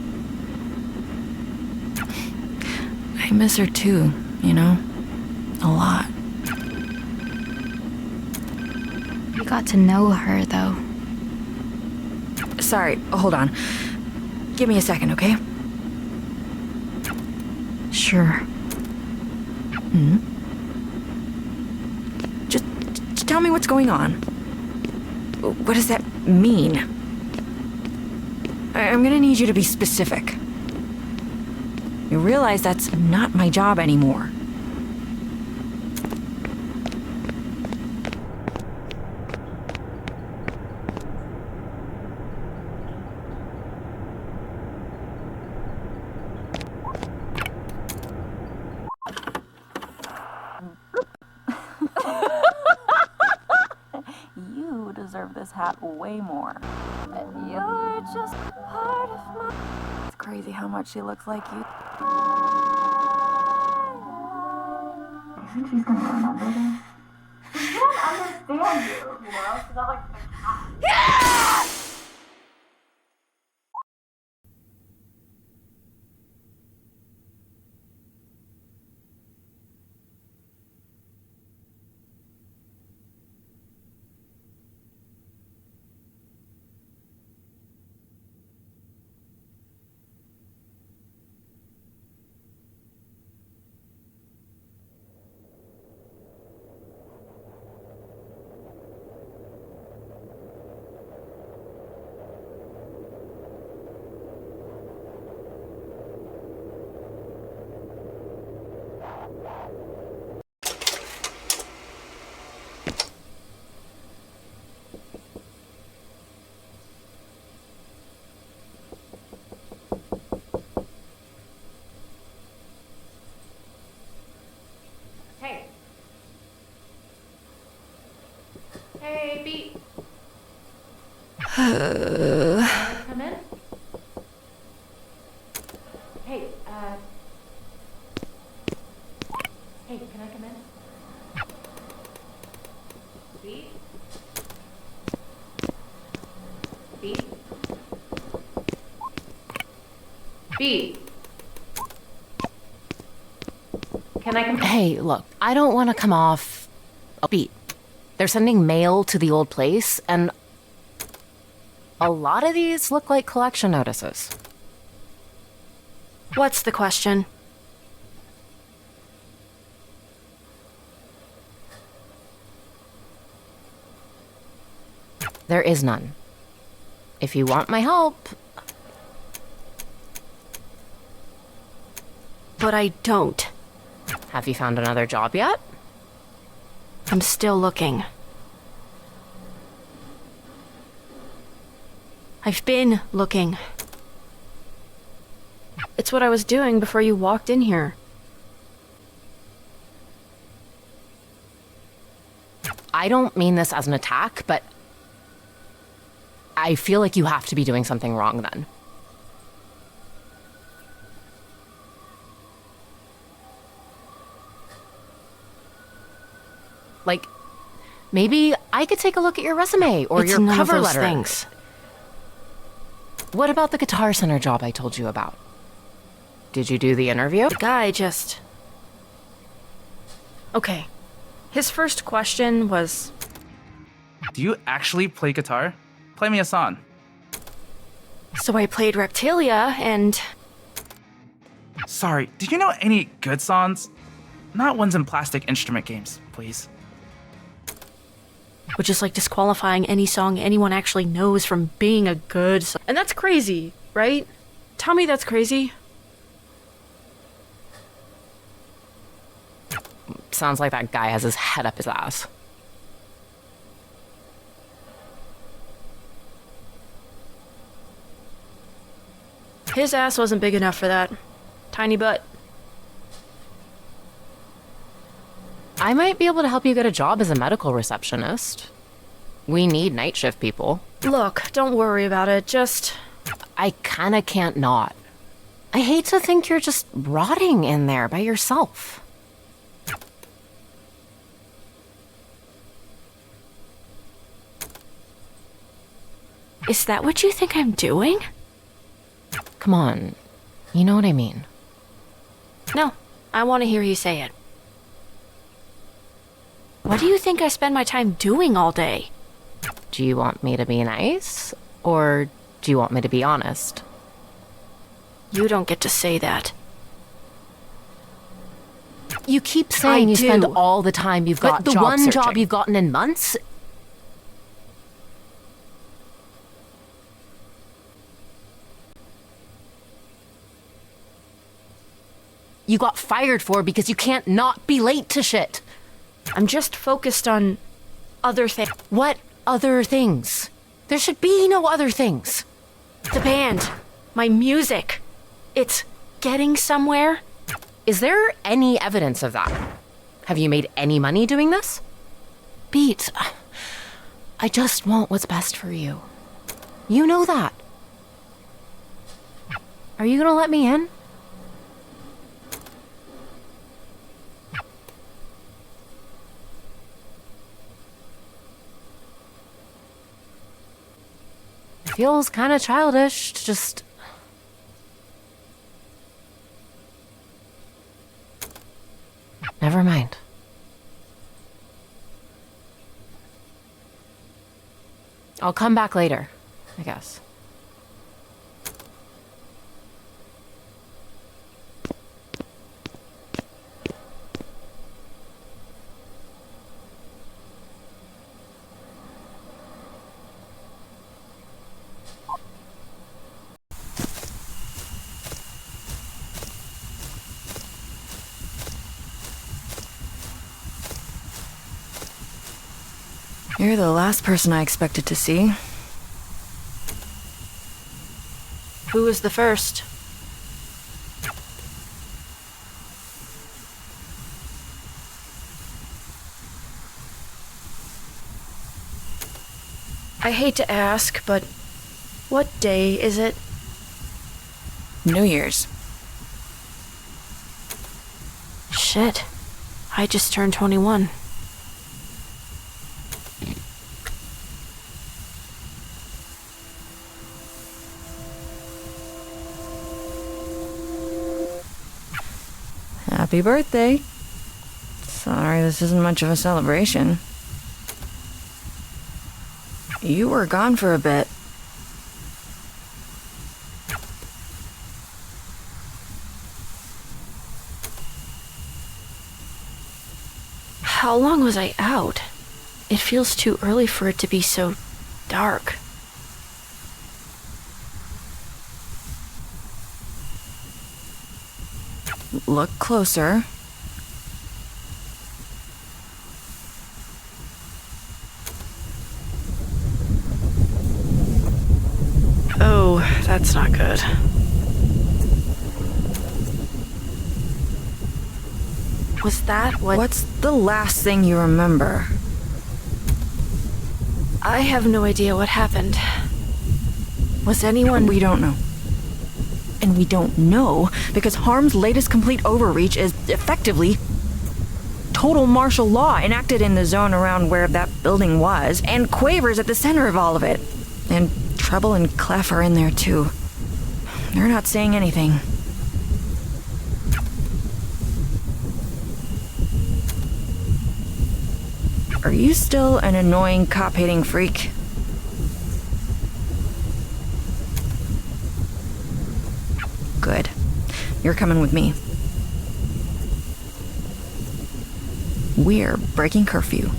I miss her too, you know? A lot. You got to know her, though. Sorry, hold on. Give me a second, okay? Sure. Just tell me what's going on. What does that mean? I'm gonna need you to be specific. You realize that's not my job anymore. You deserve this hat way more. You're just part of my... It's crazy how much she looks like you. You think she's gonna remember this? She can't understand you, you know? She's not like... Yeah! Hey, Beat. Come in. Hey, Hey, can I come in? Beat? Beat? Beat? Can I come in? Hey, look, I don't want to come off upbeat. They're sending mail to the old place, and a lot of these look like collection notices. What's the question? There is none. If you want my help... But I don't. Have you found another job yet? I'm still looking. I've been looking. It's what I was doing before you walked in here. I don't mean this as an attack, but I feel like you have to be doing something wrong then. Like, maybe I could take a look at your resume or It's your none of cover those letter. things. What about the Guitar Center job I told you about? Did you do the interview? The guy just... Okay. His first question was... Do you actually play guitar? Play me a song. So I played Reptilia, and... Sorry, do you know any good songs? Not ones in plastic instrument games, please. Which is like disqualifying any song anyone actually knows from being a good song. And that's crazy, right? Tell me that's crazy. Sounds like that guy has his head up his ass. His ass wasn't big enough for that. Tiny butt. I might be able to help you get a job as a medical receptionist. We need night shift people. Look, don't worry about it, just... I kinda can't not. I hate to think you're just rotting in there by yourself. Is that what you think I'm doing? Come on, you know what I mean. No, I want to hear you say it. What do you think I spend my time doing all day? Do you want me to be nice? Or do you want me to be honest? You don't get to say that. You keep saying you spend all the time you've got But the job one searching. job you've gotten in months. You got fired for because you can't not be late to shit. I'm just focused on other things. What other things? There should be no other things. The band. My music. It's getting somewhere. Is there any evidence of that? Have you made any money doing this? Beat, I just want what's best for you. You know that. Are you gonna let me in? Feels kind of childish to just... Never mind. I'll come back later, I guess. You're the last person I expected to see. Who was the first? I hate to ask, but what day is it? New Year's. Shit. I just turned 21. Happy birthday. Sorry, this isn't much of a celebration. You were gone for a bit. How long was I out? It feels too early for it to be so dark. Look closer. Oh, that's not good. Was that what... What's the last thing you remember? I have no idea what happened. Was anyone... We don't know. And we don't know because Harm's latest complete overreach is effectively total martial law enacted in the zone around where that building was, and Quaver's at the center of all of it. And Treble and Clef are in there too. They're not saying anything. Are you still an annoying cop-hating freak? Good. You're coming with me. We're breaking curfew.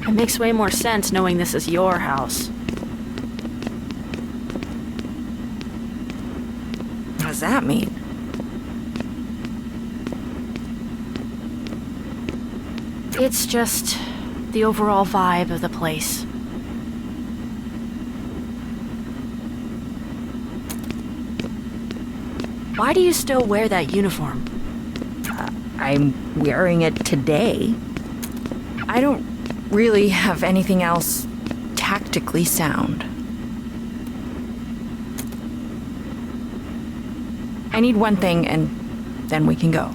It makes way more sense knowing this is your house. What does that mean? It's just the overall vibe of the place. Why do you still wear that uniform? I'm wearing it today. I don't really have anything else tactically sound. I need one thing and then we can go.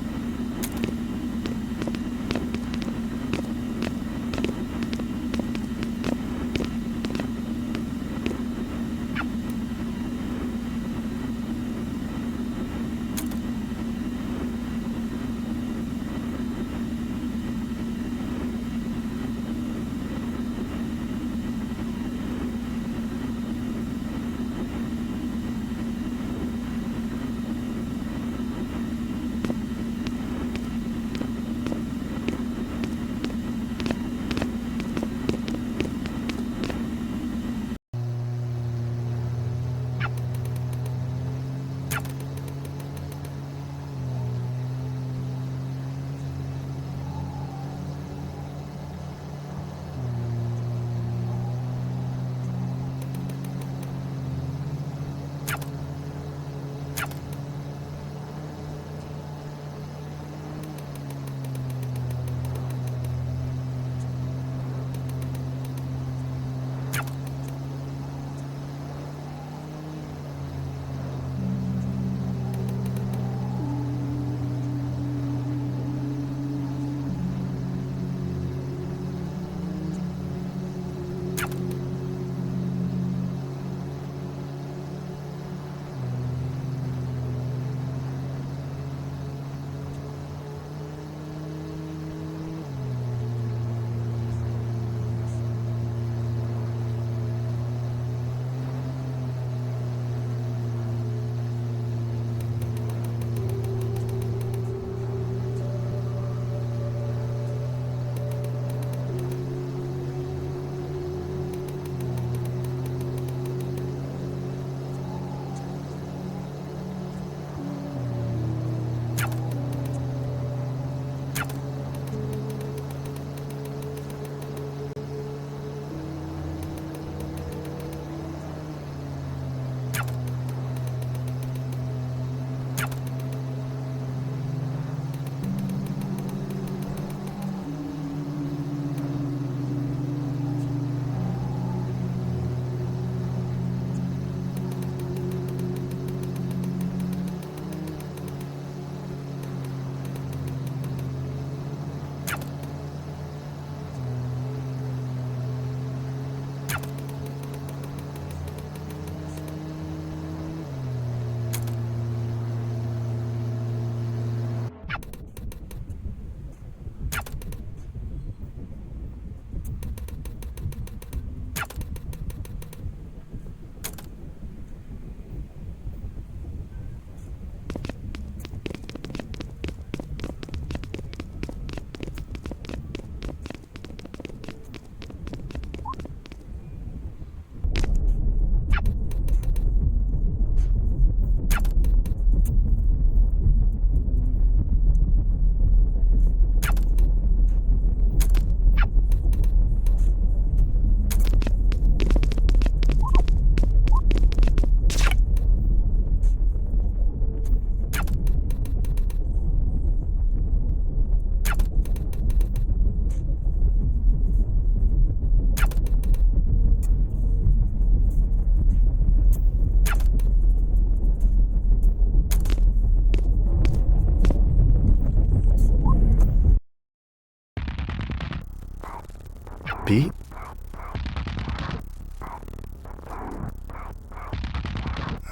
Pete?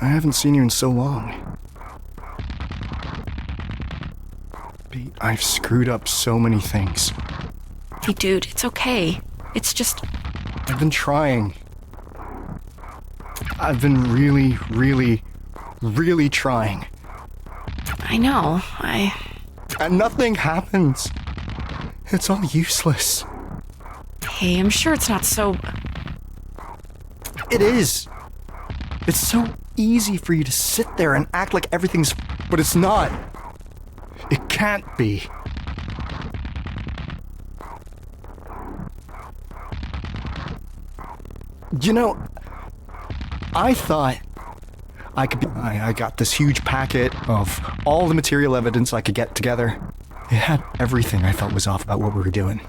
I haven't seen you in so long. Pete, I've screwed up so many things. Hey, dude, it's okay. It's just... I've been trying. I've been really, really, really trying. I know, And nothing happens. It's all useless. Hey, I'm sure it's not so... It is. It's so easy for you to sit there and act like everything's... But it's not. It can't be. You know, I thought I could be... I got this huge packet of all the material evidence I could get together. It had everything I felt was off about what we were doing.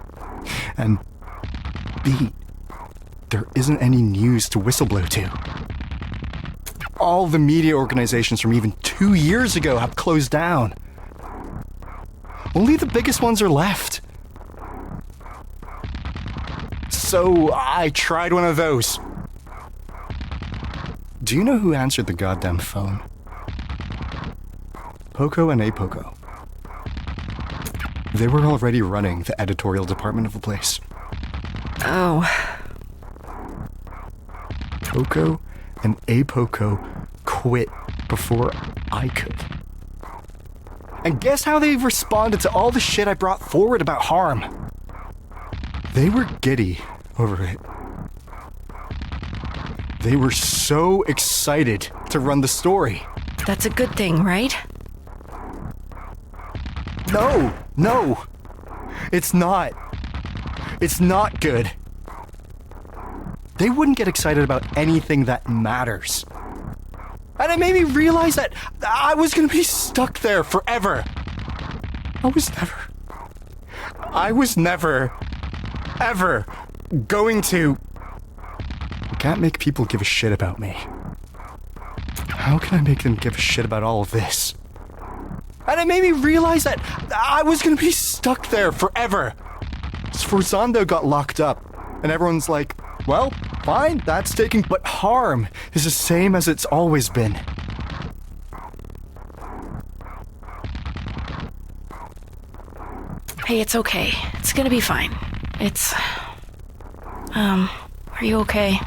And B, there isn't any news to whistleblow to. All the media organizations from even 2 years ago have closed down. Only the biggest ones are left. So I tried one of those. Do you know who answered the goddamn phone? Poco and Apoco. They were already running the editorial department of the place. Oh. Poco and Apoco quit before I could. And guess how they responded to all the shit I brought forward about harm? They were giddy over it. They were so excited to run the story. That's a good thing, right? No. It's not. It's not good. They wouldn't get excited about anything that matters. And it made me realize that I was gonna be stuck there forever. I was never, ever going to... I can't make people give a shit about me. How can I make them give a shit about all of this? And it made me realize that I was gonna be stuck there forever. Sforzando got locked up, and everyone's like, well, fine, that's taking... But harm is the same as it's always been. Hey, it's okay. It's gonna be fine. It's... are you okay?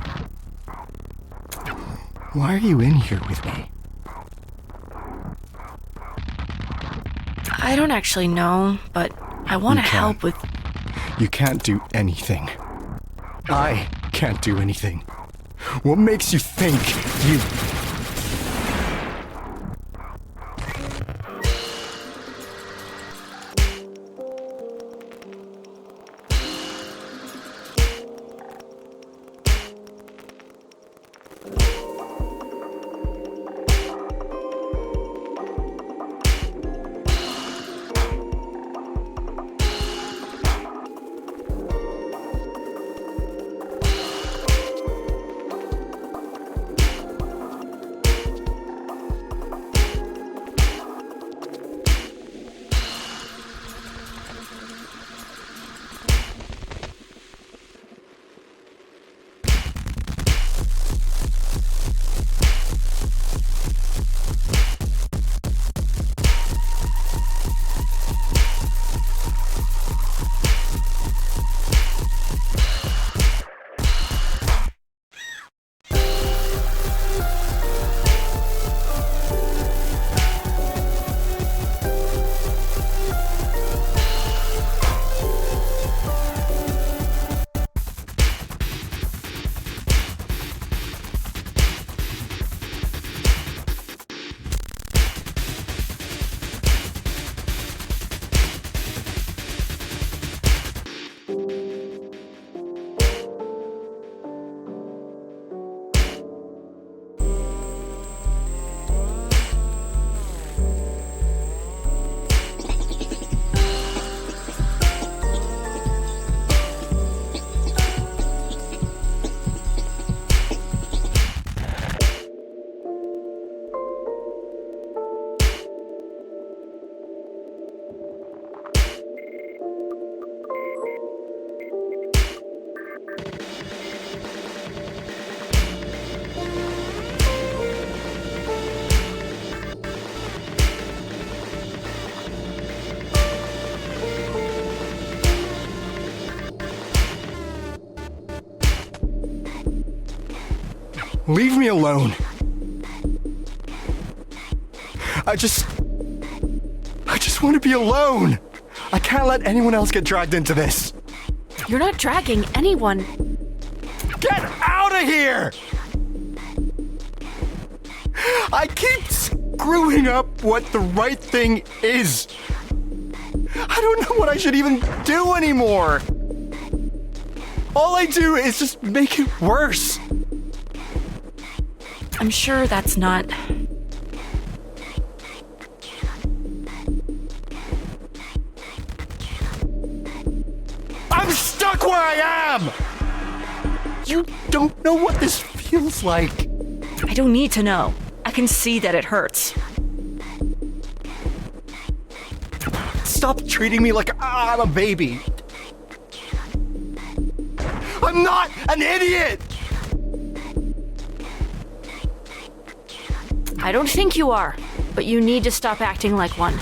Why are you in here with me? I don't actually know, but I want to help with... You can't do anything. I can't do anything. What makes you think you... Leave me alone. I just want to be alone. I can't let anyone else get dragged into this. You're not dragging anyone. Get out of here! I keep screwing up what the right thing is. I don't know what I should even do anymore. All I do is just make it worse. I'm sure that's not... I'm stuck where I am! You don't know what this feels like. I don't need to know. I can see that it hurts. Stop treating me like I'm a baby. I'm not an idiot! I don't think you are, but you need to stop acting like one.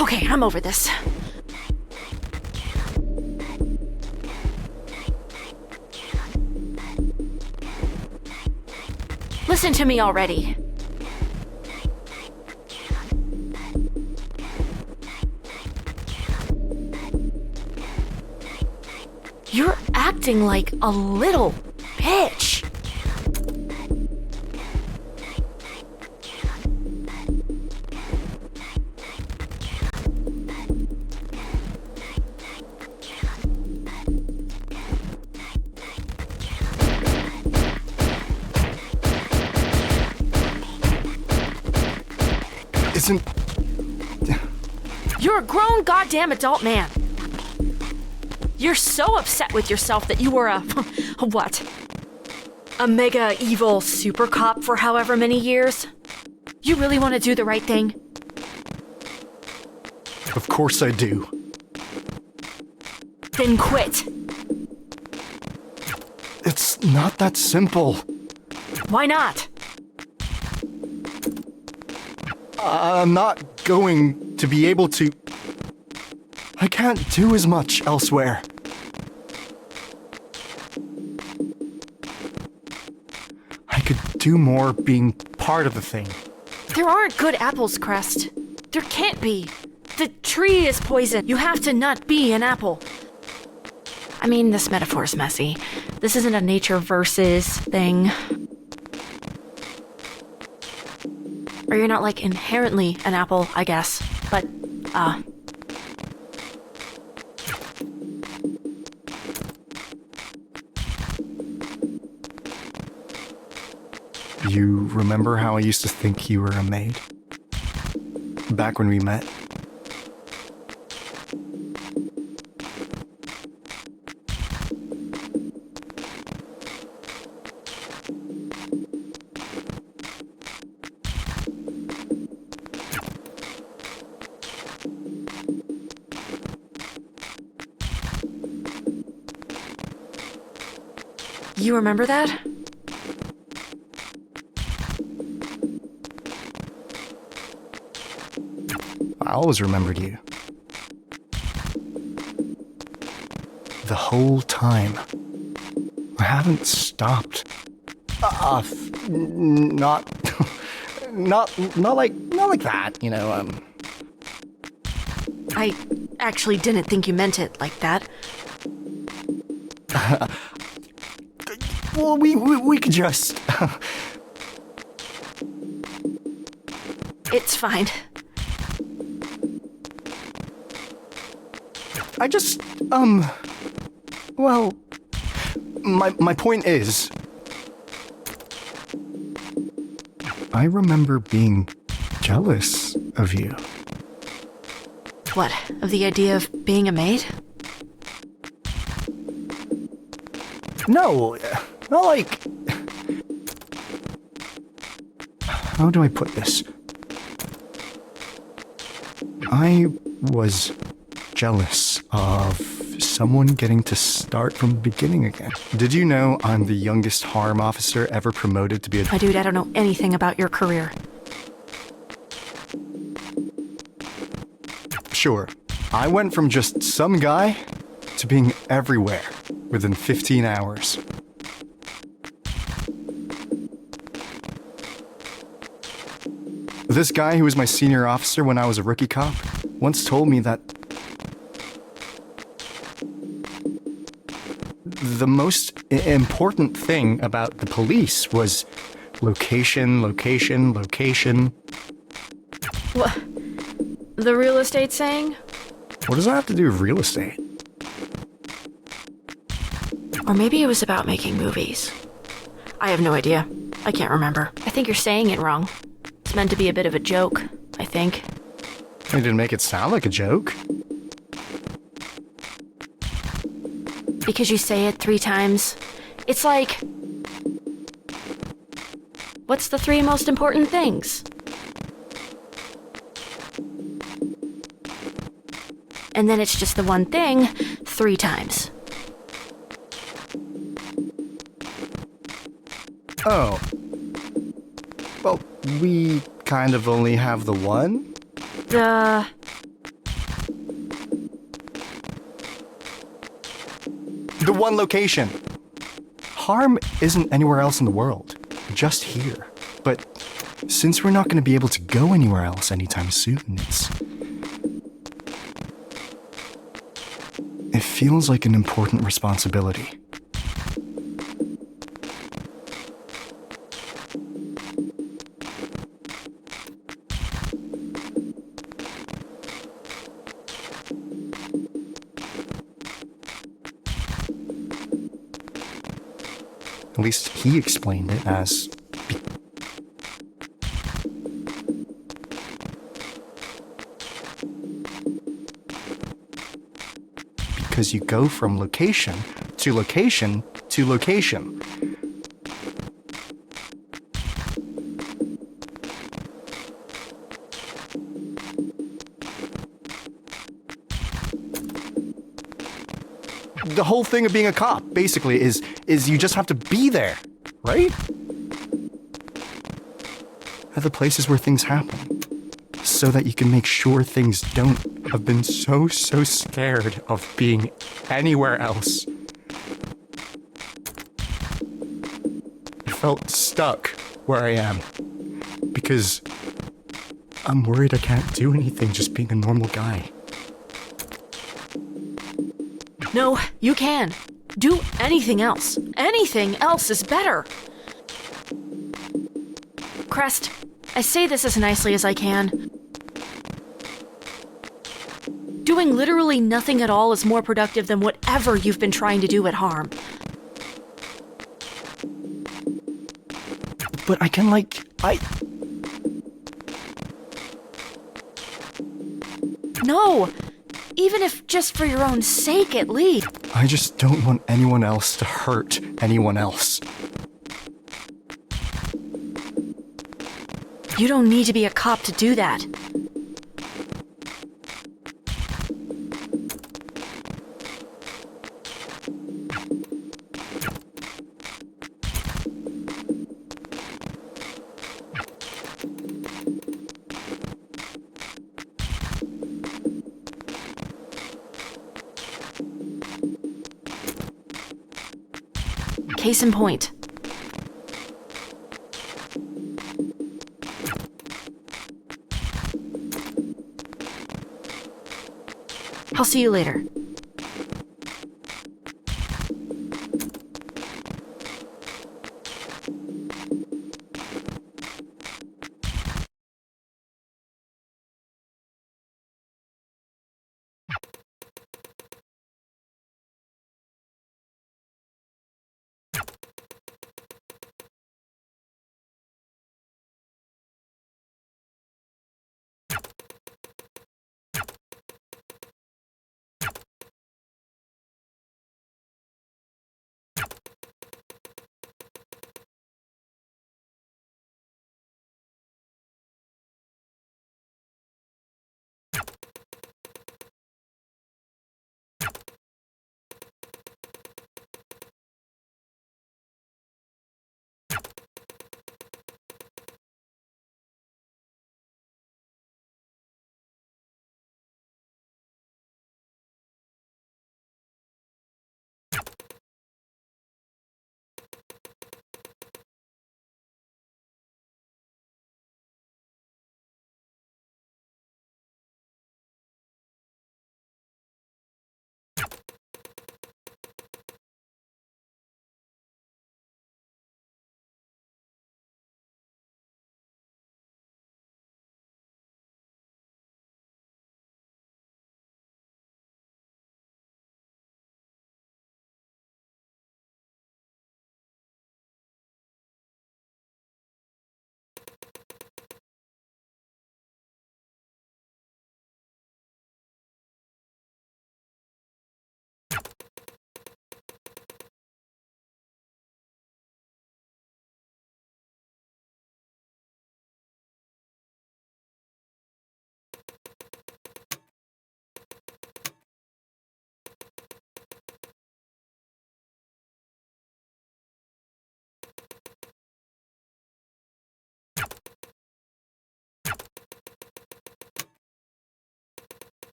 Okay, I'm over this. Listen to me already. You're acting like a little bitch. You're a grown goddamn adult man. You're so upset with yourself that you were a what? A mega evil super cop for however many years? You really want to do the right thing? Of course I do. Then quit. It's not that simple. Why not? I'm not going to be able to... I can't do as much elsewhere. I could do more being part of the thing. There aren't good apples, Crest. There can't be. The tree is poison. You have to not be an apple. I mean, this metaphor's messy. This isn't a nature versus thing. Or you're not, like, inherently an apple, I guess. But, You remember how I used to think you were a maid? Back when we met? you remember that? I always remembered you. The whole time. I haven't stopped. Not like that, you know, I actually didn't think you meant it like that. Well, we could just... It's fine. I just, well, my point is, I remember being jealous of you. What, of the idea of being a maid? No, not like... How do I put this? I was jealous of someone getting to start from the beginning again. Did you know I'm the youngest harm officer ever promoted to be a... My dude, I don't know anything about your career. Sure, I went from just some guy to being everywhere within 15 hours. This guy who was my senior officer when I was a rookie cop once told me that the most important thing about the police was location, location, location. What? The real estate saying? What does that have to do with real estate? Or maybe it was about making movies. I have no idea. I can't remember. I think you're saying it wrong. It's meant to be a bit of a joke, I think. They didn't make it sound like a joke. Because you say it 3 times. It's like... What's the 3 most important things? And then it's just the one thing 3 times. Oh. Well, we kind of only have the one? The one location. Harm isn't anywhere else in the world, just here. But since we're not going to be able to go anywhere else anytime soon, it feels like an important responsibility. At least he explained it as... because you go from location to location to location. The whole thing of being a cop, basically, is you just have to be there, right? At the places where things happen, so that you can make sure things don't. I've been so scared of being anywhere else. I felt stuck where I am, because I'm worried I can't do anything just being a normal guy. No, you can. Do anything else. Anything else is better. Crest, I say this as nicely as I can. Doing literally nothing at all is more productive than whatever you've been trying to do at Harm. But I can, No! Even if just for your own sake, at least. I just don't want anyone else to hurt anyone else. You don't need to be a cop to do that. Case in point. I'll see you later.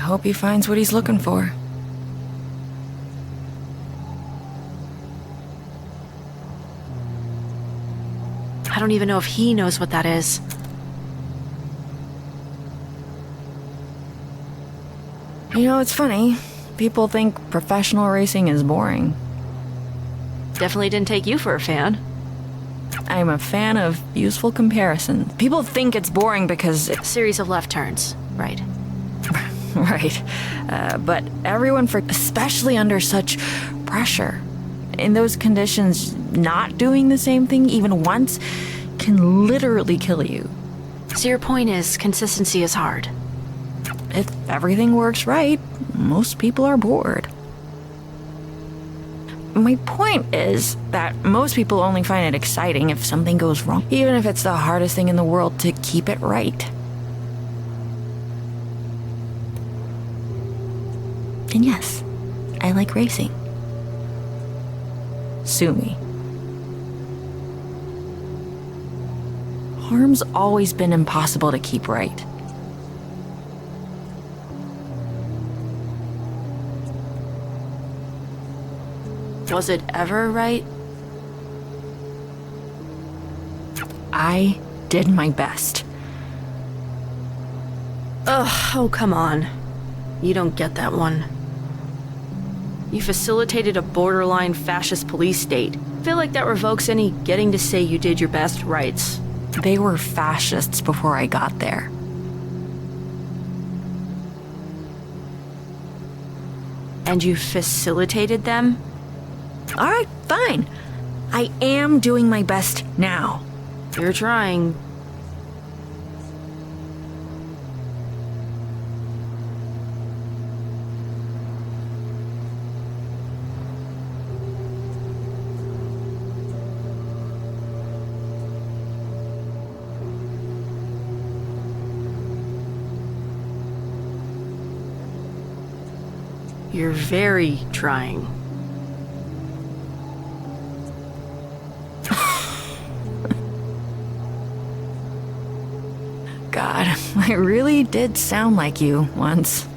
hope he finds what he's looking for. I don't even know if he knows what that is. You know, it's funny. People think professional racing is boring. Definitely didn't take you for a fan. I'm a fan of useful comparisons. People think it's boring because A series of left turns, right? Right. But everyone, especially under such pressure, in those conditions, not doing the same thing even once can literally kill you. So your point is, consistency is hard. If everything works right, most people are bored. My point is that most people only find it exciting if something goes wrong, even if it's the hardest thing in the world to keep it right. And yes, I like racing. Sue me. Harm's always been impossible to keep right. Was it ever right? I did my best. Ugh, oh come on. You don't get that one. You facilitated a borderline fascist police state. I feel like that revokes any getting to say you did your best rights. They were fascists before I got there. And you facilitated them? All right, fine. I am doing my best now. You're trying. You're very trying. God, I really did sound like you once.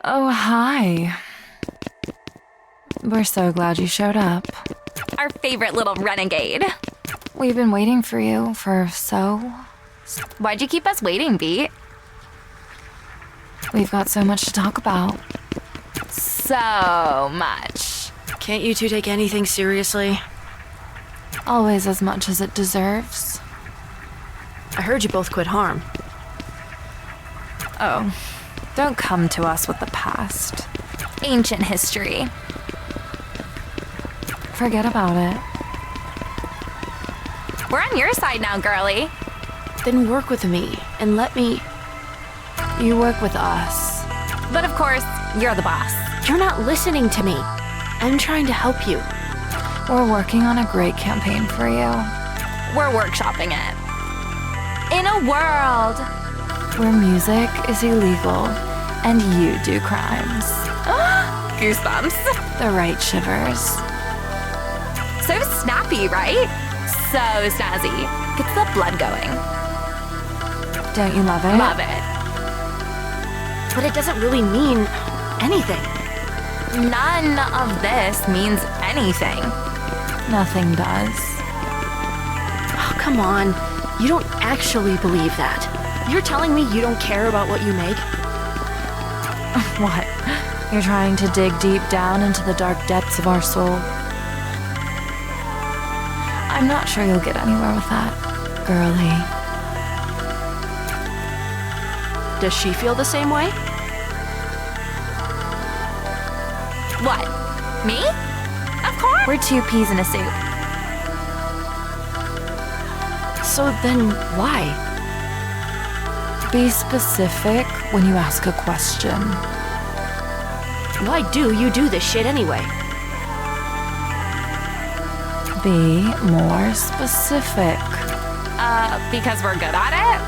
Oh, hi. We're so glad you showed up. Our favorite little renegade. We've been waiting for you for so... Why'd you keep us waiting, Beat? We've got so much to talk about. So much. Can't you two take anything seriously? Always as much as it deserves. I heard you both quit harm. Oh, don't come to us with the past. Ancient history. Forget about it. We're on your side now, girly. Then work with me and let me... You work with us. But of course, you're the boss. You're not listening to me. I'm trying to help you. We're working on a great campaign for you. We're workshopping it. In a world where music is illegal and you do crimes. Goosebumps. The right shivers. So snappy, right? So snazzy. Gets the blood going. Don't you love it? Love it. But it doesn't really mean anything. None of this means anything. Nothing does. Oh, come on. You don't actually believe that. You're telling me you don't care about what you make? What? You're trying to dig deep down into the dark depths of our soul? I'm not sure you'll get anywhere with that, girly. Does she feel the same way? What? Me? Of course. We're two peas in a soup. So then why? Be specific when you ask a question. Why do you do this shit anyway? Be more specific. Because we're good at it?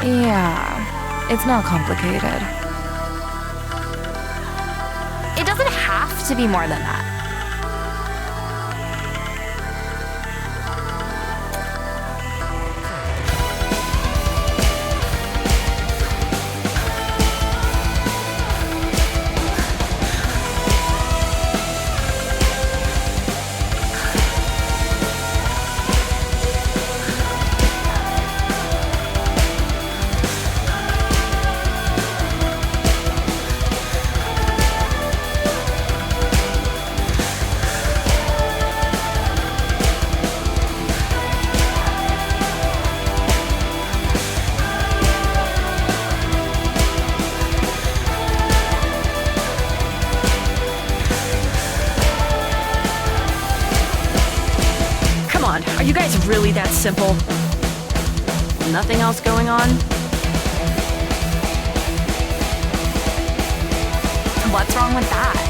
Yeah, it's not complicated. It doesn't have to be more than that. Are you guys really that simple? Nothing else going on? What's wrong with that?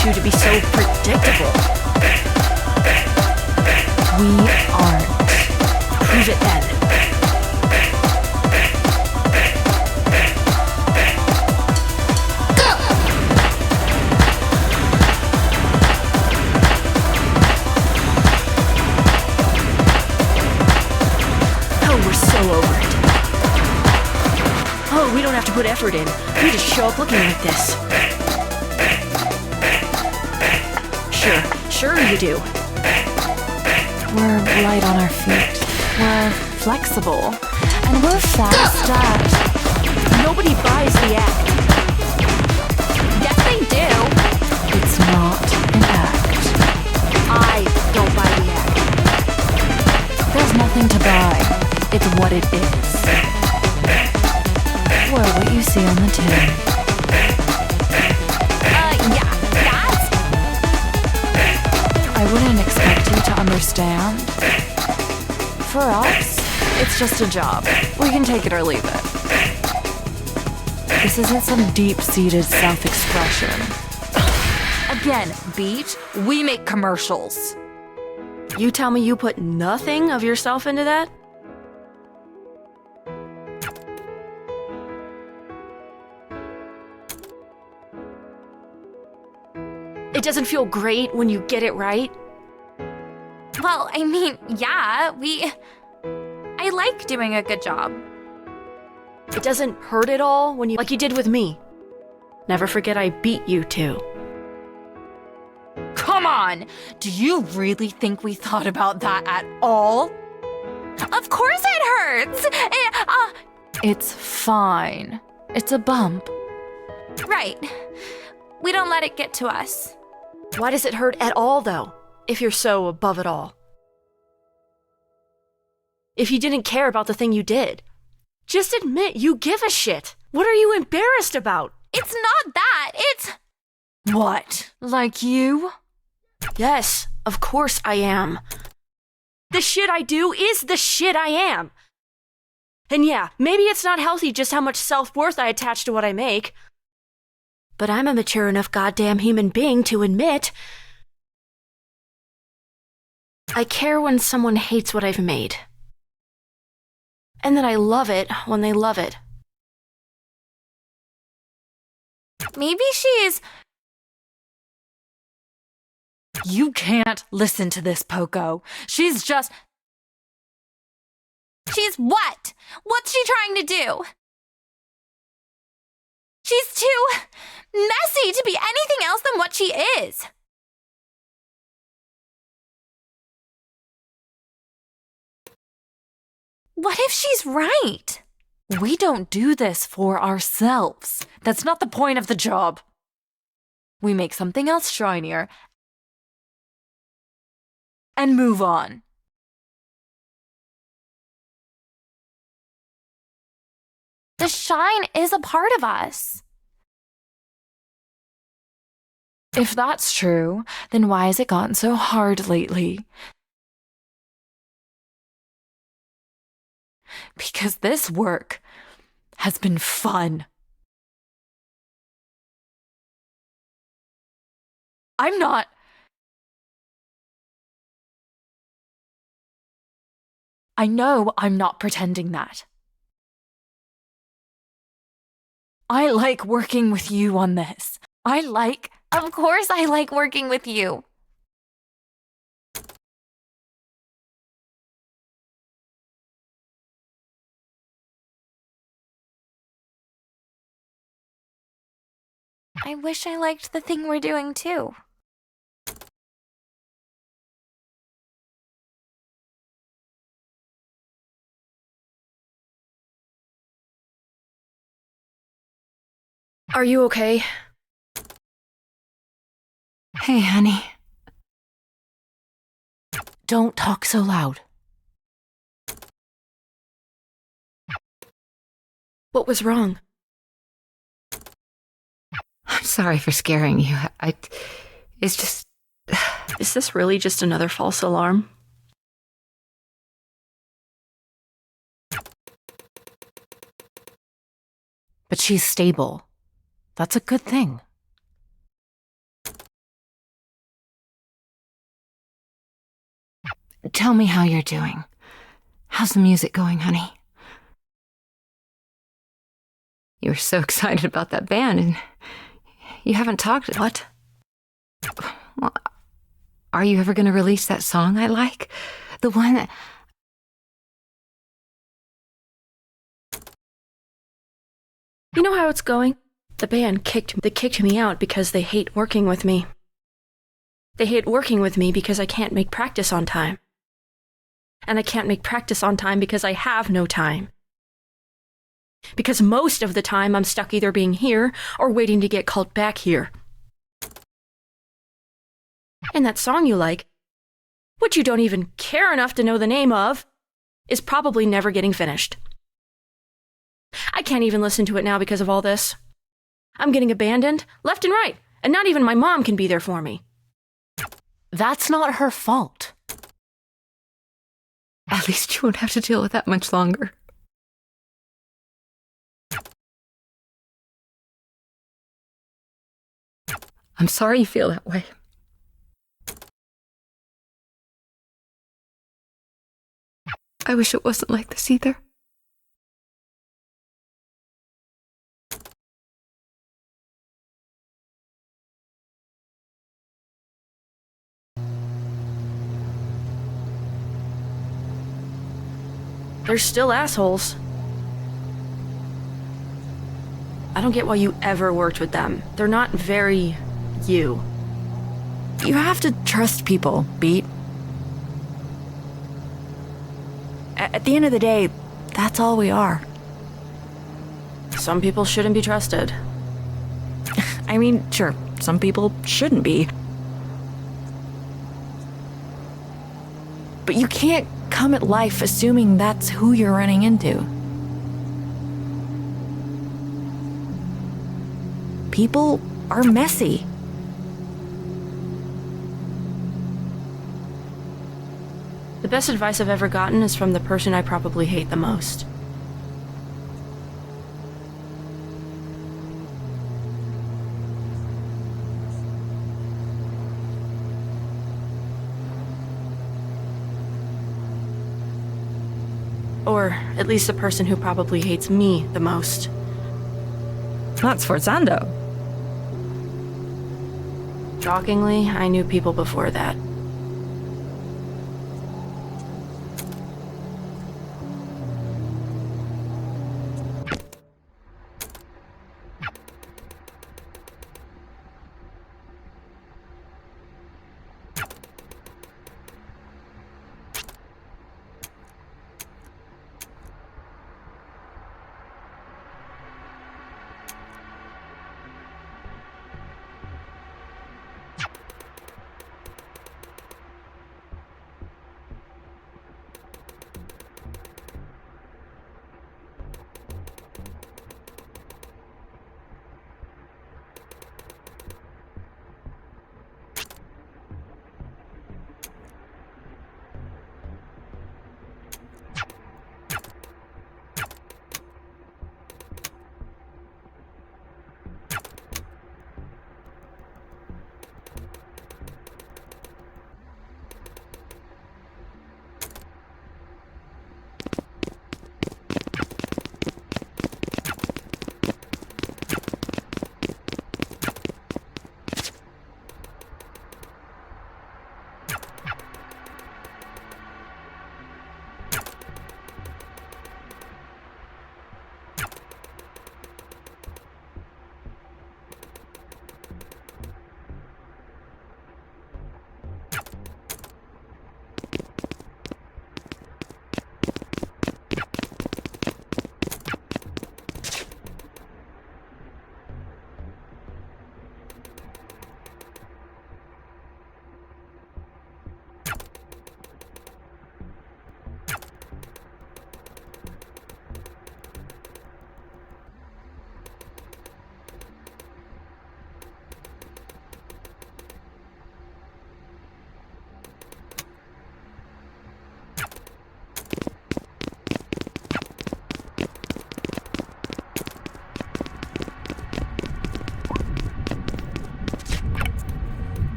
To be so predictable. We aren't. Prove it then. Go! Oh, we're so over it. Oh, we don't have to put effort in. We just show up looking like this. Sure you do. We're light on our feet. We're flexible. And we're fast at... Nobody buys the act. Yes, they do. It's not an act. I don't buy the act. There's nothing to buy. It's what it is. We're what you see on the tin. I wouldn't expect you to understand, For us, it's just a job. We can take it or leave it. This isn't some deep-seated self-expression. Again, Beach, we make commercials. You tell me you put nothing of yourself into that? It doesn't feel great when you get it right? Well, I mean, yeah, I like doing a good job. It doesn't hurt at all when like you did with me. Never forget I beat you too. Come on! Do you really think we thought about that at all? Of course it hurts! It's fine. It's a bump. Right. We don't let it get to us. Why does it hurt at all, though, if you're so above it all? If you didn't care about the thing you did, just admit you give a shit. What are you embarrassed about? It's not that, it's... What? Like you? Yes, of course I am. The shit I do is the shit I am. And yeah, maybe it's not healthy just how much self-worth I attach to what I make. But I'm a mature enough goddamn human being to admit I care when someone hates what I've made. And that I love it when they love it. Maybe she's... You can't listen to this, Poco. She's just... She's what? What's she trying to do? She's too messy to be anything else than what she is. What if she's right? We don't do this for ourselves. That's not the point of the job. We make something else shinier and move on. The shine is a part of us. If that's true, then why has it gotten so hard lately? Because this work has been fun. I know I'm not pretending that. I like working with you on this. Of course I like working with you. I wish I liked the thing we're doing too. Are you okay? Hey, honey. Don't talk so loud. What was wrong? I'm sorry for scaring you. It's just... Is this really just another false alarm? But she's stable. That's a good thing. Tell me how you're doing. How's the music going, honey? You were so excited about that band, and you haven't talked... What? Well, are you ever going to release that song I like? The one that... You know how it's going? The band kicked me out because they hate working with me. They hate working with me because I can't make practice on time. And I can't make practice on time because I have no time. Because most of the time I'm stuck either being here or waiting to get called back here. And that song you like, which you don't even care enough to know the name of, is probably never getting finished. I can't even listen to it now because of all this. I'm getting abandoned left and right, and not even my mom can be there for me. That's not her fault. At least you won't have to deal with that much longer. I'm sorry you feel that way. I wish it wasn't like this either. They're still assholes. I don't get why you ever worked with them. They're not very you. You have to trust people, Beat. At the end of the day, that's all we are. Some people shouldn't be trusted. I mean, sure, some people shouldn't be. But you can't come at life assuming that's who you're running into. People are messy. The best advice I've ever gotten is from the person I probably hate the most. Or at least the person who probably hates me the most. That's Forzando. Shockingly, I knew people before that.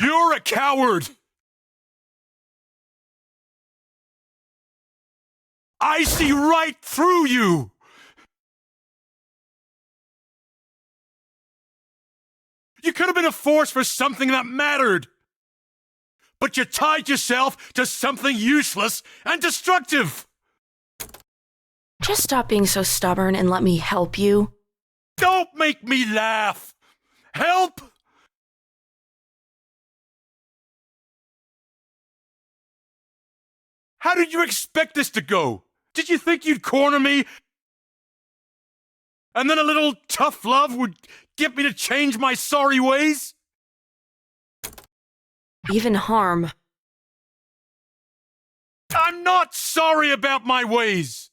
You're a coward! I see right through you! You could have been a force for something that mattered! But you tied yourself to something useless and destructive! Just stop being so stubborn and let me help you. Don't make me laugh! Help! How did you expect this to go? Did you think you'd corner me? And then a little tough love would get me to change my sorry ways? Even harm. I'm not sorry about my ways!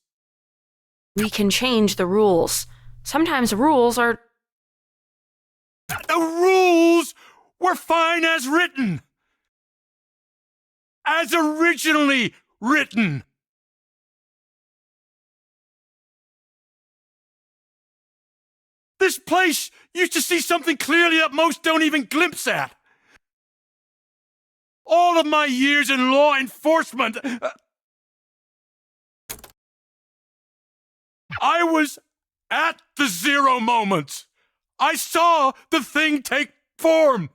We can change the rules. Sometimes rules are... The rules were fine as written! As originally written! This place used to see something clearly that most don't even glimpse at. All of my years in law enforcement, I was at the zero moment. I saw the thing take form.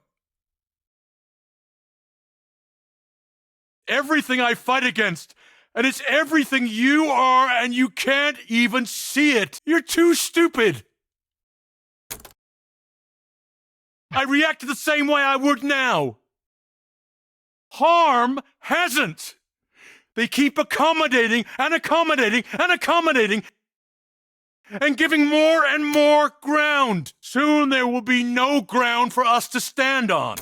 Everything I fight against, and it's everything you are, and you can't even see it. You're too stupid. I reacted the same way I would now. Harm hasn't. They keep accommodating and accommodating and accommodating and giving more and more ground. Soon there will be no ground for us to stand on.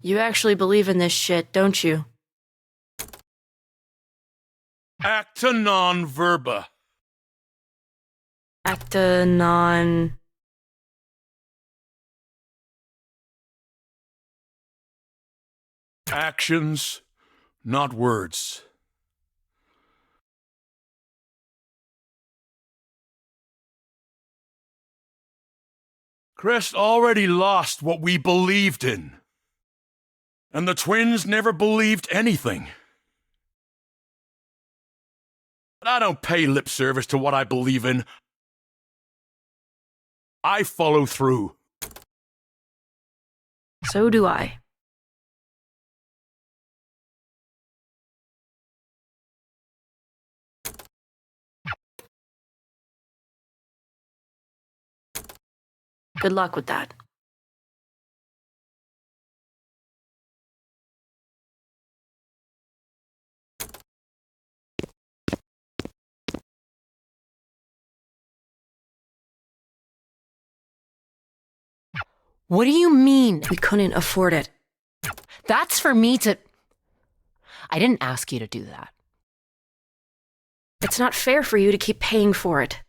You actually believe in this shit, don't you? Acta non verba. Acta non... Actions, not words. Crest already lost what we believed in. And the twins never believed anything. But I don't pay lip service to what I believe in. I follow through. So do I. Good luck with that. What do you mean? We couldn't afford it. That's for me to... I didn't ask you to do that. It's not fair for you to keep paying for it.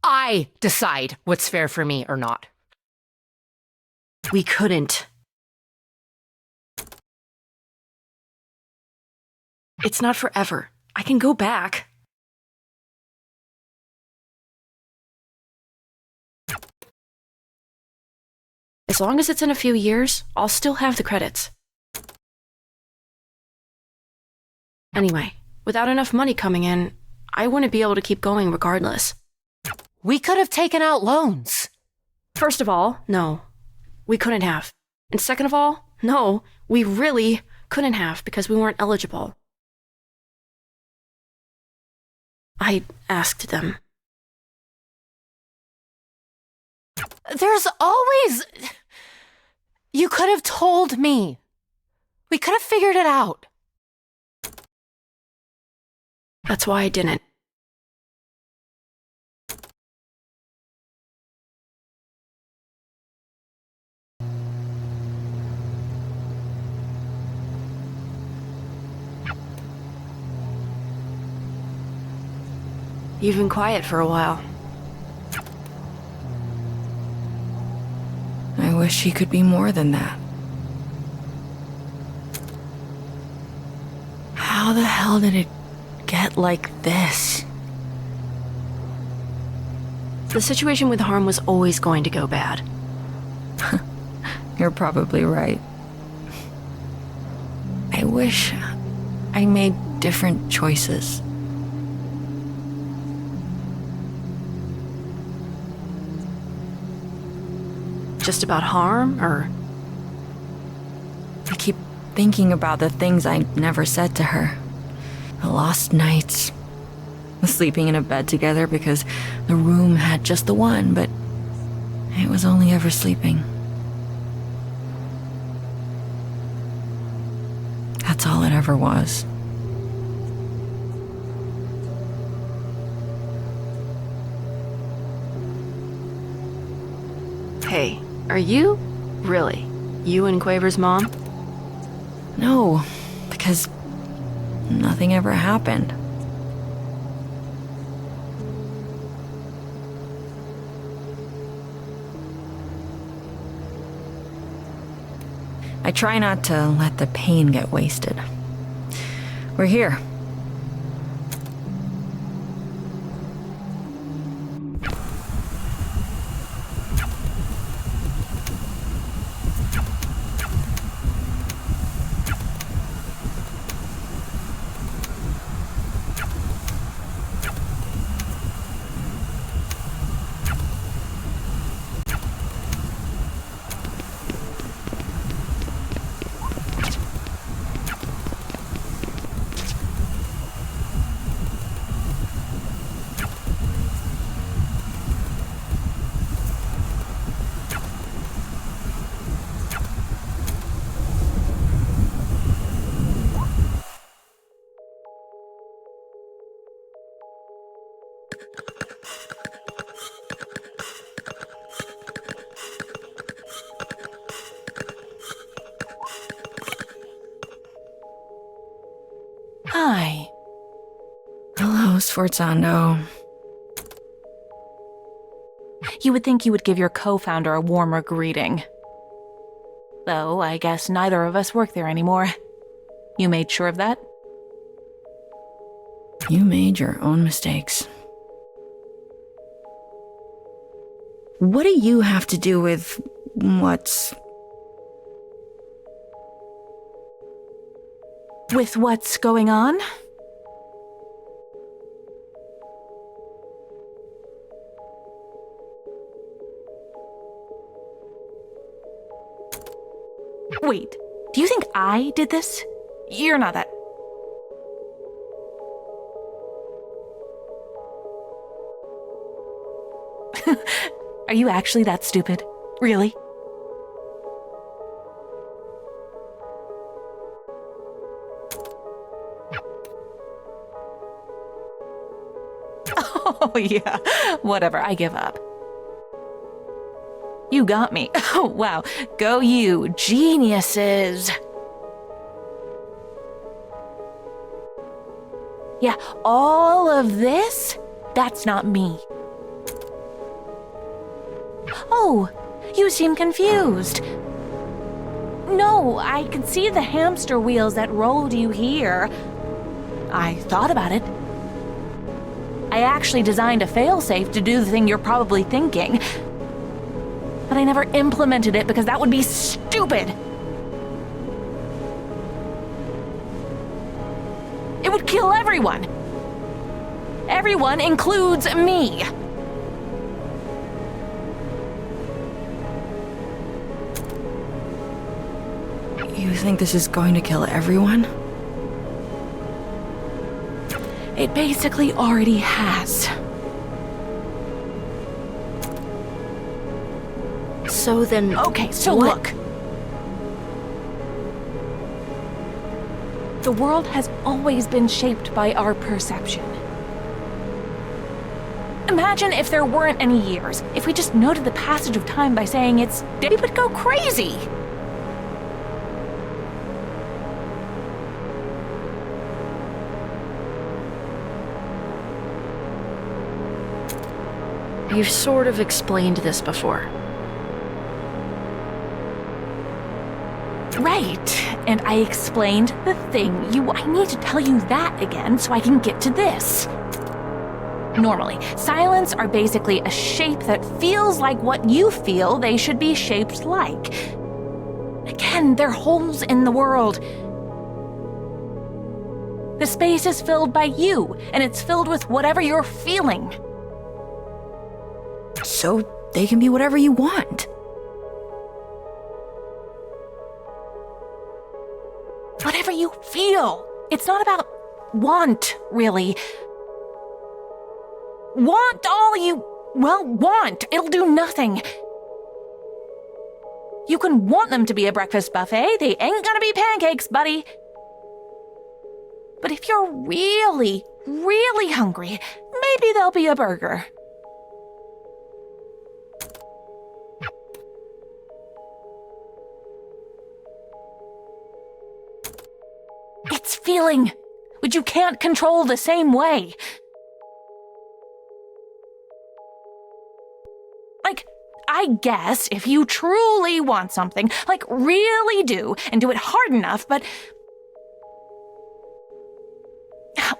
I decide what's fair for me or not. We couldn't. It's not forever. I can go back. As long as it's in a few years, I'll still have the credits. Anyway, without enough money coming in, I wouldn't be able to keep going regardless. We could have taken out loans. First of all, no, we couldn't have. And second of all, no, we really couldn't have because we weren't eligible. I asked them. There's always... You could have told me. We could have figured it out. That's why I didn't. You've been quiet for a while. I wish he could be more than that. How the hell did it get like this? The situation with Harm was always going to go bad. You're probably right. I wish I made different choices. Just about Harm, or? I keep thinking about the things I never said to her. The lost nights. The sleeping in a bed together because the room had just the one, but it was only ever sleeping. That's all it ever was. Hey, are you? Really? You and Quaver's mom? No, because nothing ever happened. I try not to let the pain get wasted. We're here. Hi. Hello, Sforzando. You would think you would give your co-founder a warmer greeting. Though, I guess neither of us work there anymore. You made sure of that? You made your own mistakes. What do you have to do with what's... With what's going on? Wait, do you think I did this? You're not that... Are you actually that stupid? Really? Oh, yeah. Whatever, I give up. You got me. Oh, wow. Go you, geniuses. Yeah, all of this? That's not me. Oh, you seem confused. No, I could see the hamster wheels that rolled you here. I thought about it. I actually designed a failsafe to do the thing you're probably thinking. But I never implemented it because that would be stupid. It would kill everyone. Everyone includes me. You think this is going to kill everyone? It basically already has. So then... Okay, so what? look. The world has always been shaped by our perception. Imagine if there weren't any years. If we just noted the passage of time by saying it's day, we would go crazy. You've sort of explained this before. Right, and I explained the thing. I need to tell you that again so I can get to this. Normally, silence are basically a shape that feels like what you feel they should be shaped like. Again, they're holes in the world. The space is filled by you, and it's filled with whatever you're feeling. So they can be whatever you want. Whatever you feel. It's not about want, really. Want all you, want. It'll do nothing. You can want them to be a breakfast buffet. They ain't gonna be pancakes, buddy. But if you're really, really hungry, maybe they'll be a burger. It's feeling, which you can't control the same way. Like, I guess if you truly want something, like really do, and do it hard enough, but...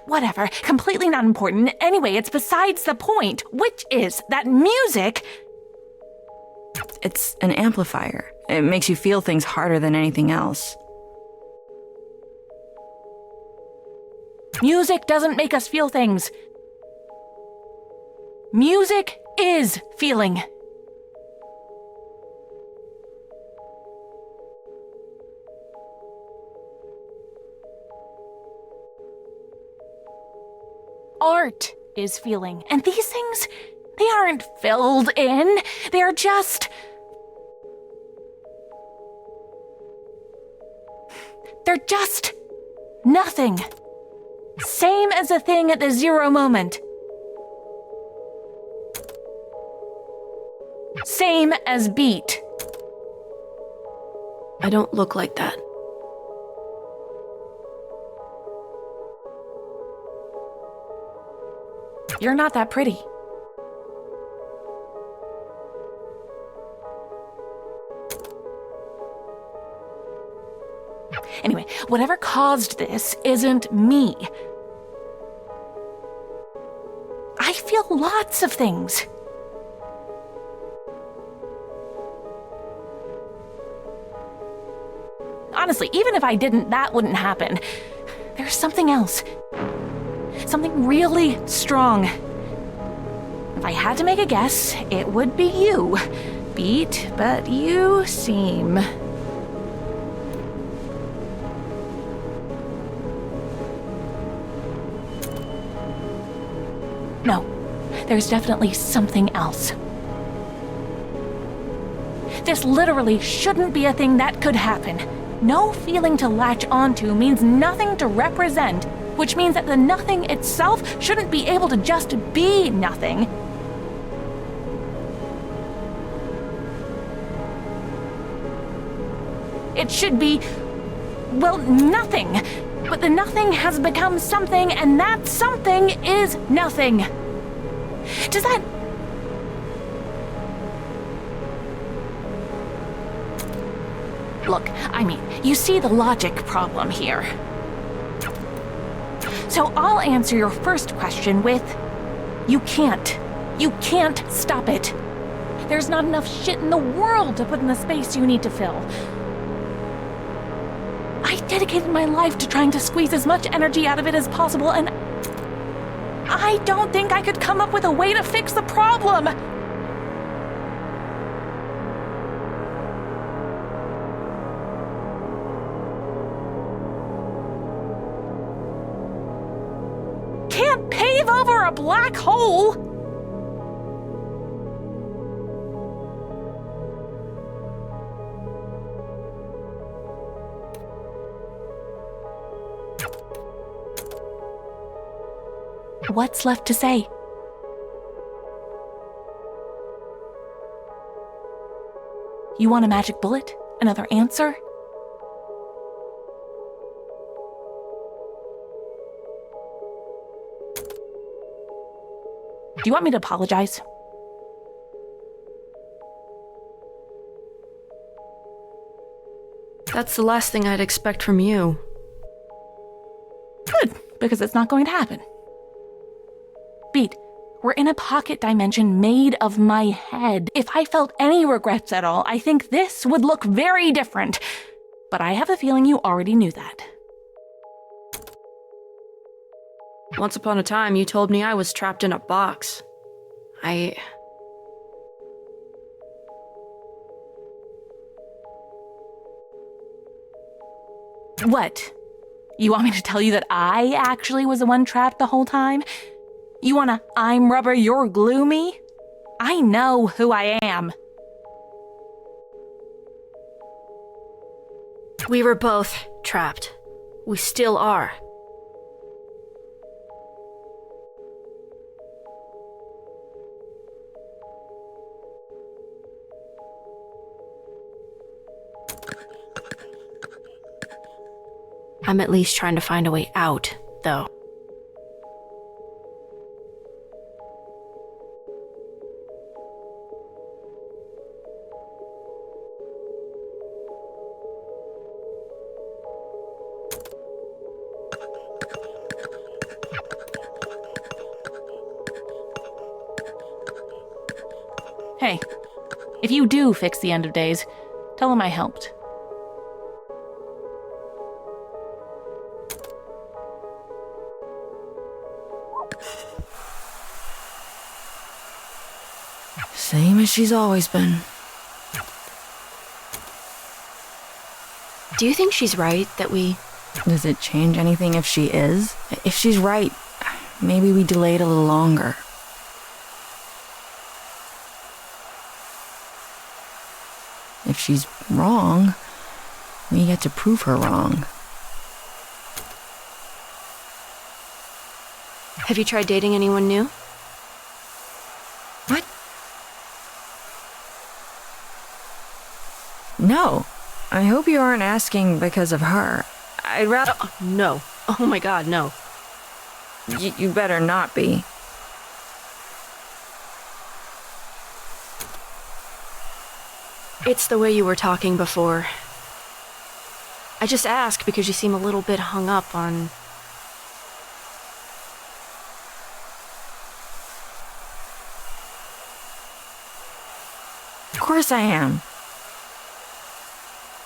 whatever, completely not important. Anyway, it's besides the point, which is that music... It's an amplifier. It makes you feel things harder than anything else. Music doesn't make us feel things. Music is feeling. Art is feeling. And these things, they aren't filled in. They're just... they're just nothing. Same as a thing at the zero moment. Same as beat. I don't look like that. You're not that pretty. Anyway, whatever caused this isn't me. I feel lots of things. Honestly, even if I didn't, that wouldn't happen. There's something else. Something really strong. If I had to make a guess, it would be you. Beat, but you seem... No, there's definitely something else. This literally shouldn't be a thing that could happen. No feeling to latch onto means nothing to represent, which means that the nothing itself shouldn't be able to just be nothing. It should be, well, nothing. But the nothing has become something, and that something is nothing. Does that... Look, I mean, you see the logic problem here. So I'll answer your first question with, you can't. You can't stop it. There's not enough shit in the world to put in the space you need to fill. I dedicated my life to trying to squeeze as much energy out of it as possible, and I don't think I could come up with a way to fix the problem. Can't pave over a black hole. What's left to say? You want a magic bullet? Another answer? Do you want me to apologize? That's the last thing I'd expect from you. Good, because it's not going to happen. Beat, We're in a pocket dimension made of my head. If I felt any regrets at all, I think this would look very different. But I have a feeling you already knew that. Once upon a time, you told me I was trapped in a box. What? You want me to tell you that I actually was the one trapped the whole time? You wanna I'm rubber, you're glue me? I know who I am. We were both trapped. We still are. I'm at least trying to find a way out, though. Hey, if you do fix the end of days, tell them I helped. Same as she's always been. Do you think she's right that we... Does it change anything if she is? If she's right, maybe we delayed a little longer. If she's wrong, we get to prove her wrong. Have you tried dating anyone new? What? No. I hope you aren't asking because of her. I'd rather... No. Oh my god, no. You better not be. It's the way you were talking before. I just ask because you seem a little bit hung up on... Of course I am.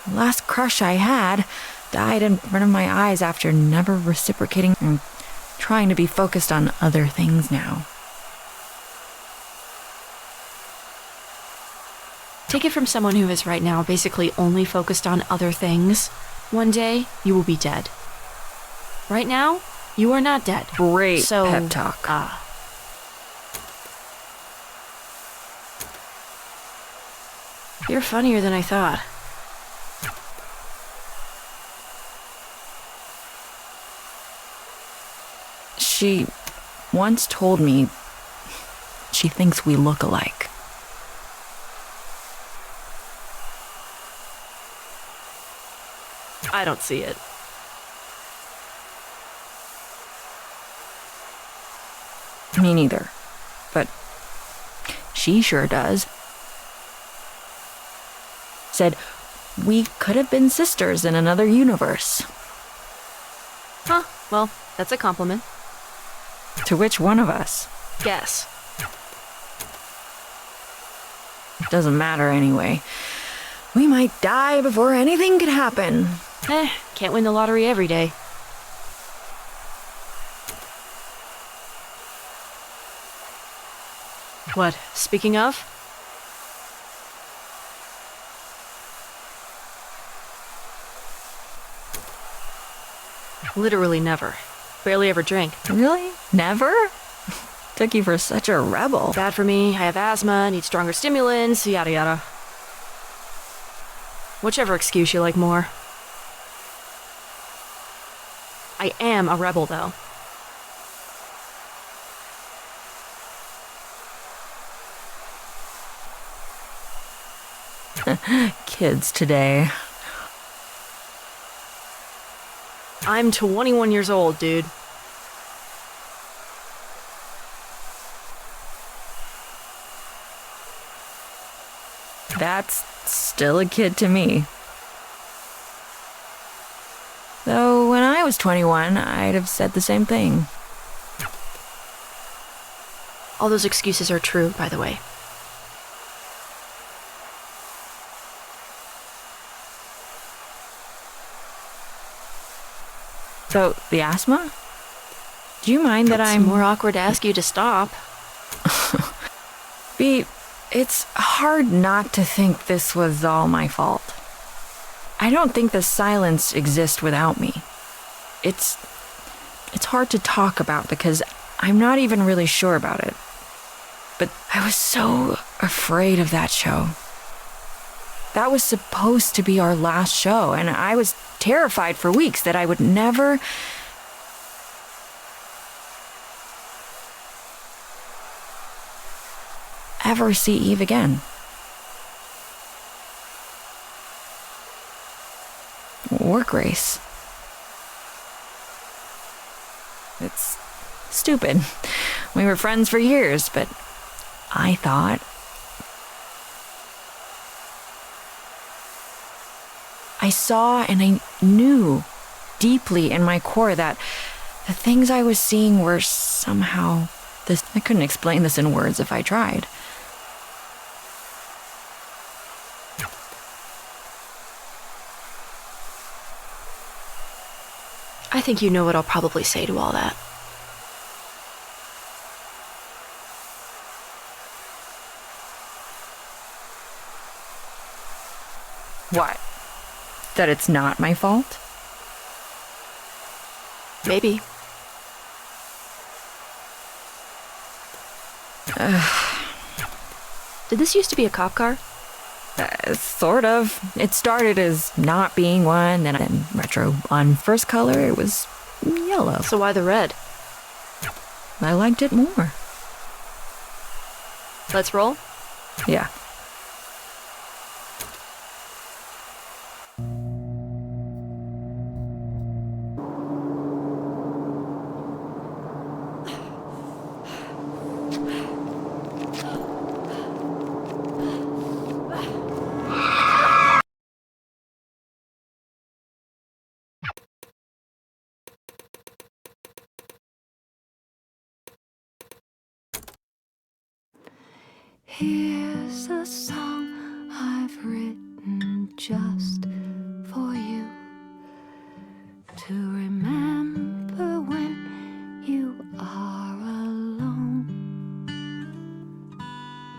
The last crush I had died in front of my eyes after never reciprocating and trying to be focused on other things now. Take it from someone who is right now basically only focused on other things. One day, you will be dead. Right now, you are not dead. Great so, pep talk. You're funnier than I thought. She once told me she thinks we look alike. I don't see it. Me neither. But she sure does. Said we could have been sisters in another universe. Huh, well, that's a compliment. To which one of us? Guess. It doesn't matter anyway. We might die before anything could happen. Can't win the lottery every day. What, speaking of? Literally never. Barely ever drink. Really? Never? Took you for such a rebel. Bad for me, I have asthma, need stronger stimulants, yada yada. Whichever excuse you like more. I am a rebel, though. Kids today. I'm 21 years old, dude. That's still a kid to me. Though when I was 21, I'd have said the same thing. All those excuses are true, by the way. So, the asthma? Do you mind that I'm more awkward to ask you to stop? B, it's hard not to think this was all my fault. I don't think the silence exists without me. It's hard to talk about because I'm not even really sure about it. But I was so afraid of that show. That was supposed to be our last show, and I was terrified for weeks that I would never ever see Eve again. Work race. It's stupid. We were friends for years, but I thought I saw and I knew deeply in my core that the things I was seeing were somehow this. I couldn't explain this in words if I tried. I think you know what I'll probably say to all that. What? That it's not my fault? Maybe. Did this used to be a cop car? Sort of. It started as not being one, then retro. On first color, it was yellow. So why the red? I liked it more. Let's roll? Yeah. Here's a song I've written just for you, to remember when you are alone,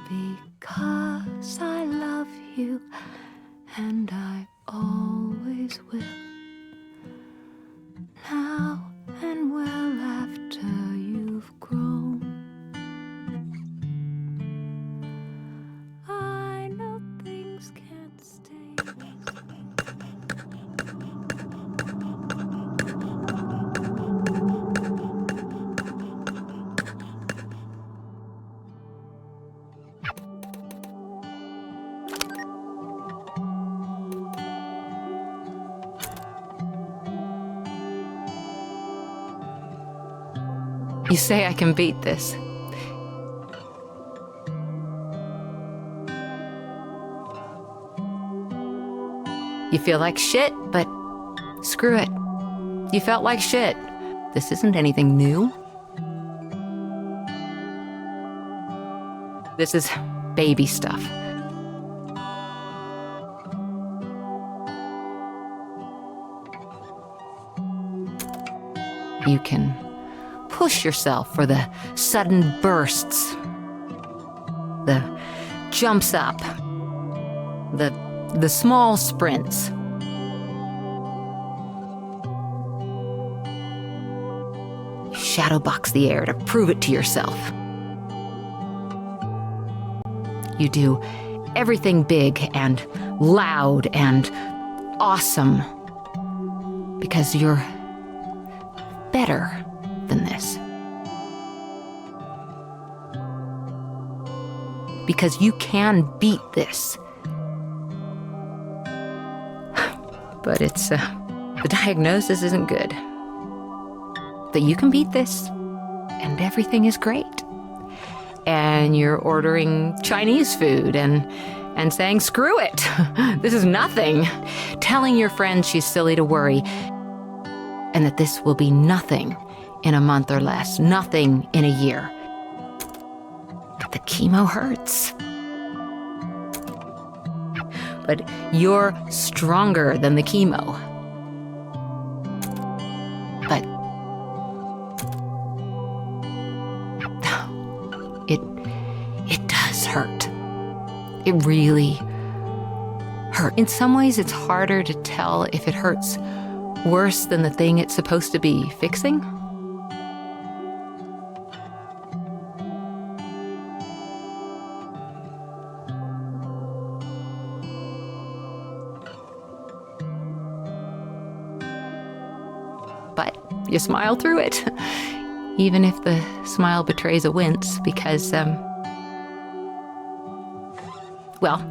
because I love you and I always will, now and well after you've grown. You say I can beat this. You feel like shit, but screw it. You felt like shit. This isn't anything new. This is baby stuff. You can push yourself for the sudden bursts, the jumps up, the small sprints. Shadowbox the air to prove it to yourself. You do everything big and loud and awesome because you're better than this. Because you can beat this. But it's, the diagnosis isn't good. That you can beat this, and everything is great. And you're ordering Chinese food and saying, screw it, this is nothing. Telling your friend she's silly to worry, and that this will be nothing in a month or less, nothing in a year. The chemo hurts. But you're stronger than the chemo. But it does hurt. It really hurts. In some ways, it's harder to tell if it hurts worse than the thing it's supposed to be fixing. But you smile through it, even if the smile betrays a wince, because, well,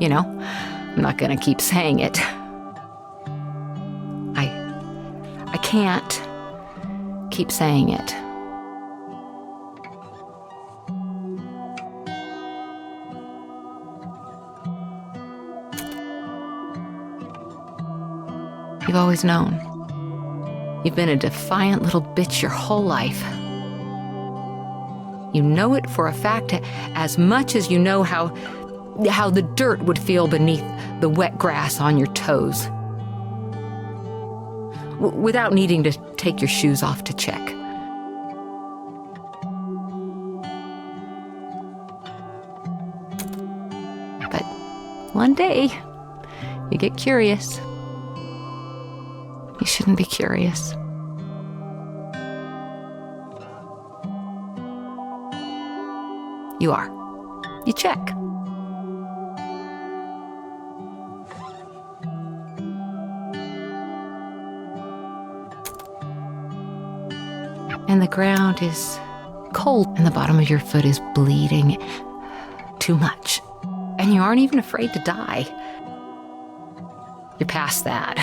you know, I'm not gonna keep saying it. I can't keep saying it. You've always known. You've been a defiant little bitch your whole life. You know it for a fact as much as you know how the dirt would feel beneath the wet grass on your toes. Without needing to take your shoes off to check. But one day, you get curious. You shouldn't be curious. You are. You check. And the ground is cold, and the bottom of your foot is bleeding too much. And you aren't even afraid to die. You're past that.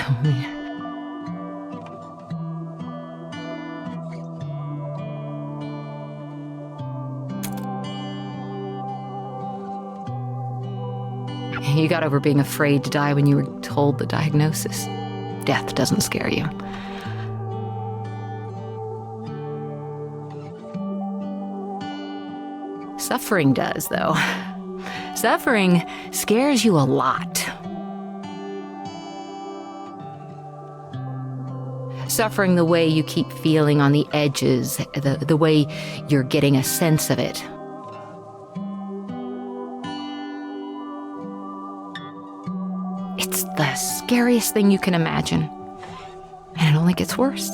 You got over being afraid to die when you were told the diagnosis. Death doesn't scare you. Suffering does, though. Suffering scares you a lot. Suffering the way you keep feeling on the edges, the way you're getting a sense of it. It's the scariest thing you can imagine. And it only gets worse.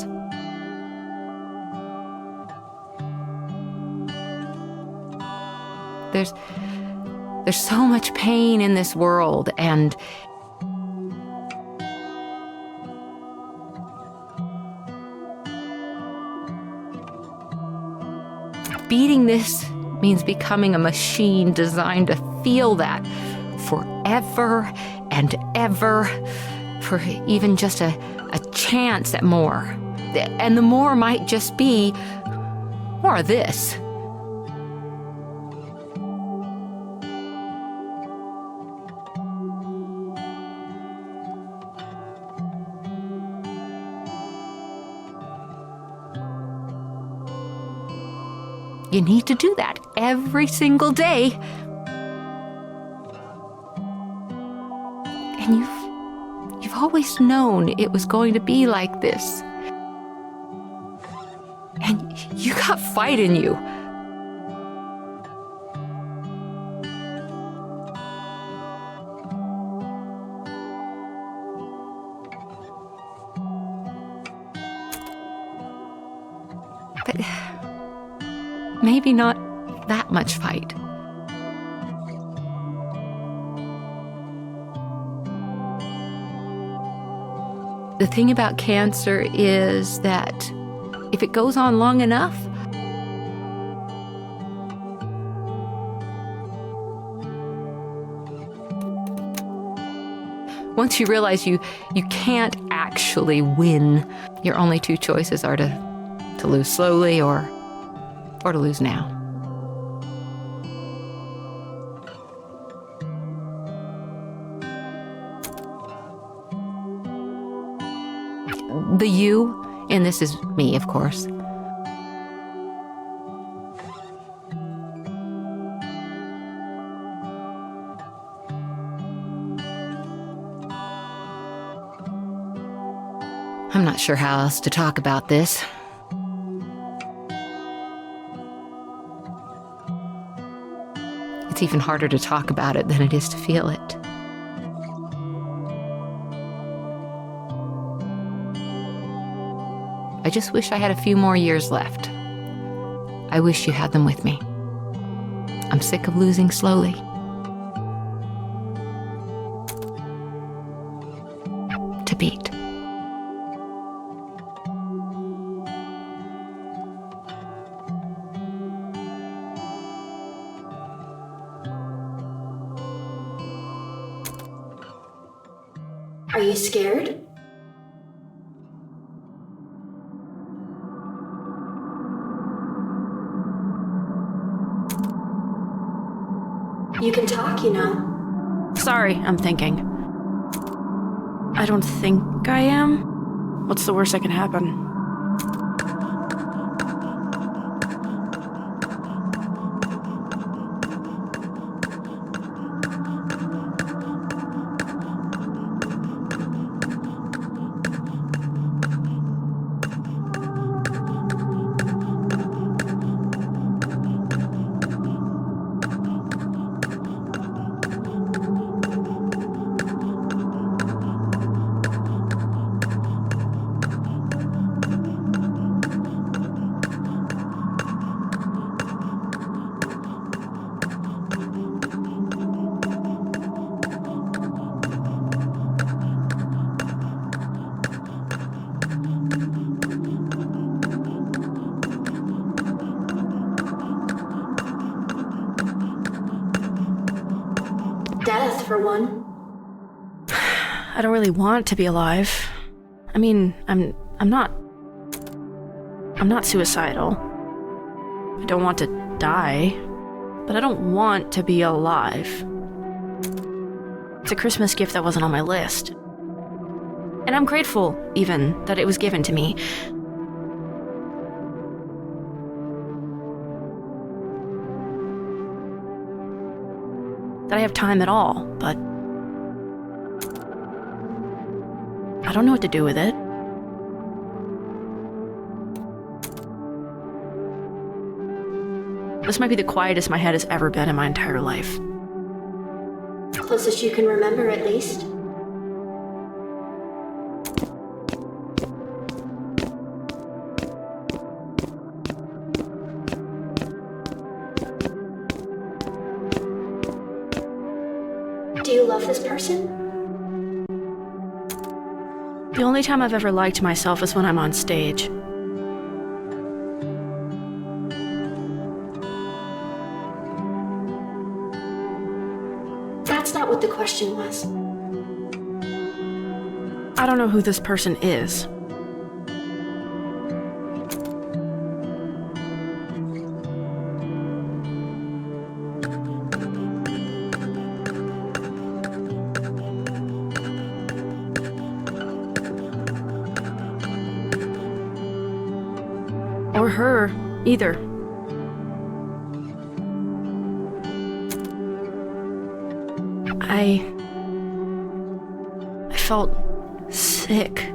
There's so much pain in this world, and beating this means becoming a machine designed to feel that forever and ever, for even just a chance at more. And the more might just be more of this. You need to do that every single day. And you've always known it was going to be like this. And you got fight in you. But maybe not that much fight. The thing about cancer is that if it goes on long enough, once you realize you can't actually win, your only two choices are to lose slowly or to lose now. The you, and this is me, of course, I'm not sure how else to talk about this. It's even harder to talk about it than it is to feel it. I just wish I had a few more years left. I wish you had them with me. I'm sick of losing slowly. To beat. Are you scared? You can talk, you know. Sorry, I'm thinking. I don't think I am. What's the worst that can happen? Death, for one. I don't really want to be alive. I mean, I'm not suicidal. I don't want to die, but I don't want to be alive. It's a Christmas gift that wasn't on my list. And I'm grateful, even, that it was given to me. That I have time at all, but I don't know what to do with it. This might be the quietest my head has ever been in my entire life. Closest you can remember, at least. Do you love this person? The only time I've ever liked myself is when I'm on stage. That's not what the question was. I don't know who this person is. Or her, either. I felt sick.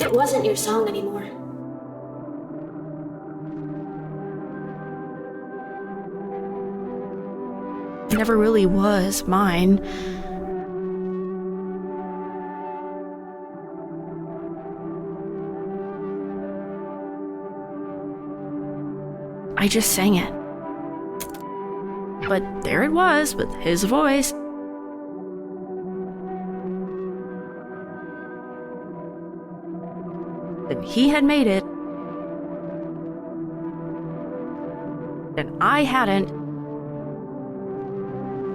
It wasn't your song anymore. It never really was mine. I just sang it. But there it was, with his voice. And he had made it. And I hadn't.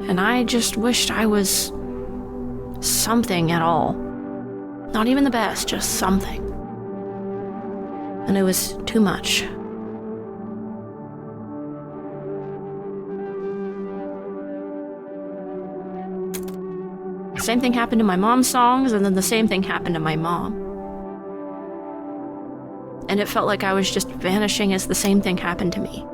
And I just wished I was something at all. Not even the best, just something. And it was too much. The same thing happened to my mom's songs, and then the same thing happened to my mom. And it felt like I was just vanishing as the same thing happened to me.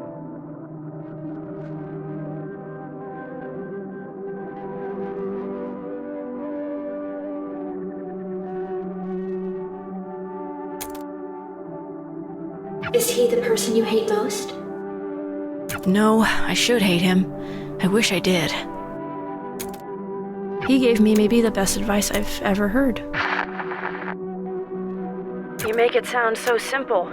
Is he the person you hate most? No, I should hate him. I wish I did. He gave me maybe the best advice I've ever heard. You make it sound so simple.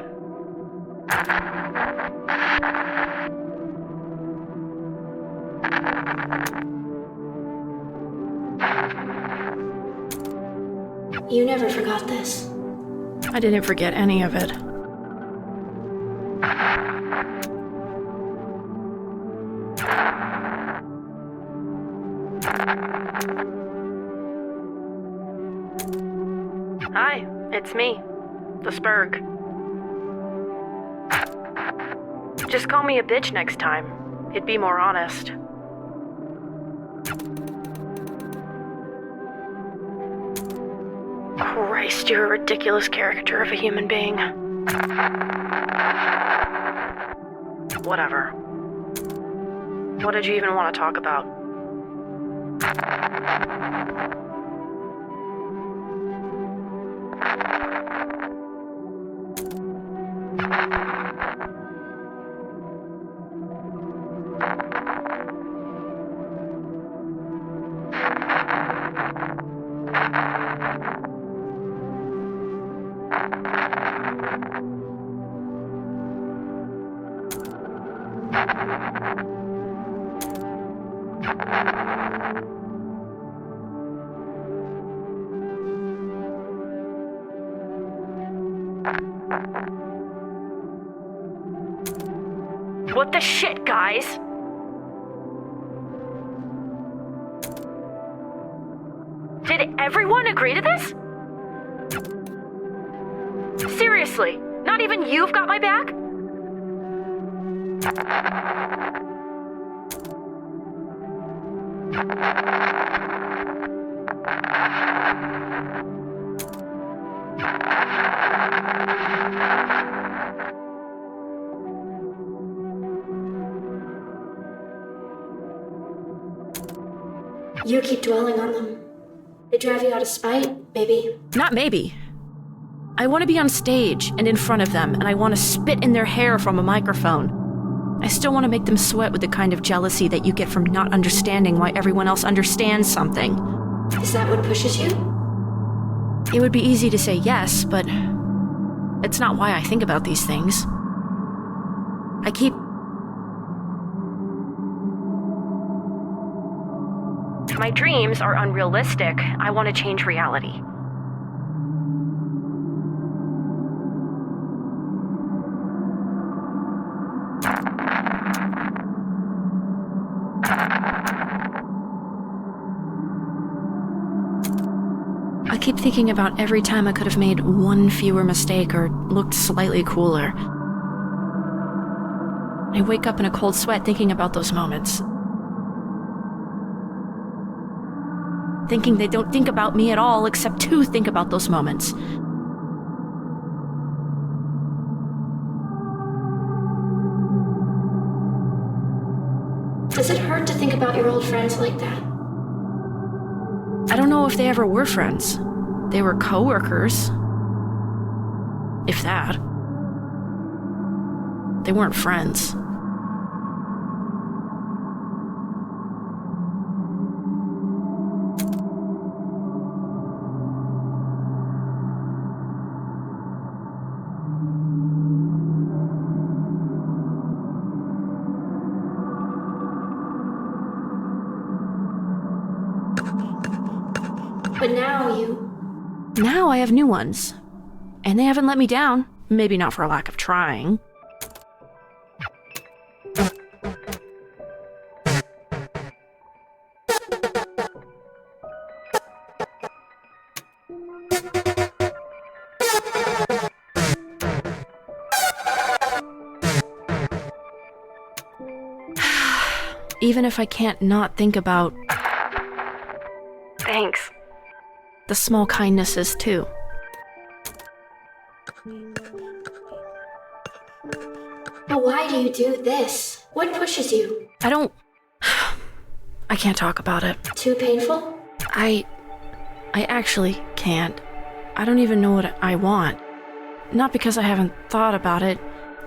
You never forgot this. I didn't forget any of it. Hi, it's me, the Spurg. Just call me a bitch next time. It'd be more honest. Christ, you're a ridiculous caricature of a human being. Whatever. What did you even want to talk about? What the shit, guys? Did everyone agree to this? Seriously, not even you've got my back? You keep dwelling on them. They drive you out of spite, maybe. Not maybe. I want to be on stage and in front of them, and I want to spit in their hair from a microphone. I still want to make them sweat with the kind of jealousy that you get from not understanding why everyone else understands something. Is that what pushes you? It would be easy to say yes, but it's not why I think about these things. My dreams are unrealistic. I want to change reality. I keep thinking about every time I could have made one fewer mistake or looked slightly cooler. I wake up in a cold sweat thinking about those moments. Thinking they don't think about me at all except to think about those moments. Does it hurt to think about your old friends like that? I don't know if they ever were friends. They were co-workers. If that. They weren't friends. But now Now I have new ones. And they haven't let me down. Maybe not for a lack of trying. Even if I can't not think about... Thanks. The small kindnesses, too. But why do you do this? What pushes you? I can't talk about it. Too painful? I actually can't. I don't even know what I want. Not because I haven't thought about it.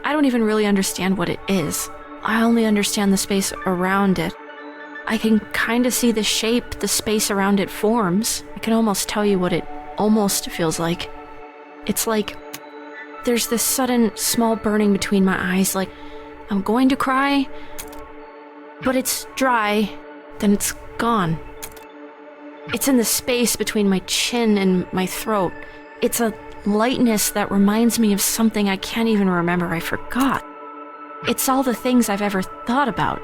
I don't even really understand what it is. I only understand the space around it. I can kind of see the shape the space around it forms. I can almost tell you what it almost feels like. It's like there's this sudden small burning between my eyes, like I'm going to cry, but it's dry, then it's gone. It's in the space between my chin and my throat. It's a lightness that reminds me of something I can't even remember. I forgot. It's all the things I've ever thought about.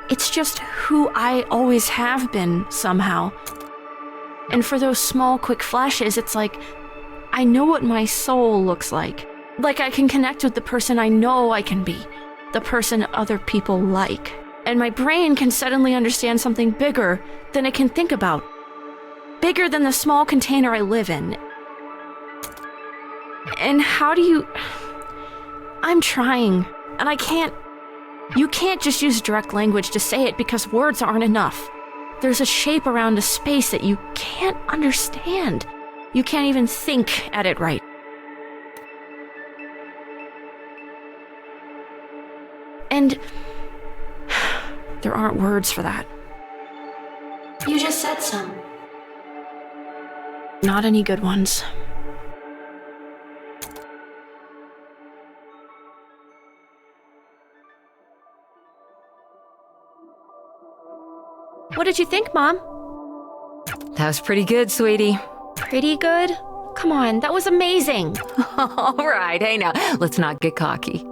It's just who I always have been, somehow. And for those small, quick flashes, it's like I know what my soul looks like. Like I can connect with the person I know I can be, the person other people like. And my brain can suddenly understand something bigger than it can think about. Bigger than the small container I live in. And how do you... I'm trying, and I can't... You can't just use direct language to say it because words aren't enough. There's a shape around a space that you can't understand. You can't even think at it right. And there aren't words for that. You just said some. Not any good ones. What did you think, Mom? That was pretty good, sweetie. Pretty good? Come on, that was amazing. All right, hey now, let's not get cocky.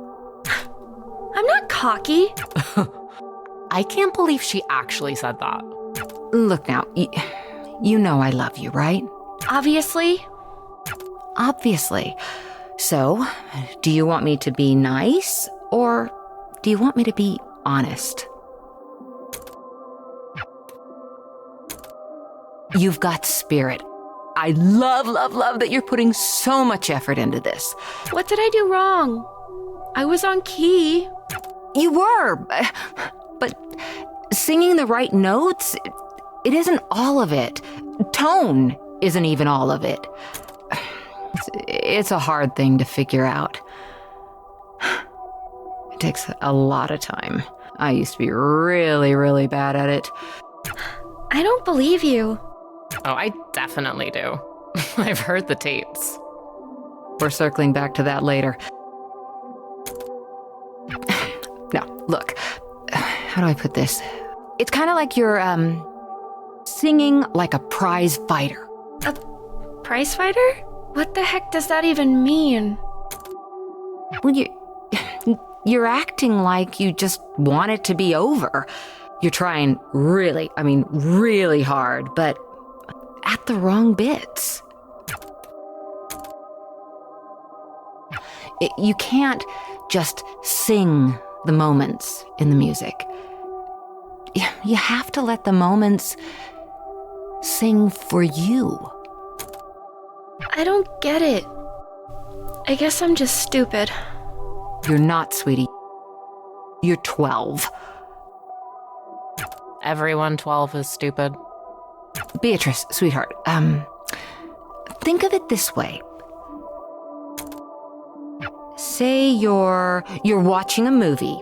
I'm not cocky. I can't believe she actually said that. Look now, you know I love you, right? Obviously. Obviously. So, do you want me to be nice, or do you want me to be honest? You've got spirit. I love that you're putting so much effort into this. What did I do wrong? I was on key. You were, but singing the right notes, it isn't all of it. Tone isn't even all of it. It's a hard thing to figure out. It takes a lot of time. I used to be really, really bad at it. I don't believe you. Oh, I definitely do. I've heard the tapes. We're circling back to that later. Now, look. How do I put this? It's kind of like you're, singing like a prize fighter. A prize fighter? What the heck does that even mean? Well, you're acting like you just want it to be over. You're trying really hard, but at the wrong bits. You can't just sing the moments in the music. You have to let the moments sing for you. I don't get it. I guess I'm just stupid. You're not, sweetie. You're 12. Everyone 12 is stupid. Beatrice, sweetheart, think of it this way. Say you're watching a movie,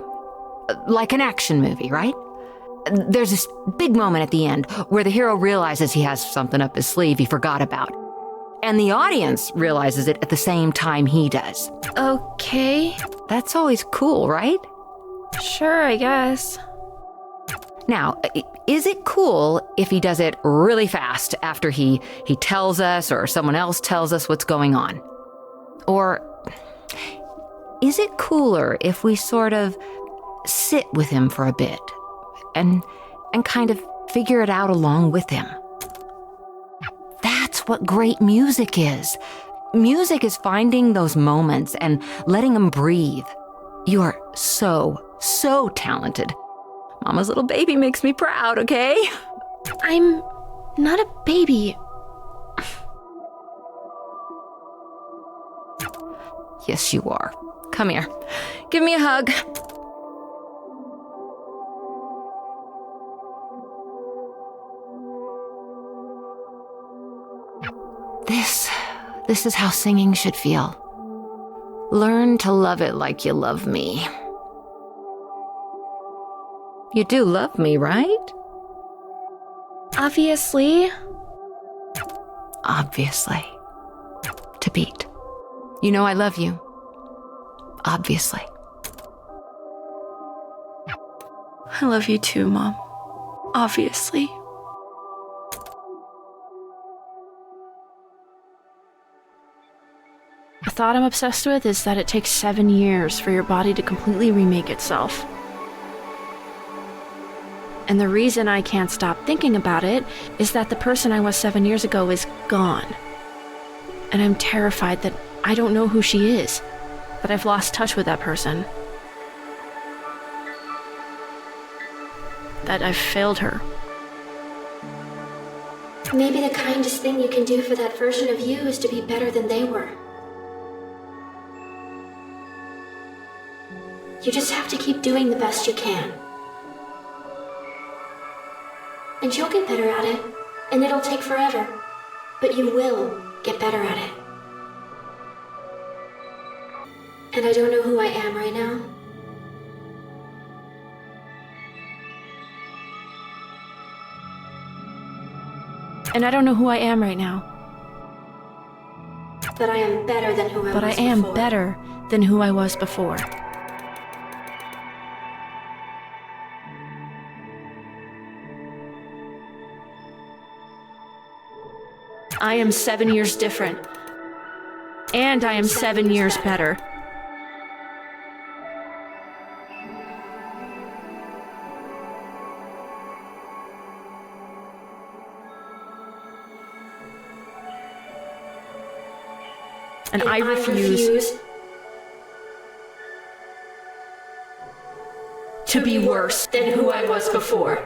like an action movie, right? There's this big moment at the end where the hero realizes he has something up his sleeve he forgot about. And the audience realizes it at the same time he does. Okay. That's always cool, right? Sure, I guess. Now, is it cool if he does it really fast after he tells us or someone else tells us what's going on? Or is it cooler if we sort of sit with him for a bit and kind of figure it out along with him? That's what great music is. Music is finding those moments and letting them breathe. You are so talented. Mama's little baby makes me proud, okay? I'm not a baby. Yes, you are. Come here. Give me a hug. This is how singing should feel. Learn to love it like you love me. You do love me, right? Obviously. Obviously. To beat. You know I love you. Obviously. I love you too, Mom. Obviously. The thought I'm obsessed with is that it takes 7 years for your body to completely remake itself. And the reason I can't stop thinking about it is that the person I was 7 years ago is gone. And I'm terrified that I don't know who she is, that I've lost touch with that person. That I've failed her. Maybe the kindest thing you can do for that version of you is to be better than they were. You just have to keep doing the best you can. And you'll get better at it, and it'll take forever, but you will get better at it. And I don't know who I am right now. And I don't know who I am right now. But I am better than who I was before. But I am better than who I was before. I am 7 years different. And I am 7 years better. And I refuse to be worse than who I was before.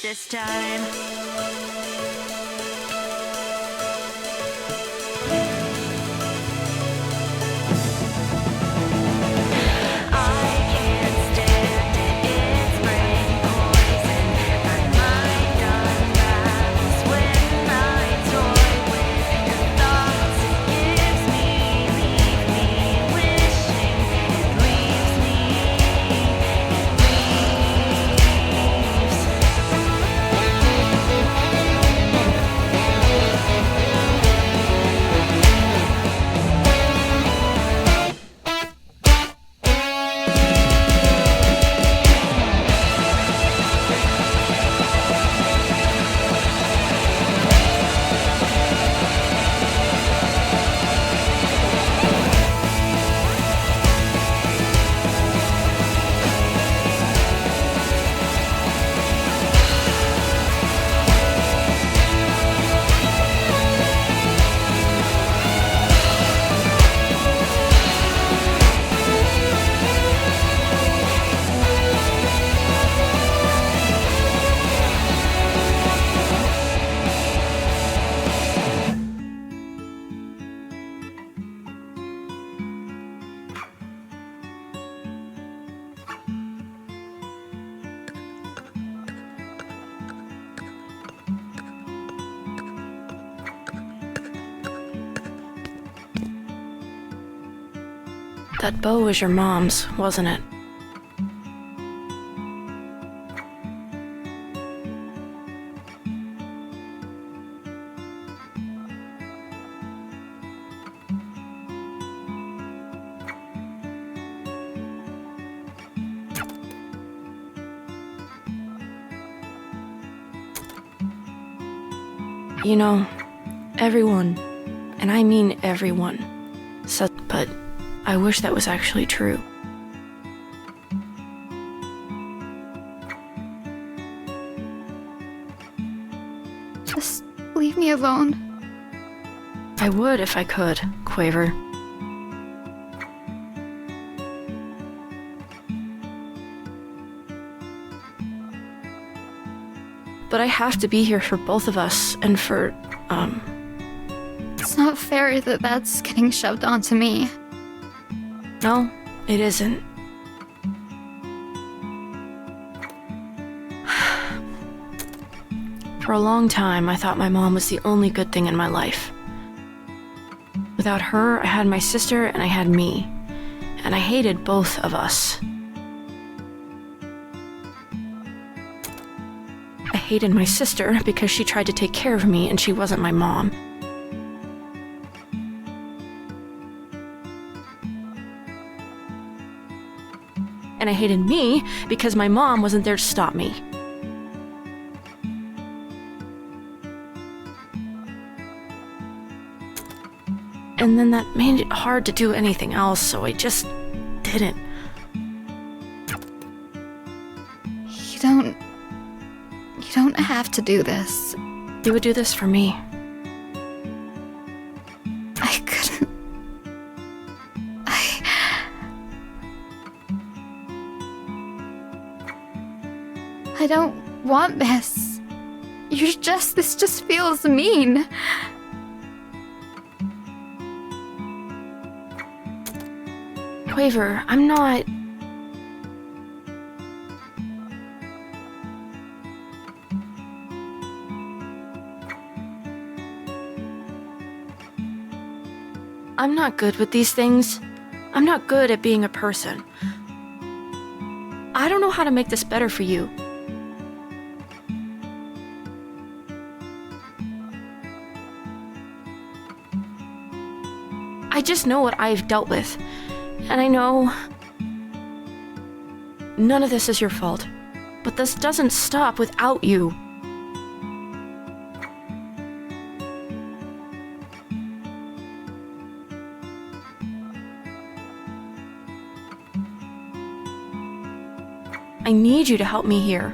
This time. That bow was your mom's, wasn't it? You know, everyone, and I mean everyone, said, but I wish that was actually true. Just leave me alone. I would if I could, Quaver. But I have to be here for both of us, and for, It's not fair that that's getting shoved onto me. No, it isn't. For a long time, I thought my mom was the only good thing in my life. Without her, I had my sister and I had me. And I hated both of us. I hated my sister because she tried to take care of me and she wasn't my mom. And I hated me because my mom wasn't there to stop me. And then that made it hard to do anything else, so I just didn't. You don't have to do this. You would do this for me. I couldn't. I don't want this. This just feels mean. Quaver, I'm not... I'm not good with these things. I'm not good at being a person. I don't know how to make this better for you. I just know what I've dealt with. And I know none of this is your fault. But this doesn't stop without you. I need you to help me here.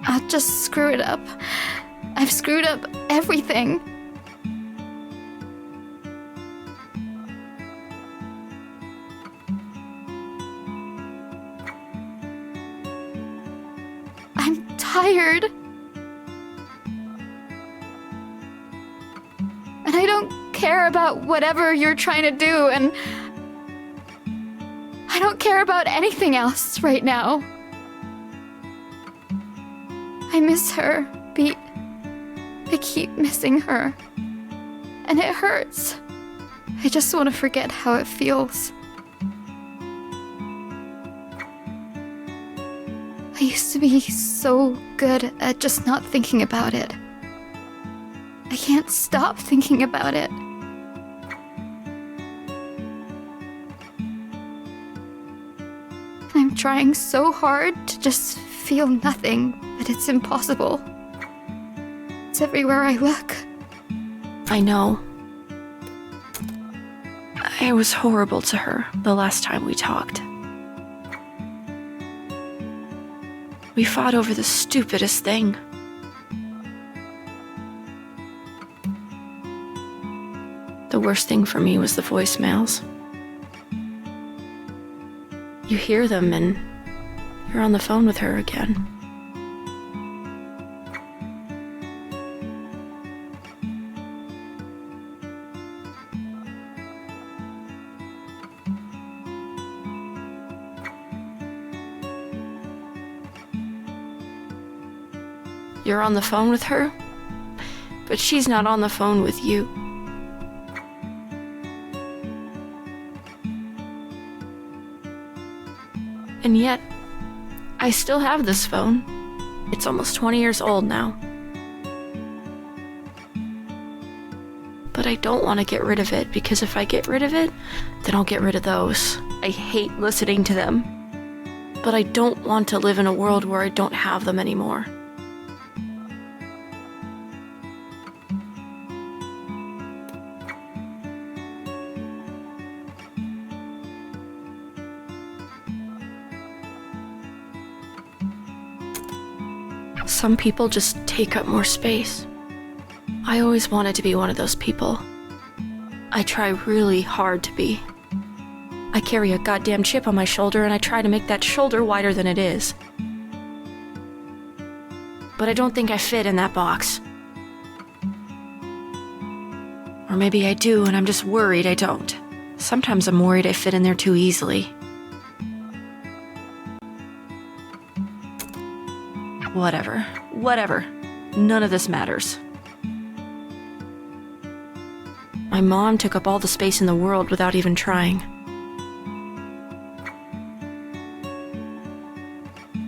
I'll just screw it up. I've screwed up everything. I'm tired. And I don't care about whatever you're trying to do, and I don't care about anything else right now. I miss her, Beat. I keep missing her. And it hurts. I just want to forget how it feels. I used to be so good at just not thinking about it. I can't stop thinking about it. And I'm trying so hard to just feel nothing, but it's impossible. It's everywhere I look. I know. I was horrible to her the last time we talked. We fought over the stupidest thing. The worst thing for me was the voicemails. You hear them and you're on the phone with her again. You're on the phone with her, but she's not on the phone with you. And yet, I still have this phone. It's almost 20 years old now. But I don't want to get rid of it, because if I get rid of it, then I'll get rid of those. I hate listening to them. But I don't want to live in a world where I don't have them anymore. Some people just take up more space. I always wanted to be one of those people. I try really hard to be. I carry a goddamn chip on my shoulder and I try to make that shoulder wider than it is. But I don't think I fit in that box. Or maybe I do and I'm just worried I don't. Sometimes I'm worried I fit in there too easily. Whatever. None of this matters. My mom took up all the space in the world without even trying.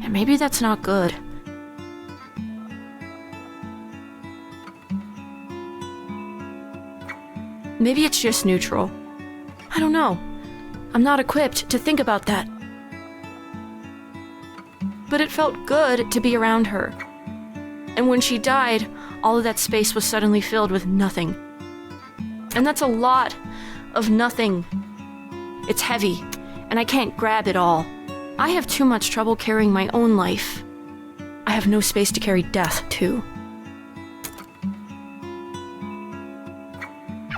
And maybe that's not good. Maybe it's just neutral. I don't know. I'm not equipped to think about that. But it felt good to be around her. And when she died, all of that space was suddenly filled with nothing. And that's a lot of nothing. It's heavy, and I can't grab it all. I have too much trouble carrying my own life. I have no space to carry death, too.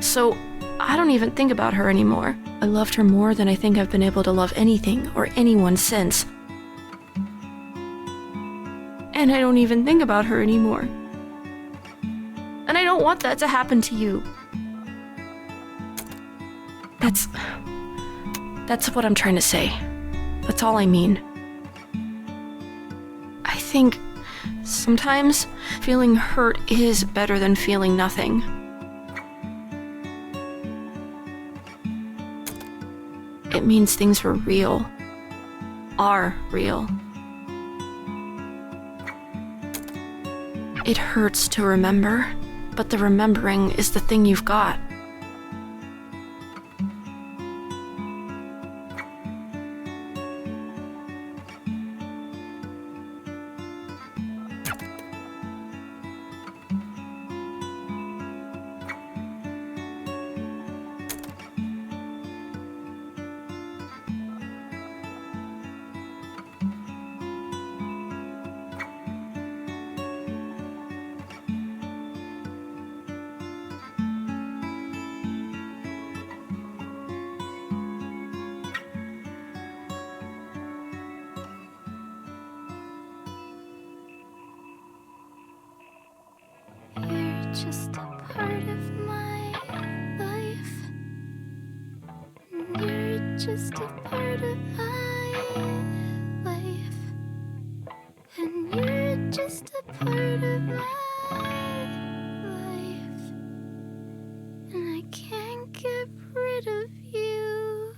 So, I don't even think about her anymore. I loved her more than I think I've been able to love anything or anyone since. And I don't even think about her anymore. And I don't want that to happen to you. That's what I'm trying to say. That's all I mean. I think sometimes feeling hurt is better than feeling nothing. It means things were real. Are real. It hurts to remember, but the remembering is the thing you've got. You're just a part of my life. You're just a part of my life. And you're just a part of my life. And I can't get rid of you.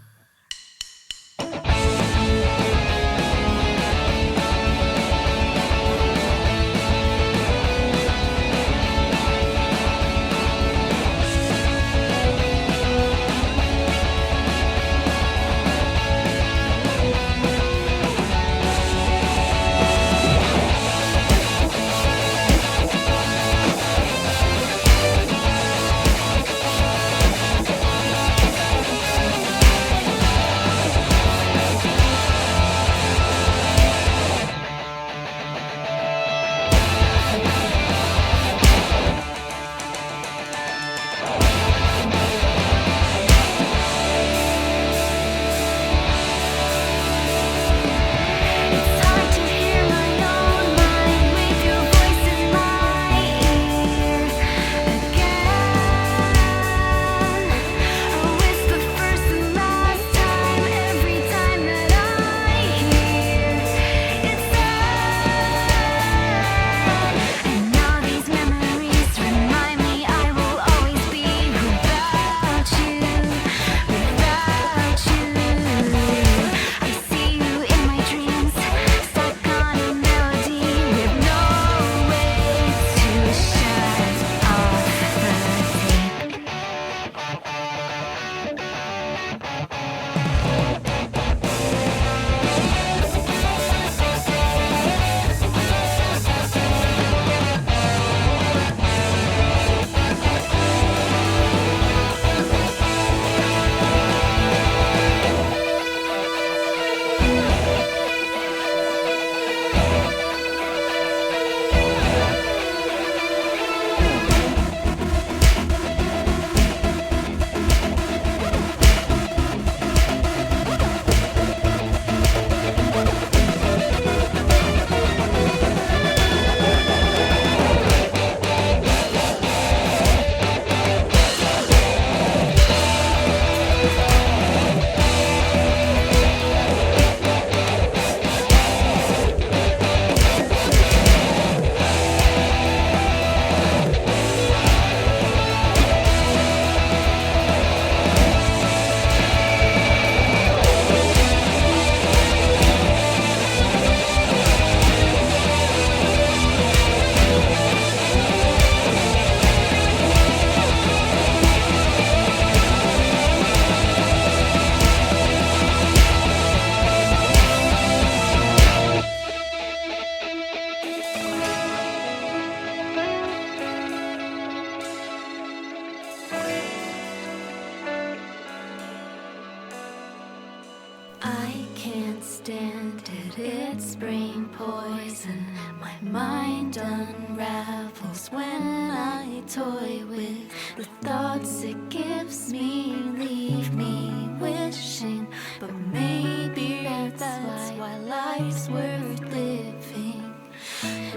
brain poison. My mind unravels when I toy with the thoughts it gives me. Leave me wishing, but maybe that's why life's worth living.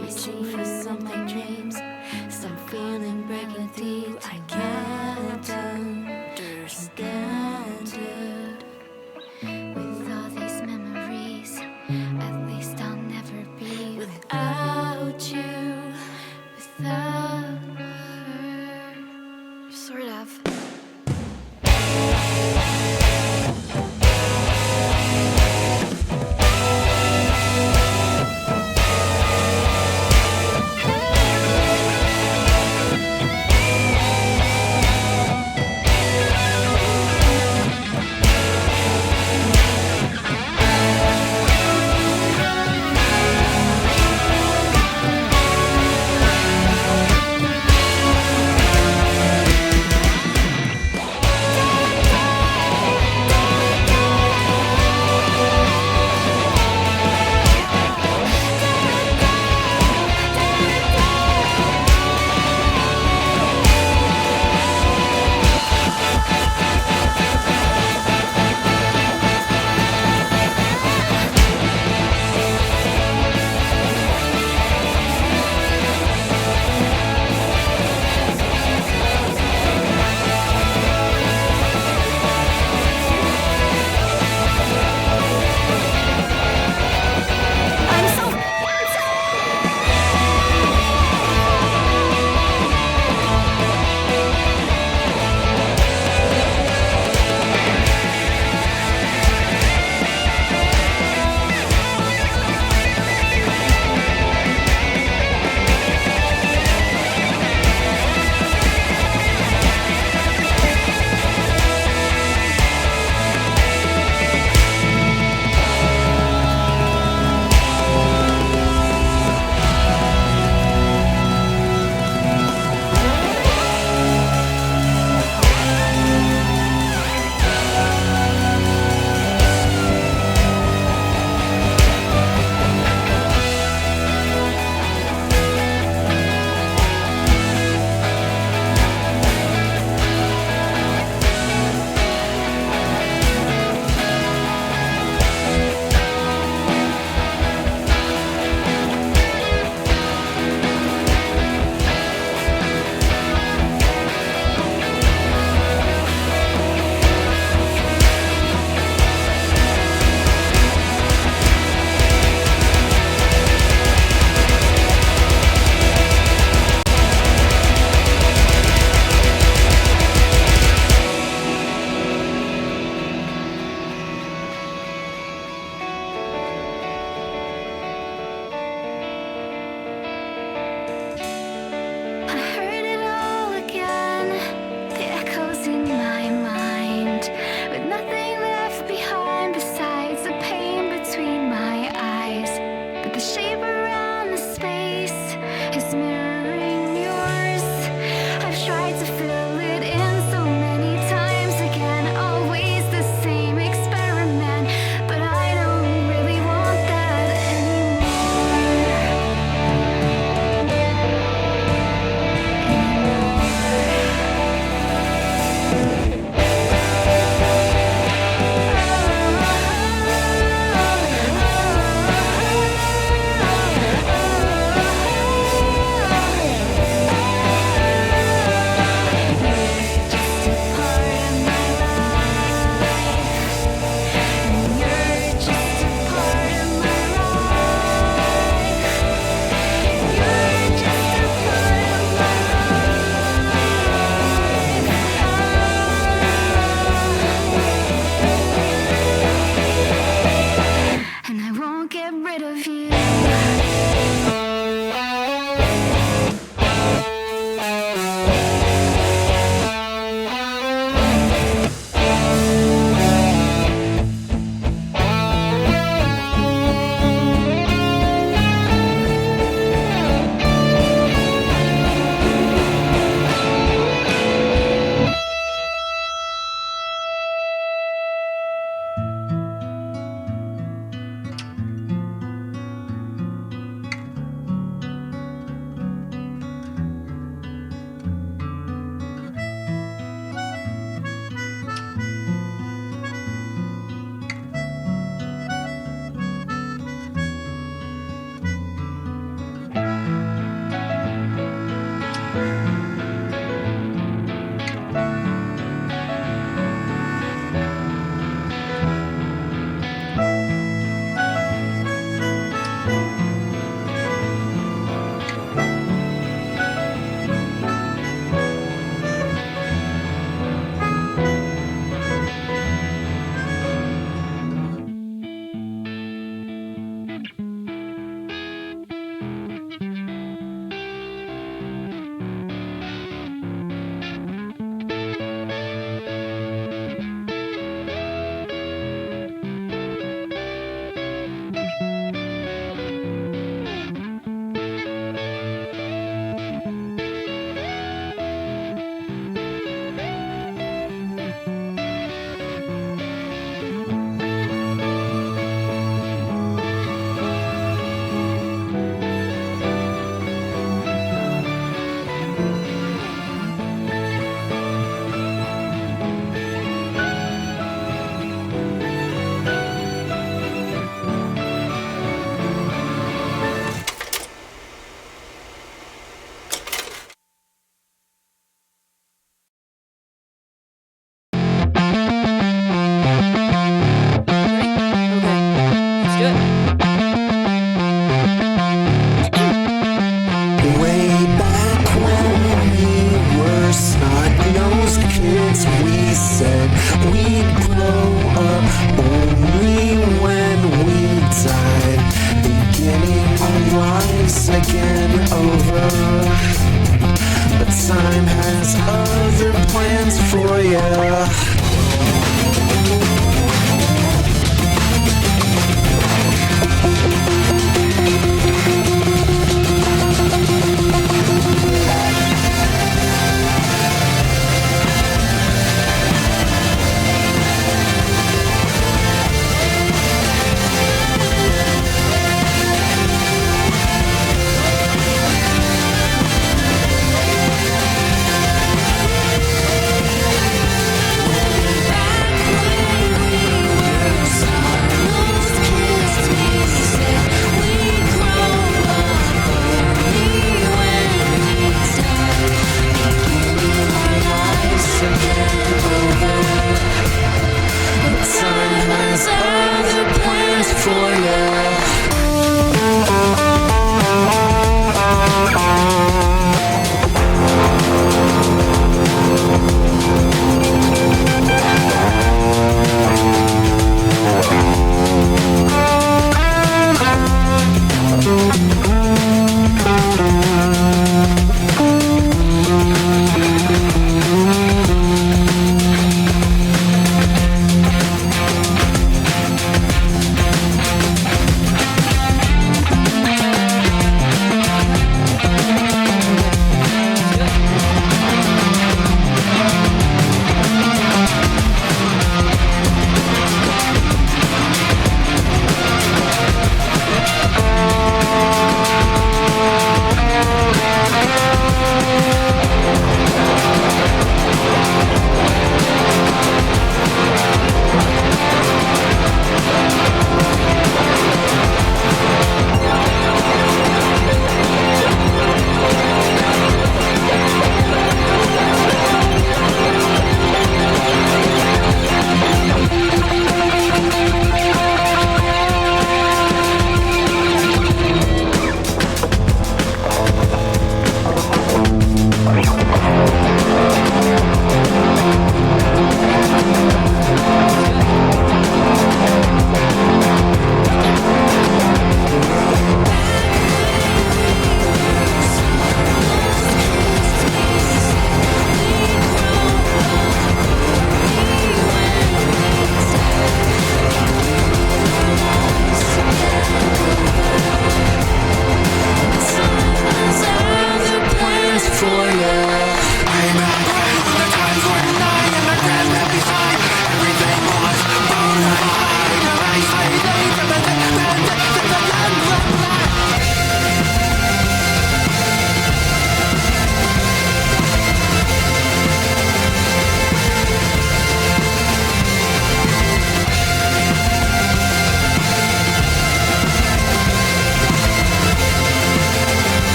Reaching for something dreams, some feeling breaking through. I can't understand it. With all these memories, at least I'll never be without you, without her. Sort of. twice again over. But time has other plans for you.